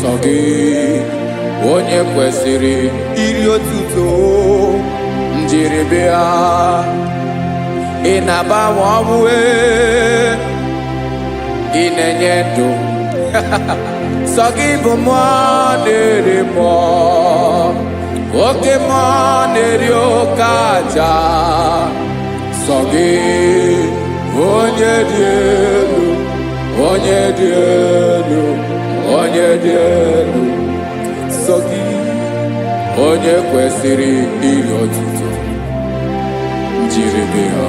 Sogi onye kwesịrị iri otuto njiribia Inabawawe inenyedo Sogibu mwanerimo Oke mwaneriokaja Sogi onye dielu Sogi onye kwesịrị iri otuto njiribia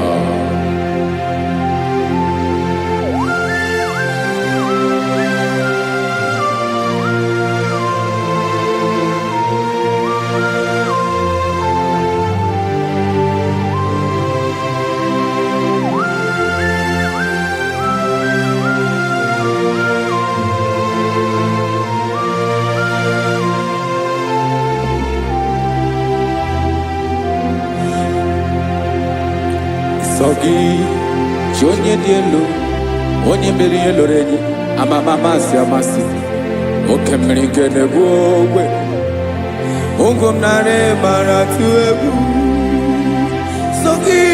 Sogi onye dielu onye mmiri eloro enyi amasi oke mmiri nke na-egbu ogwe ụgwọ m narị mara tụ egwu Sogi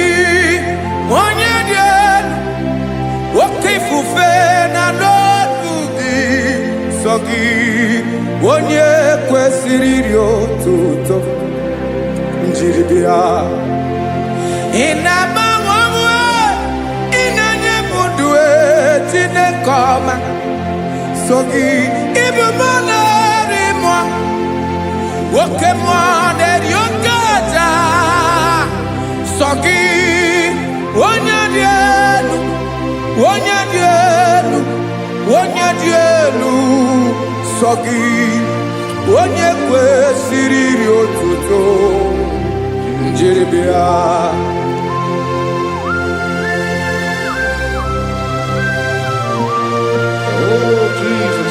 onye dielu oke ifufe na n'otu gị Sogi onye kwesịrị iri otuto njiribia Chinekoma Sogi ibu monerimo Oke moneriokaja Sogi onye dielu nsọ gị onye kwesịrị iri otuto njiri bịa. Oh, Jesus.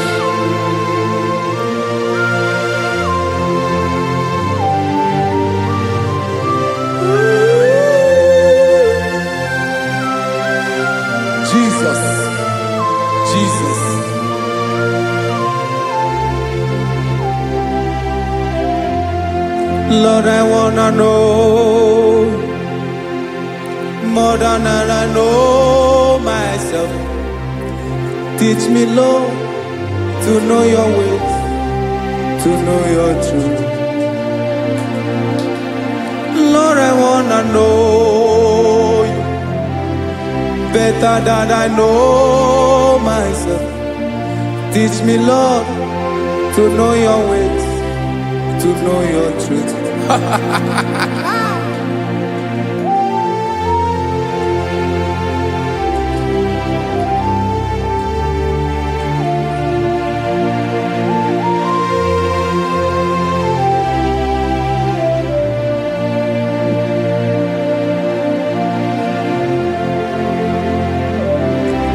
Jesus, Jesus. Lord, I wanna know more than I know myself. Teach me, Lord, to know your ways, to know your truth. Lord, I wanna know you better than I know myself. Teach me, Lord, to know your ways, to know your truth.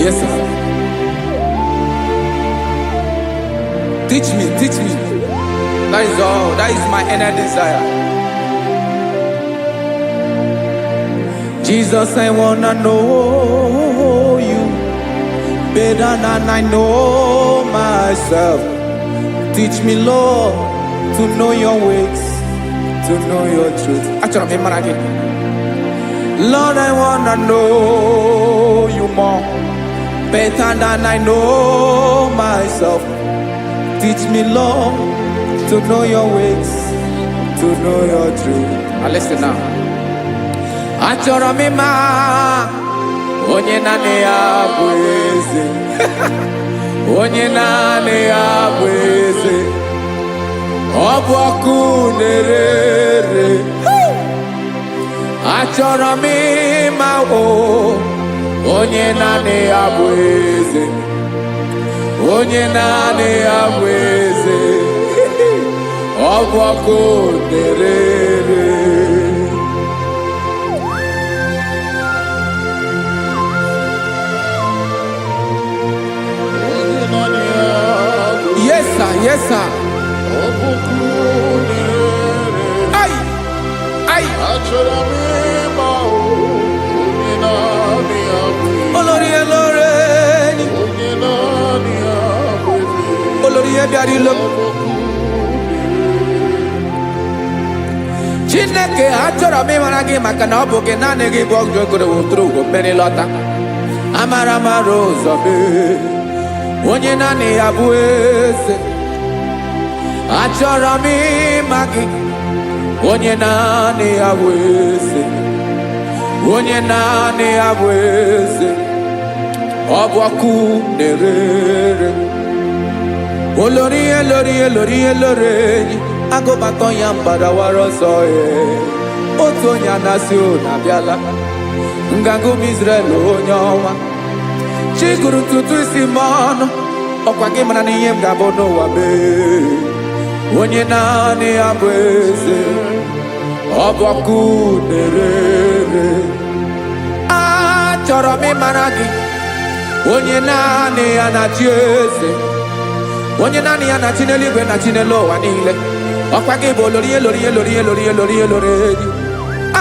Yes, sir. Teach me, teach me. That is all. That is my inner desire. Jesus, I wanna know you better than I know myself. Teach me, Lord, to know your ways, to know your truth. Actually, I'm again. Lord, I wanna know you more better than I know myself. Teach me, Lord, to know your ways, to know your truth. Now listen now. Achọrọ m ịma onye naanị ya bụ eze. Onye naanị ya bụ eze. Ọ bụ ọkụ na-ere. Achọrọ m ịma onye naanị ya bụ eze. Onye naanị ya bụ eze. Ọ bụ ọkụ na-ere. Yes, sir. Yes, sir. Ay, ay. Olórí elóore ni. Olórí ebiari lo. Chineke achọrọ m ịmara gị maka na ọ bụ gị naanị gị bụ ọgụ ogoro wotoro ugo mmeri lọta. Amara mara ụzọ mee. Onye naanị ya bụ eze. Achọrọ m ịma gị. Onye naanị ya bụ eze. Onye naanị ya bụ eze. Ọ bụ ọkụ na-ere. Olórí elórí elórí elóore enyi. Agụbatọ ya mgbadawara ọsọ ya. Otu onye anasị unu abịala. Nganga ụmụ Izrel onye ọnwa. Chiguru ntutu isi m ọnụ. Ọkwa gị mara na ihe m ga-abụ n'ụwa mee. Onye naanị ya bụ eze. Ọ bụ ọkụ na-ere. Achọrọ m ịmara gị. Onye naanị ya na-achị eze. Onye naanị ya na-achị n'eluigwe na-achị n'elu ụwa niile. Ọkwa gị bụ olórí elórí elórí elórí elórí elóore enyi.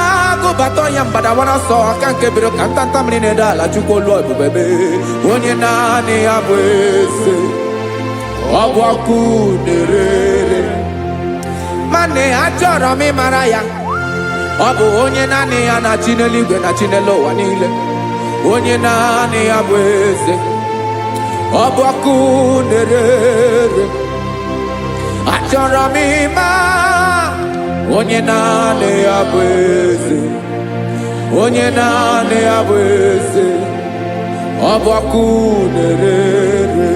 Agụbatọ ya mgbadawara ọsọ aka nke biro ka ntanta mmiri na-ede ala Chukwu olu ebube mee. Onye naanị ya bụ eze. Ọ bụ ọkụ na-ere. Mane achọrọ m ịmara ya. Ọ bụ onye naanị ya na-achị n'eluigwe na-achị n'elu ụwa niile. Onye naanị ya bụ eze. Ọ bụ ọkụ na-ere. Achọrọ m ịma onye naanị ya bụ eze. Onye naanị ya bụ eze. Ọ bụ ọkụ na-ere.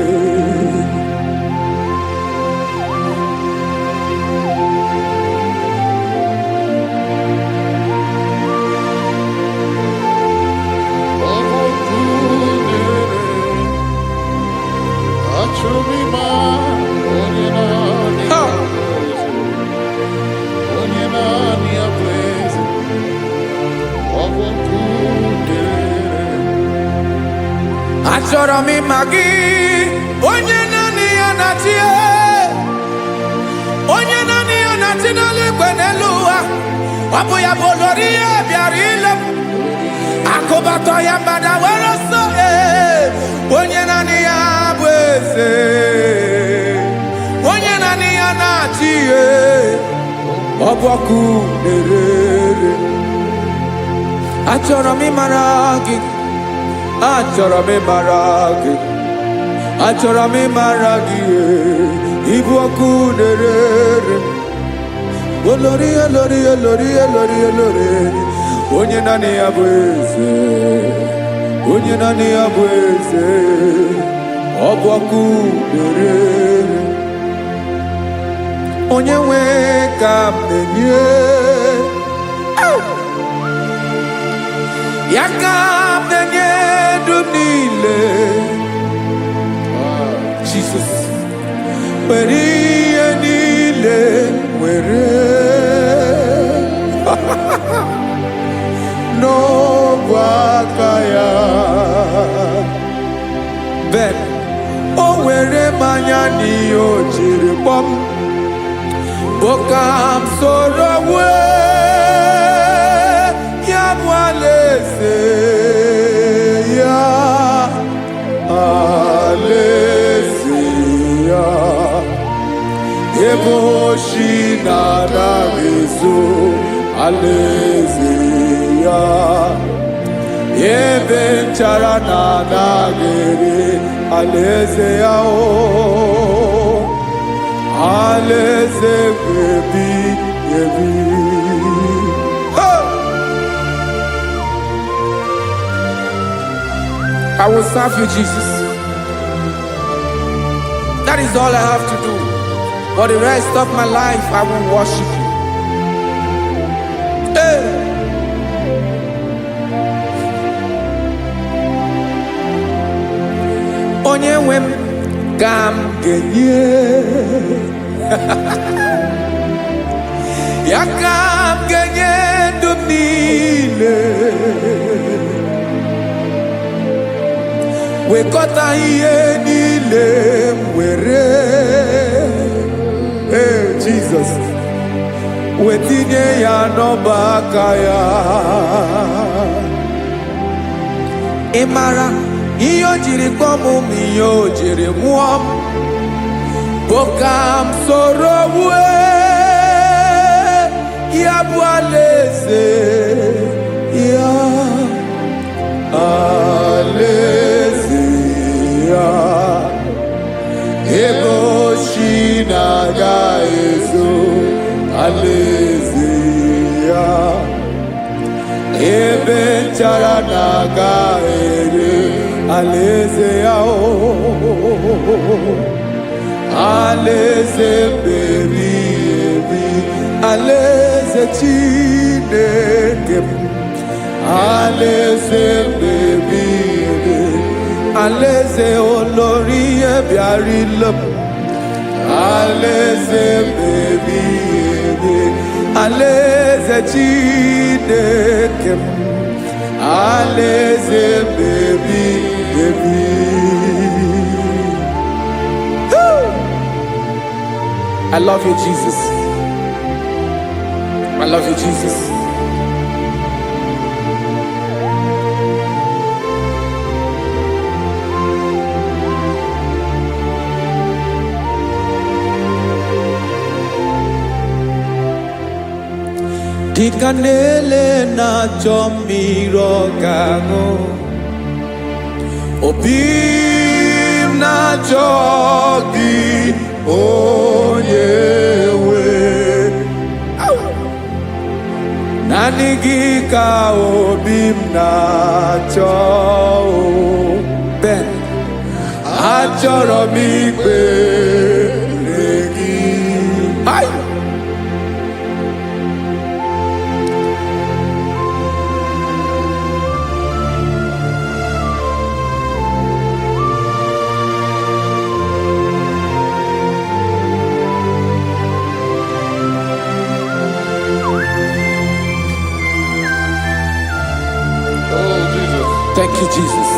Achọrọ m ịma onye achọrọ m ịma gị, onye naanị ya na-achị, onye naanị ya na-achị n'eluigwe n'elu ụwa. Ọ bụ ya bụ olori ihe bịara ile m, akụbatọ ya mgbada were ọsọ. Onye naanị ya bụ eze, onye naanị ya na-achị ihe. Ọ bụ ọkụ na-ere. Achọrọ m ịmara gị, achọrọ m ịmara gị, achọrọ m ịmara gị. Ịbụ ọkụ na-ere. Olori, olori, olori, olori, olori. Onye naanị ya bụ eze, onye naanị ya bụ eze. Ọ bụ ọkụ na-ere. Onye nwe ka m na-enye, ya ka m na-enye ndụ niile. Jesus, were ihe niile were n'ọbụ aka ya. Ben, o were mmanya n'ihe o jiri kpọm, boka m soro wee ya bụ alaeze ya, alaeze ya. Ebe oshi na-adaghị ezo, alaeze ya. Ebe nchara na-adaghị ere, alaeze ya. Alaeze ebi ebi. I will serve you, Jesus. That is all I have to do. For the rest of my life, I will worship you. Hey. Onye nwe m ka m ga-enye, ya ka m ga-enye ndụ m niile. Wekọta ihe niile m were, Jesus, wetinye ya n'ọba aka ya. Ị mara ihe o jiri kpọọ m, ihe o jiri mụọ m, bụ ka m soro wee ya bụ alaeze ya, alaeze ya. Ebe oshi na-agaghị ezo, alaeze ya. Ebe nchara na-agaghị ere, alaeze ya. Alaeze ebi ebi, alaeze Chineke m. Alaeze ebi ebi, alaeze olori ihe bịara ile m. Alaeze ebi ebi, alaeze Chineke m. Alaeze ebi ebi. I love you, Jesus. I love you, Jesus. Dịka na-ele na-achọ mmiri ọ ga-aṅụ, obi m na-achọ gị, onye nwe. Naanị gị ka obi m na-achọ. Ben, achọrọ m ikpere gị. Oh, Jesus. Thank you, Jesus.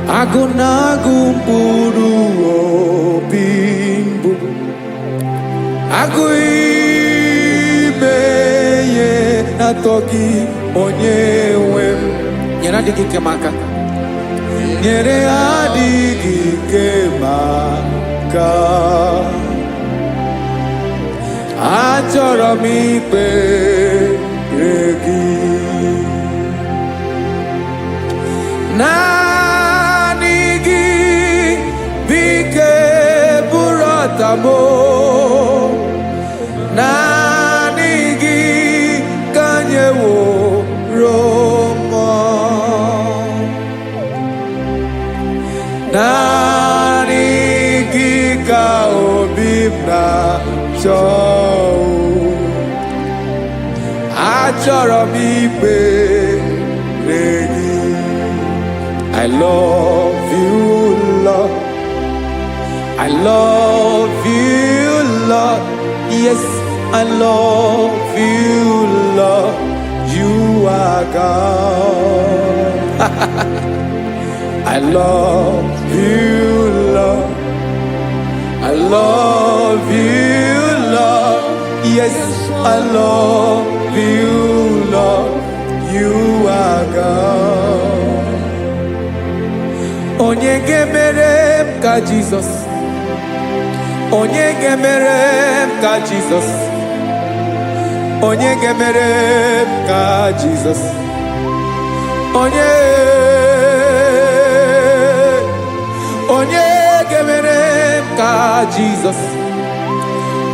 Agunagu buru obimbu Aguimeye natogi onyewem Nyera digi kemaka Nyere adigi kemaka Achọrọ m ikpere gị naanị gị bike bụrụ ọtamo naanị gị ka nyeworo m naanị gị ka obi m na-achọ achọrọ m ikpere gị I love you, Lord. I love you, Lord. Yes, I love you, Lord. You are God. I love you, Lord. I love you, Lord. Yes, I love you, Lord. You are God. Onye gemere ka Jesus. Onye gemere ka Jesus. Onye gemere ka Jesus. Onye gemere ka Jesus.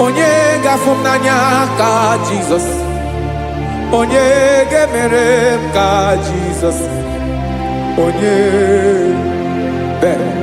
Onye gafumnanya ka Jesus. Onye gemere ka Jesus. Onye better.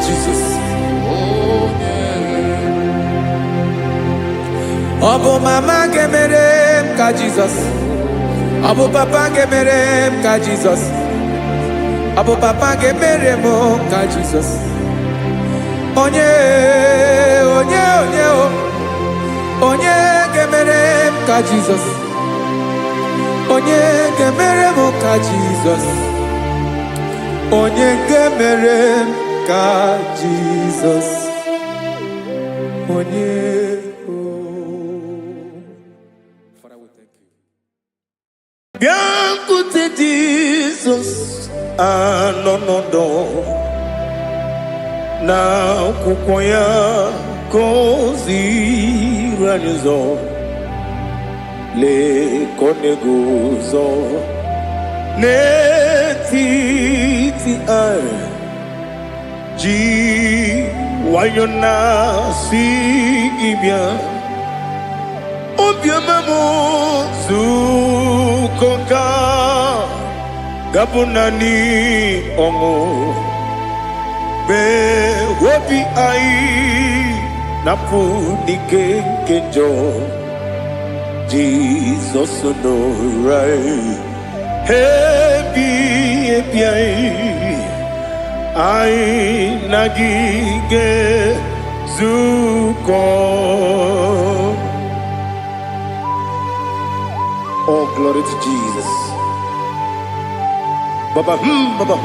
Jesus. Obo mama gemere ka Jesus. Obo papa gemere ka Jesus. Obo papa gemere mo ka Jesus. Onye gemere ka Jesus. Onye gemere mo ka Jesus. Onye gemere ka Jesus. Onye Biancote Jesus anonodo na kukoya kozi ranizo le koneguzo ne titi ai ji wayona si ibia obiamamu zukonga gabunani ongo be wobi ai napu dike kenjo Jesus no right happy ai nagige zuko. Oh, glory to Jesus. Baba, Baba,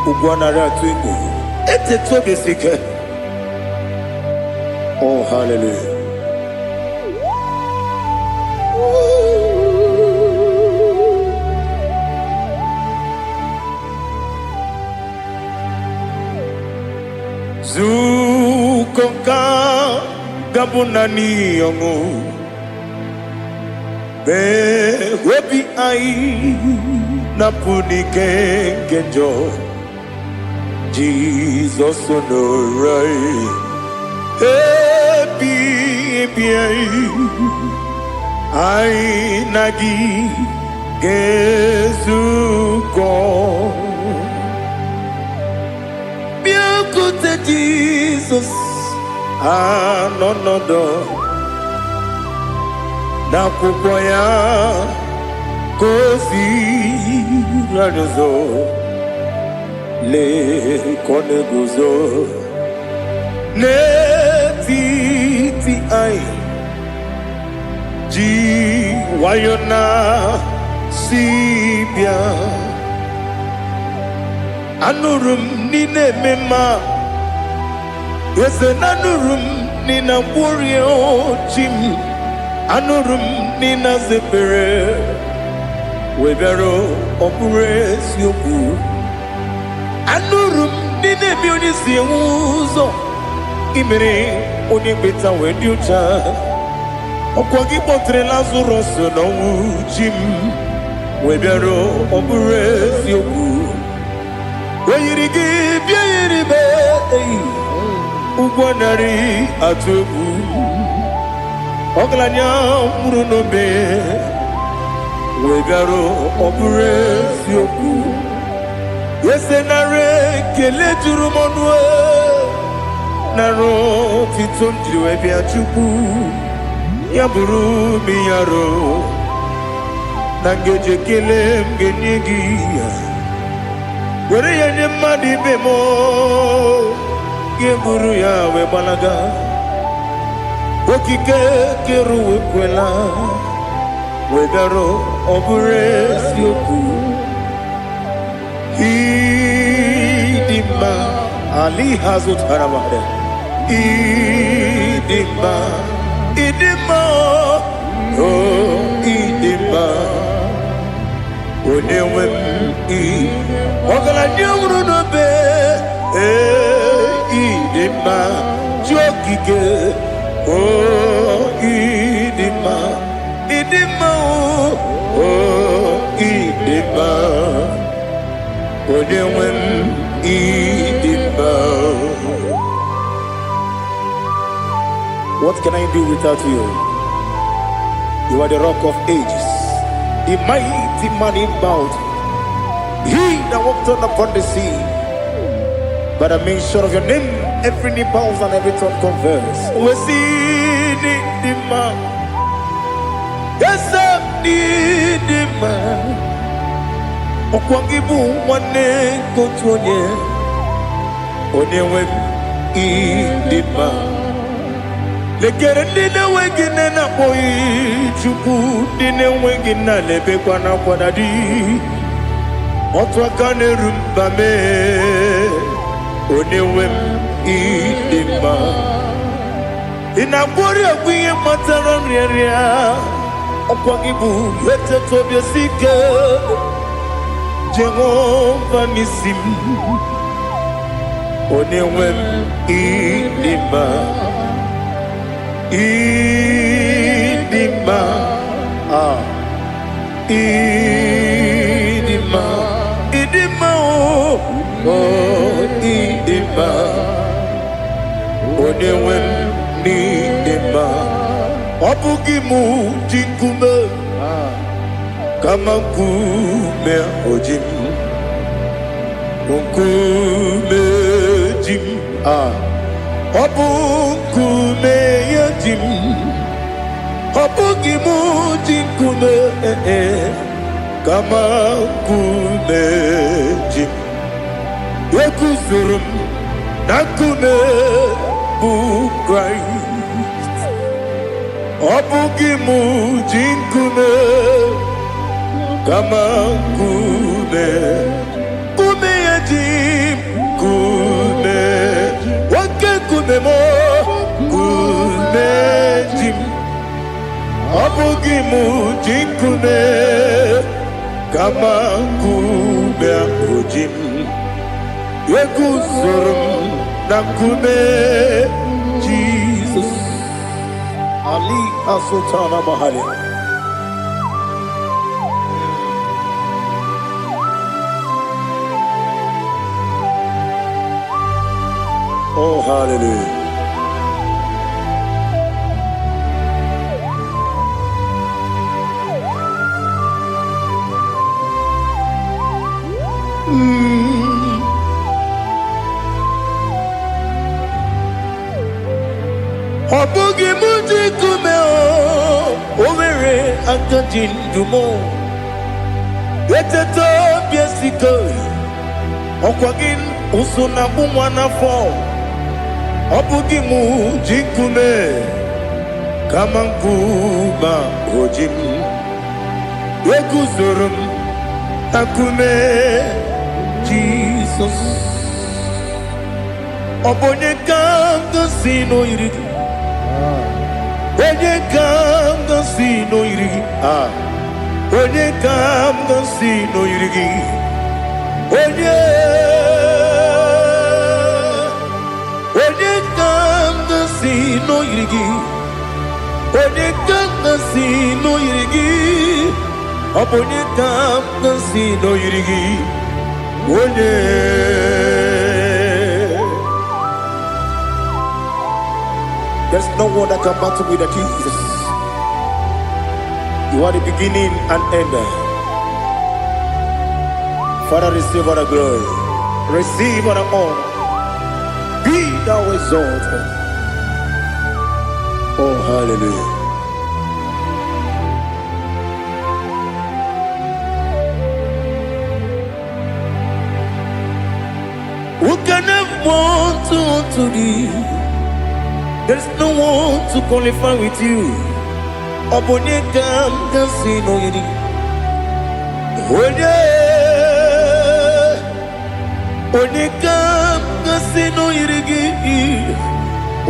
Ugwana Ratwingo. Ete tobe sike. Oh, hallelujah. Zukonka gabunani yongo. Be webi ai napuni kenjo Jesus no right happy ai nagi gezuko bịakwute Jizọs anọ n'ọdụ n'akwụkwọ ya ka o ziri anyị ụzọ lee ka ọ na-eguzo n'etiti anyị ji nwayọọ na si bịa. Anụrụ m n'ime eme mma eze na anụrụ m n'ina mkpụrụ ochi m anụrụ m n'ina zebere wee bịara ọ bụrụ eziokwu. Anụrụ m n'ina eme onye si enwe ụzọ imere onye kpeta wee dị ụcha. Ọkwa gị kpọtere Lazarọs n'ọnwụ chi m wee bịara ọ bụrụ eziokwu. O yiri gị bịa yiri be ụgwọ narị atụ egwu. Ọgaranya mkpụrụ n'obe wee bịara ọ bụrụ eziokwu. Ese nara ekele juru m ọnụ nara otito m jiri wee bịa Chukwu. Ya bụrụ m ya ro na ngeji ekele m ga-enye gị ya. Were ya nye mmadụ ibe m ga-eburu ya wee gbalaga. Okike kere uwe kwela wee bịara ọ bụrụ eziokwu. Ịdị mma Ali ha zụtara mmadụ. Ịdị mma ịdị mma ịdị mma onye nwe m ọgaranya nwụrụ n'obe ịdị mma ji okike ịdị mma ịdị mma ịdị mma onye nwe m ịdị mma. What can I do without you? You are the rock of ages, the mighty man in battle. He that walked on upon the sea. By the mention of your name, every knee bows and every tongue confess. We see the man. Yes, the man. Okwangibu wane kotonye. Onyewe the man. Lekere ndị na-enweghị nne na-akpọghị Chukwu, ndị na-enweghị nna na-ebekwa n'akwa na di. Otu aka na-eru mba mee onye nwe m ịdị mma. Ị na-agwọrị ọgwụ ihe matara nrịarịa. Ọkwa gị bụ eteta obi esi ike Jehova n'isi m. Onye nwe m ịdị mma. Ịdị mma, ịdị mma, ịdị mma ịdị mma, onye nwe m n'ịdị mma. Ọ bụghị m ji nkume kama nkume oji m, nkume ji m. Ọ bụ nkume ya ji m, ọ bụghị m ji nkume kama nkume ji m. Eguzoro m na nkume bụ Kraịst. Ọ bụghị m ji nkume kama nkume, nkume ya ji m, nkume nkume mo nkume ji m. Ọ bụghị m ji nkume kama nkume ahụ ji m. Eguzoro m na nkume Jizọs. Ali Asutana Mahali. Oh, hallelujah. akajin dumo eteto biesiko okwagin usuna bumwana fo obugi mu jikume kama nkuma ojim ekuzorum akume Jesus obonye kanga sino irigi onye kanga sino irigi onye kanga sino irigi onye kanga sino irigi onye kanga sino irigi obonye kanga sino irigi onye. There's no one that can battle with Jesus. You are the beginning and end. Father, receive all the glory. Receive all the honor. Be thou exalted. Oh, hallelujah. Who can have more to thee? There's no one to qualify with you. Obonye kam kasino yiri. Onye kam kasino yiri.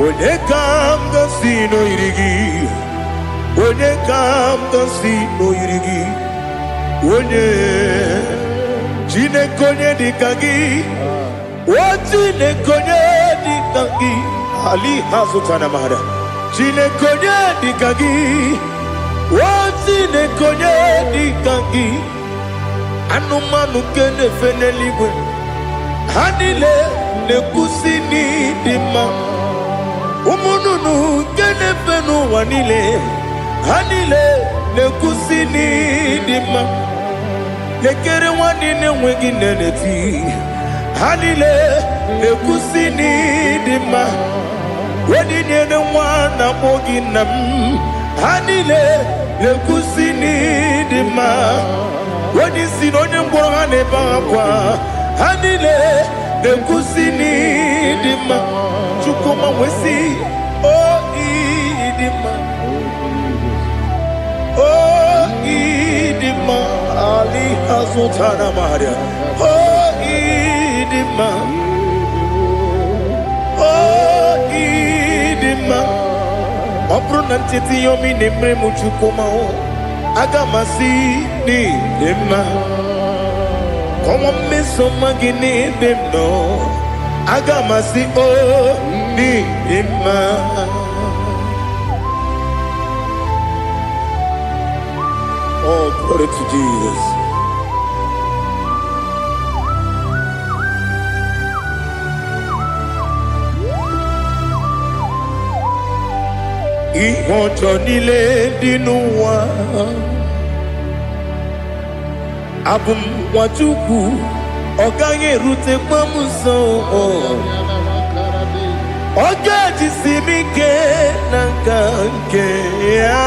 Onye kam kasino yiri. Onye kam kasino yiri. Onye jine konye dikagi. Wajine konye dikagi. Ali hazutana mahada. Jine konye dikagi. Wajine konye dikagi. Anumanu kene feneligwe. Hanile ne kusini dima. Umununu kene fenu wanile. Hanile ne kusini dima. Nekere wanine wegi neneti. Hanile ne kusini dima. Wadi nene wana moginam. Hanile ne kusini dima. Wadi sinonye mbwangane bakwa. Hanile ne kusini dima. Chukuma wesi oh idima. Oh idima. Ali hazutana maria. Oh idima. Oh idima. Opronantiti yomi nemre muchukuma o. Agamasi ni dima. Come on, miss some magini demno. Agamasi o ni dima. Oh, glory to Jesus. Ihojo nile dinuwa abum wajuku oganye rute pamuso oga jisimike nankanke ya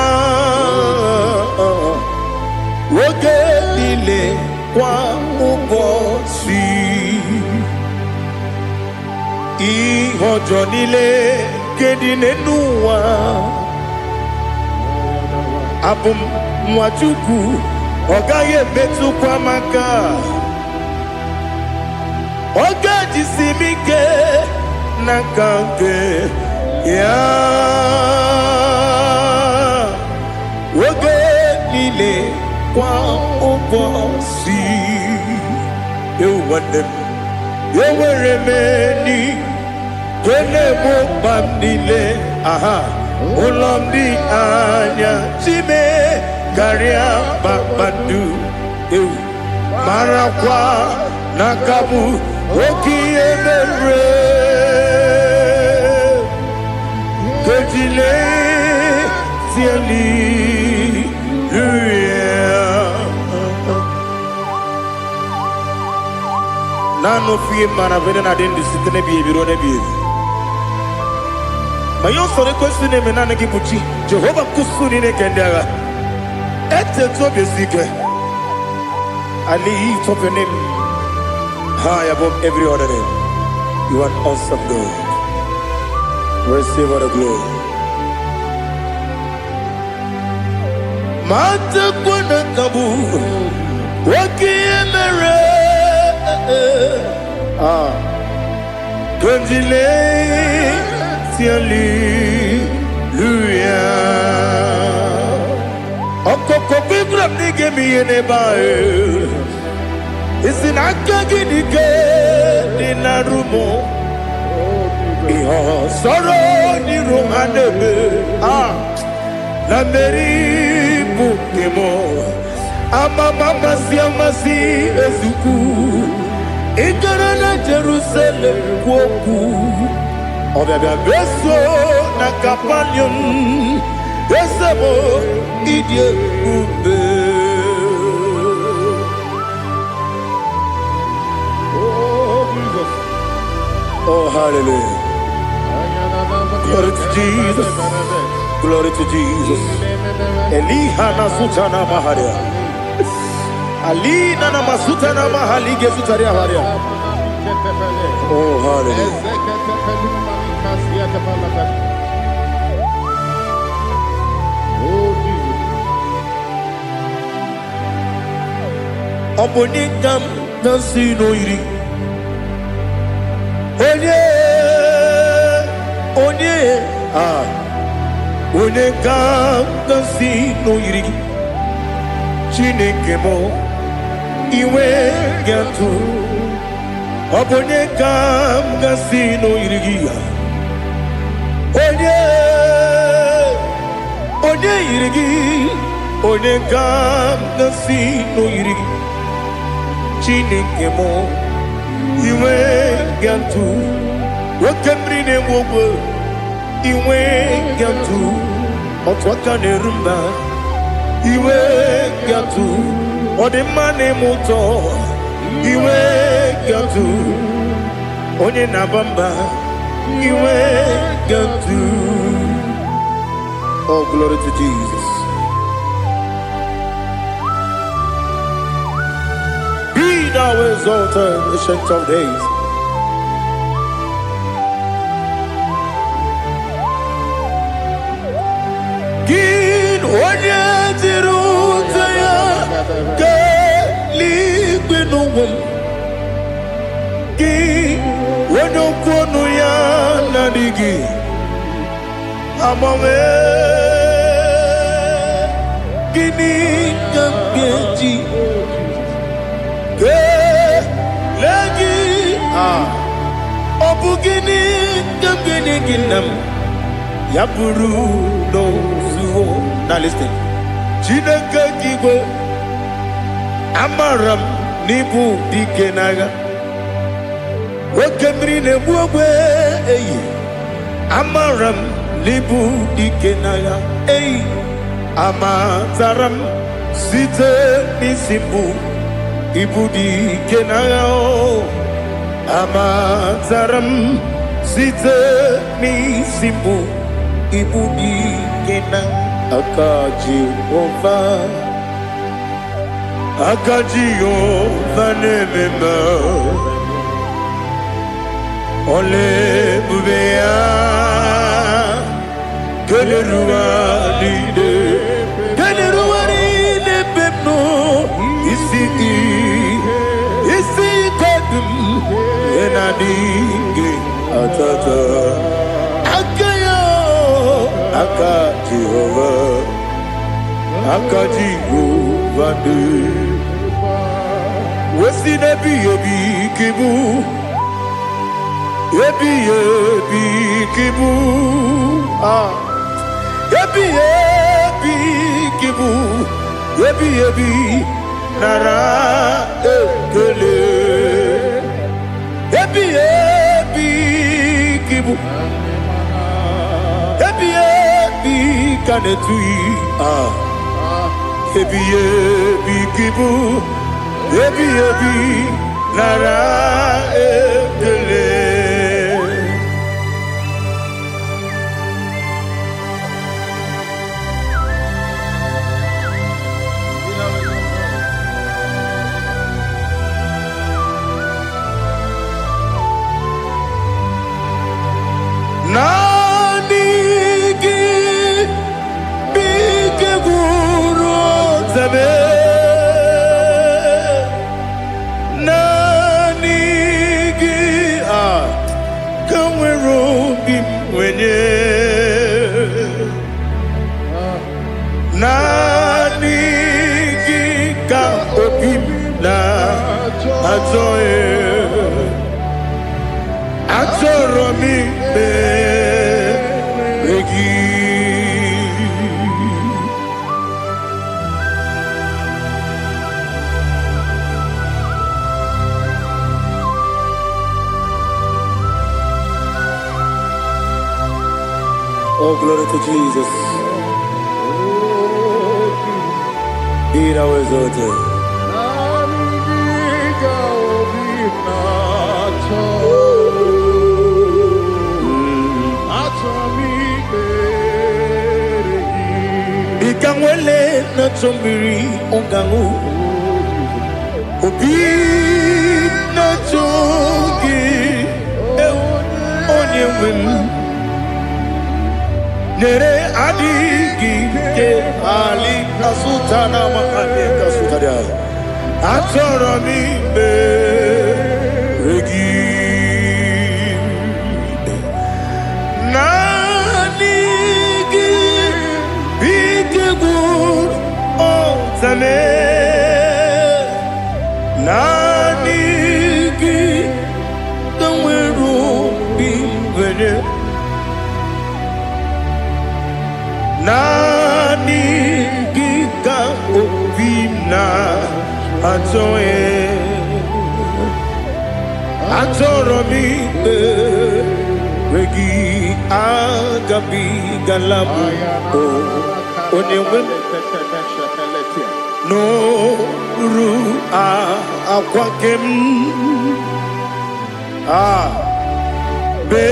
oge nile kwa ubosi ihojo nile kedinenuwa abum mwachuku ogaye betu kwa maka oga jisimike nakange ya oge nile kwa ubosi ewanem eweremeni Kene mo bandile, aha, ulomdi anya, chime, karia babadu, marakwa, nakabu, oki emere, kejile, tiali, Nano fiye mana vene na den disitene biye biro ne biye. Mayo sore kwesune menane kibuchi Jehova kusuni ne kendaga I lift up your name high above every other name. You are an awesome God. Receive all the glory. Mata kuna kabu wakiemere Kanjile siali luya Okoko bibram nige miyene bae Isinaka ginike dinarumo Iho soro ni romanebe La meri bukemo Ama mama si amasi ezuku Ikarana Jerusalem kwoku Obebe beso na kapanium Esebo idye ube Oh, Jesus. Oh, hallelujah. Glory to Jesus. Glory to Jesus. Elihana sutana maharia. Alina na masutana mahalige sutaria haria. Oh, hallelujah. Oh, Jesus. Obonikam nasino iri. Onye Onekam nasino iri. Chineke mo iwe gatu. Obonekam nasino iri. Onye iri. Onekam nasino iri. Chineke mo iwe gatu. Wakemri ne wowo iwe gatu. Otwaka ne rumba iwe gatu. Odemane moto iwe gatu. Onye nabamba iwe gatu. Oh, glory to Jesus. Be thou exalted, ancient of days. Gin onye tiruta ya ke ligbenowom. Gin onye kwonu ya nadigi. Amame gini kamgeji. Ke lagi obu gini kamgeni ginam. Yaburu no zuo. Now listen. Chineke kigwe amaram nibu dikenaga. Wekemri ne buogwe eyi. Amaram nibu dikenaga eyi. Amataram site nisimbu ibu dikenaga o. Amataram site nisimbu ibu dikenaga. Akaji Ova nemema Ole bubea Geleruwa lide bebno Isi kadum Enadinge atata Akaji Ova de Wesi nebi yebi kibu Yebi kibu Yebi kibu Yebi nara ekele Yebi kibu Yebi kanetui Yebi kibu Yebi nara ekele Nani gika opim na atoe atoromi regi. Oh, glory to Jesus. Be thou exalted. Ikangwele na chombiri ongangu obi na chogi onye wim nere adigi ke ali kasutana ma ali kasutaria atoro mi be regi nanigi bitegur otame nanigi tamweru bingwene nani gika opina atoe atoromi regi agabi galabu onewe no ru akwakem be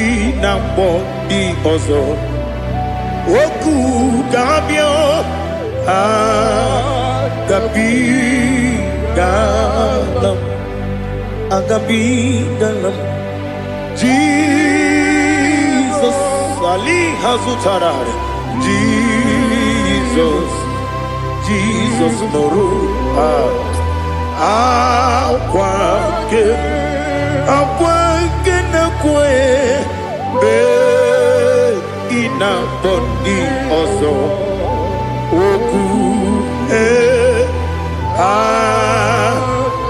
inambo di ozo Oku gabio agabi galam Jesus Ali hazutarare Jesus noru akwake na kwe be ina body also oku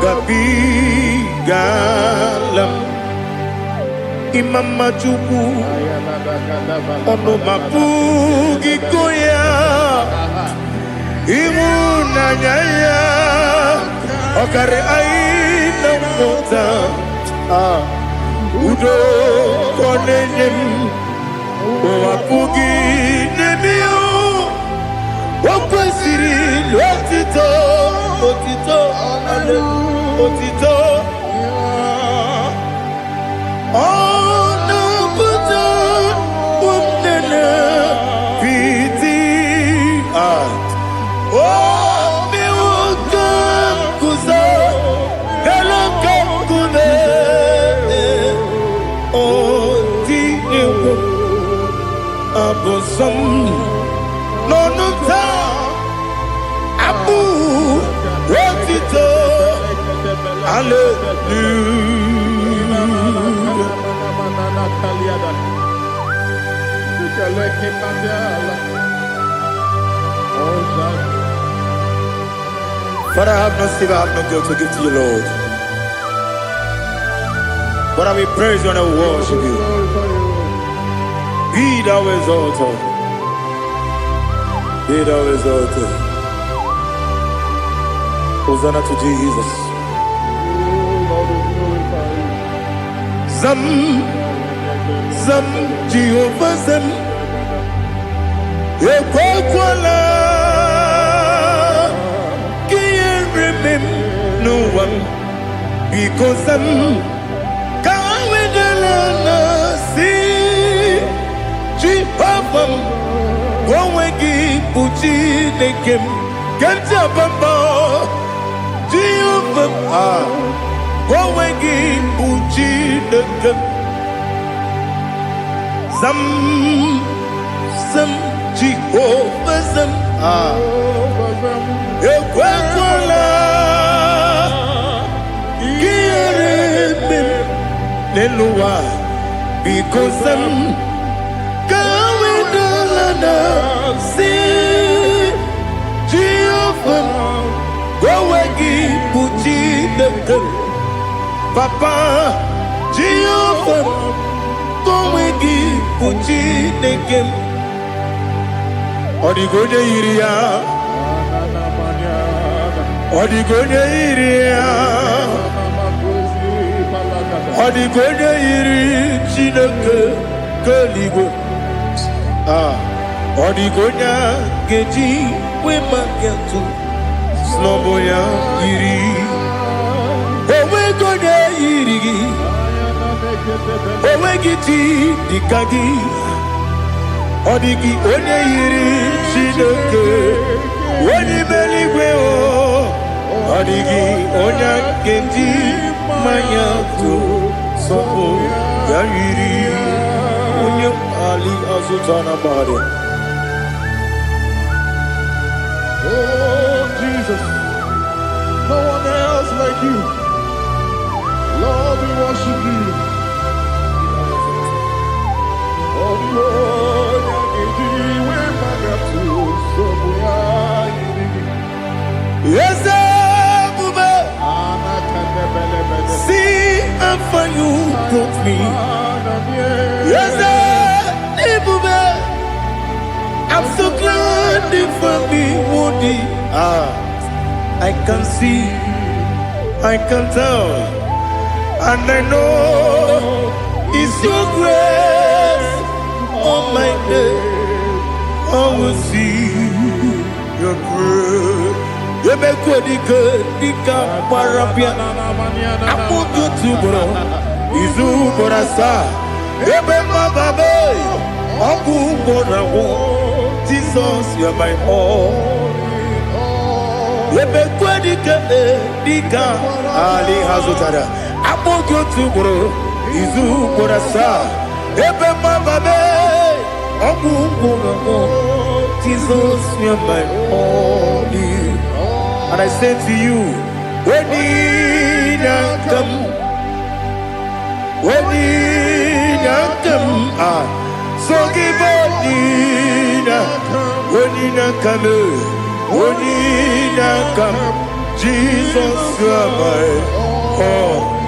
gabi galam imam majuku ono mapugi koya imunanya ya okare aina mota udo konenem wapugi nemio wakwesiri lotito otito ono puto umnena piti mi wakam kuzo galakam kune otine abosom nonuta abu wotito Father, I have no silver, I have no gold to give to you, Lord. But I will praise you and I will worship you. Be thou exalted. Be thou exalted. Hosanna to Jesus. Zam Jehovah Zam Ekwakwala Can't remember no one because Zam Kawedalana see Jehovah Gwawegi Puchi Nekem Kanjabamba Jehovah Gwawegi Puchi Nekem Zam Jehovah Zam Ekwakwala Kiaremem Nelua because I'm going to see Jehovah. Go again, put the Papa Jehovah. Go again, put the game. Odigonya iria, Odigonya iria, Odigonya iri chineke keligo. Odigonya geji we magetu sloboya iri. Owe gonya iri, owe giti dikagi. Odigi onye yiri Chineke onye meligwe o. Odigi onye kendi manya tu sopo ya yiri onye ali azutana bari. Oh Jesus, no one else like you. Lord, we worship you. Oh Lord. Yes, see how far you brought me. Yes, I'm so glad you found me, Woody. I can see, I can tell, and I know it's your grace on my day. I will see your grace. You make good, dika parapia. Apu tutubro, izu borasa. You make my baby. Apu borawo. Jesus, you're my all. You make good, dika ali hazutara. Apu tutubro, izu borasa. You make my baby. Apu borawo. Jesus, you're my all. And I say to you, when you come, so give when you come, Jesus, you are my all.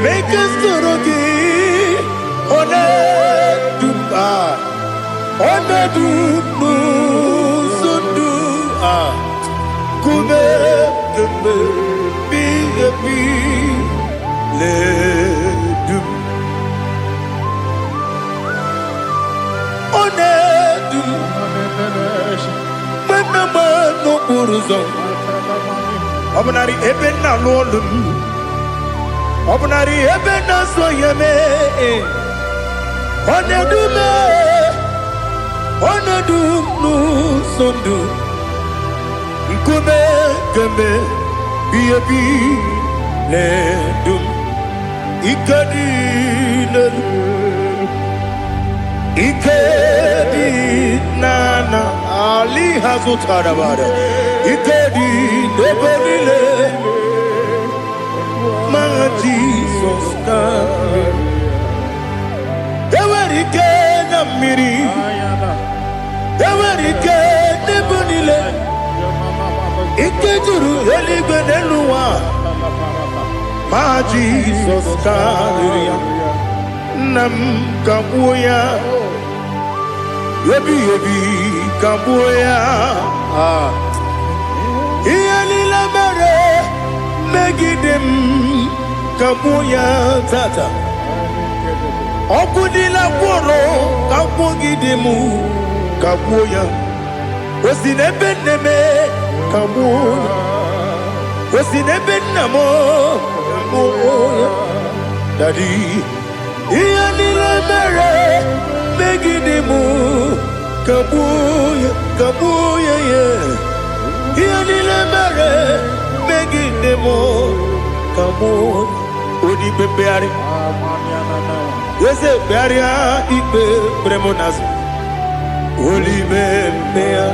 Make us Obnari ebena lolum, Obnari ebena soyeme, Onedu sondu, Nkume keme, biabi ledum, Ikedi nana ali hazutara bara. Ikedi nebelile ma Jesus come. Ewerike na miri, ewerike nebelile. Ikejuru eligwe neluwa ma Jesus come. Nam kabuya, yebi kabuya. Iyalila mere megidem kabuya tata. Okudila kworo kabugidemu kabuya. Osinebe kabuya. Osinebe namo kabuya. Daddy, Ianila Mere, Megidimu, Kabuya, Kabuya, yeah. Ianila Mere, Megidimu, Kabuya, Udi Bebeari. Yes, Bearia, Ibe, Bremonas, Uli Bebea.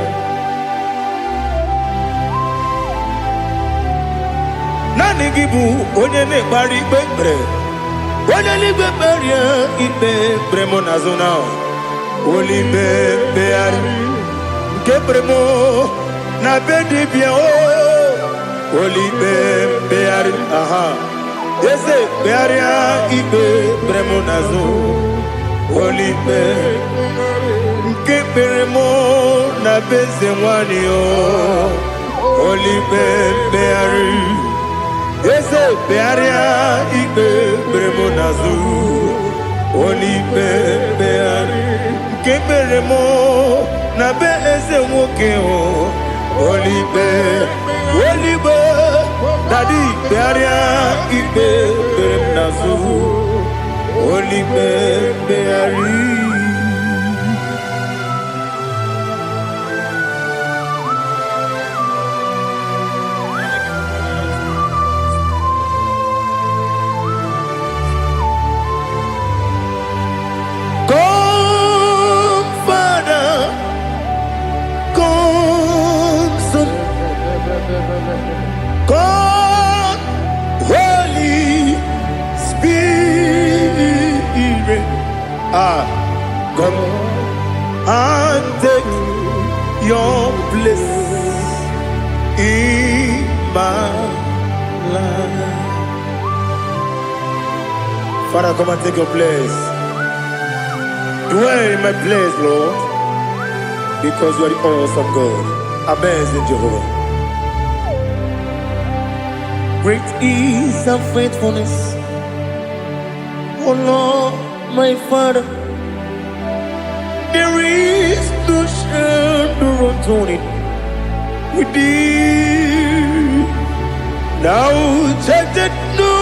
Nanigibu, Onyene Bari Bebre. Onye beberia ibe bremonazona Oli bebeari Nke bremo na bedibia o Oli bebeari aha Yese bearia ibe bremonazo Oli bebeari Nke bremo na bezemwani o Oli bebeari Yese bearia ibe bremonazu Oli beari Keberemo na be eze nwoke o Oli be Daddy bearia ibe bremonazu Oli beari God, Holy Spirit, come and take your place in my life. Father, come and take your place. Dwell in my place, Lord, because you are the awesome God. Amazing Jehovah. Great is thy faithfulness, O Lord, my Father. There is no shadow of turning with thee. Now check that no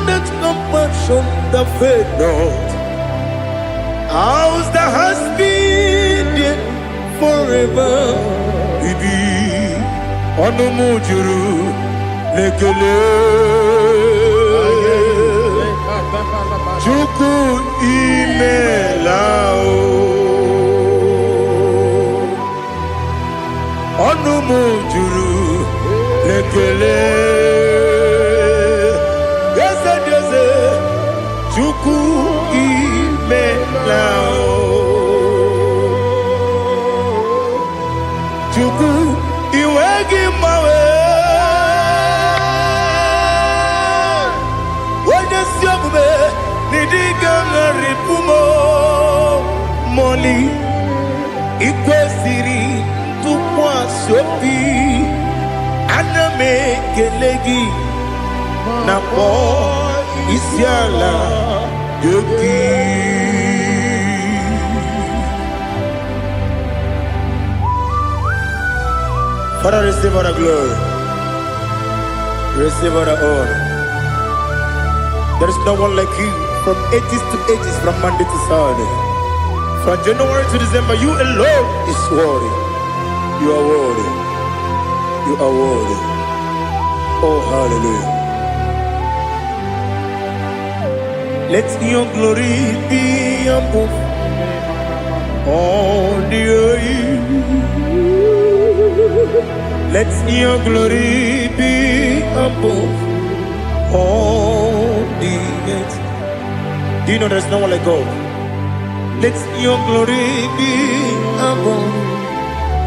that compassion that faith not. Ours that has been there forever. We be on the mujuru. Lekele Chuku imelao Onu mujuru Lekele Yese yese Chuku imelao Chuku iwegi mawe Nidigangaripumo Moli Ikwesiri Tukwa Sopi Aname Kelegi Napo Isiala Yoki Father, receive all the glory, receive all the honor. There is no one like you. From ages to ages, from Monday to Sunday, from January to December, you alone is worthy. You are worthy. You are worthy. Oh, hallelujah. Let your glory be above all the earth. Let your glory be above all the earth. Do you know there's no one like God? Let your glory be above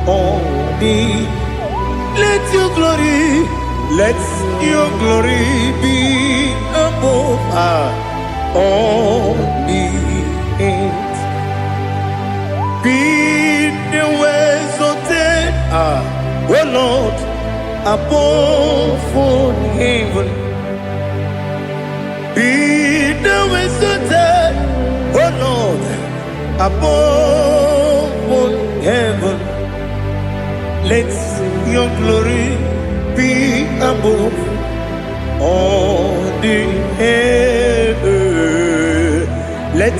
all the. Let your glory be above all the earth. Be the ways of death, oh Lord, above all heaven. Be the visited, oh Lord, above all heaven. Let your glory be above all the earth. Let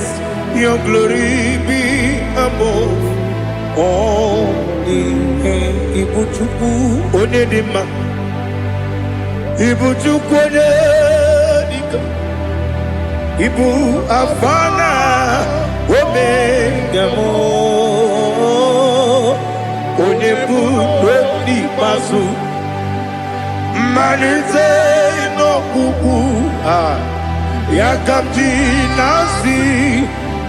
your glory be above all. Ibuchukwu onedima, Ibuchukwu onedika, Ibu afana omega mo, onebu weni masu, manize no kuku yakamji nasi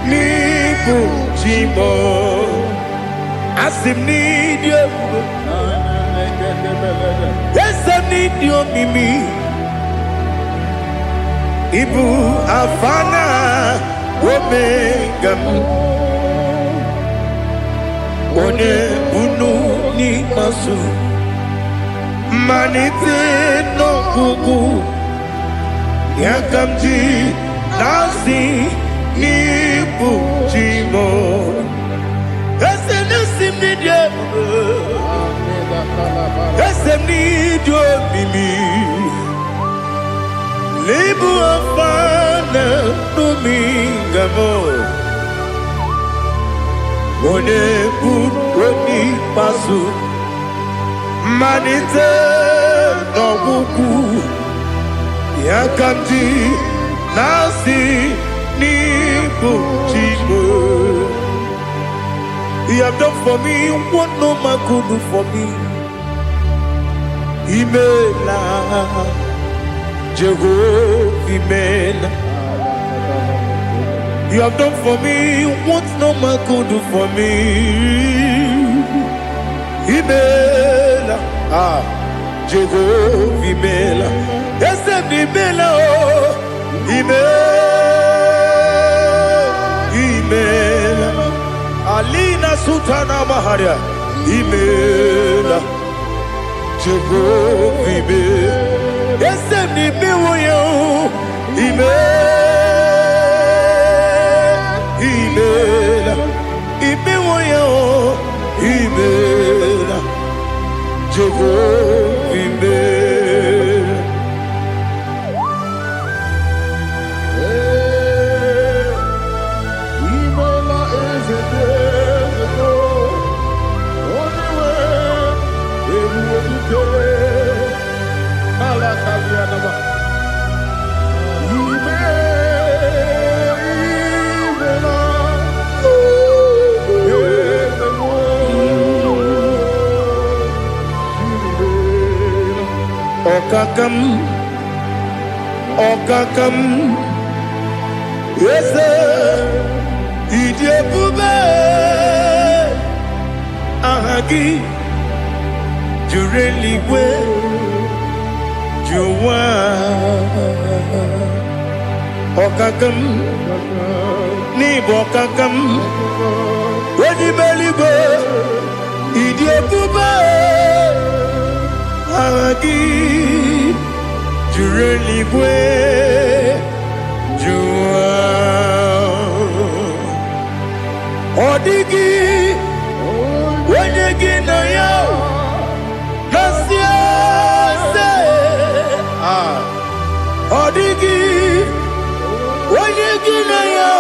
nibu jimo. Asim need you. Yes, I need you, Mimi. Ibu afana omega. One bunu ni masu. Manite no kuku. Yakamji nasi nibu jimo. Esem need you, Mimi. Lebu afana numingamo. One buni pasu. Manite no buku. Yakamji nasi ni buchimo. You have done for me what no man could do for me. Imela, Jehovah, Imela. You have done for me what no man could do for me. Imela, Jehovah, Imela. Yes, Imela, Imela. Alina Sutana Maharia, Imela, Jehovah, Imela. Yes, Imela, Imela, Imela, Jehovah, Imela. Okakam, yes, Idiabube, Ahagi, Jureli we, Juwa, Okakam, Nibokakam, Wedi Belibe, Idiabube, Ahagi. Jureli bwe jua odigi wenyegi na yo nasiase odigi wenyegi na yo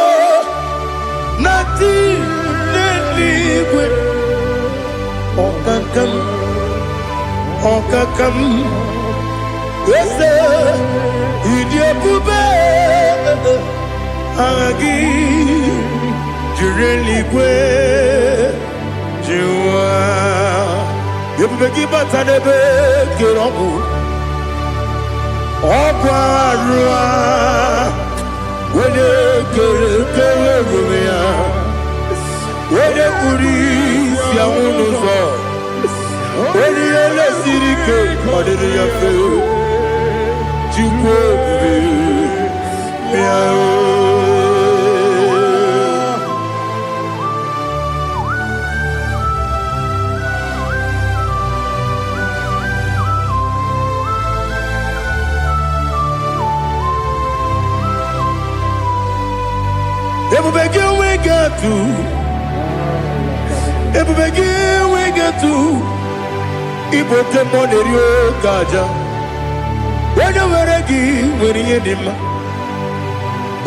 nati neligwe okakam yes, Idiabube, Agi, Jureli Gwe, Jua, Yabubeki Batanebe, Kirambu, Oparua, Wede Kerumia, Wede Kuris, Yamunuzo, Wede Yele Sirike, Wede Yafe.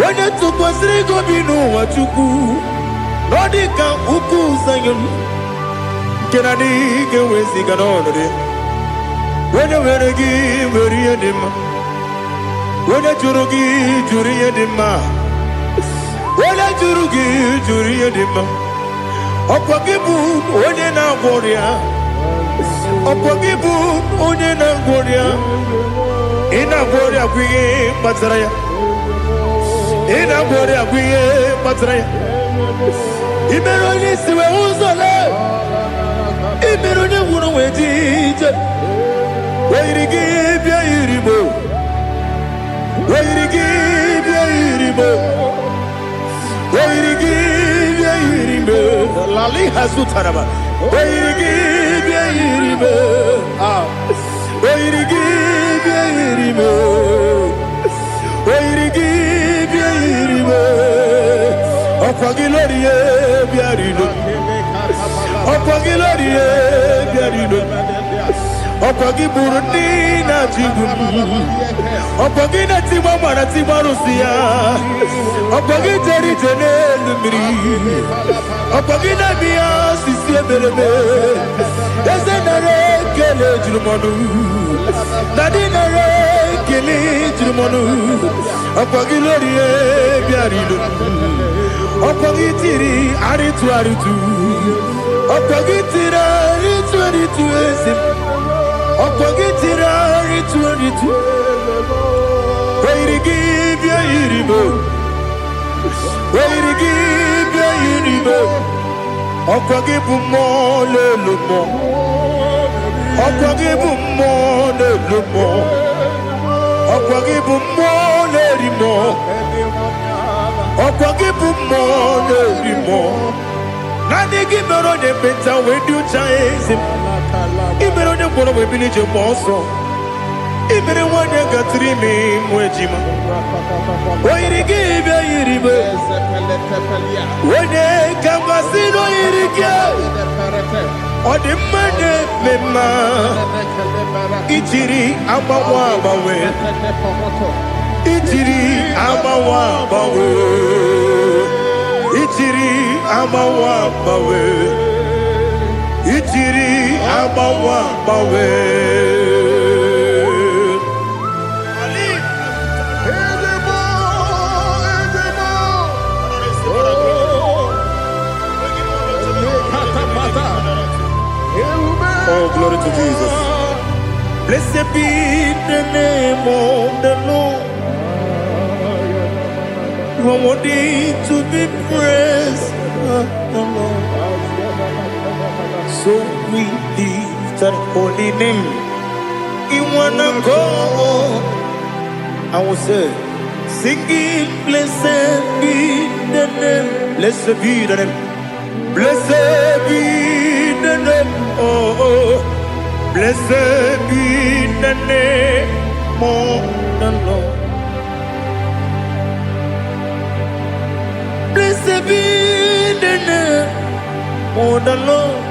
onye tụkwasịrị gị obi n'ụwa Chukwu na ọ dị ka ukwu Zayọn nke na-adịghị ga-eweziga n'ọnọdụ ya. Onye nwere gị nwere ihe dị mma, onye jụrụ gị jụrụ ihe dị mma, onye jụrụ gị jụrụ ihe dị mma. Ọkwa gị bụ onye na-agwọ ọrịa, ọkwa gị bụ onye na-agwọ ọrịa. Ị na-agwọ ọrịa bụ ihe kpatara ya, ị na-agwọ ọrịa bụ ihe kpatara ya. I mere onye isi wee ụzọ lee, I mere onye nwụrụ wee dị ije. Weyiri gị bịa yiri m, weyiri gị bịa yiri m, weyiri gị bịa yiri m. Lali hazụtara m. Weyiri gị bịa yiri m, weyiri gị bịa yiri m, weyiri gị bịa yiri m. Ọkwa gị lori ye bịa rilo, ọkwa gị lori ye bịa rilo. Ọkwa gị bụrụ ndị na-achịgbu m, ọkwa gị na-etigbu mara tigbu arụsị ya, ọkwa gị jere ije n'elu mmiri, ọkwa gị na-eme ya sisi emereme. Eze nara ekele juru m ọnụ, na dị nara ekele juru m ọnụ. Ọkwa gị lori ye bịara ilo, ọkwa gị tiri arịtụ arịtụ, ọkwa gị tiri arịtụ arịtụ eze m. Ọkwa gị tiri arịtụ arịtụ, weyiri gị bịa yiri m, weyiri gị bịa yiri m. Ọkwa gị bụ mmụọ n'elu mmụọ, ọkwa gị bụ mmụọ n'elu mmụọ, ọkwa gị bụ mmụọ na-eri mmụọ, ọkwa gị bụ mmụọ na-eri mmụọ. Naanị gị mere onye ekpenta wee dị ụcha eze m. I mere onye mkpọrọ wee bili ije gba ọsọ. I mere nwanyị gatụrụ ime mụ ejima. Oyiri gị bịa yiri m, onye ka mmasị n'oyiri gị. Ọ dị mma na-eme mma, ijiri agbanwe agbanwe, ijiri agbanwe agbanwe, ijiri agbanwe agbanwe, ijiri agbanwe agbanwe. Oh, glory to Jesus. Blessed be the name of the Lord. You are worthy to be praised, the Lord. So we lift that holy name. You wanna go? I will say, singing, blessed be the name. Blessed be the name. Blessed be the name. Oh, blessed be the name of the Lord. Blessed be the name of the Lord.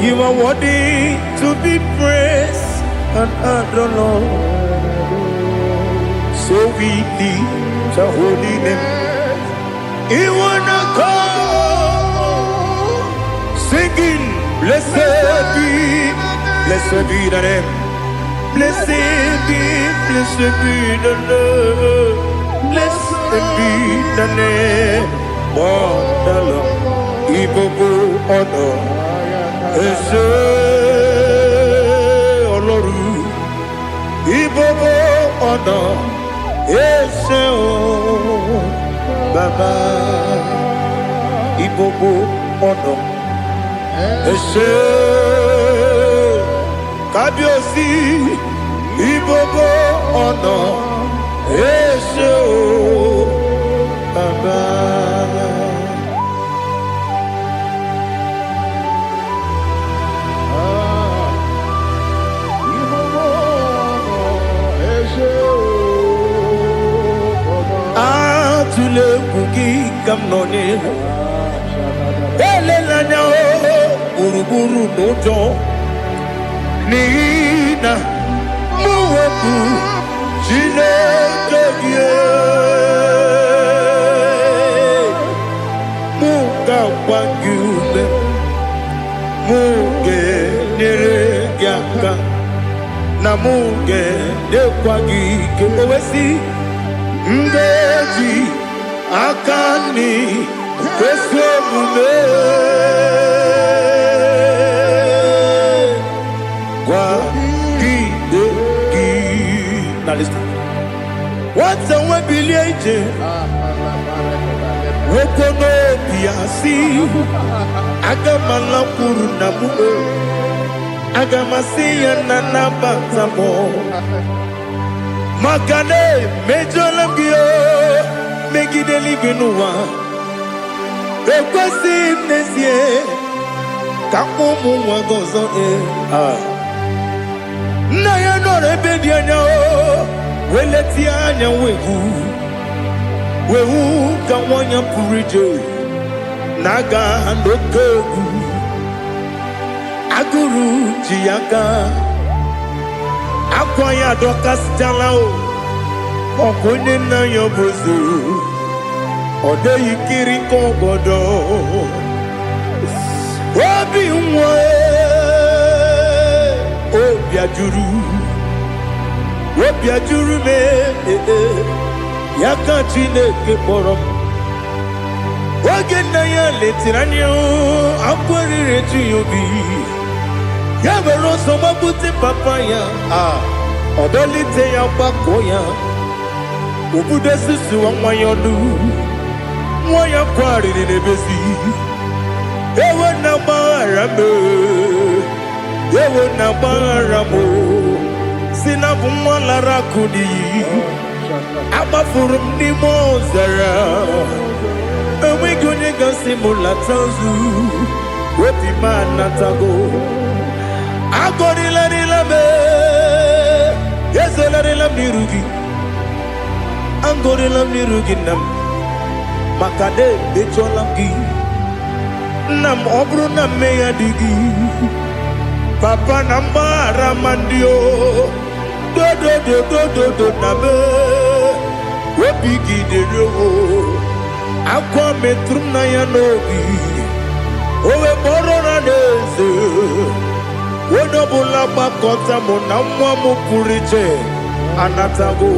You are worthy to be praised and adored, Lord. So we lift your holy name. You wanna call, singing, blessed be the name. Blessed be the Lord. Blessed be the name of the Lord. Ibobo honor, Ese Oloru. Ibobo honor, Ese O Baba. Ibobo honor, Ese Kabiosi. Ibobo honor, Ese O Baba. Atule kuki kamnoni, elelanya o buruburu nojo, nina muweku, Chineke ye Wagume Muge Neregiaka Namuge Nekwagi Kewesi Ndeji Akani Kwesemume Wagi Degi. Now listen. What's the way Billy? Wokono Piasi Agamala Purunamu Agamasiya Nanabatamo Makane Majolambio Megide Livinua Requesti Nesie Kamumu Wagozo Naya no Rebediano Weletianya Wegu Wehu kawanya purije naga ndokogu aguru jiyaga akwanya dokas jalao okonye na yobozu ode yikiri kogodo obi nwe obi ajuru me Yaka Chineke kpọrọ m oge nna ya letiri anya akwarịrị eju ya obi ya were ọsọ gbapute papa ya ọdọlite ya gbakọ ya obodo susuwa nwa ya ọnụ nwa ya kwarịrị n'ebezi ewe na gbaghara m ewe na gbaghara m si na bụ nwa lara akụ n'iyi agbafuru m n'ime ọzara enweghị onye gasị m lata ozu obi m anatago agọrịlarịla m ezolarịla m n'iru gị agọrịla m n'iru gị nna m maka na emejọla m gị nna m ọ bụrụ na mmehie dị gị papa na mgbaghara ma ndị o dodododododo na me obi gị dere o akwa metụrụ m na ya n'obi owe kpọrọ na n'eze onye ọbụla gbakọta mụ na nwa m pụrụ iche anatago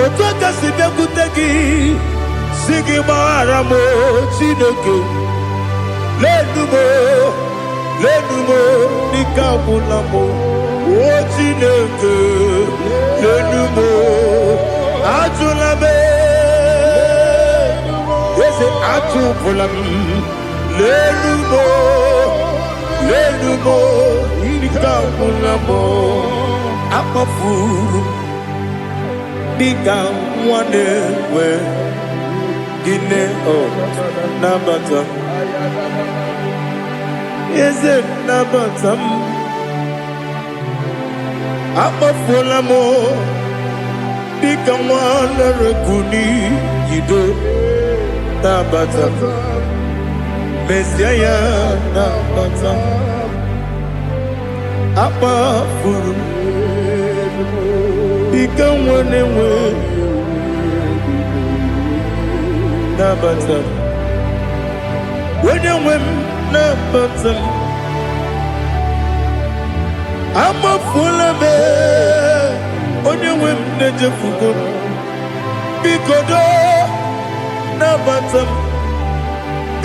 otu aka si bịakwute gị si gị gbaghara m Chineke lenumo dịka agwụla m o Chineke lenumo ajụla m eze achụpụla m lenumo dịka agwụla m akpafuru dịka nwa na-enwe gịnị nabata eze nabata m akpafuola m dịka nwa na-erekwu n'iyido nabata mezie ya nabata akpafuru dịka nwa na-enwe nabata onye nwe m nabata m amafuola m onye nwe m na-ejefugo m biko do nabata m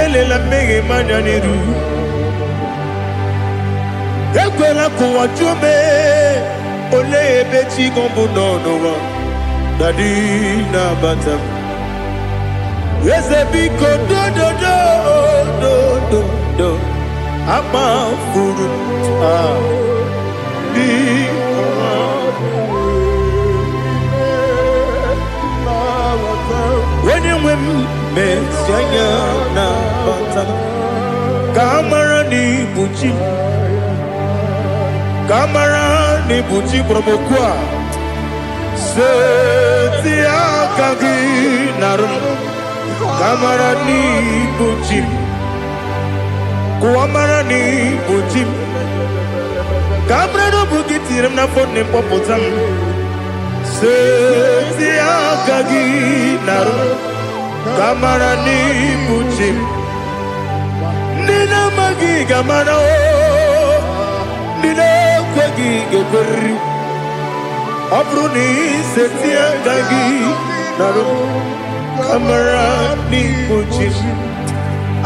elela mmehie m anya n'iru ekwela ka ụwa jụọ m olee ebe chi gị bụ nọ n'ụwa dadi nabata m eze biko do akpafuru onye nwe m mesi anya nabata m ka amara n'ibu chi ka amara n'ibu chi kpọrọ m okwu a seti aka gị narụ kamara n'ibu chi m kụwamara n'ibu chi m ka amara n'obu gị tiri m n'afọ na mkpọpụta m seti aka gị narụ Gamara ni buchim. Nina magi gamara o. Nina kwagi geberi. Abruni setia gagi. Naru. Gamara ni buchim.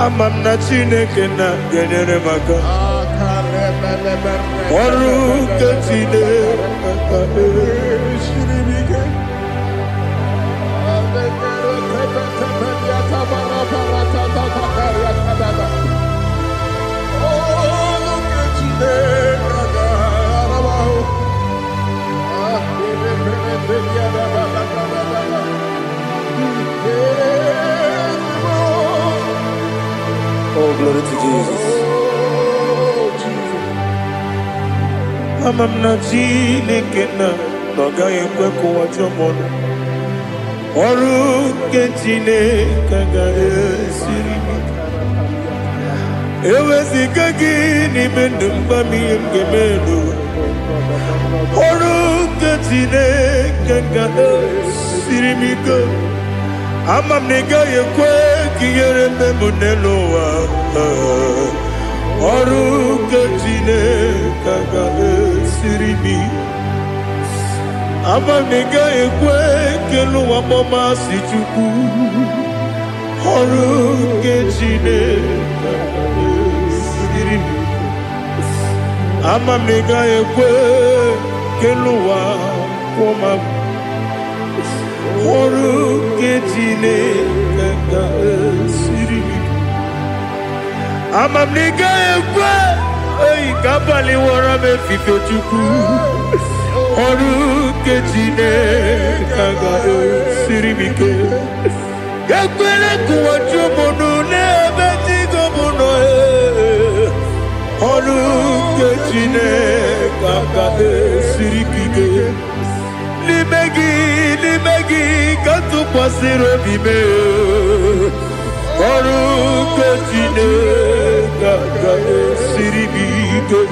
Amam na chineke na genere maka. Oru kachine Oh, glory to Jesus. Amam na chineke na noga ekwe kuwa chomono. Oru ke chineke ga esiri. Ewezi kagi ni mendumba miyenge mendo. Oru ke chineke ga esiri miko. Amam nega ekwe kiyere memunelo wa. Oru ke chineke ga esiri mi. Amam nega ekwe kelu wa mama si chuku. Oru ke chineke ga esiri mi. Amam nega ekwe kelu wa mama. Oru ke chineke ga esiri mi. Amam nega ekwe ei kabali wara me fito chuku. Oru ke chineke ga esiri mi ke. Gakwele kuwa chomono ne beti gomono e. Oru ke chineke ga esiri mi ke. Limegi katu kwasiro bime. Oru ke chineke ga esiri mi ke.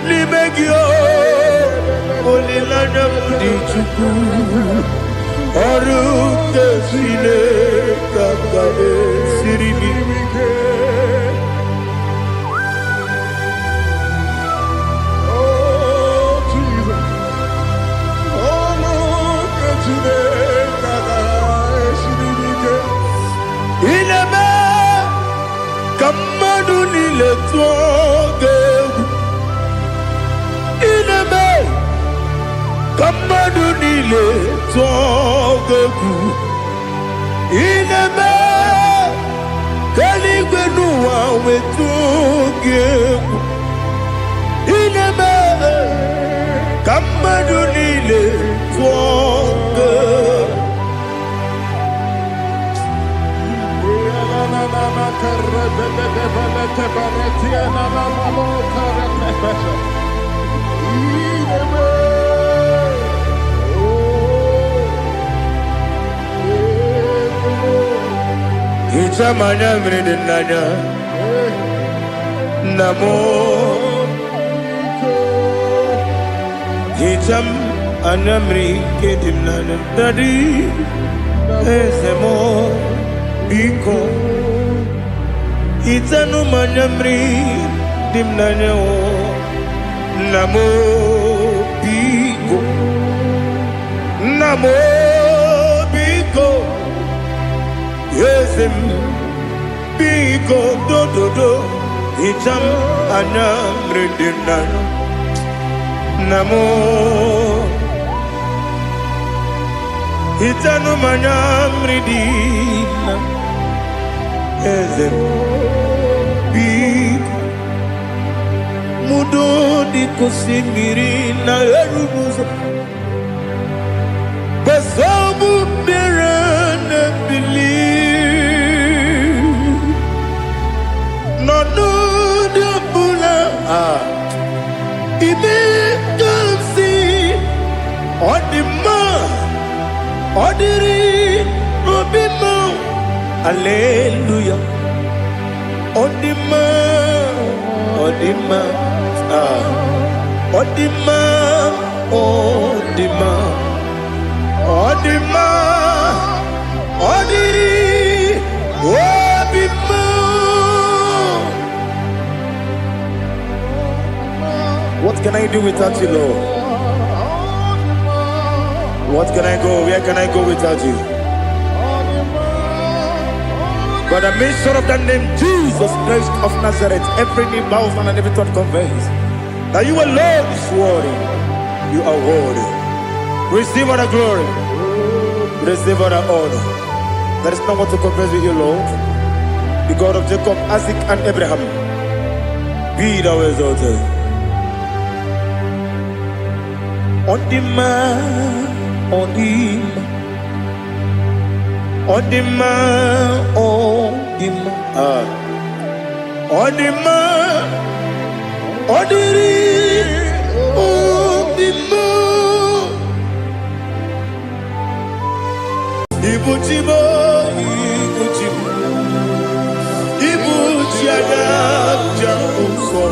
Limegi o olilanya mudi chuku. Oru ke chineke ga esiri mi ke. Ineme kamadu nile tuoge. Ineme kamadu nile tuoge. Ineme kaligwe nuwa wetuge. Ineme kamadu nile tuoge. Ichamanya mridinanya namo. Icham anamri kedimnanya dadi ezemo biko. Itanu manyamri dimnanya o namo biko. Namo biko. Yesem biko do do do. Icham anamri dimnanya namo. Itanu manyamri dimnanya. Yesem mudo di kusimiri na erumuzo. Besobu berene believe. No no de bula. Ibe kansi odima odiri obimo. Hallelujah. Odima, Odima, Odima, Odima, Odima, Odiri. can I do without you, Lord? What can I go? Where can I go without you? By the mention of that name, Jesus Christ of Nazareth, every knee bows and every tongue confesses that you alone is worthy. You are worthy. Receive all the glory. Receive all the honor. There is no one to compare with you, Lord. The God of Jacob, Isaac, and Abraham. Be thou exalted. On the man, on the man, on the man, on the man, on the man, on the man. Ibuchibo, Ibuchibo, Ibuchiada, Jamuso,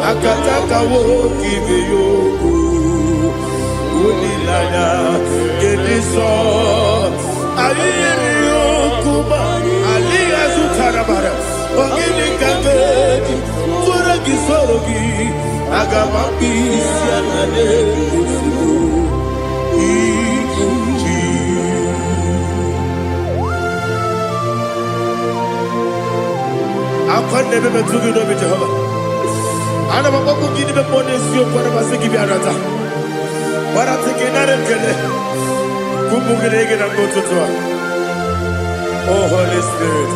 Akataka wo kibeyoku, Unilaya, Gediso, Aliyokuba, Aliya Zutarabara, Ogini Kageti, Furagi Sorogi, Agamapi, Sianade, Akwande bebe tugi no be Jehovah. Ana bako gidi be pone sio kwa basi gibi arata. Bara teke na rekele. Kumugirege na kototwa. Oh Holy Spirit.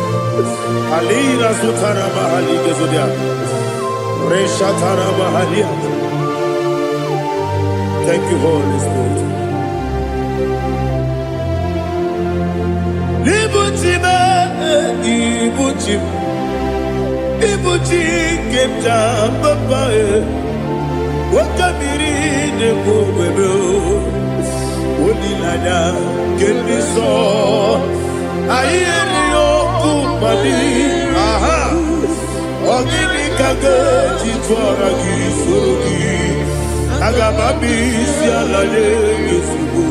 Alira sutara mahali gezodia. Resha tara mahali. Thank you, Holy Spirit. Libutima, ibutim. Ibuchi kemja papa wakamiri ne bobebe onilanya keniso ayeri okumani aha ogini kage jitwara gisorogi agamabi sialale yesugo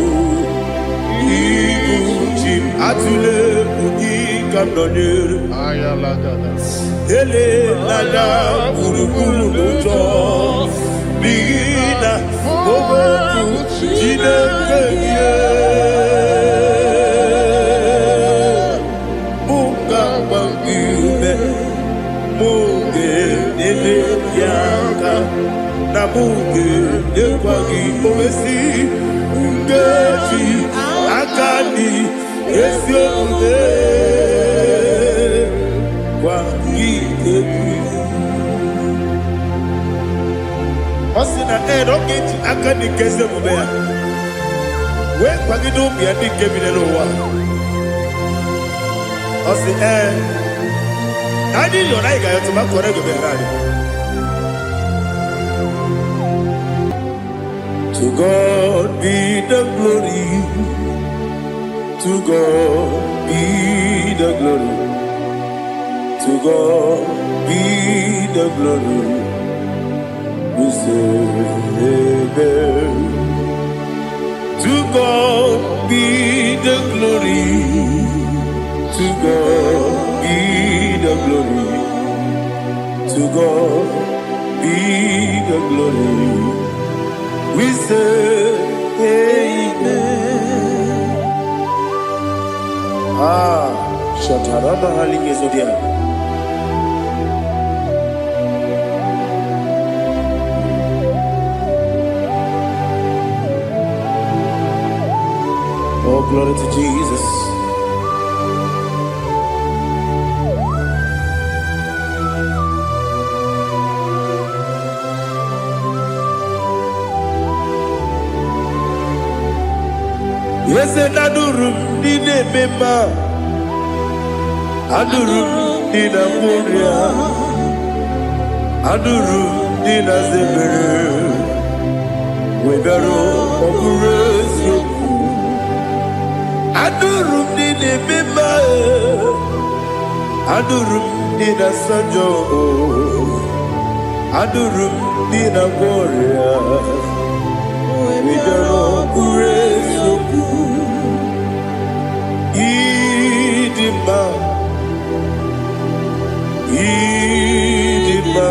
ibuchi atule ugi kamdonere ayalagada ele lala buruburu moto bina oboku jinekeye munga bangibe munge nele yaka na munge nekwagi owesi ngeji akani esiode Osina rocket akani keze mubea. We kwagido bia di kebine no wa. Osi Nadi yo na iga yo tuma kore go be rari. To God be the glory. To God be the glory. To God be the glory. We say amen. To God be the glory. To God be the glory. To God be the glory. We say amen. Shataraba halingezodia. Oh, glory to Jesus. Yes, and Adurum Dine Mema Adurum Dina Muria Adurum Dina Zebere Webero Operation Adurum Dine Mema Adurum Dina Sanjo Adurum Dina Muria Webero Operation Idima, Idima,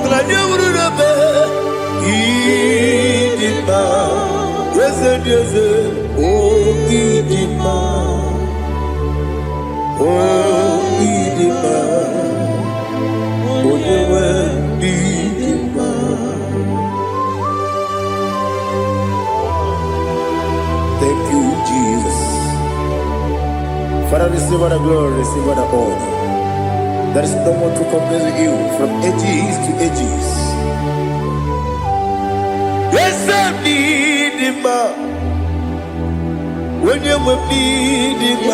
Oglanya Urunabe, Idima, Yeze, oh Idima, oh Idima, Onewe Idima. Thank you, Jesus. Father, receive all the glory, receive all the honor. There is no one to compare with you from ages to ages. Yes, I need him. When you need him,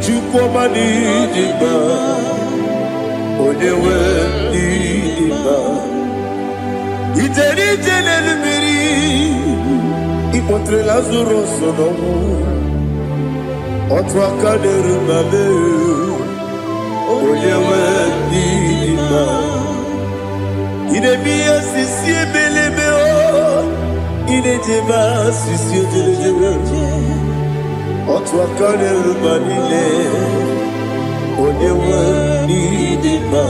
you come and need him. When you need him, it's a little bit. Ipotre Lazaro sonomu, otwa kaderu mame. Oyewe dima, inemiya sisi belebe o, inejeba sisi ojelejebe. Otwa kaderu manile, oyewe dima.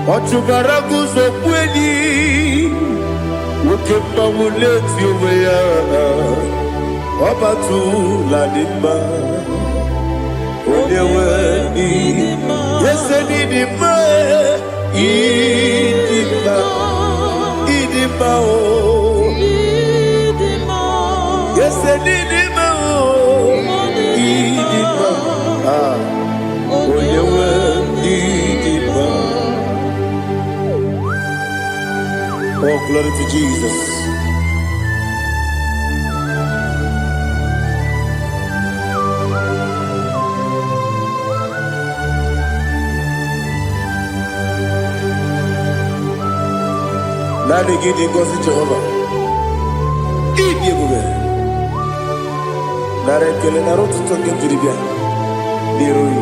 Otubaragu zokweni, ukemba muleti uweya, obatu ladima. Onewe idima, yes idima, idima, idima oh, idima, yes idima oh, idima, ah, onewe idima. Oh, glory to Jesus. Nani gidi ngozi Jehovah. Idi ebube. Nare kele na rotu toke jiribia. Niroi.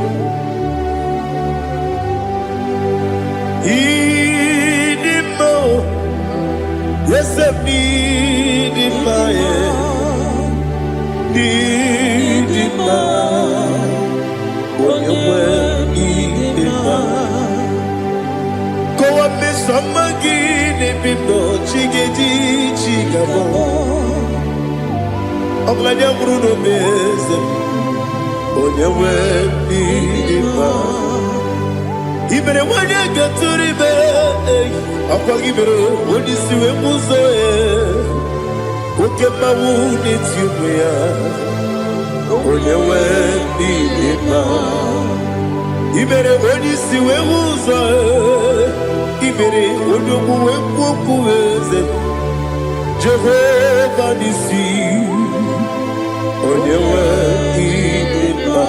Idi mo. Yese idi ma ye. Idi ma. Onyewe idi ma. Kowa me samagi. Bibo chigedi chigabo Oglanya Bruno Beze Onyewe Bidima Ibere wanya gaturibe Akwa gibere Onisiwe muzoe Ukema wuni tiumya Onyewe Bidima Ibere onisiwe muzoe Ibere odogu wekuweze Jehovah nisi Onyewe idima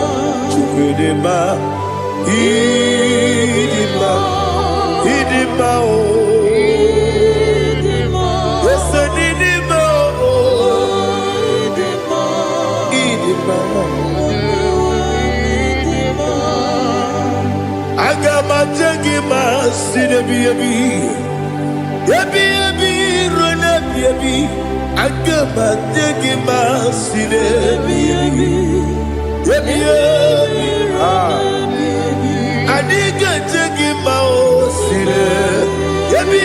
Chukwedema Idima Idima oh Idima Yes idima oh Idima Idima Agama jengima sinebi Yebi rona yebi Agama jengima sinebi Yebi Adiga jengima o sine Yebi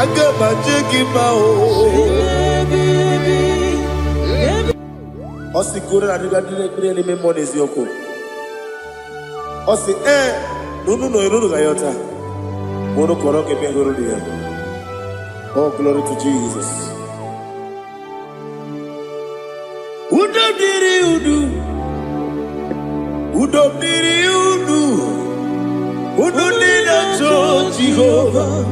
Agama jengima o Osi kure na diga dire ni memo nezi yoko. Osi nunu gayota. Mono koroke mengoro dia. Oh, glory to Jesus. Udo diri udu. Udo nina cho Jehovah.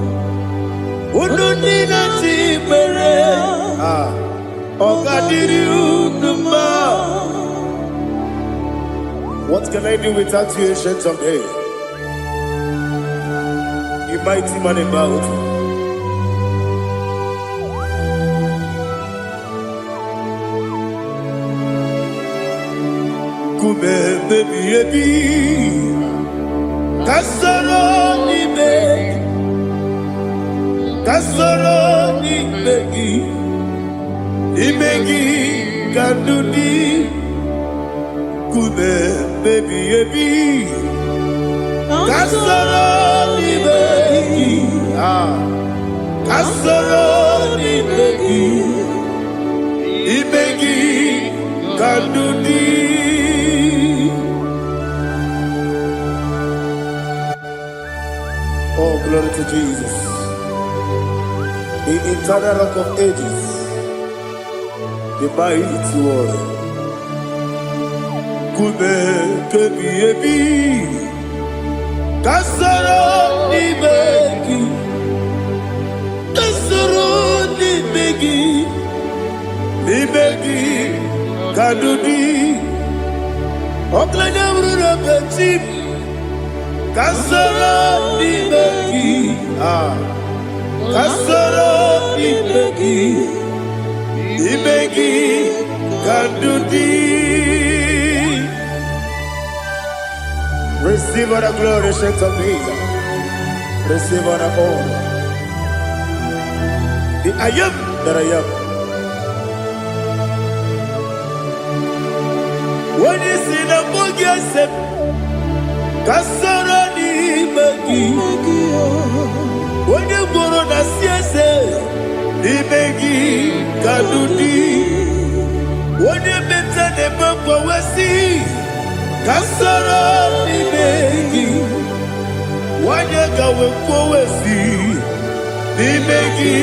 Udo nina tibere. What can I do without you, ancient of days? You mighty man in battle. Kume baby, kasoro ni begi. Imegi kandudi kume baby kasoro ni begi kasoro ni begi ibegi kadudi. Oh, glory to Jesus, the eternal rock of ages, the mighty one. Kume kebi kasoro ni begi ni begi kadudi. Oklanya mruna beti kasoro ni begi kasoro ni begi kadudi. Receive all the glory, strength of Jesus. Receive all the honor. The I am that I am. When you see the boogie, I said, Kasara ni begi. When you go on the siese, ni begi kadudi. When you mention the bumper, we see. Kasara ni begi, wanyaka wekowesi, ni begi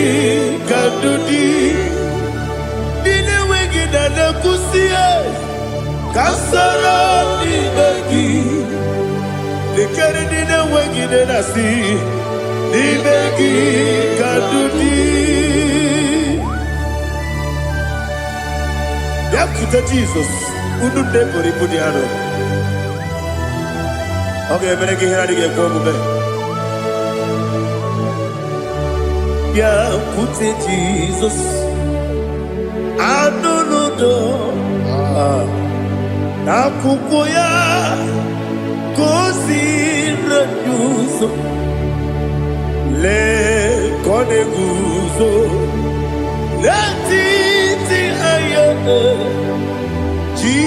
kadudi, nine wegi na kusie. Kasara ni begi, nikere nine wegi na nasi, ni begi kadudi. Yakuta Jesus, ununde kori pudiano. Okay, I'm going to get here for a moment. Yeah, put it Jesus. I don't know. Nakukoya, kosi renyuso, le kone guzo, le titi ayone, ji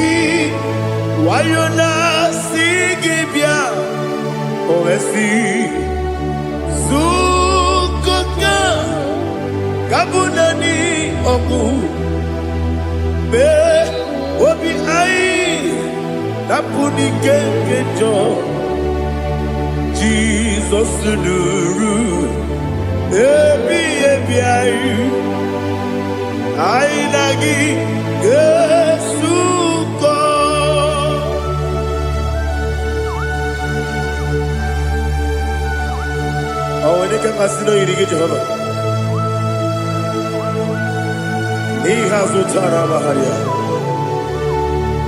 wayona. Ovesi Zukoka Kabunani Oku Be Obi Ai Napuni Kenkejo Jesus Nuru Ebi Ai Ai Nagi Yesuko. Oh, when you can consider you get Jehovah. He has no Tara.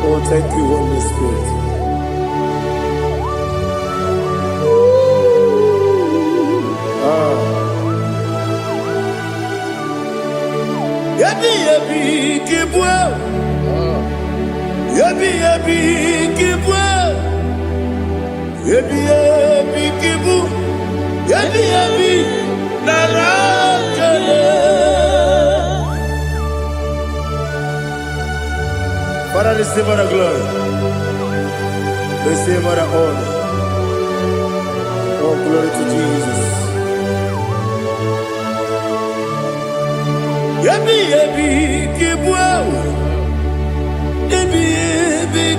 Oh, thank you, Holy Spirit. Yabi, Kibwa. Yabi, Kibwa. Yabi, Kibu. Yabi, Narakale. Father, receive all the glory. Receive all the honor. Oh, glory to Jesus. Yabi, Kibwa. Yabi,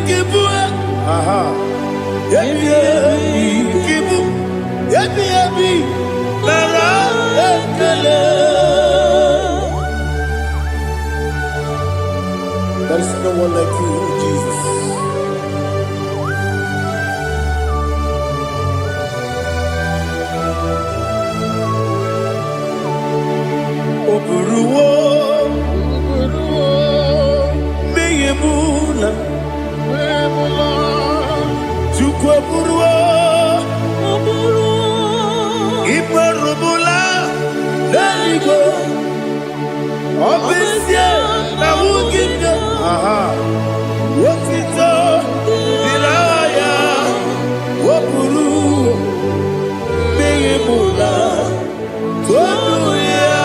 Kibwa. Aha. Yabi, Kibu. Yabi, Narakale. There is no one like you, Jesus. Oburuwo, Meyemula, Chukwaburuwo, Iparubula, Leligo, Obesia, Nawugina, Wotito, Dilaya, Wapuru, Meyemula, Tonuya.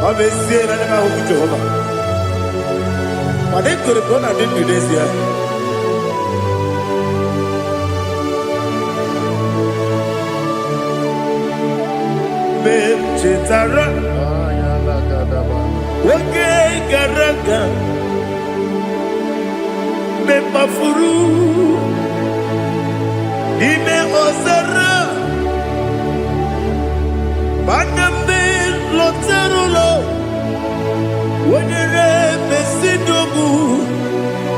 Obviously, I never hope to Jehovah. But they could have gone and did this year. Chitara, okay, Garaga, me mafuru, ime ozara, bandambe loterulo, wenere besidogu,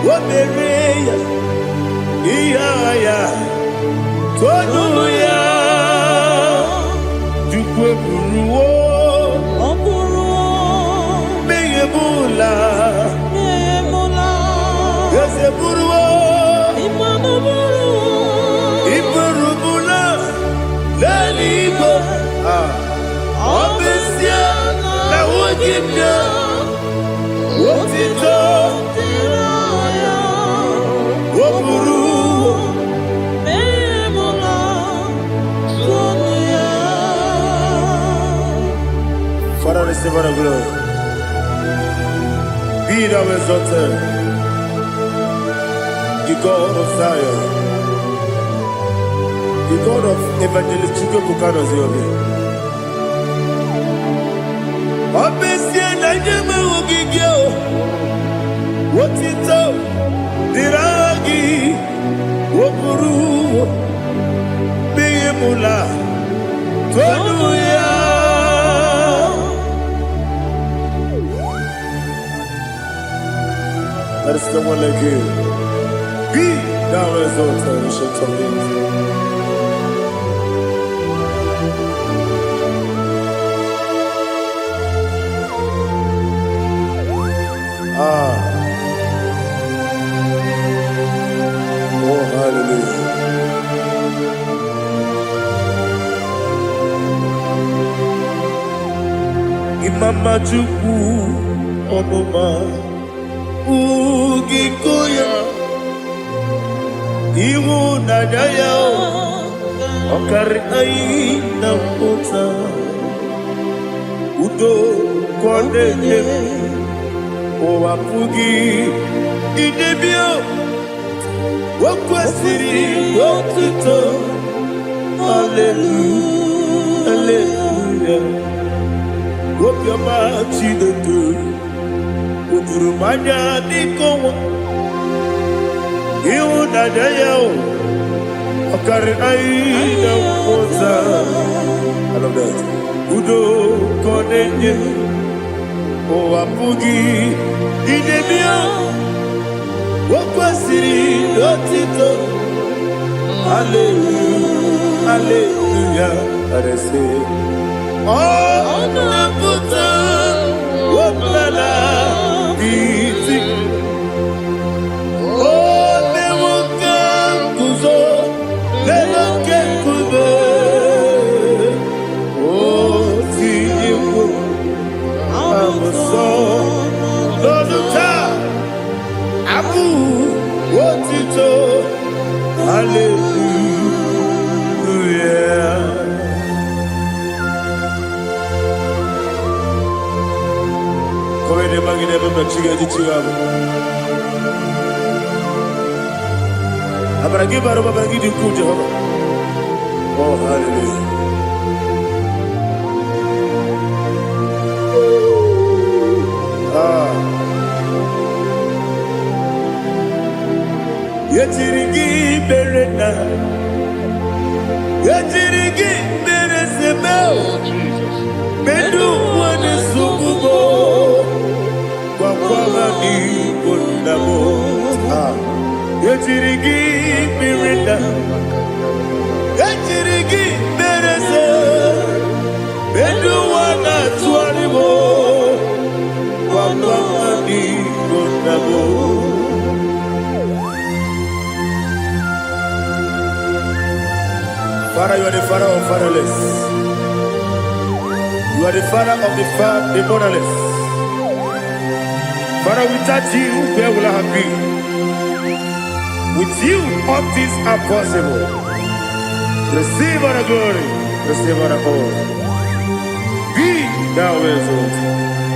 wamereya, iya, tonuya. Buruo, Meyemula, Yaseburuo, Iburubula, Lalibo, Obesia, La Wagina, Wotito, Woburu. Father, receive all the glory. Be thou exalted, the God of Zion, the God of Evangelist Chico Bukanos Yobi. Obesia Najama Wogigyo, Wotito, Diragi, Wopuru, Beyemula, Tonuya. There is no one like you. Be thou exalted, ancient of days. Oh, hallelujah. Imama Chukwu Onuma Ugikoya Iwu Nadaya Okari Aina Kota Udo Kondeye Owapugi Idebio Wakwasiri Wotito Hallelujah Hallelujah Wopiama Chinedu Udurumanya Nikowa Iwu Nadaya Okari Aina Kota I love that Udo Kondeye Owapugi Idebio Wakwasiri Lotito Hallelujah Hallelujah I say Oh Naputa Wapala Biti Oh Newoka Kuzo Leloke Kube Oh Tiyiwo Amoso Loduta Abu Wotito Hallelujah Come ne magine baba chiga di chigabu Abragi baro baba gidi ku Jehovah Oh hallelujah Yetirigi berena Yetirigi beresebel Bedu wane sububo Kwa ni kundabo Yetirigi berena Yetirigi berese Bedu wana tuanibo Kwa ni kundabo Father, you are the father of fatherless. You are the father of the motherless. Father, without you, where will I have been? With you, all things are possible. Receive all the glory, receive all the honor. Be thou exalted.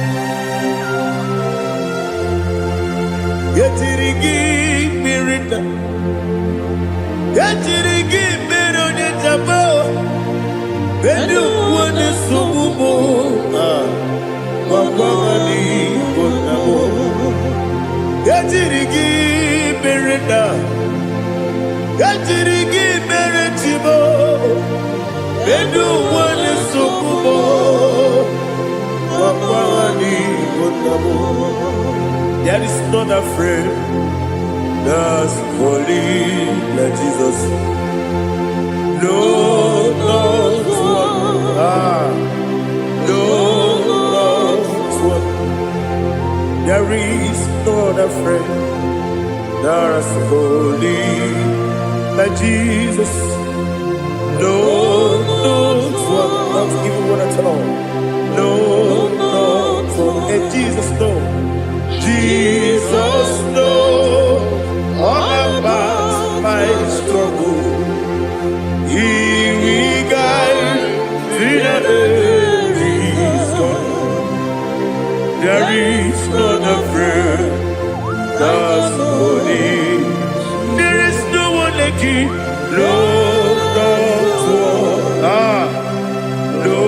Wakwamani Bonamo Yatirigi Merida Yatirigi Meritimo Bedu Wane Sokubo Wakwamani Bonamo. There is not a friend that's holy like Jesus. No, not one. No, not one. There is not a friend that's holy like Jesus. No, not one. Not even one at all. No, not one. And Jesus, no. Jesus knows all about my struggle. He will guide me every step. There is not a friend that's holy. There is no one like Him. No, not one. No,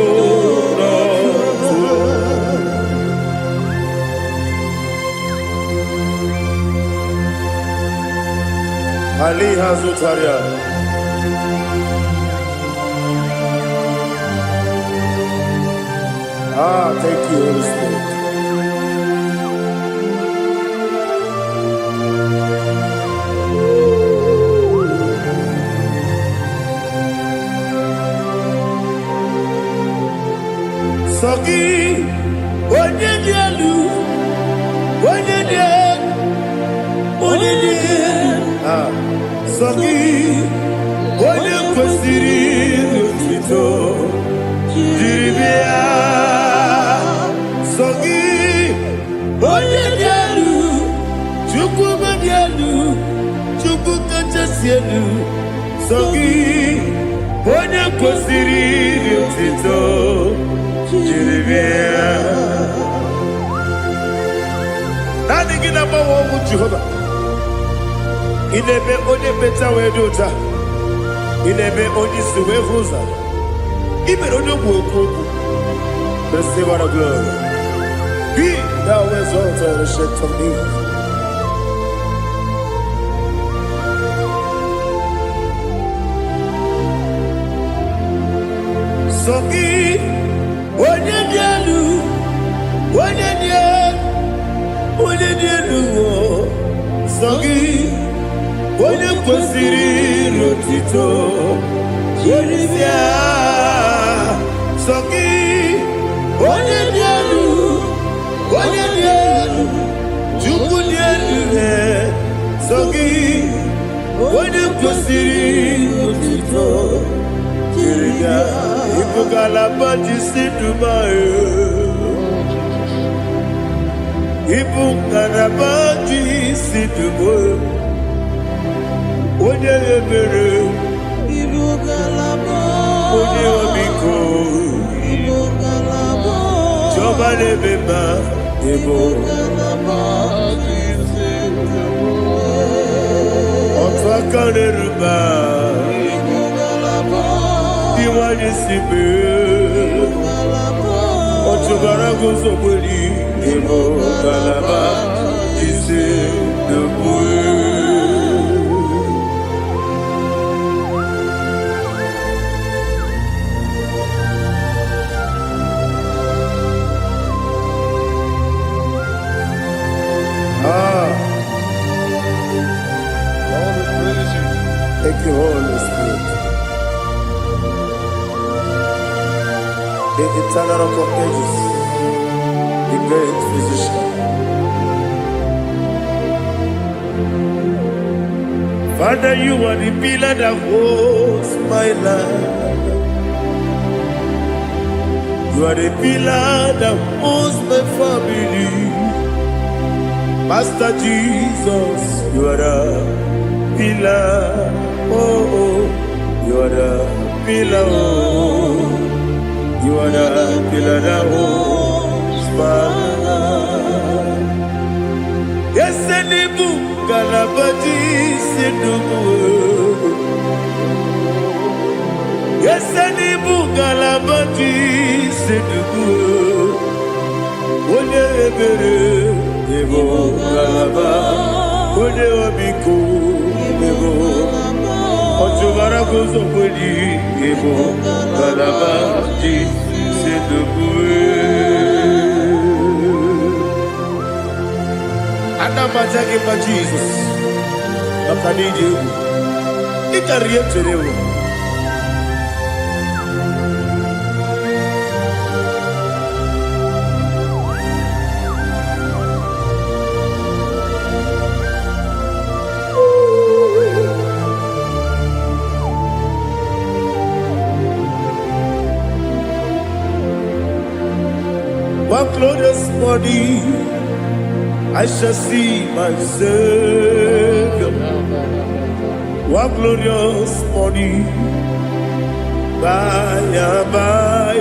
not one. Ali Hazutaria. Thank you, Holy Spirit. Sogi, Onyedielu, Sogi, Onye kwesịrị otuto jiri bịa. Sogi, onye dị elu, Chukwu dị elu, Chukwu kachasị elu. Sogi, onye kwesịrị otuto jiri bịa. Naanị gị na-agbanwe ọgwụ Jehova. Inebe onye beta wee dị ụta. Inebe onye isi wee hụ ụzọ. Imere onye okwu okwu. Receive all the glory. Be thou exalted, ancient of days. Sogi, onye dị elu, onye dị elu, Sogi, onye kwesịrị otuto jiri bịa. Sogi, onye dị elu, Chukwu dị elu. Sogi, onye kwesịrị otuto jiri bịa. Ibu galaba jisi dumayo, Ibu galaba jisi dumayo. Onye ebere, Ibu galaba, onye omiko, Ibu galaba, Jọba lebeba, Ibu galaba jisi dumayo. Otu aka n'eruba, Ibu galaba. Iwani sibe, Otubara gozo mweli, Ibo galaba, Jise debue. Thank you, Holy Spirit. The eternal rock of ages, the great physician. Father, you are the pillar that holds my life. You are the pillar that holds my family. Master Jesus, you are the pillar. Oh, you are the pillar. Oh. You are the pillar that holds my life. Yes, and the book, Galabati, Sidubu. Yes, and the book, Galabati, Sidubu. onye ebere ebo ngalaba, onye ọmịiko ebo ọchụbara gụzọ kweli ebo ngalaba ji sedobue. Ana m aja gị mma Jizọs maka na iji egwu ị karịrị ihe chere ewu. One glorious morning, I shall see my Savior. One glorious morning, by and by.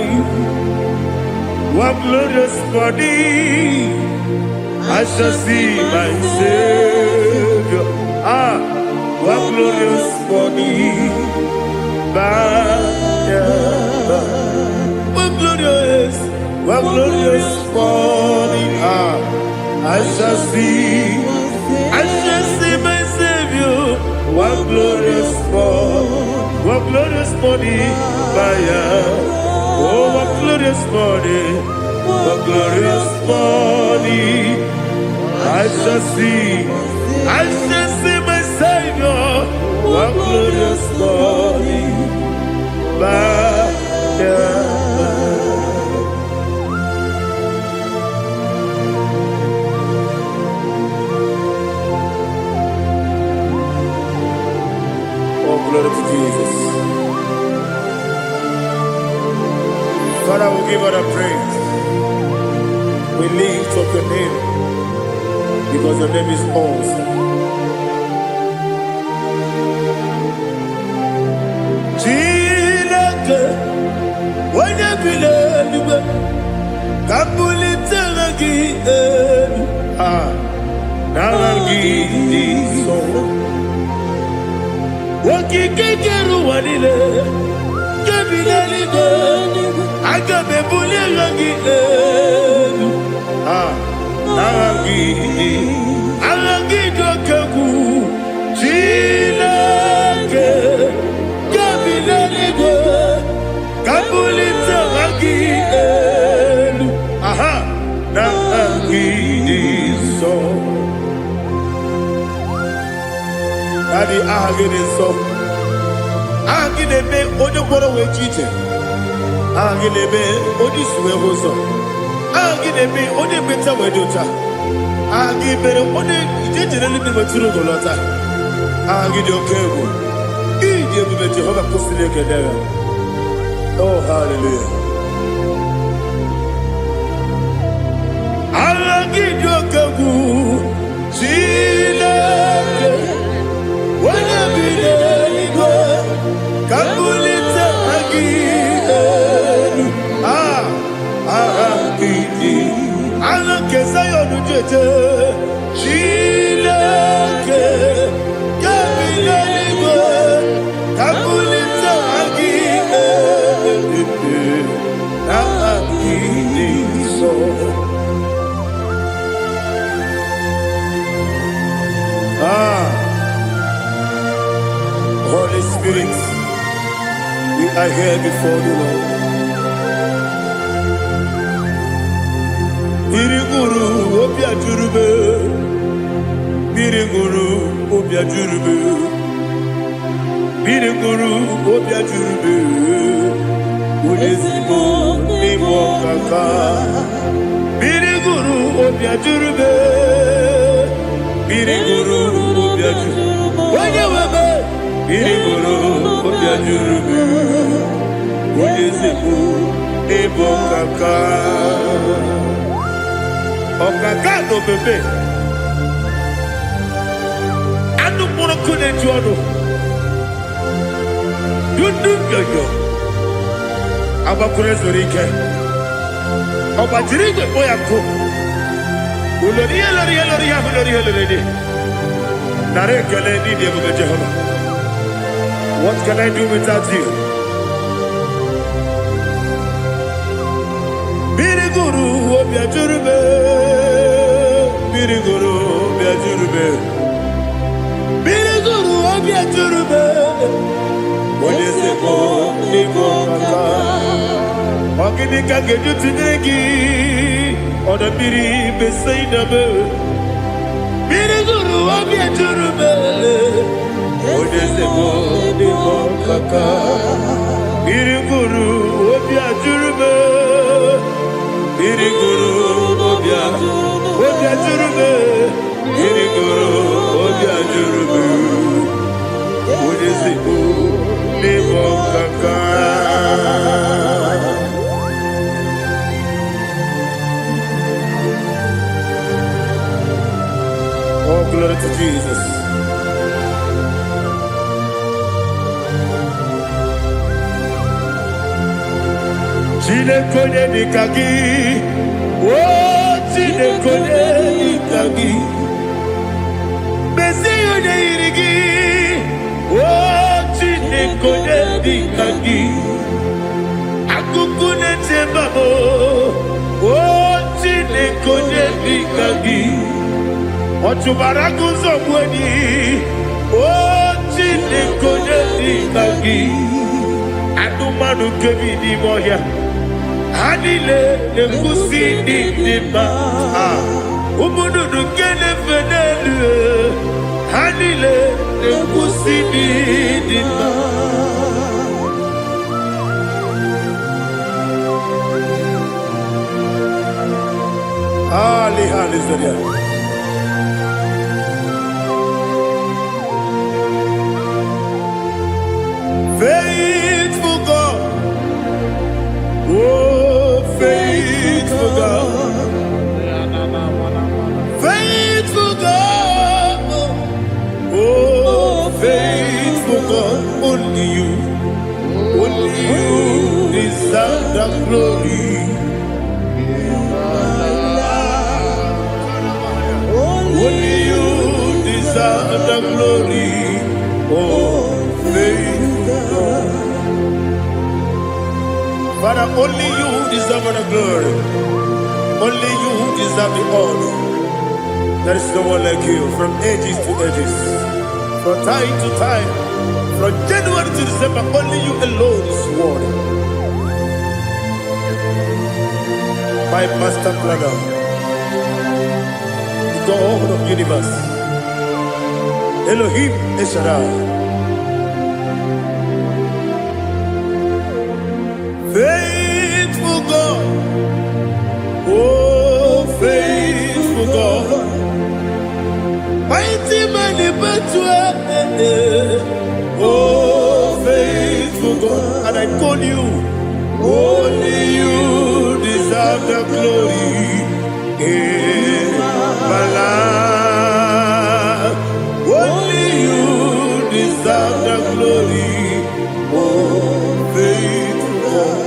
One glorious morning, I shall see my Savior. One glorious morning, by and by. One glorious morning, I shall see my Savior. One glorious morning, one glorious morning, I shall see my Savior. One glorious morning, glory to Jesus. Father, we give all the praise. We lift up your name because your name is awesome. Chineke, when you believe, Kapulitagi, Nagi, so. Wakikekeru wanile, kebilalide, agabe bulelagi elu. Alagi dokeku, Chineke, kebilalide, kabulita lagi elu. Nagi so. Daddy, agide so. Agide be ojo boro we chiche. Agide be oji suwe hoso. Agide be oji beta we dota. Agide be oji ijejere libi meturu golota. Agide okebu. Ije bube Jehovah kusile kedera. Oh, hallelujah. Agide okebu. Chileke. When you believe, Kapulita again. Kesayon Jete, Chileke, Kapilanigo, Kapulita again. So. Holy Spirit, we are here before you, Lord. Biriguru obia jurube, Biriguru obia jurube, Biriguru obia jurube, Udesibo nimo kaka, Biriguru obia jurube, Biriguru obia jurube, Wanyawebe, Biriguru obia jurube, Udesibo nimo kaka. Okagado bebe anu mono kune jono dundu yoyo abakure zorike obajirige boyako ulori nare kele ni de bebe Jehovah. What can I do without you? Biriguru obia jurube. Biriguru obia jurube. Biriguru obia jurube. Odese ko ni ko kaka. Ogini ka geju tinegi. Oda biri besaida be. Biriguru obia jurube. Odese ko ni ko kaka. Biriguru obia jurube. Biriguru obia jurube. Biriguru obia jurube. Odese ko ni ko kaka. Oh, glory to Jesus. Chinekone nikagi, oh chinekone nikagi, Mesiyo ne irigi, oh chinekone nikagi, Akukune tembamo, oh chinekone nikagi, Ochubaraku zobweni, oh chinekone nikagi, Adumanu kevidi moya. Anile nekusi dima, umudu kene fenelu. Anile nekusi dima. Ali Zaria. Faithful God, oh faithful God, faithful God, oh faithful God, only you deserve the glory. Only you deserve the glory, oh faithful God. Father, only you deserve the glory. Only you deserve the honor. There is no one like you from ages to ages, from time to time, from January to December. Only you alone is worthy. My master planner, the God of the universe, Elohim Eshadai. Faithful God, oh faithful God, mighty man in battle, oh faithful God, and I call you, only you deserve the glory in my life, only you deserve the glory, oh faithful God.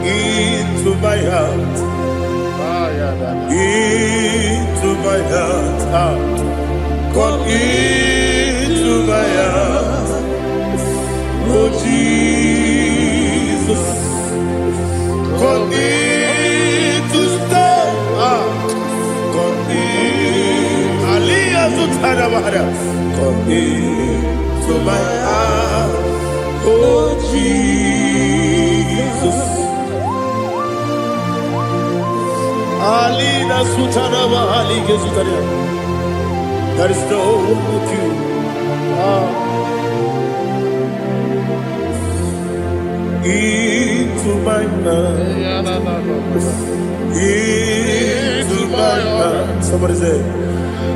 Into my heart, into my heart, come into my heart, oh Jesus, come in to stay, come in, Aliyah Zutana, come into my heart, oh Jesus. Alina Sutana Ali Gezutaria. There is no one like you. Into my mind. Into my heart. Somebody say,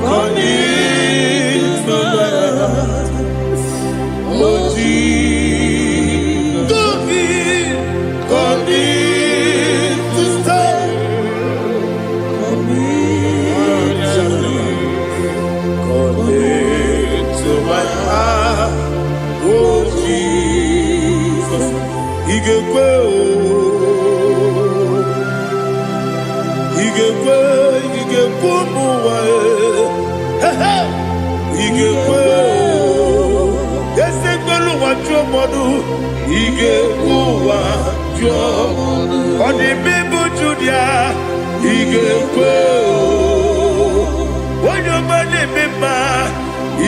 come into my heart. Oh Jesus. Come in to stay. To my heart, oh Jesus, He gave Ige uwa jo, odi bibu judia. igekwe onye ọma na-eme mma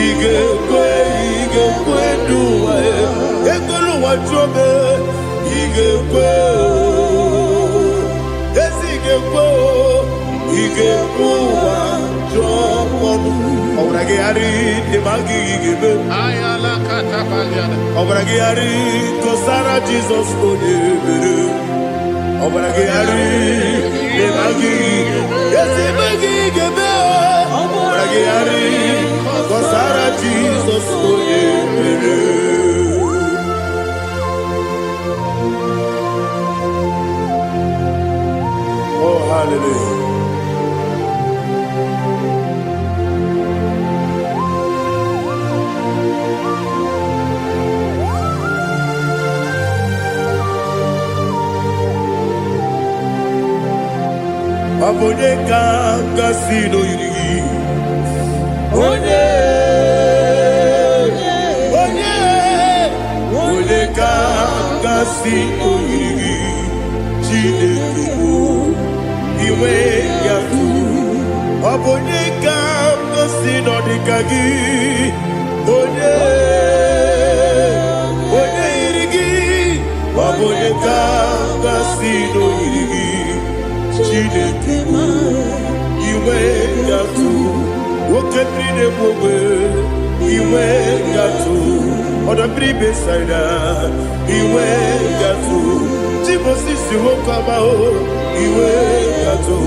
igekwe n'ụwa egolu ụwa jụọ m igekwe ezi igekwe ụwa jụọ ọnụ ọbụra gị ghara ndị ma gị igebe ọbụra gị ghara gosara Jizọs onye mere ọbụra gị ghara ndị ma gị ezi ma gị igebe ọbụra gị ghara gosara Jizọs onye mere. Oh, hallelujah. Onye ka gasị n'oyiri gị onye ka gasị n'oyiri gị Chineke bụ iwe ya tu ọ bụ onye ka gasị n'ọdịka gị onye yiri gị ọ bụ onye ka gasị n'oyiri gị Chineke iwe gatụ nwoke mmiri na-egbu ogbe iwe gatụ ọdọ mmiri besaida iwe gatụ Timosisi nwoke amahụ iwe gatụ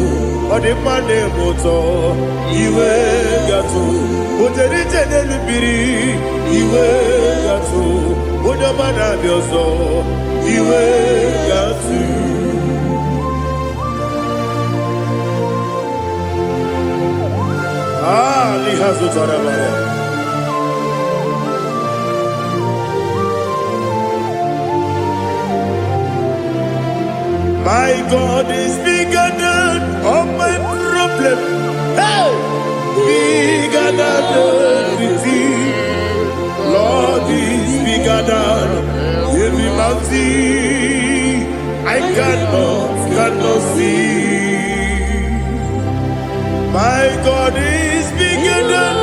ọdịmma na-eme ụtọ iwe gatụ ojerije n'elu mmiri iwe gatụ onye ọma na-abịa ọzọ iwe gatụ. My God is bigger than all my problem. Hey, bigger than everything. Lord is bigger than every mountain I cannot see. My God is bigger than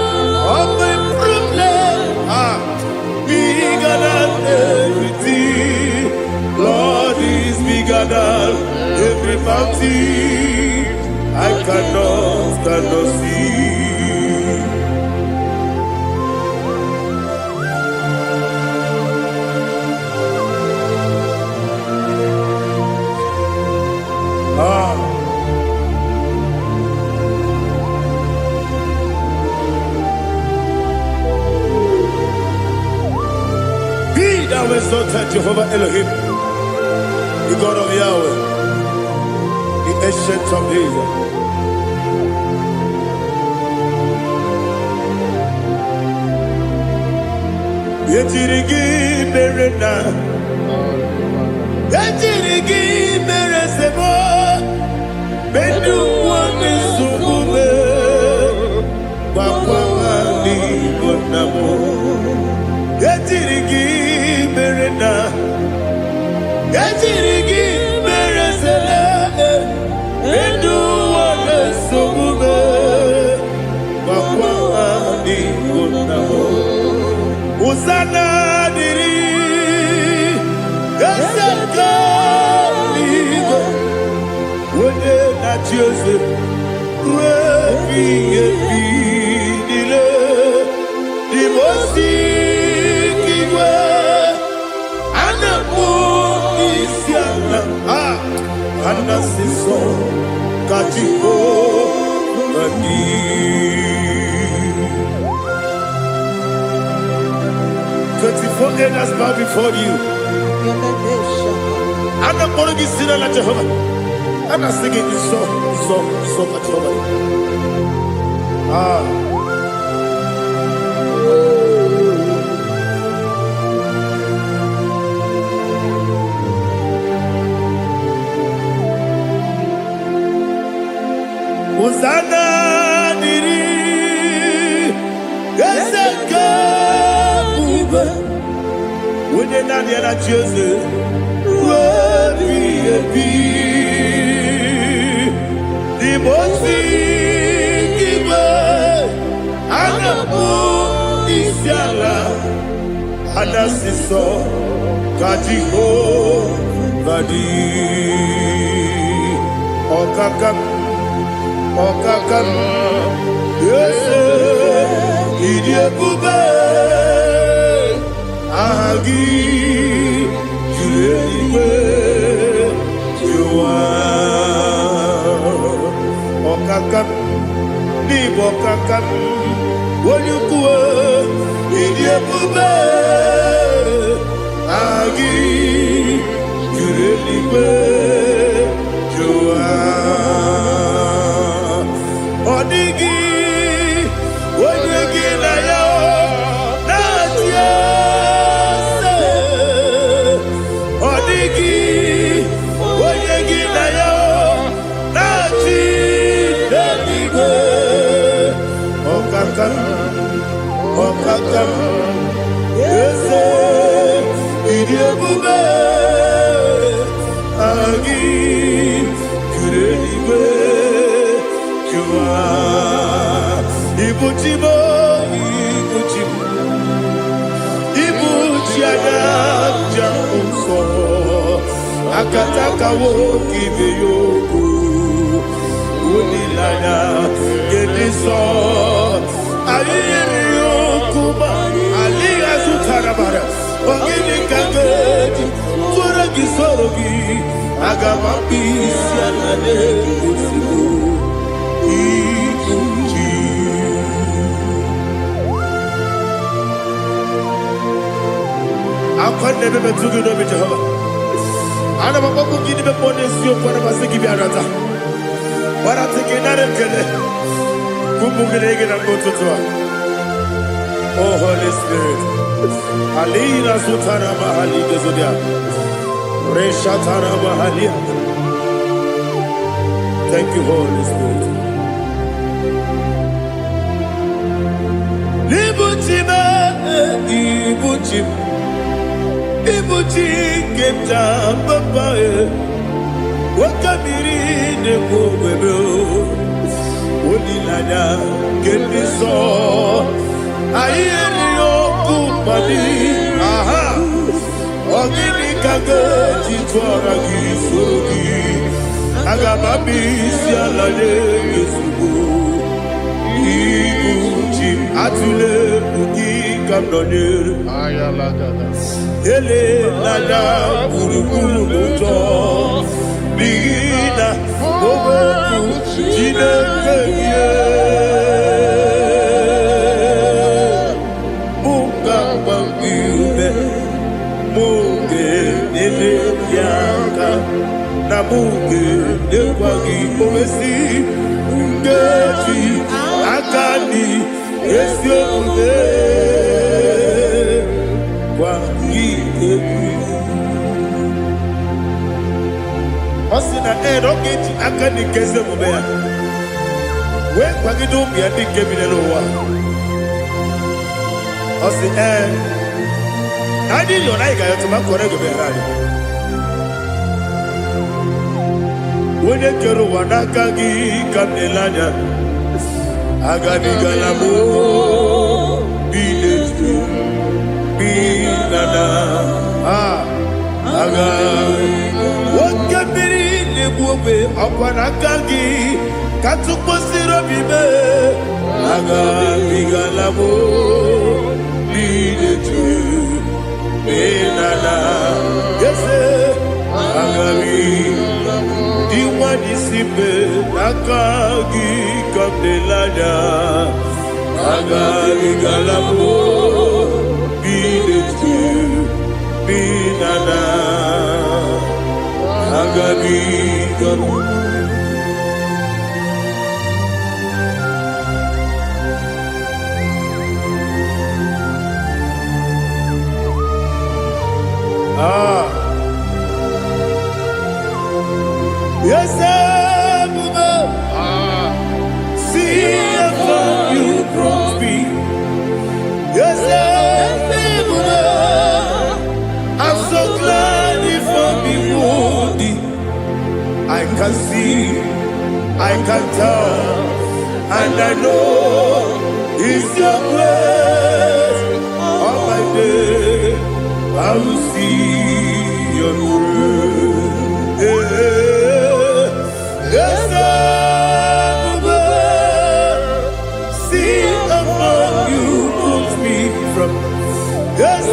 all my problems. Bigger than everything. Lord is bigger than every mountain I cannot see. Thou exalted Jehovah Elohim, the God of Yahweh, the ancient of days. Yetirigi berena, yetirigi beresemo, bedu wane subume, wakwa ni bonamo. Yetirigi berena, yetirigi beresele, bedu wane subume, wakwa ni bonamo. Usana diri, esaka ligo, wone na Joseph, refi dile, dimosi kiwe, anamu isiana, anasiso kachiko mani. 24 elders bow before you. I'm not going to be singing like Jehovah. I'm not singing this song like Jehovah. Hosanna diri, eseka. When you're not here at Jesus, the Ibosi kiwe anabu isiala anasiso kajiho kadi okakam yese idiekube agi juleiwe juwa okakam nibo kakam wonyukue idiekube agi juleiwe juwa odigi wonyegi na yo natie odigi wonyegi na yo nati deligwe okakam yese idiebube agi jureligwe juwa ibuchimo ibuchiana janso akataka wo kibeyoku unilana gediso ayiriyokuba aliya sutarabara ogini kagedi tura gisorogi agamabisi anane kusibu ibuchi akwande bebe tugi no be Jehovah ana bako gidi be ponesio kwa na basiki bi arata wara teke na rekele kumugirege na mototwa. Oh Holy Spirit alina sutara mahali gezodia reshatara mahali. Thank you Holy Spirit. Ibuchi kemta papa wakamiri ne kubebe onilanya kemiso ayeri okupali aha ogini kage titwara gisogi agamabi sialale yesugo ibuchi atule uki kamdonir ayalagada ele nada buruburu moto bigina oboku jinekeye munga bangiube munge nele yaka na munge nekwagi omesi ngeji akani esiode Osina rogeji akani keze mubea we kwagido mi adi kemine lowa osi adi yona iga yoto makore gobe rari wone kero wanakagi kamnelanya agani galamo biletu binana aga wakabiri nebuobe akwanakagi katuposiro bibe aga bigalamo biletu binana yese aga diwani sibe nakagi kamdelada aga bigalamo biletu binana agabi gamu yes Buba see if you brought me yes Buba I'm so glad you for me wounded I can see I can tell, and I know it's your grace. All my day, I will see your grace. Yes, I will see among you moves me from. Yes,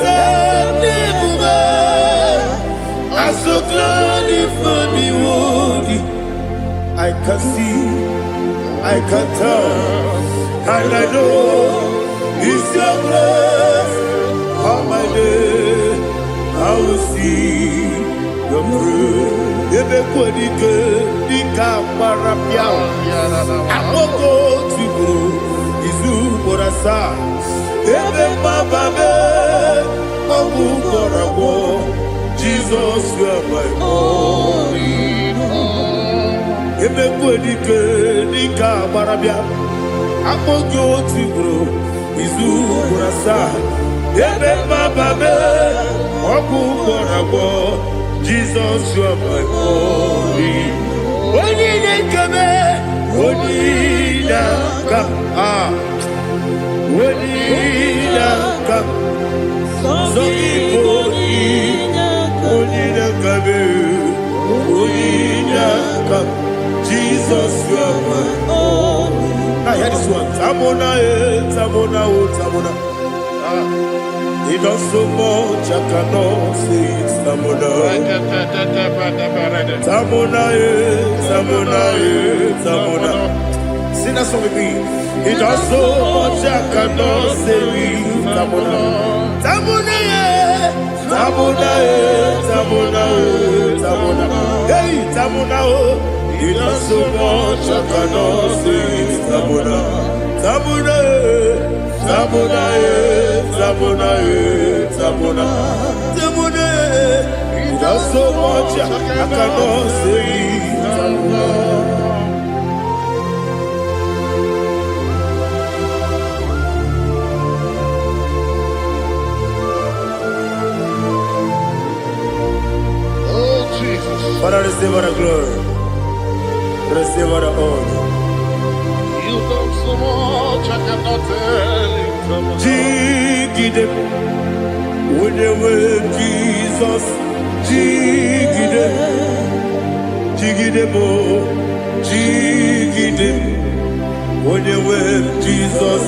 I'm so glad for the world. I can see, I can tell, and I know it's your grace. All my day, I will see your grace. Ebe kwenike, nika marapia. Akoko tibu, izu morasa. Ebe mababe, mabu korabo. Jesus, you are my only home. Ebe kwenike, nika marapia. Akoko tibu, izu morasa. Ebe mababe, mabu korabo. Jesus, you are my only. Only come, only come, only come. So only come, only come. Jesus, you are my only. I hear this one. Tamona. He does so much, I cannot say it. Tamona, Tamona. Sing that song with me. He does so much, I cannot say it. Tamona, Tamona, Tamona, Tamona, Tamona. Hey, Tamona, he does so much, I cannot say it. Tamona, Tamona. Tamona, Tamona, Tamona, Tamona. He does so much, I cannot say Tamona. Oh, Jesus. Father, receive all the glory. Receive all the honor. You done so much, I cannot tell you. Jigide, when you were Jesus, Jigide, Jigide mo, Jigide, when you were Jesus,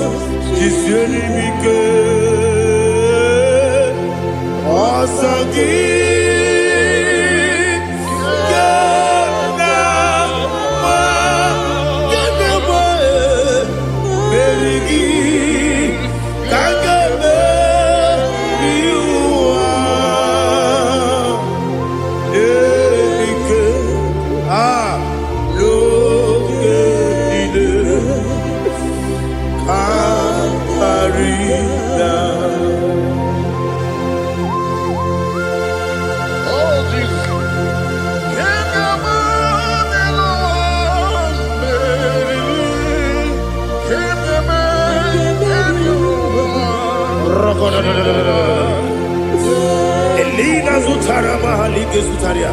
Jisuni Mike, Osagi. Elina Zutara Mahalike Zutaria.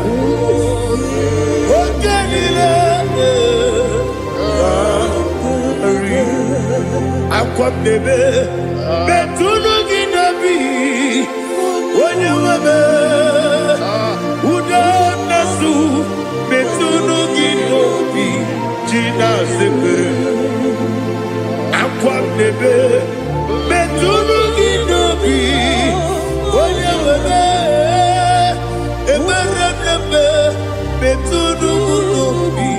Aqua bebe, Betunu Ginabi, when you were Udanasu, Betunu Ginobi, Gina Sepe. Aqua bebe, Betunu Ginobi, when you were Betunu Ginobi,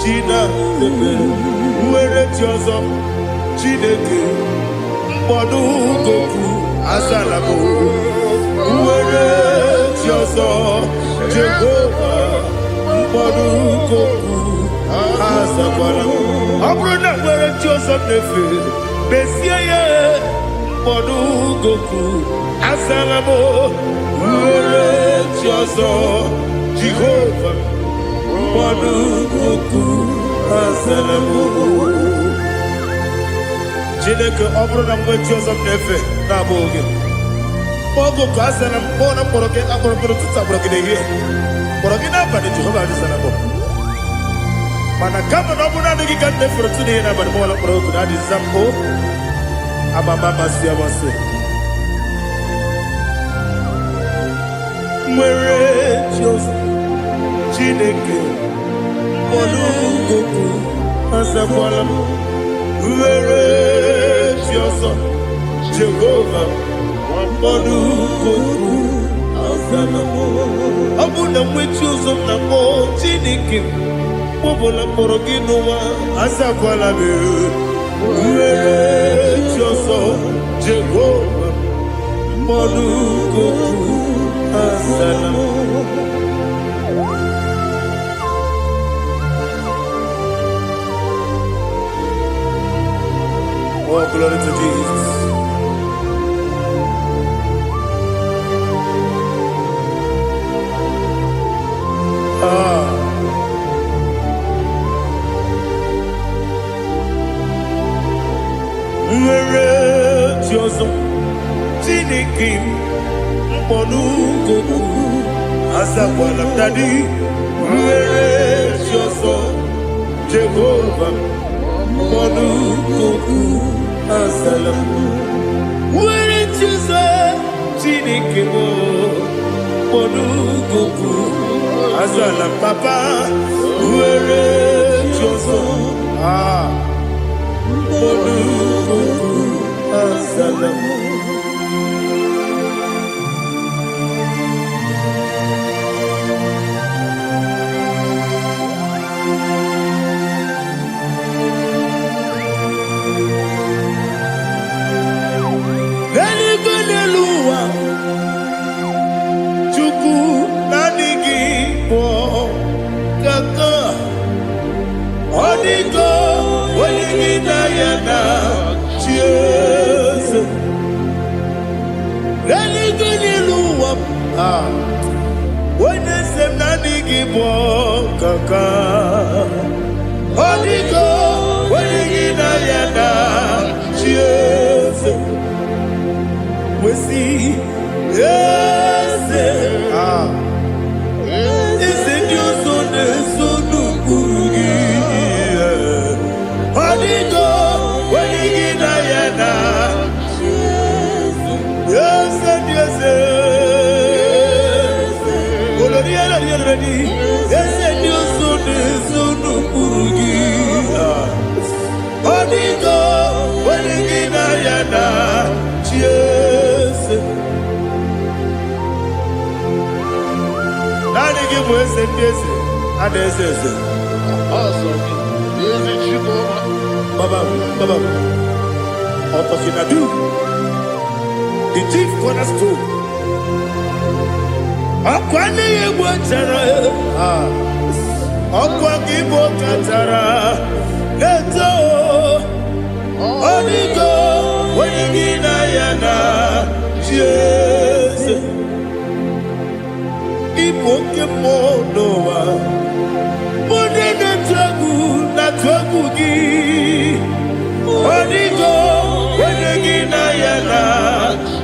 Gina Sepe. Where it yours Chineke Mbodu Goku Azalabo Were Tioso Jehovah Mbodu Goku Azalabo Abrona were Tioso Nefe Besiye Mbodu Goku Azalabo Were Tioso Jehovah Mbodu Goku Azalabo Chineke ọbụrụ na mgbe Jizọs na-efe na-abụ oge ogo ka a sị na mkpọ na mkpọrọ gị akpọrọ mkpọrọ tutu akpọrọ gị n'ehihie mkpọrọ gị n'abalị Jehova adịsa na mbọ Mana kama na ọbụna adịghị ka nne fụrụ tụ n'ihe n'abalị mụọla mkpọrọ otu na adịghị zampo amama masị amasị nwere Jizọs Chineke ọlụgogo azakwala m nwere Jizọs Jehova ọlụgogo azala m ọ bụ na nwechi ụzọ m na mbọ Chineke Bobola porogi n'ụwa azakwala m nwere Jizọs Jehova ọlụgogo azala m. Oh, glory to Jesus. Nwere Jizọs Chineke mkpọnụgogo azakwala m dadi nwere Jizọs Jehova mkpọnụgogo azala m nwere Jizọs Chineke mkpọnụgogo azala m papa nwere Jizọs mkpọnụgogo azala m. Kaka Odigo Wenigina Yana Jesus We see Yes Is it you so the sonu kurugi Odigo Wenigina Yana Jesus Yes Yes Yes Odigo, Wenigina Yana, Jesus. Nani give us a kiss, and there's a Awesome. Is it IGBO? Baba, Otokinadu, the chief cornerstone. Akwani Wachara, IGBO Katara. Leto Odigo Wenigina Yana Jesus Ipoke Monowa Mune na tragu gi Odigo Wenigina Yana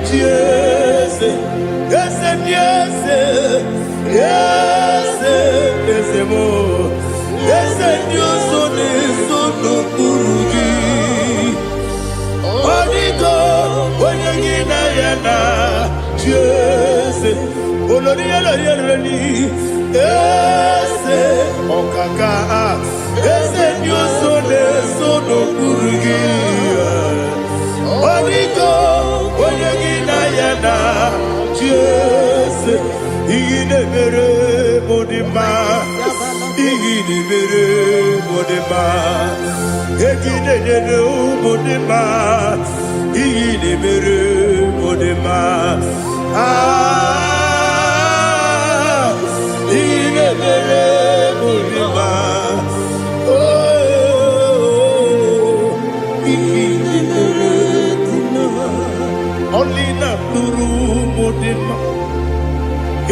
Jesus Yes mo Yes Kurugi Odigo Wenigina Yana Jesus Olori Ese Okaka Ese Sono Kurugi Odigo Wenigina Yana Jesus Igine mere modima Igine mere modima Egine nene modima Igine mere modima Igine mere modima Igine mere modima Only na pluru modima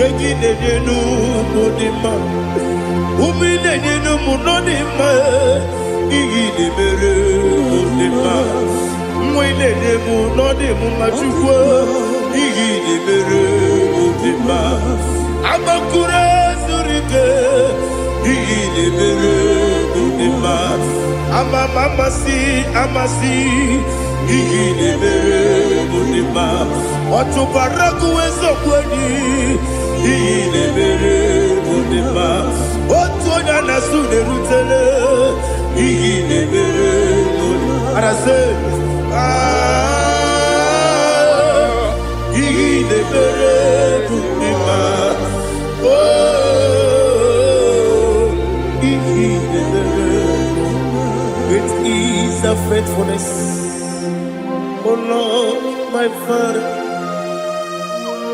Egine nene modima Umine nene munodima Igine mere modima Mwine nemu nodemu machukwa Igine mere modima Amakure surike ihe mere unema amasi ihe mere unema ọtụbara kuwezokweni ihe mere unema otu onye na-asụ na-erutele ihe mere unema arase ihe mere unema it is a faithfulness, oh Lord, my Father.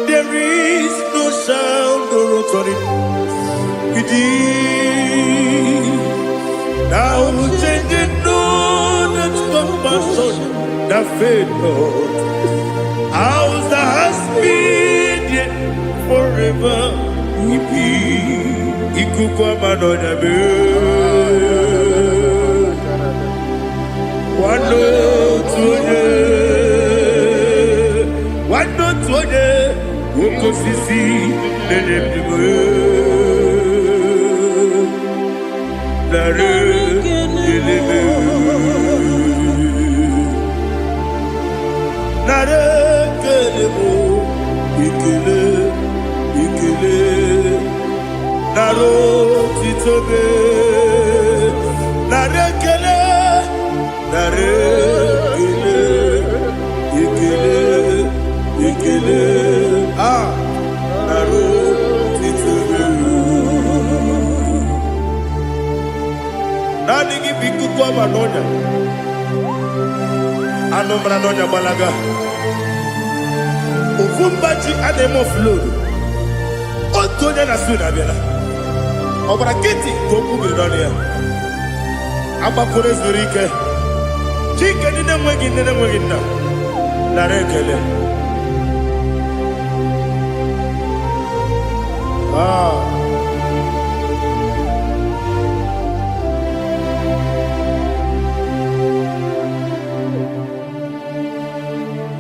There is no sound or authority. It is now changing, no that compassion, the faith, Lord. Ours that has been yet forever. Ikukwa manonya be wano tuone woko sisi nenebime nare kelebe nare kelebo ikele naro titobe nare kele ikele naro titobe nani gibiku kwa manonya anomra nonya balaga ufumbaji anemo flow otonya na suna bela ọbara kiti kokubiri n'ọnụ ya agbapụrụ ezuru ike chike ndị na-enweghị nne na-enweghị nna nara ekele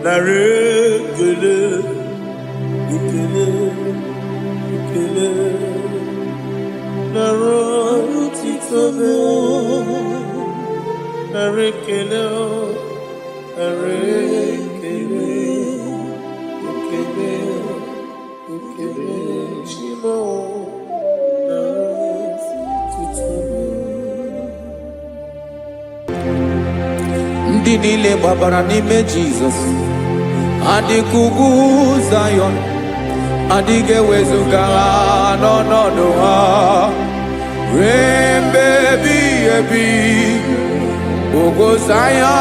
nara ekele ekele naro titobe narekele chimo naro titobe. Ndị niile gbabara n'ime Jizọs adịghị ugwu Zayọn adịghị ewezuga ha n'ọnọdụ ha ruo mgbe ebighị ebi. Ugwu Zayọn,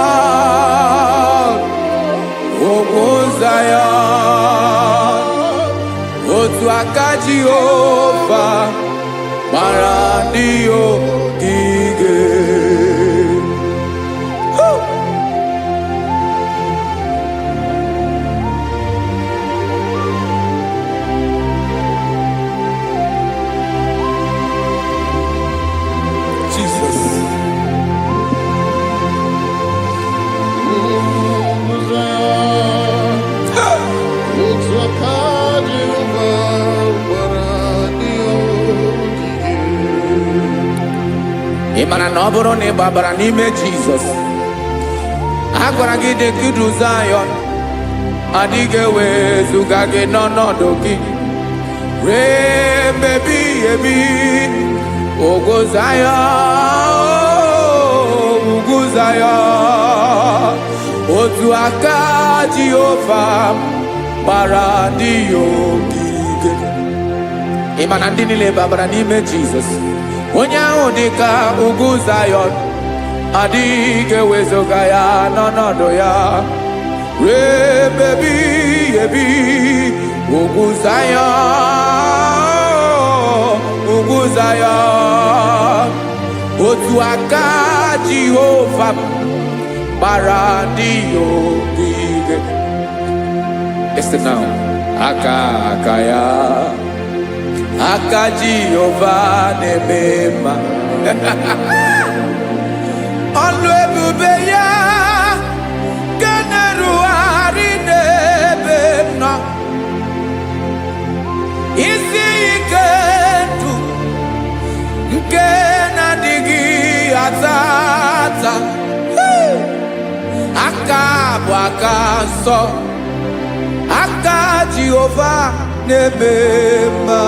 ugwu Zayọn, otu aka Jehova gbara ndị ogige. Ị mara na ọ bụrụ na ị gbabara n'ime Jizọs, a gwara gị dị kudu Zayọn adịghị ewezuga gị n'ọnọdụ gị ruo mgbe ebighị ebi. Ugwu Zayọn, ugwu Zayọn, otu aka Jehova gbara ndị ogige. Ị ma na ndị niile gbabara n'ime Jizọs, onye ahụ dị ka ugwu Zayọn adịghị ewezuga ya n'ọnọdụ ya ruo mgbe ebighị ebi. Ugwu Zayọn, ugwu Zayọn, otu aka Jehova gbara ndị ogige. Listen now, aka ya, aka Jehova na-eme mma. Ọlụ ebube ya ga na-erugharị n'ebe m nọ. Isi ike ndụ aka bụ aka nsọ, aka Jehova na-eme mma.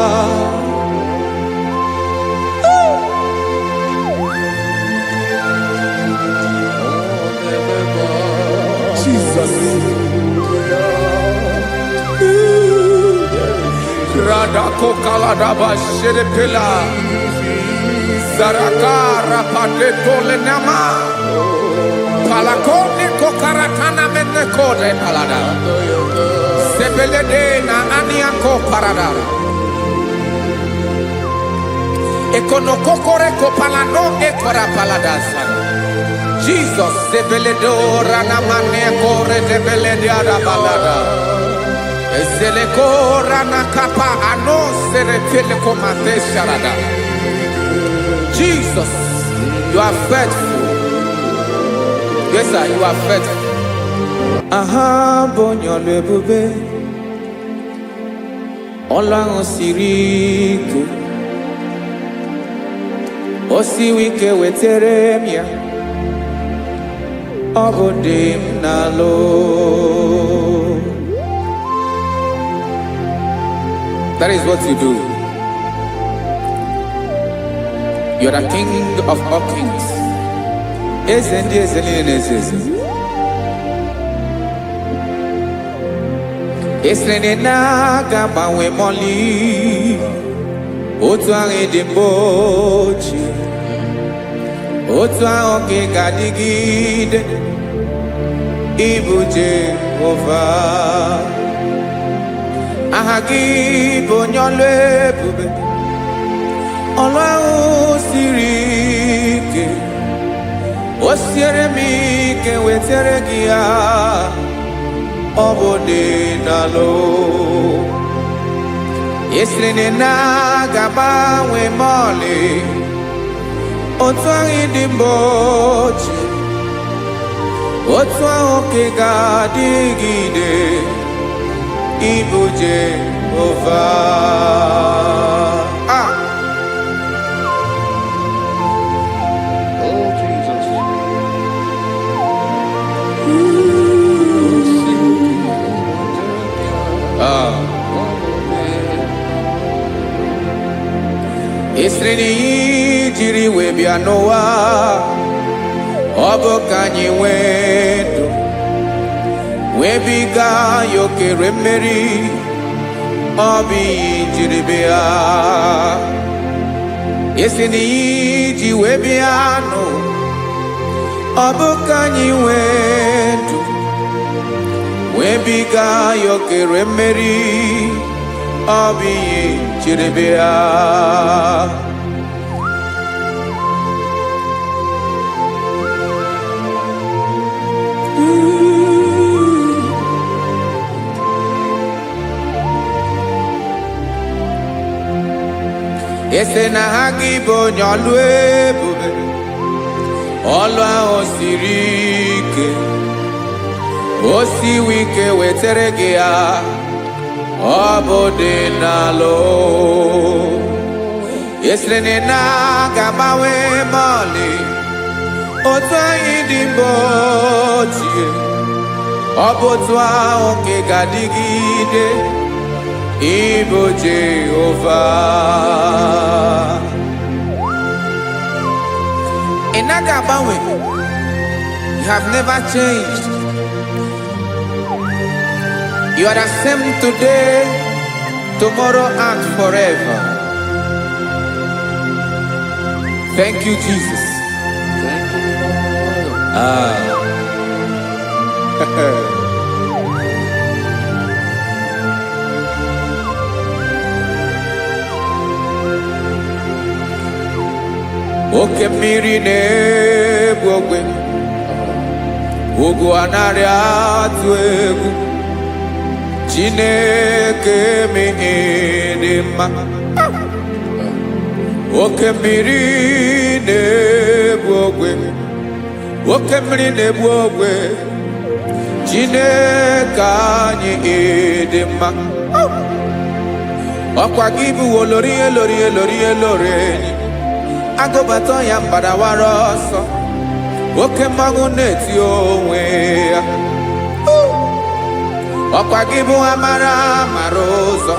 Jesus. Radako kaladaba sherepela, zarakara pateto lenama, palakone kokaratana menekode palada, sebelede na aniako parada, ekonokokore kopalano ekora paladasa. Jesus, sebeledo ranamane kore debelede arabalada. Ezeleko ranakapa ano serepele komate sharada. Jesus, you are faithful. Yes, sir, you are faithful. Aha, bonyo lebube. Olang osiriku. Osiwike weteremia. Obodim nalo. That is what you do. You are the King of all kings. Esrene na gama we moli. Otu ange dimbochi. Otu ange gadigide. Ibu Jehovah. Ahagi bonyole bube. Olwa sirike. Osiere mi ke wetere gia. Obode nalo. Esrene na gaba we mole. Otwangi dimbochi. Otwangi gadigide. Ibu Jehovah. Ah. Oh, Jesus. Ah. Esreni jiri webia noa. Obo kanyi wedo. Webiga yokere meri obi jiribia. Yesini ji webiano obukanyi wetu. Webiga yokere meri obi jiribia. Ese na IGBO nyolwe bube. Olwa osirike. Osiwike weteregea. Obode nalo. Ese na gamawe mali. Otwa idimbochie. Obotwa oke gadigide. Ibu Jehovah. Inagabawe, you have never changed. You are the same today, tomorrow, and forever. Thank you, Jesus. Thank you, Lord. Ah. Oke mmiri na-egbu ogwe, ugwu anarị atụ egwu. Chineke mi dị mma. Oke mmiri na-egbu ogwe, oke mmiri na-egbu ogwe. Chineke anyị dị mma. Ọkwa gị bụ olori enyi. Agụbata ya mbadawara ọsọ. Oke mmanwụ na-eti onwe ya. ọkwa gị bụ amara mara ụzọ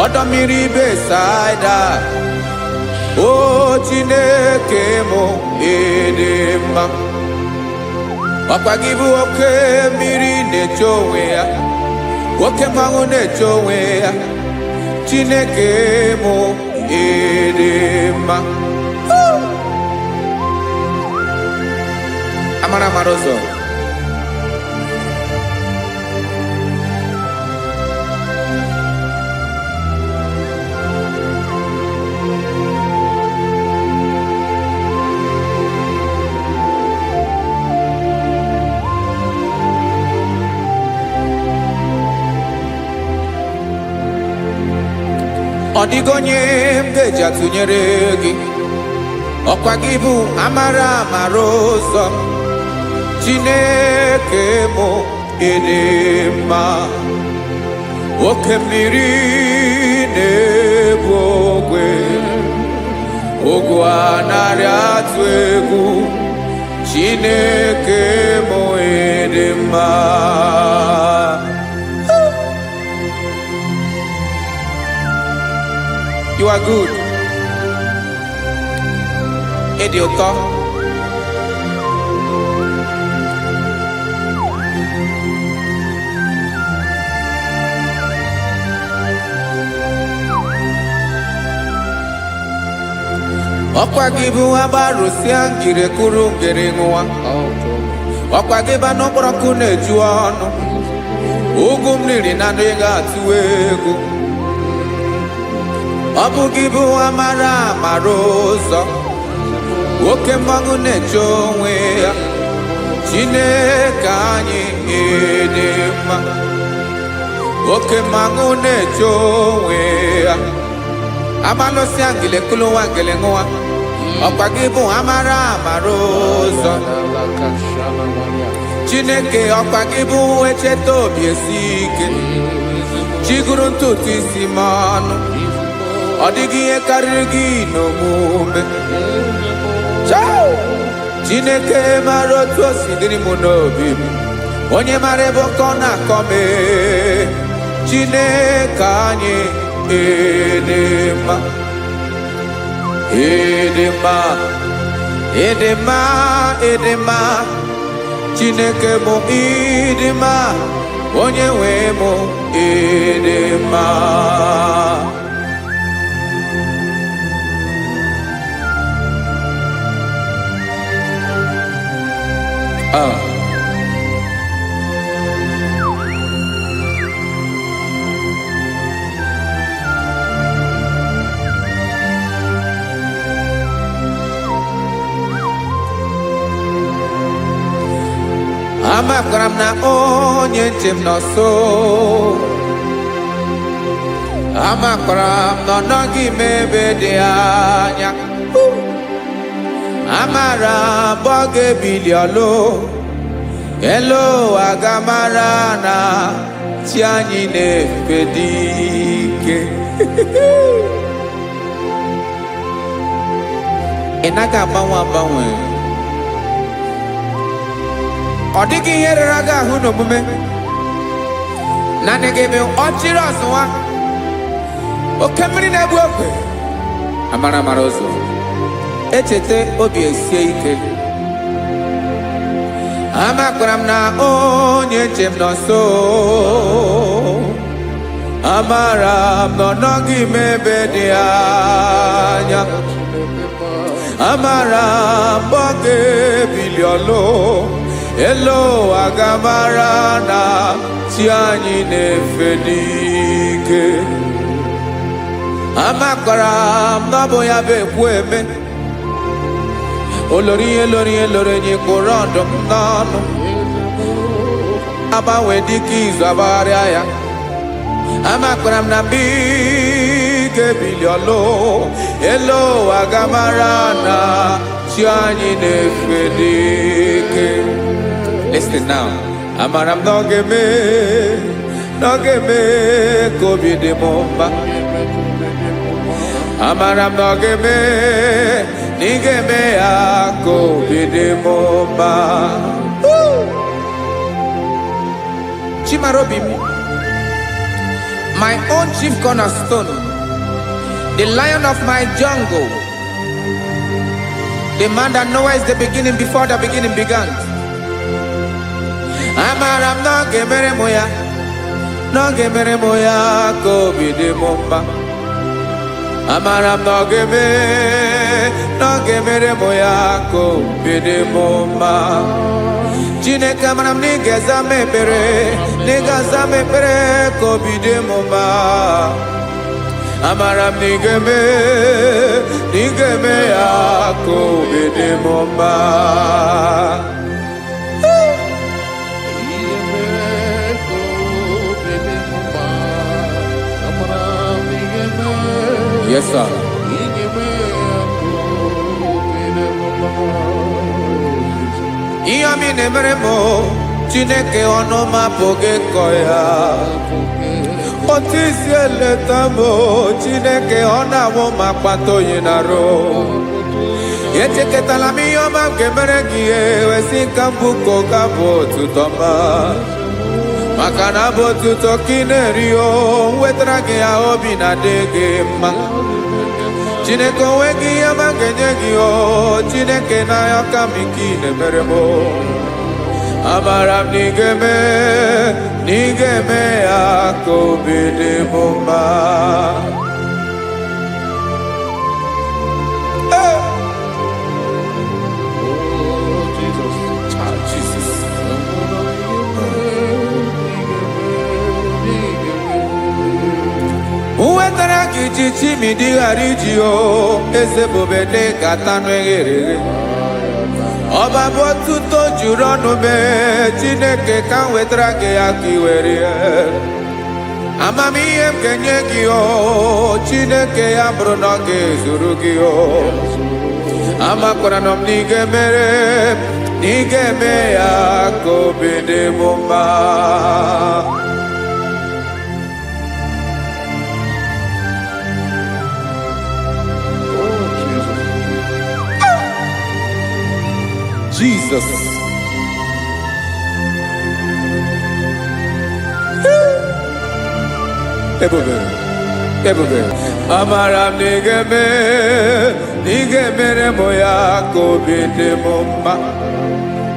ọdọ mmiri Besaida. O Chineke mụ ịdị mma, ọkwa gị bụ oke mmiri na-eche onwe ya, oke mmanwụ na-eche onwe ya. Chineke mụ ịdị mma. Amara mara ụzọ. Ọ dịghị onye m ga-eji atụnyere gị, ọkwa gị bụ amara mara ụzọ. Chineke mụ ịdị mma, oke mmiri na-ebu ogwe, ogwu anarị atụ egwu. Chineke mụ ịdị mma. You are good. Ịdị ụtọ. Ọkwa gị bụ agbarụsịa ngiri kụrụ ngiri nwa. Ọkwa gị bụ anụ kpọrọkụ na-eju ọnụ, ugwu mmiri na ndị ga-atụ egwu. Ọ bụ gị bụ amara mara ụzọ, oke mmanwụ na-eche onwe ya. Chineke anyị ịdị mma, oke mmanwụ na-eche onwe ya. Amalụsịa ngile kụlụ nwa ngile nwa. Ọkwa gị bụ amara mara ụzọ. Chineke ọkwa gị bụ echeta obi esi ike, chigụrụ ntutu isi m ọnụ. Ọ dịghị ihe karịrị gị n'omume. Chineke mara otu o si dịrị m n'obi m, onye mara ebe ọkọ na-akọ m. Chineke anyị ịdị mma, ịdị mma, ịdị mma, ịdị mma. Chineke mụ ịdị mma, onye nwe mụ ịdị mma. Amakwara m na onye nche m nọ nso, amakwara m na ọ nọghị m ebe dị anya. Amara m ọ ga-ebili ọlụ elu aga mara na chi anyị na-efe dị ike. Ị naghị agbanwe agbanwe, ọ dịghị ihe rere gị ahụ n'omume. Naanị gị bụ ọchịrị ọzụwa, oke mmiri na-egbu ogwe. Amara mara ụzọ, echeta obi esie ike. Amakwara m na onye nche m nọ nso, amara m na ọ nọghị m ebe dị anya. Amara m ọ ga-ebili ọlụ elu aga mara na chi anyị na-efe n'ike. Amakwara m na ọ bụ ya bụ ekwu eme, olori ihe lori ihe lori enyi kpụrụ ọdụm n'ọnụ. Agbanwe dịka izu agbagharịa ya. Amakwara m na mgbe ị ga-ebili ọlụ elu aga mara na chi anyị na-efe n'ike. Listen now. Amara m na ọ ga-eme ka obi dị m mma. Amara m na ọ ga-eme na ị ga-eme ya ka obi dị m mma. Marobimi, my own chief cornerstone, the lion of my jungle, the man that knows the beginning before the beginning began. Amaram no gemere moya ko bide momba. Amaram no gemere moya ko bide momba. Jine kamaram ni gezame pere ko bide momba. Amaram ni geme ya ko bide momba. Yes, sir. Iyami nemeremo, Chineke onoma poge koya. Otisi eletamo, Chineke onamo makpato yinaro. Yecheke talami yoma gemeregie, wesinkambu kokabo tutoma. Makana botu tokinerio, wetrage ya obi na dege ma. Chineke wegi ya mangenyegi o, Chineke na ya kamiki nemeremo. Amaram nigeme ya kobede bomba. Uwetara kichichi midi harijio, eze bobede katano egere. Oba botu to jurono me, Chineke kan wetara ke akiwere. Amami em kenyegio, Chineke ya brono ke zurugio. Amakora nom nigeme ya kobede bomba. Jesus. Ebube. Amaram nigeme moya ko bide momba.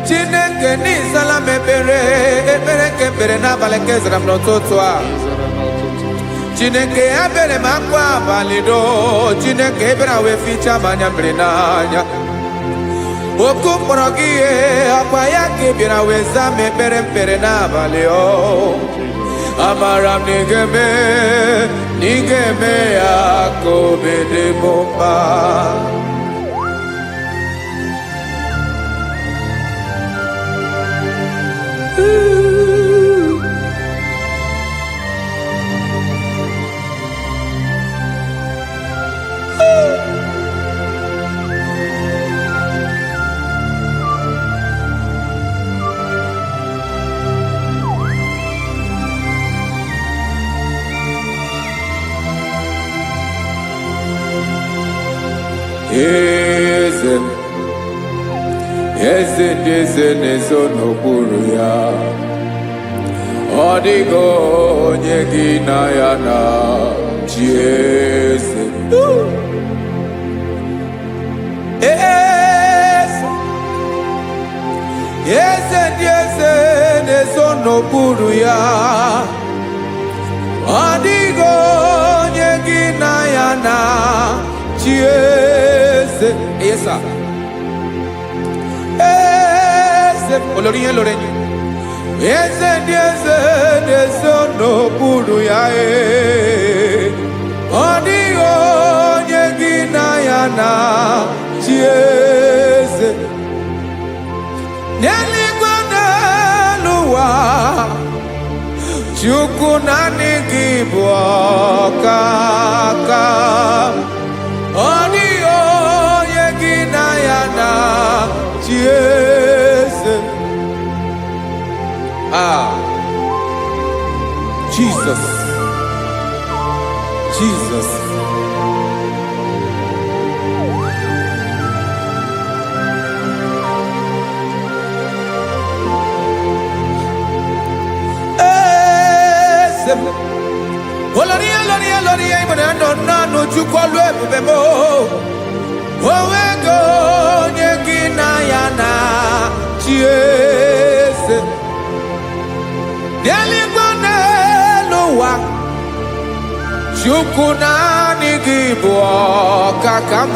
Chineke ni salame pere ke na bale kezram no totwa. Chineke abere makwa valido. Chineke bera we ficha manya brenanya. Okumrogie apa yake bira weza mepere na baleo. Amaram nigeme ya kobede bomba. Eze nezo n'okpuru ya. Ọ dịghị onye gị na ya na chi eze. Eze ndị eze nezo n'okpuru ya. Ọ dịghị onye gị na ya na chi eze. Yes, sir. Olórí yẹn lórí yẹn. Eze ndị eze n'okpuru ya. Ọ dịghị onye gị na ya na chi eze. N'eluigwe n'elu ụwa, Chukwu naanị gị bụ ọkaka. Ọ dịghị onye gị na ya na chi eze. Jesus. chukwolu ebube mo owego onye gị na ya na chieze n'eluigwe n'elu ụwa chukwu naanị gị bụ ọkaka m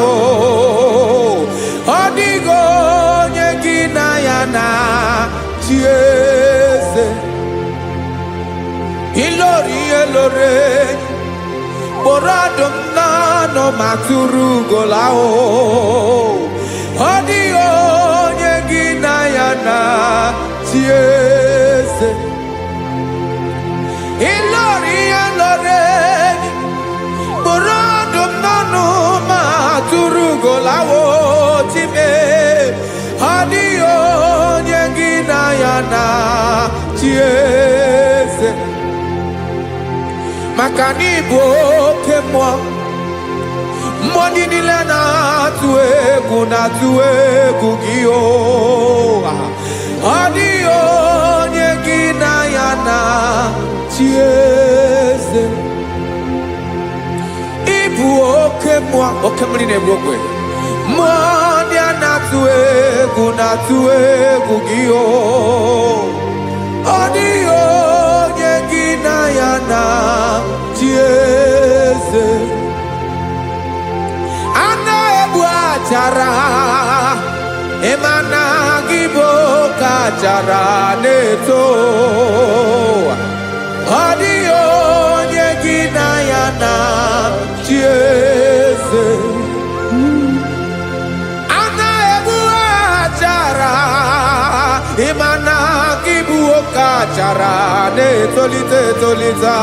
ọ dịghị onye gị na ya na chieze ilori elore kpọrọ ọdụm n'ọnụ ma tụrụ ugola ọ dịghị onye gị na ya na chieze ilori elore kpọrọ ọdụm n'ọnụ ma tụrụ ugola time ọ dịghị onye gị na ya na chieze maka na ịbụ oke mmụọ mmụọ niile na-atụ egwu gị ọ dịghị onye gị na ya na chieze ịbụ oke mmụọ oke mmiri na-egbu ogwe mmụọ ndị a na-atụ egwu gị ọ dịghị onye gị na ya na chieze a na-egbu achara ịma na gị bụ ka achara na-eto ọ dịghị onye gị na ya na chieze a na-egbu achara ịma na gị bụ ka achara na-etolite etolite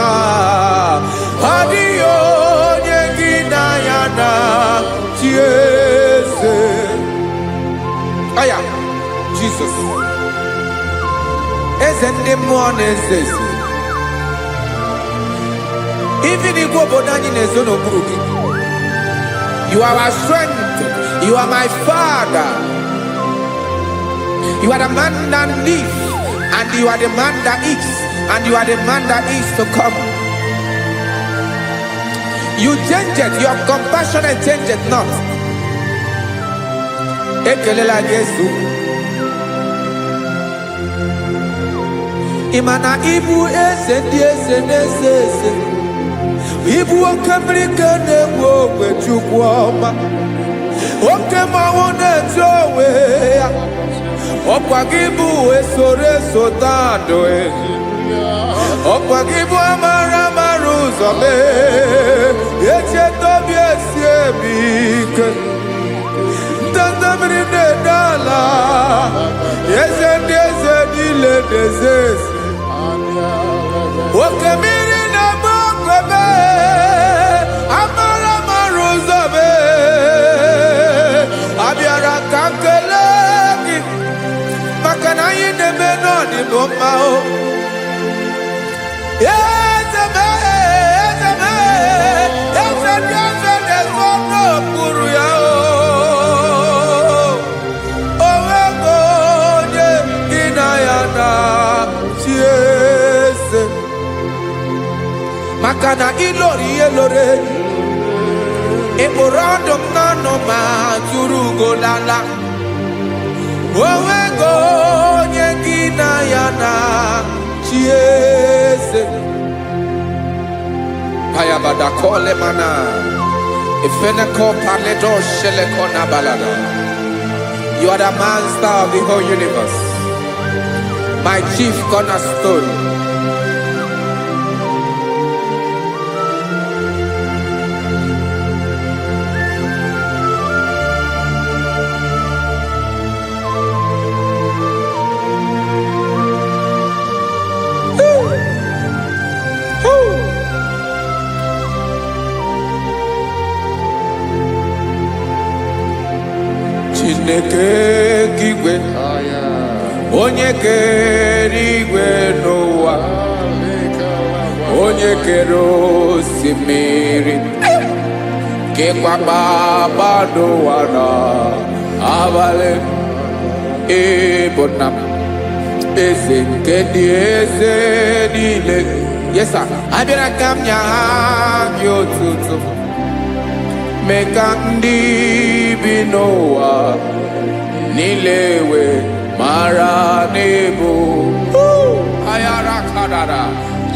ọ dịghị onye gị na ya na chieze aya Jizọs eze ndị mmụọ na-eze eze ibi n'igwe obodo anyị na-ezo n'okpuru gị you are our strength, you are my Father, you are the man that lives and you are the man that is and you are the man that is to come. You change it, your compassion change it not. Ekelela Yesu imana ibu eze ndị eze na-eze eze ibu oke mmiri ka na-egbu ogwe Chukwu ọma oke mmanwụ na-eti onwe ya ọkwa gị bụ esoro eso tado ọkwa gị bụ amara amara ụzọ mee echeta obi esi ebi ike ndanda mmiri na-ede ala eze ndị eze niile na-eze eze oke mmiri na-agba okwebe amara amara ụzọ mee abịara ka nkele gị maka na anyị na-eme n'ọdịbụ mma eze mee eze mee eze ndị eze na-ezo n'okpuru ya onwego onye gị na ya na chieze maka na ilori ihe lore ịkpụrụ ọdụm n'ọnụ ma tụrụ ugolala onwego onye gị na ya na chieze payabada kole mana ifeneko paledo sheleko na balada. You are the master of the whole universe, my chief cornerstone. Chineke kigwe onye kere igwe n'ụwa onye kere osimiri kekwa kpakpando ụwa n'abalị ịbụ nna m eze nke ndị eze niile. Yes sir, abịara ka m nye gị otuto meka ndị bi n'ụwa niile wee mara n'ebu ayara kadara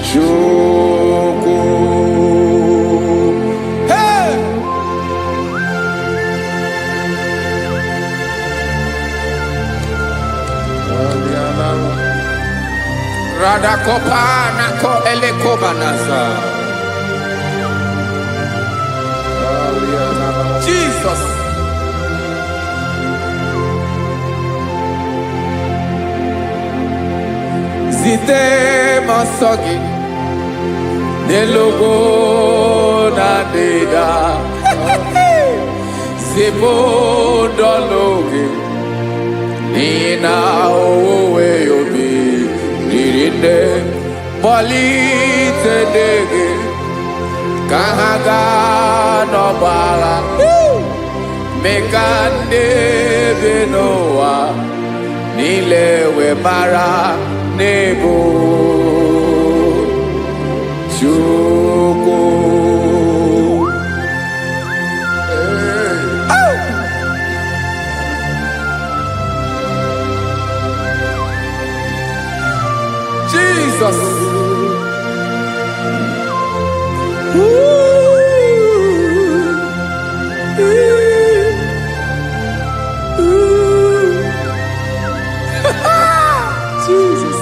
Chukwu. Hey! Radakopa nako elekobanasa. Jesus. Zite masogi nelogo na deda zibo dologe nina owe yobi dirinde polite dege kahaga no bala mekande benoa nilewe mara nebo Chukwu. Oh! Jesus. Jesus.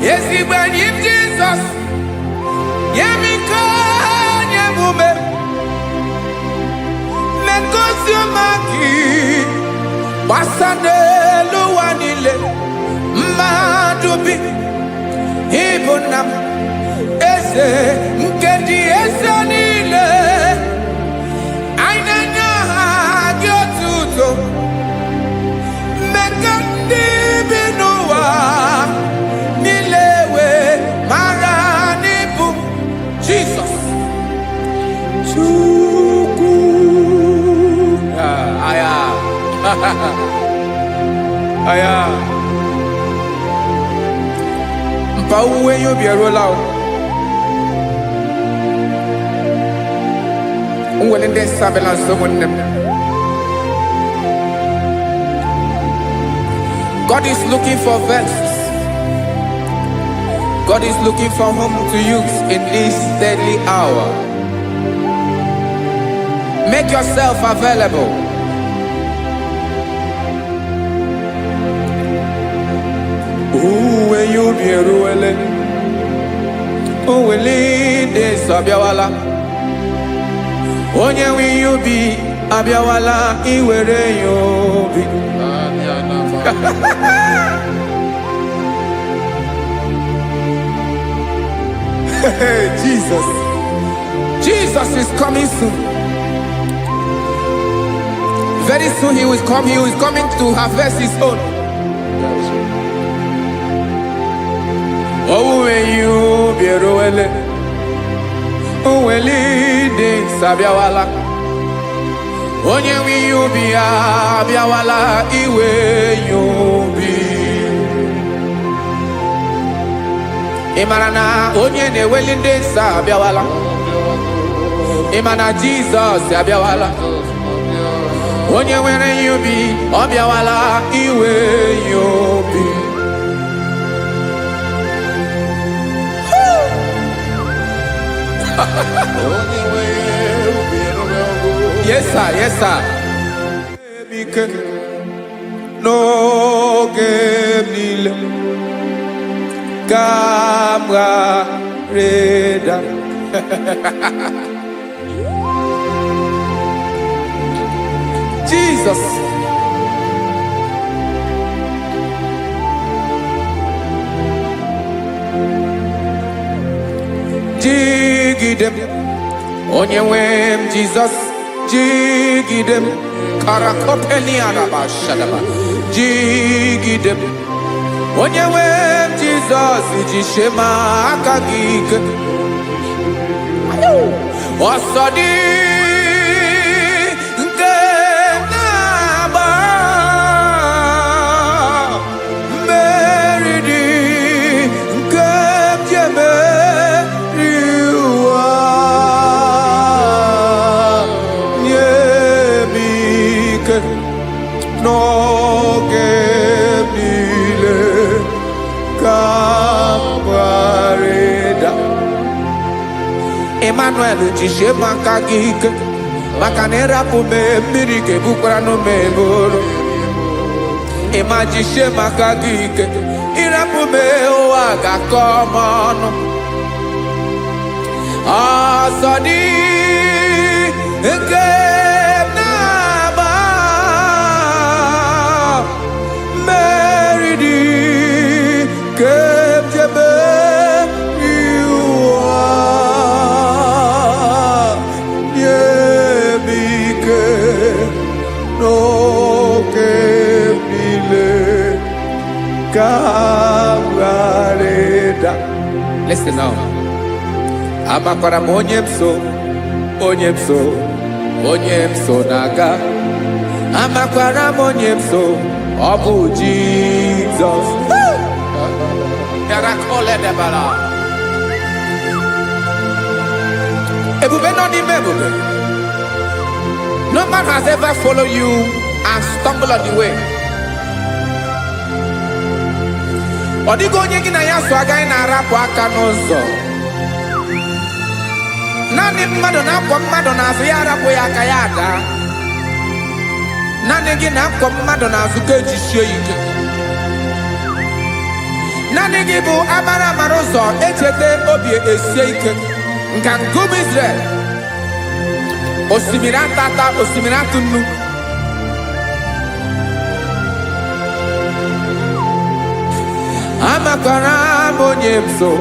Yes, he when him Jesus. Yemiko nyemume. Lekosio maki. Wasade luwanile. Madubi. Ibunam. Ese nkedi ese nile. Ainanya hagiotuto. Mekandi binuwa. Jesus. Chukwu. Aya. Aya. Mpa uwe yo bierola o. Unwelende sabela someone. God is looking for verses. God is looking for whom to use in this deadly hour. Make yourself available. Uwe you be ruele. Uwe linde sabiawala. Onye wi you be abiawala iwere you be. Jesus. Jesus is coming soon. Very soon he will come. He is coming to harvest his own. Oh, when you be roele, oh, when leading sabiawala, onye wi you be abiawala, iwe you be. Imarana onye ne-ewelinde nsa abịawala. Imana Jesus abịawala. Onye nwere ihe ubi ọ bịawala iwe ihe ubi. Yes sir, yes sir. N'oge niile Kamra Reda. Jesus. Jigidem. Onyewem Jesus. Jigidem. Karakopeni arabashadaba. Jigidem. Onyewem Jesus. Jishema akagike. Osodi. Mary Emmanuel jisie maka gị ike maka na ịrapụ m mmiri ga-ebukwara n'ume eboro. Ịma jisie maka gị ike ịrapụ m ụwa ga-akọ m ọnụ. Ọsọ dị nke na-agba mmeri dị nke jebe iwa nye m ike n'oge niile ka m ghara ịda. Listen now. Amakwara m onye m so na-aga. Amakwara m onye m so, ọ bụ Jizọs. Ebube nọ n'ime ebube. No man has ever followed you and stumbled on the way. Ọ dịghị onye gị na ya so agaghị na-arapụ aka n'ụzọ. Naanị mmadụ na-akwọ mmadụ n'azụ ya arapụ ya aka ya ada. Naanị gị na-akwọ mmadụ n'azụ ka ejisie ike. Naanị gị bụ amara ụzọ echete obi esie ike. Nka ngụm Israel. Osimiri atata, osimiri atụ nnu. Amakwara m onye m so,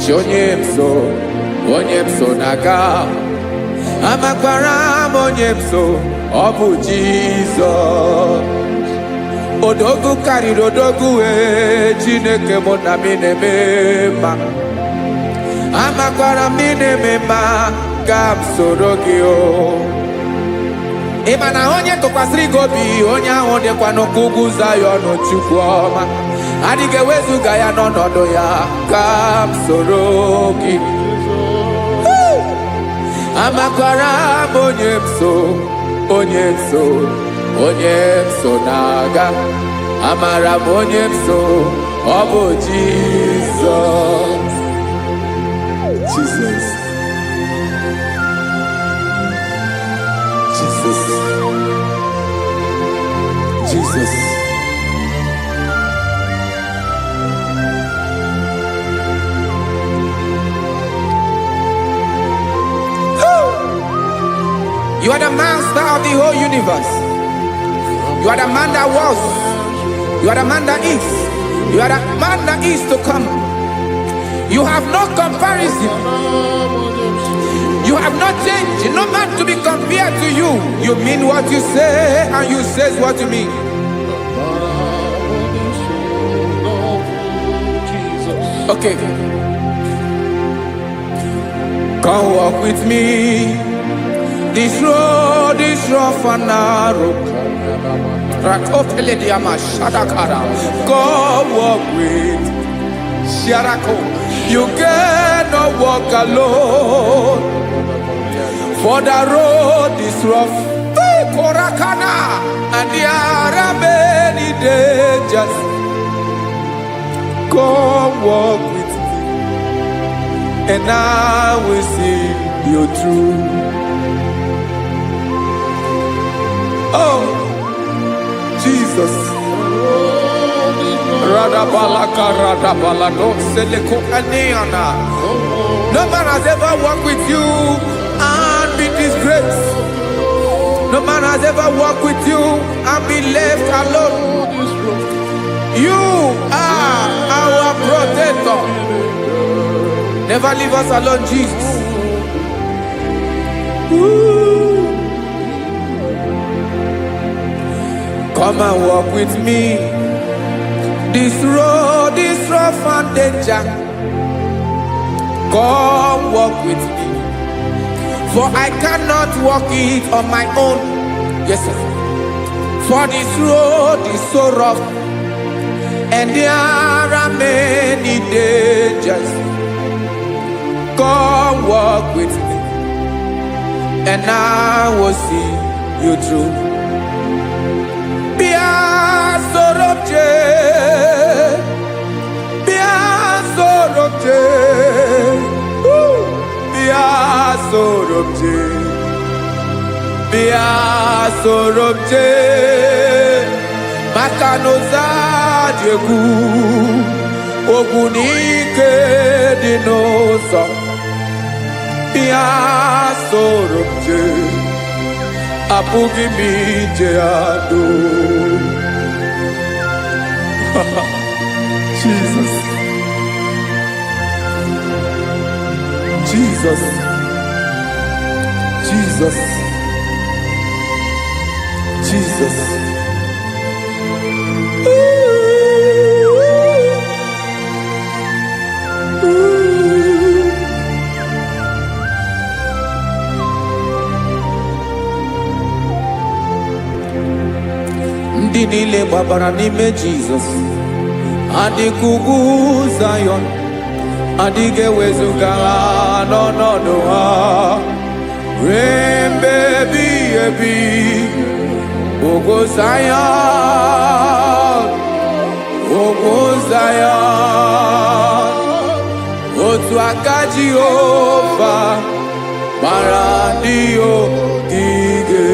chi onye m so. Onye m so na-aga. Amakwara m onye m so, ọ bụ Jizọs. Odogwu karịrị odogwu Chineke mụ na m na-eme mma. Amakwara m na-eme mma ka m soro gị o. Ị ma na onye tụkwasịrị gị obi onye ahụ dịkwa n'ụkwụ ugwu Zayọn Chukwu ọma. Adịghị ewezuga ya n'ọnọdụ ya ka m soro gị. Amakwara m onye m so na-aga. Amara m onye m so, ọ bụ Jizọs. Jesus. You are the master of the whole universe. You are the man that was. You are the man that is. You are the man that is to come. You have no comparison. You have not changed. No man to be compared to you. You mean what you say and you say what you mean. Okay. Come walk with me. This road is rough and narrow. Come walk with Sharako. You cannot walk alone. For the road is rough. And there are many dangers. Come walk with me, and I will see you through. Oh, Jesus. No man has ever walked with you and been disgraced. No man has ever walked with you and been left alone. You are our protector. Never leave us alone, Jesus. Ooh. Come and walk with me. This road is rough and danger. Come walk with me. For I cannot walk it on my own. Yes, sir. For this road is so rough, and there are many dangers. Come walk with me, and I will see you through. Be a sorrow, be a sorrow, be a sorobje, bia sorobje, makanoza diegu, ogunike dinosa, bia sorobje, apugi mije ado. Jesus. Jesus, Jesus, Jesus. Ndị niile gbabara n'ime Jesus, adịkugwu Zion. Adịghị ewezuga ha n'ọnọdụ ha ruo mgbe ebighị ebi. Ugwu Zion, ugwu Zion, otu aka Jehova gbara ndị ogige.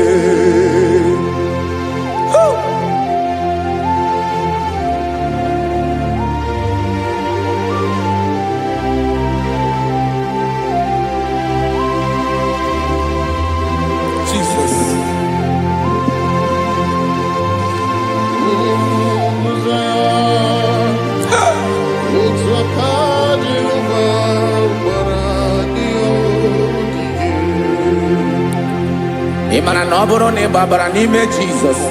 Ị mara na ọ bụrụ na ị gbabara n'ime Jizọs,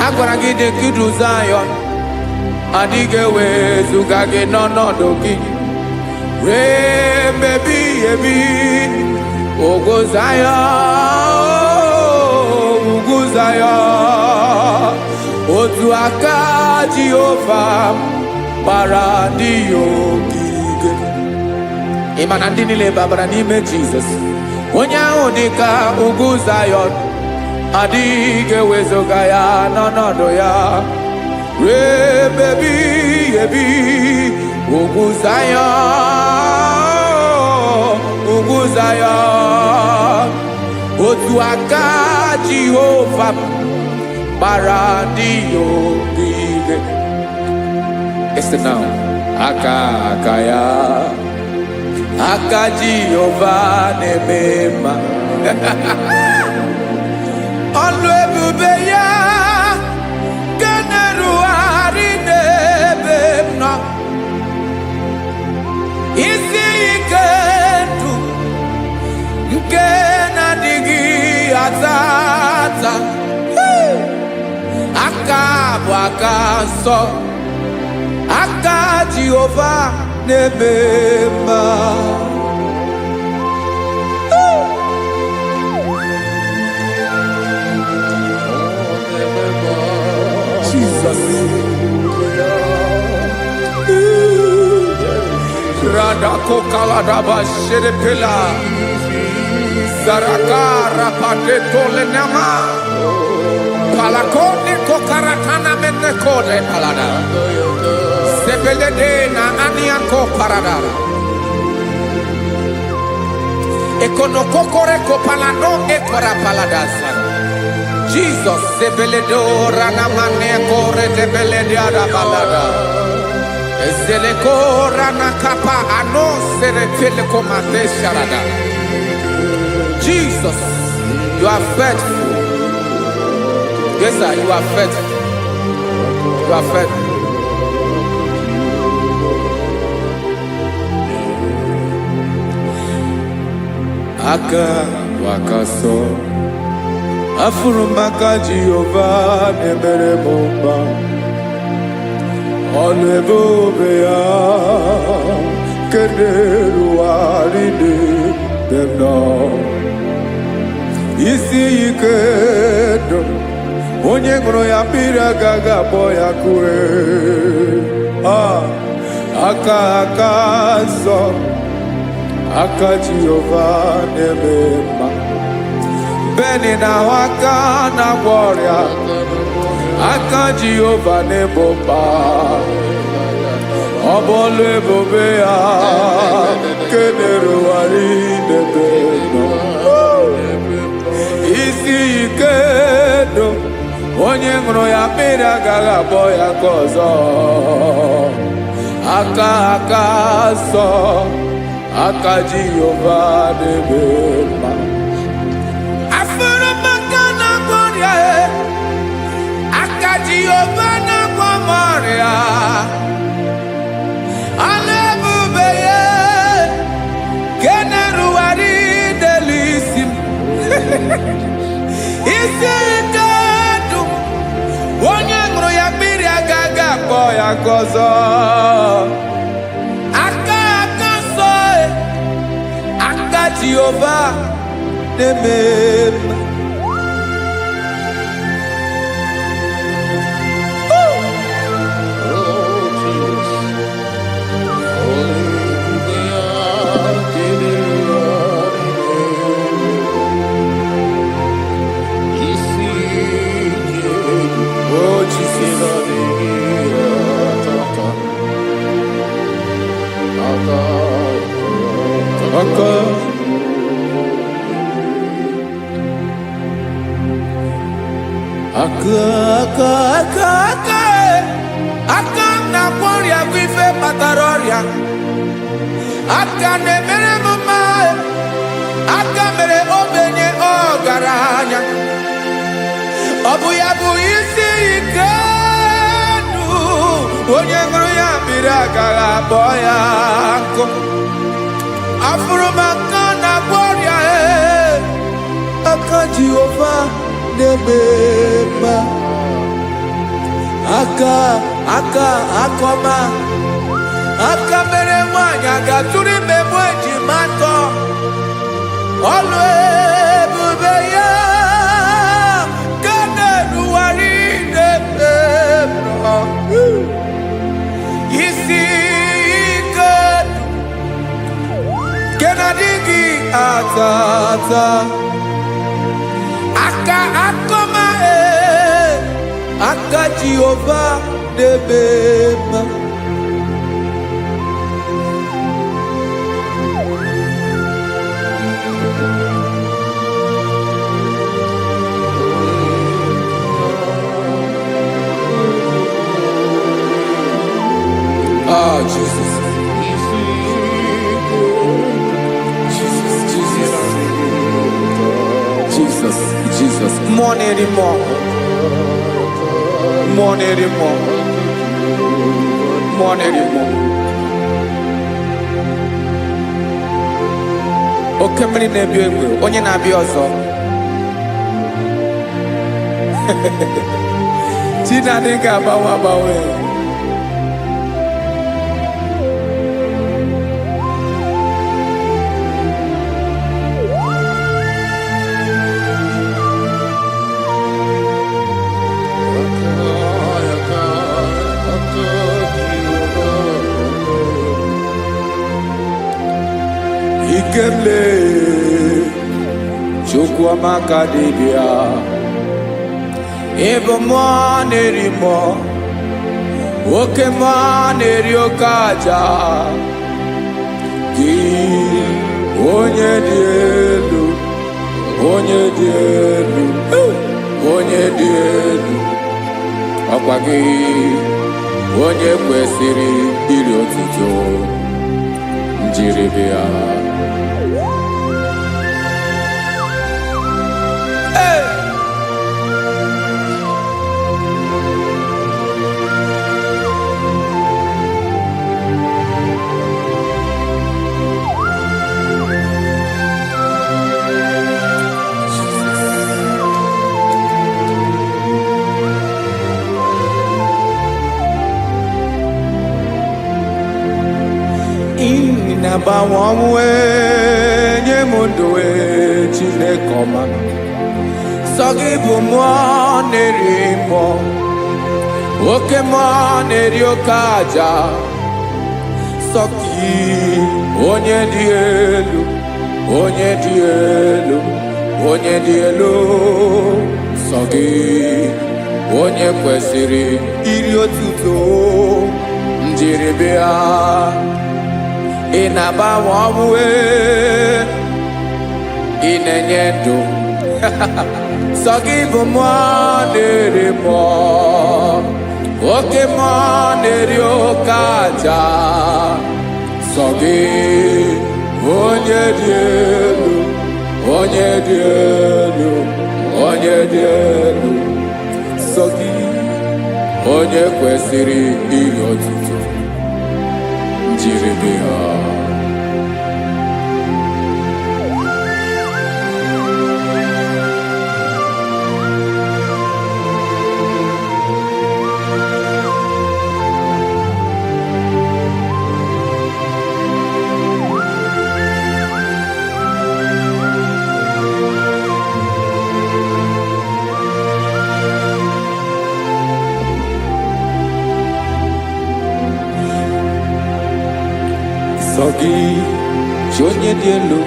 a gwara gị dị kudu Zion, adịghị ewezuga gị n'ọnọdụ gị ruo mgbe ebighị ebi. Ugwu Zion, ugwu Zion, otu aka Jehova gbara ndị ogige. Ị ma na ndị niile gbabara n'ime Jizọs, onye ahụ dị ka ugwu Zion, adịghị ewezuga ya n'ọnọdụ ya ruo mgbe ebighị ebi. Ugwu Zion, ugwu Zion, otu aka Jehova gbara ndị ogige. Listen now, aka ya, aka Jehova na-eme mma. Ọlụ ebube ya ga na-erugharị n'ebe m nọ. Isi ike ndụ nke na-adịghị ata ata, aka bụ aka nsọ, aka Jehova na-eme mma. Jesus. Radako kaladaba sherepela, zaraka rapate tole nama, palakone kokaratana mene kode palada, sebelede na aniako parada, ekono kokore kopalano ekora paladasa. Jesus, sebeledo rana mane kore debelede arabalada. Ezeleko rana kapa ano serepele komate sharada. Jesus, you are faithful. Yes, sir, you are faithful. You are faithful. Aka wakaso, afurumaka Jehovah nebere bomba. Ọlụ ebube ya kenerugharị n'ebe m nọ. Isi ike ndụ, onye ṅụrụ ya mmiri agaghị akpọ ya kue. Aka nsọ, aka Jehova na-eme mma. Beni na-ahụ aka na-agwọ ọrịa, aka Jehova na-ebo mba. Ọ bụ ọlụ ebube ya kenerugharị n'ebe onye ṅụrụ ya mmiri agaghị abọ ya ka ọzọ. Aka aka nsọ, aka Jehova na-eme mma. Afụrụ m aka na-agwọ ọrịa, aka Jehova na-agwọ m ọrịa. Ọla ebube ya nke na-erugharị n'elu isi m. Isi ike ndụ, onye ṅụrụ ya mmiri agaghị akpọ ya ka ọzọ. Aka aka nsọ, aka Jehova na-eme mma. Aka na-agwọ ọrịa bụ ife kpatara ọrịa. Aka na-emere m mma, aka mere ogbenye ọgaranya. Ọ bụ ya bụ isi ike ndụ, onye ṅụrụ ya mmiri agaghị abọ ya nkụ. Afụrụ m aka na-agwọ ọrịa, aka Jehova na-eme mma. Aka akọma, aka mere nwanyị ga-atụrụ ime mụ ejima atọ. Ọlụ ebube ya ka na-erugharị n'ebe nọ. Isi ike nke na-adịghị ata ata. Aka akọma, aka Jehova na-eme mma. Ah, Jesus. Jesus. More anymore. More anymore. More anymore. Oke mmiri na-ebi egbe, onye na-abịa ọzọ. Chinadị ga-agbanwe agbanwe. Ikele Chukwuamaka dibịa, ịbụ mmụọ na-eri mmụọ, oke mmụọ na-eri oke aja. Gị onye dị elu, onye dị elu, onye dị elu. Ọkwa gị onye kwesịrị iri otuto, njiri bịa. Na-agbanwe ọnwụ nye m ndụ Chineke ọma. Sọ gị bụ mmụọ na-eri mmụọ, oke mmụọ na-eri oke aja. Sọ gị onye dị elu, onye dị elu, onye dị elu. Sọ gị onye kwesịrị iri otuto, njiri bịa. Ị na-agbanwe ọnwụ, ị na-enye ndụ, Sagi bụ mmụọ na-eri mmụọ, oke mmụọ na-eri oke aja. Sagi onye dị elu, onye dị elu, onye dị elu. Sagi onye kwesịrị ihe otuto jiri bịa. Sagi onye dị elu,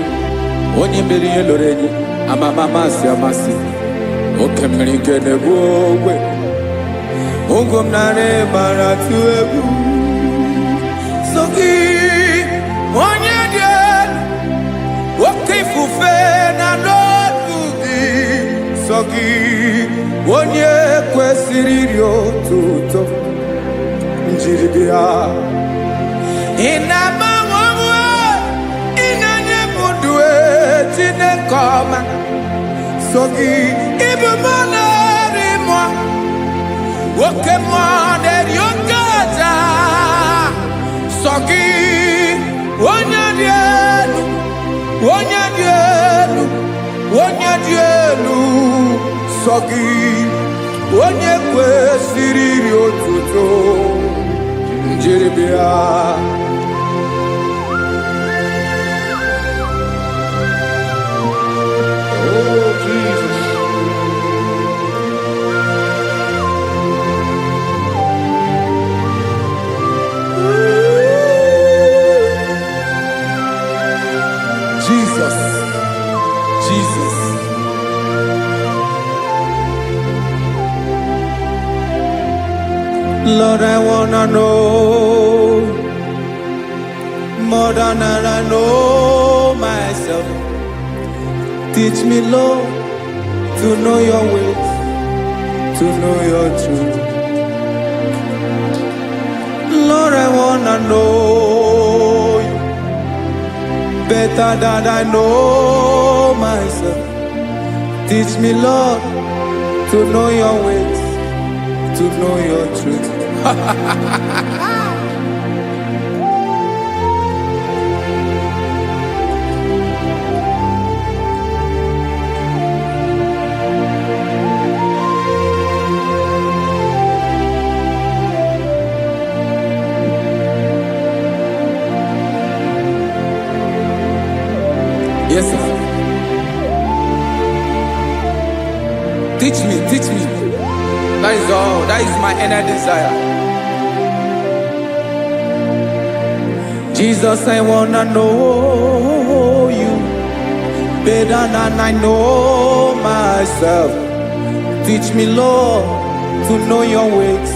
onye mmeri ihe lụrụ enyi, amama amasị amasị, oke mmiri nke na-egbu ogwe, ụgwọ m nara mara atụ egwu. Sagi onye dị elu, oke ifufe na n'ọdụ gị. Sagi onye kwesịrị iri otuto njiri bịa. Sagi ibu manari mo, oke manari okaja. Sagi onye dị elu, onye dị elu, onye dị elu. Sagi onye kwesịrị iri otuto njiri bịa. Jesus. Lord, I wanna know more than I know myself. Teach me, Lord, to know your ways, to know your truth. Lord, I wanna know you better than I know myself. Teach me, Lord, to know your ways, to know your truth. Yes, sir. Teach me, teach me. That is all. That is my inner desire. Jesus, I wanna know you better than I know myself. Teach me, Lord, to know your ways,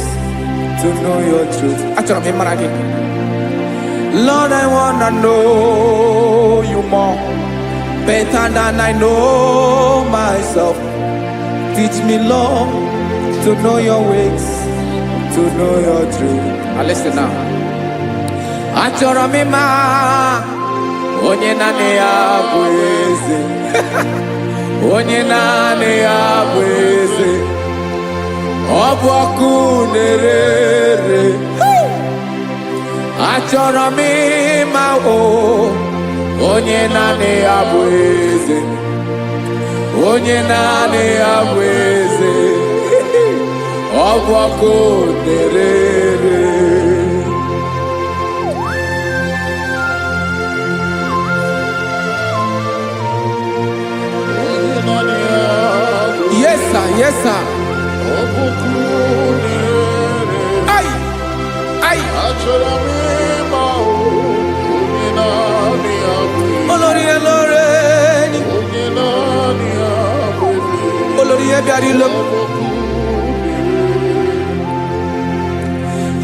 to know your truth. Lord, I wanna know you more, better than I know myself. Teach me, Lord, to know your ways, to know your truth. Listen now. Achọrọ m ịma onye naanị ya bụ eze. Onye naanị ya bụ eze. Ọ bụ ọkụ na-ere. Achọrọ m ịma onye naanị ya bụ eze. Onye naanị ya bụ eze. Ọ bụ ọkụ na-ere. Yes, sir. Yes, sir. Ay, ay. Olórí ẹlọ́rẹ́ ni. Olórí ẹbí àrílò.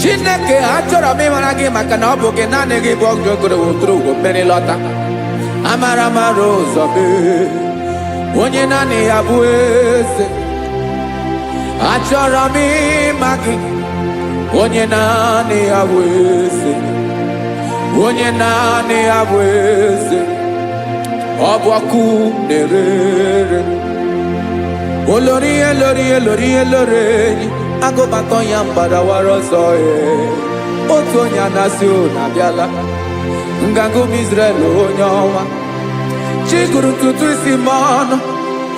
Chineke achọrọ m ịmara gị maka na ọ bụ gị naanị gị bụ ọgụ ogologo tụrụ ụgwọ mmeri lọta. Amara mara ụzọ mee. onye naanị ya bụ eze. Achọrọ m ịma gị, onye naanị ya bụ eze, onye naanị ya bụ eze. Ọ bụ ọkụ na-erere, olori elori elori elori enyi, agụbatọ ya mgbadawara ọzọ ya. Otu onye anasị na abịala, nganga ụmụ Izrel onye ọma. Chi gụrụ ntutu isi m ọnụ,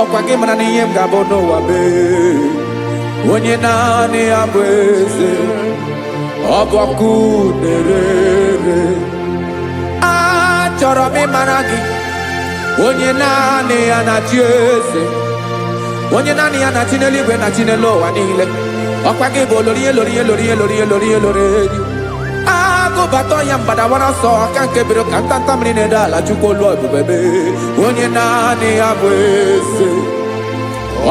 ọkwa gị mara na ihe m ga-abụ n'ụwa mee. Onye naanị ya bụ eze, ọ bụ ọkụ na-erere. Achọrọ m ịmara gị, onye naanị ya na-achị eze, onye naanị ya na-achị n'eluigwe na chi n'elu ụwa niile. Ọkwa gị bụ olori elori elori elori elori elori enyi, agụbatọ ya mgbadawara ọsọ aka nke biri ka ntanta mmiri na-ede ala Chukwu olu ebube. Onye naanị ya bụ eze,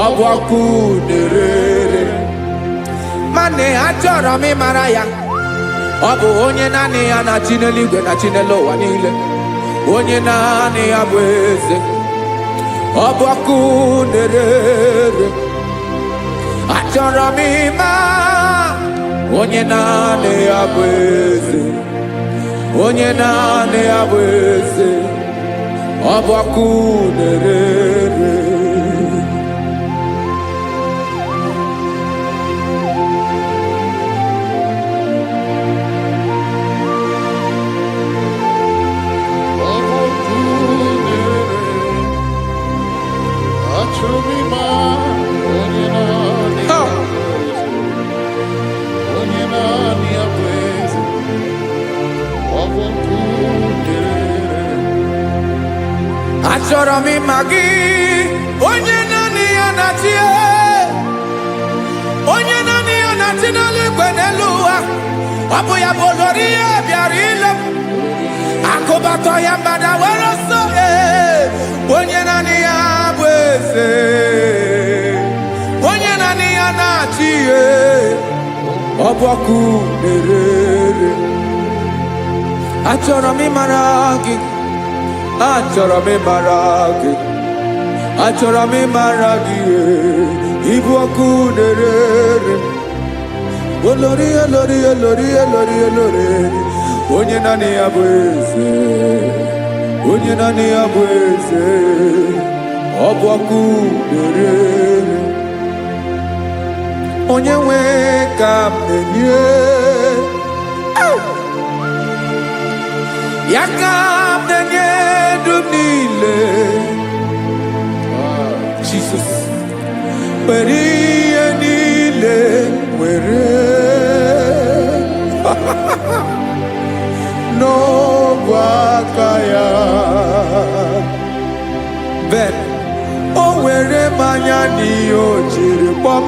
ọ bụ ọkụ na-erere. Mane achọrọ m ịmara ya, ọ bụ onye naanị ya na-achị n'eluigwe na chi n'elu ụwa niile. Onye naanị ya bụ eze, ọ bụ ọkụ na-erere. Achọrọ m ịma onye naanị ya bụ eze, onye naanị ya bụ eze. Ọ bụ ọkụ na-erere. Achọrọ m ịma gị, onye naanị ya na-achị, onye naanị ya na-achị n'eluigwe n'elu ụwa. Ọ bụ ya bụ olori ya bịara ile m, akụbatọ ya mgbada were ọsọ. Onye naanị ya bụ eze, onye naanị ya na-achị ihe. Ọ bụ ọkụ na-erere. Achọrọ m ịmara gị, achọrọ m ịmara gị, achọrọ m ịmara gị. Ịbụ ọkụ na-erere, olori elori elori elori elori. Onye naanị ya bụ eze, onye naanị ya bụ eze. Ọ bụ ọkụ na-erere. Onye nwe ka m na-enye, ya ka m na-enye dum niile. Jesus nwere ihe niile nwere n'ọbụ aka ya. Ben o nwere mmanya n'ihe o jiri kpọọ m,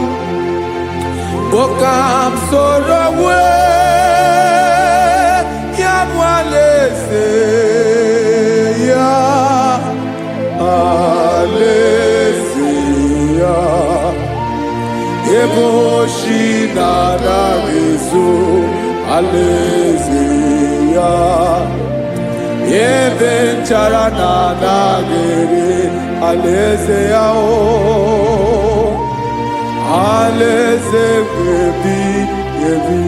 bụ ka m soro wee ya bụ alaeze ya, alaeze ya. Ebe oshi na-anaghị ezo, alaeze ya. Ebe nchara na-anaghị ere, alaeze ya. Alaeze ebi ebi.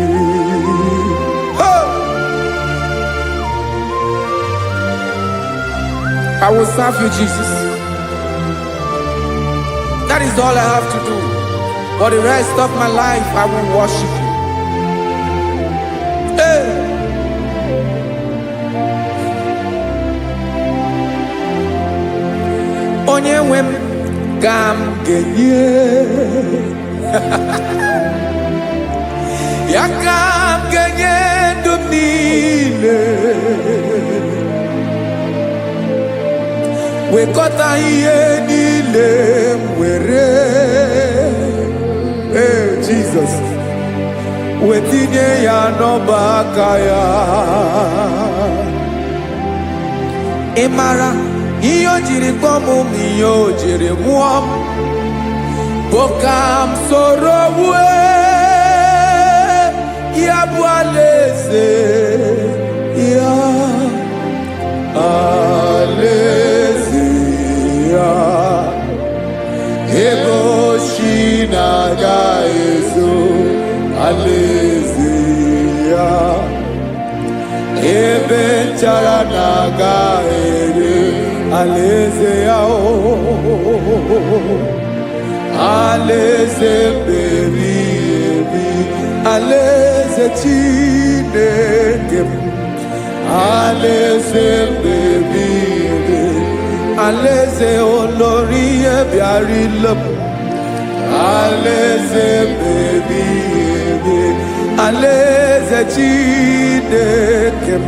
I will serve you, Jesus. That is all I have to do. For the rest of my life, I will worship you. Hey. Onye nwe m ka m ga-enye, ya ka m ga-enye ndụ m niile. Wekọta ihe niile m were, Jesus, wetinye ya n'ọba aka ya. Ị mara ihe o jiri kpọọ m, ihe o jiri mụọ m, bụ ka m soro wee ya bụ alaeze ya, alaeze ya. alaeze ya ebe nchara na-aga ere alaeze ya alaeze mbebi ebi alaeze Chineke m alaeze mbebi ebi alaeze olórí ebiarila m alaeze mbebi ebi alaeze Chineke m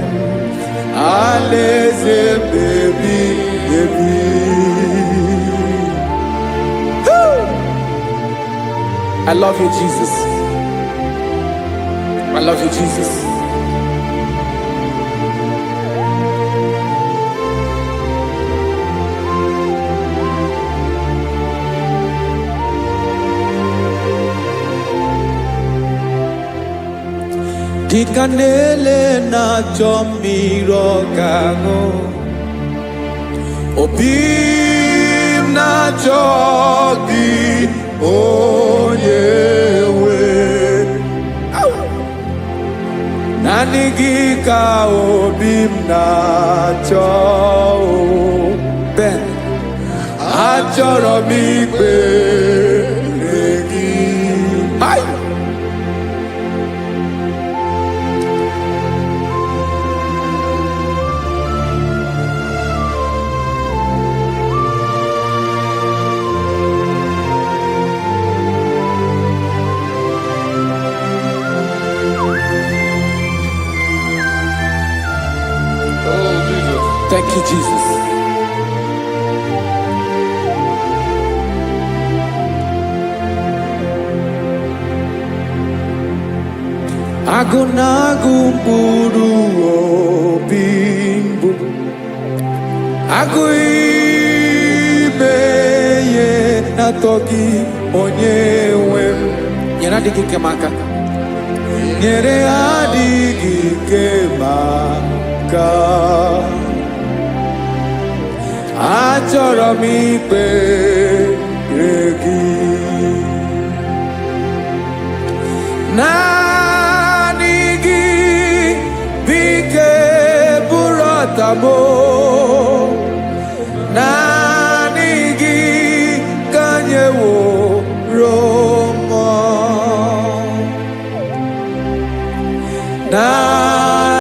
alaeze mbebi ebi. I love you, Jesus. I love you, Jesus. Dikanele na chomiro kago Obim na chogi Oyewe Nanigi ka obim na cho Ben Achoro mi pe Regi Ay Thank you, Jesus. Agunagu mburu obimbu Aguimeye natoki onyewe Nyere adigi kemaka Nyere adigi kemaka Achọrọ m ikpere gị naanị gị bike bụrụ ọta m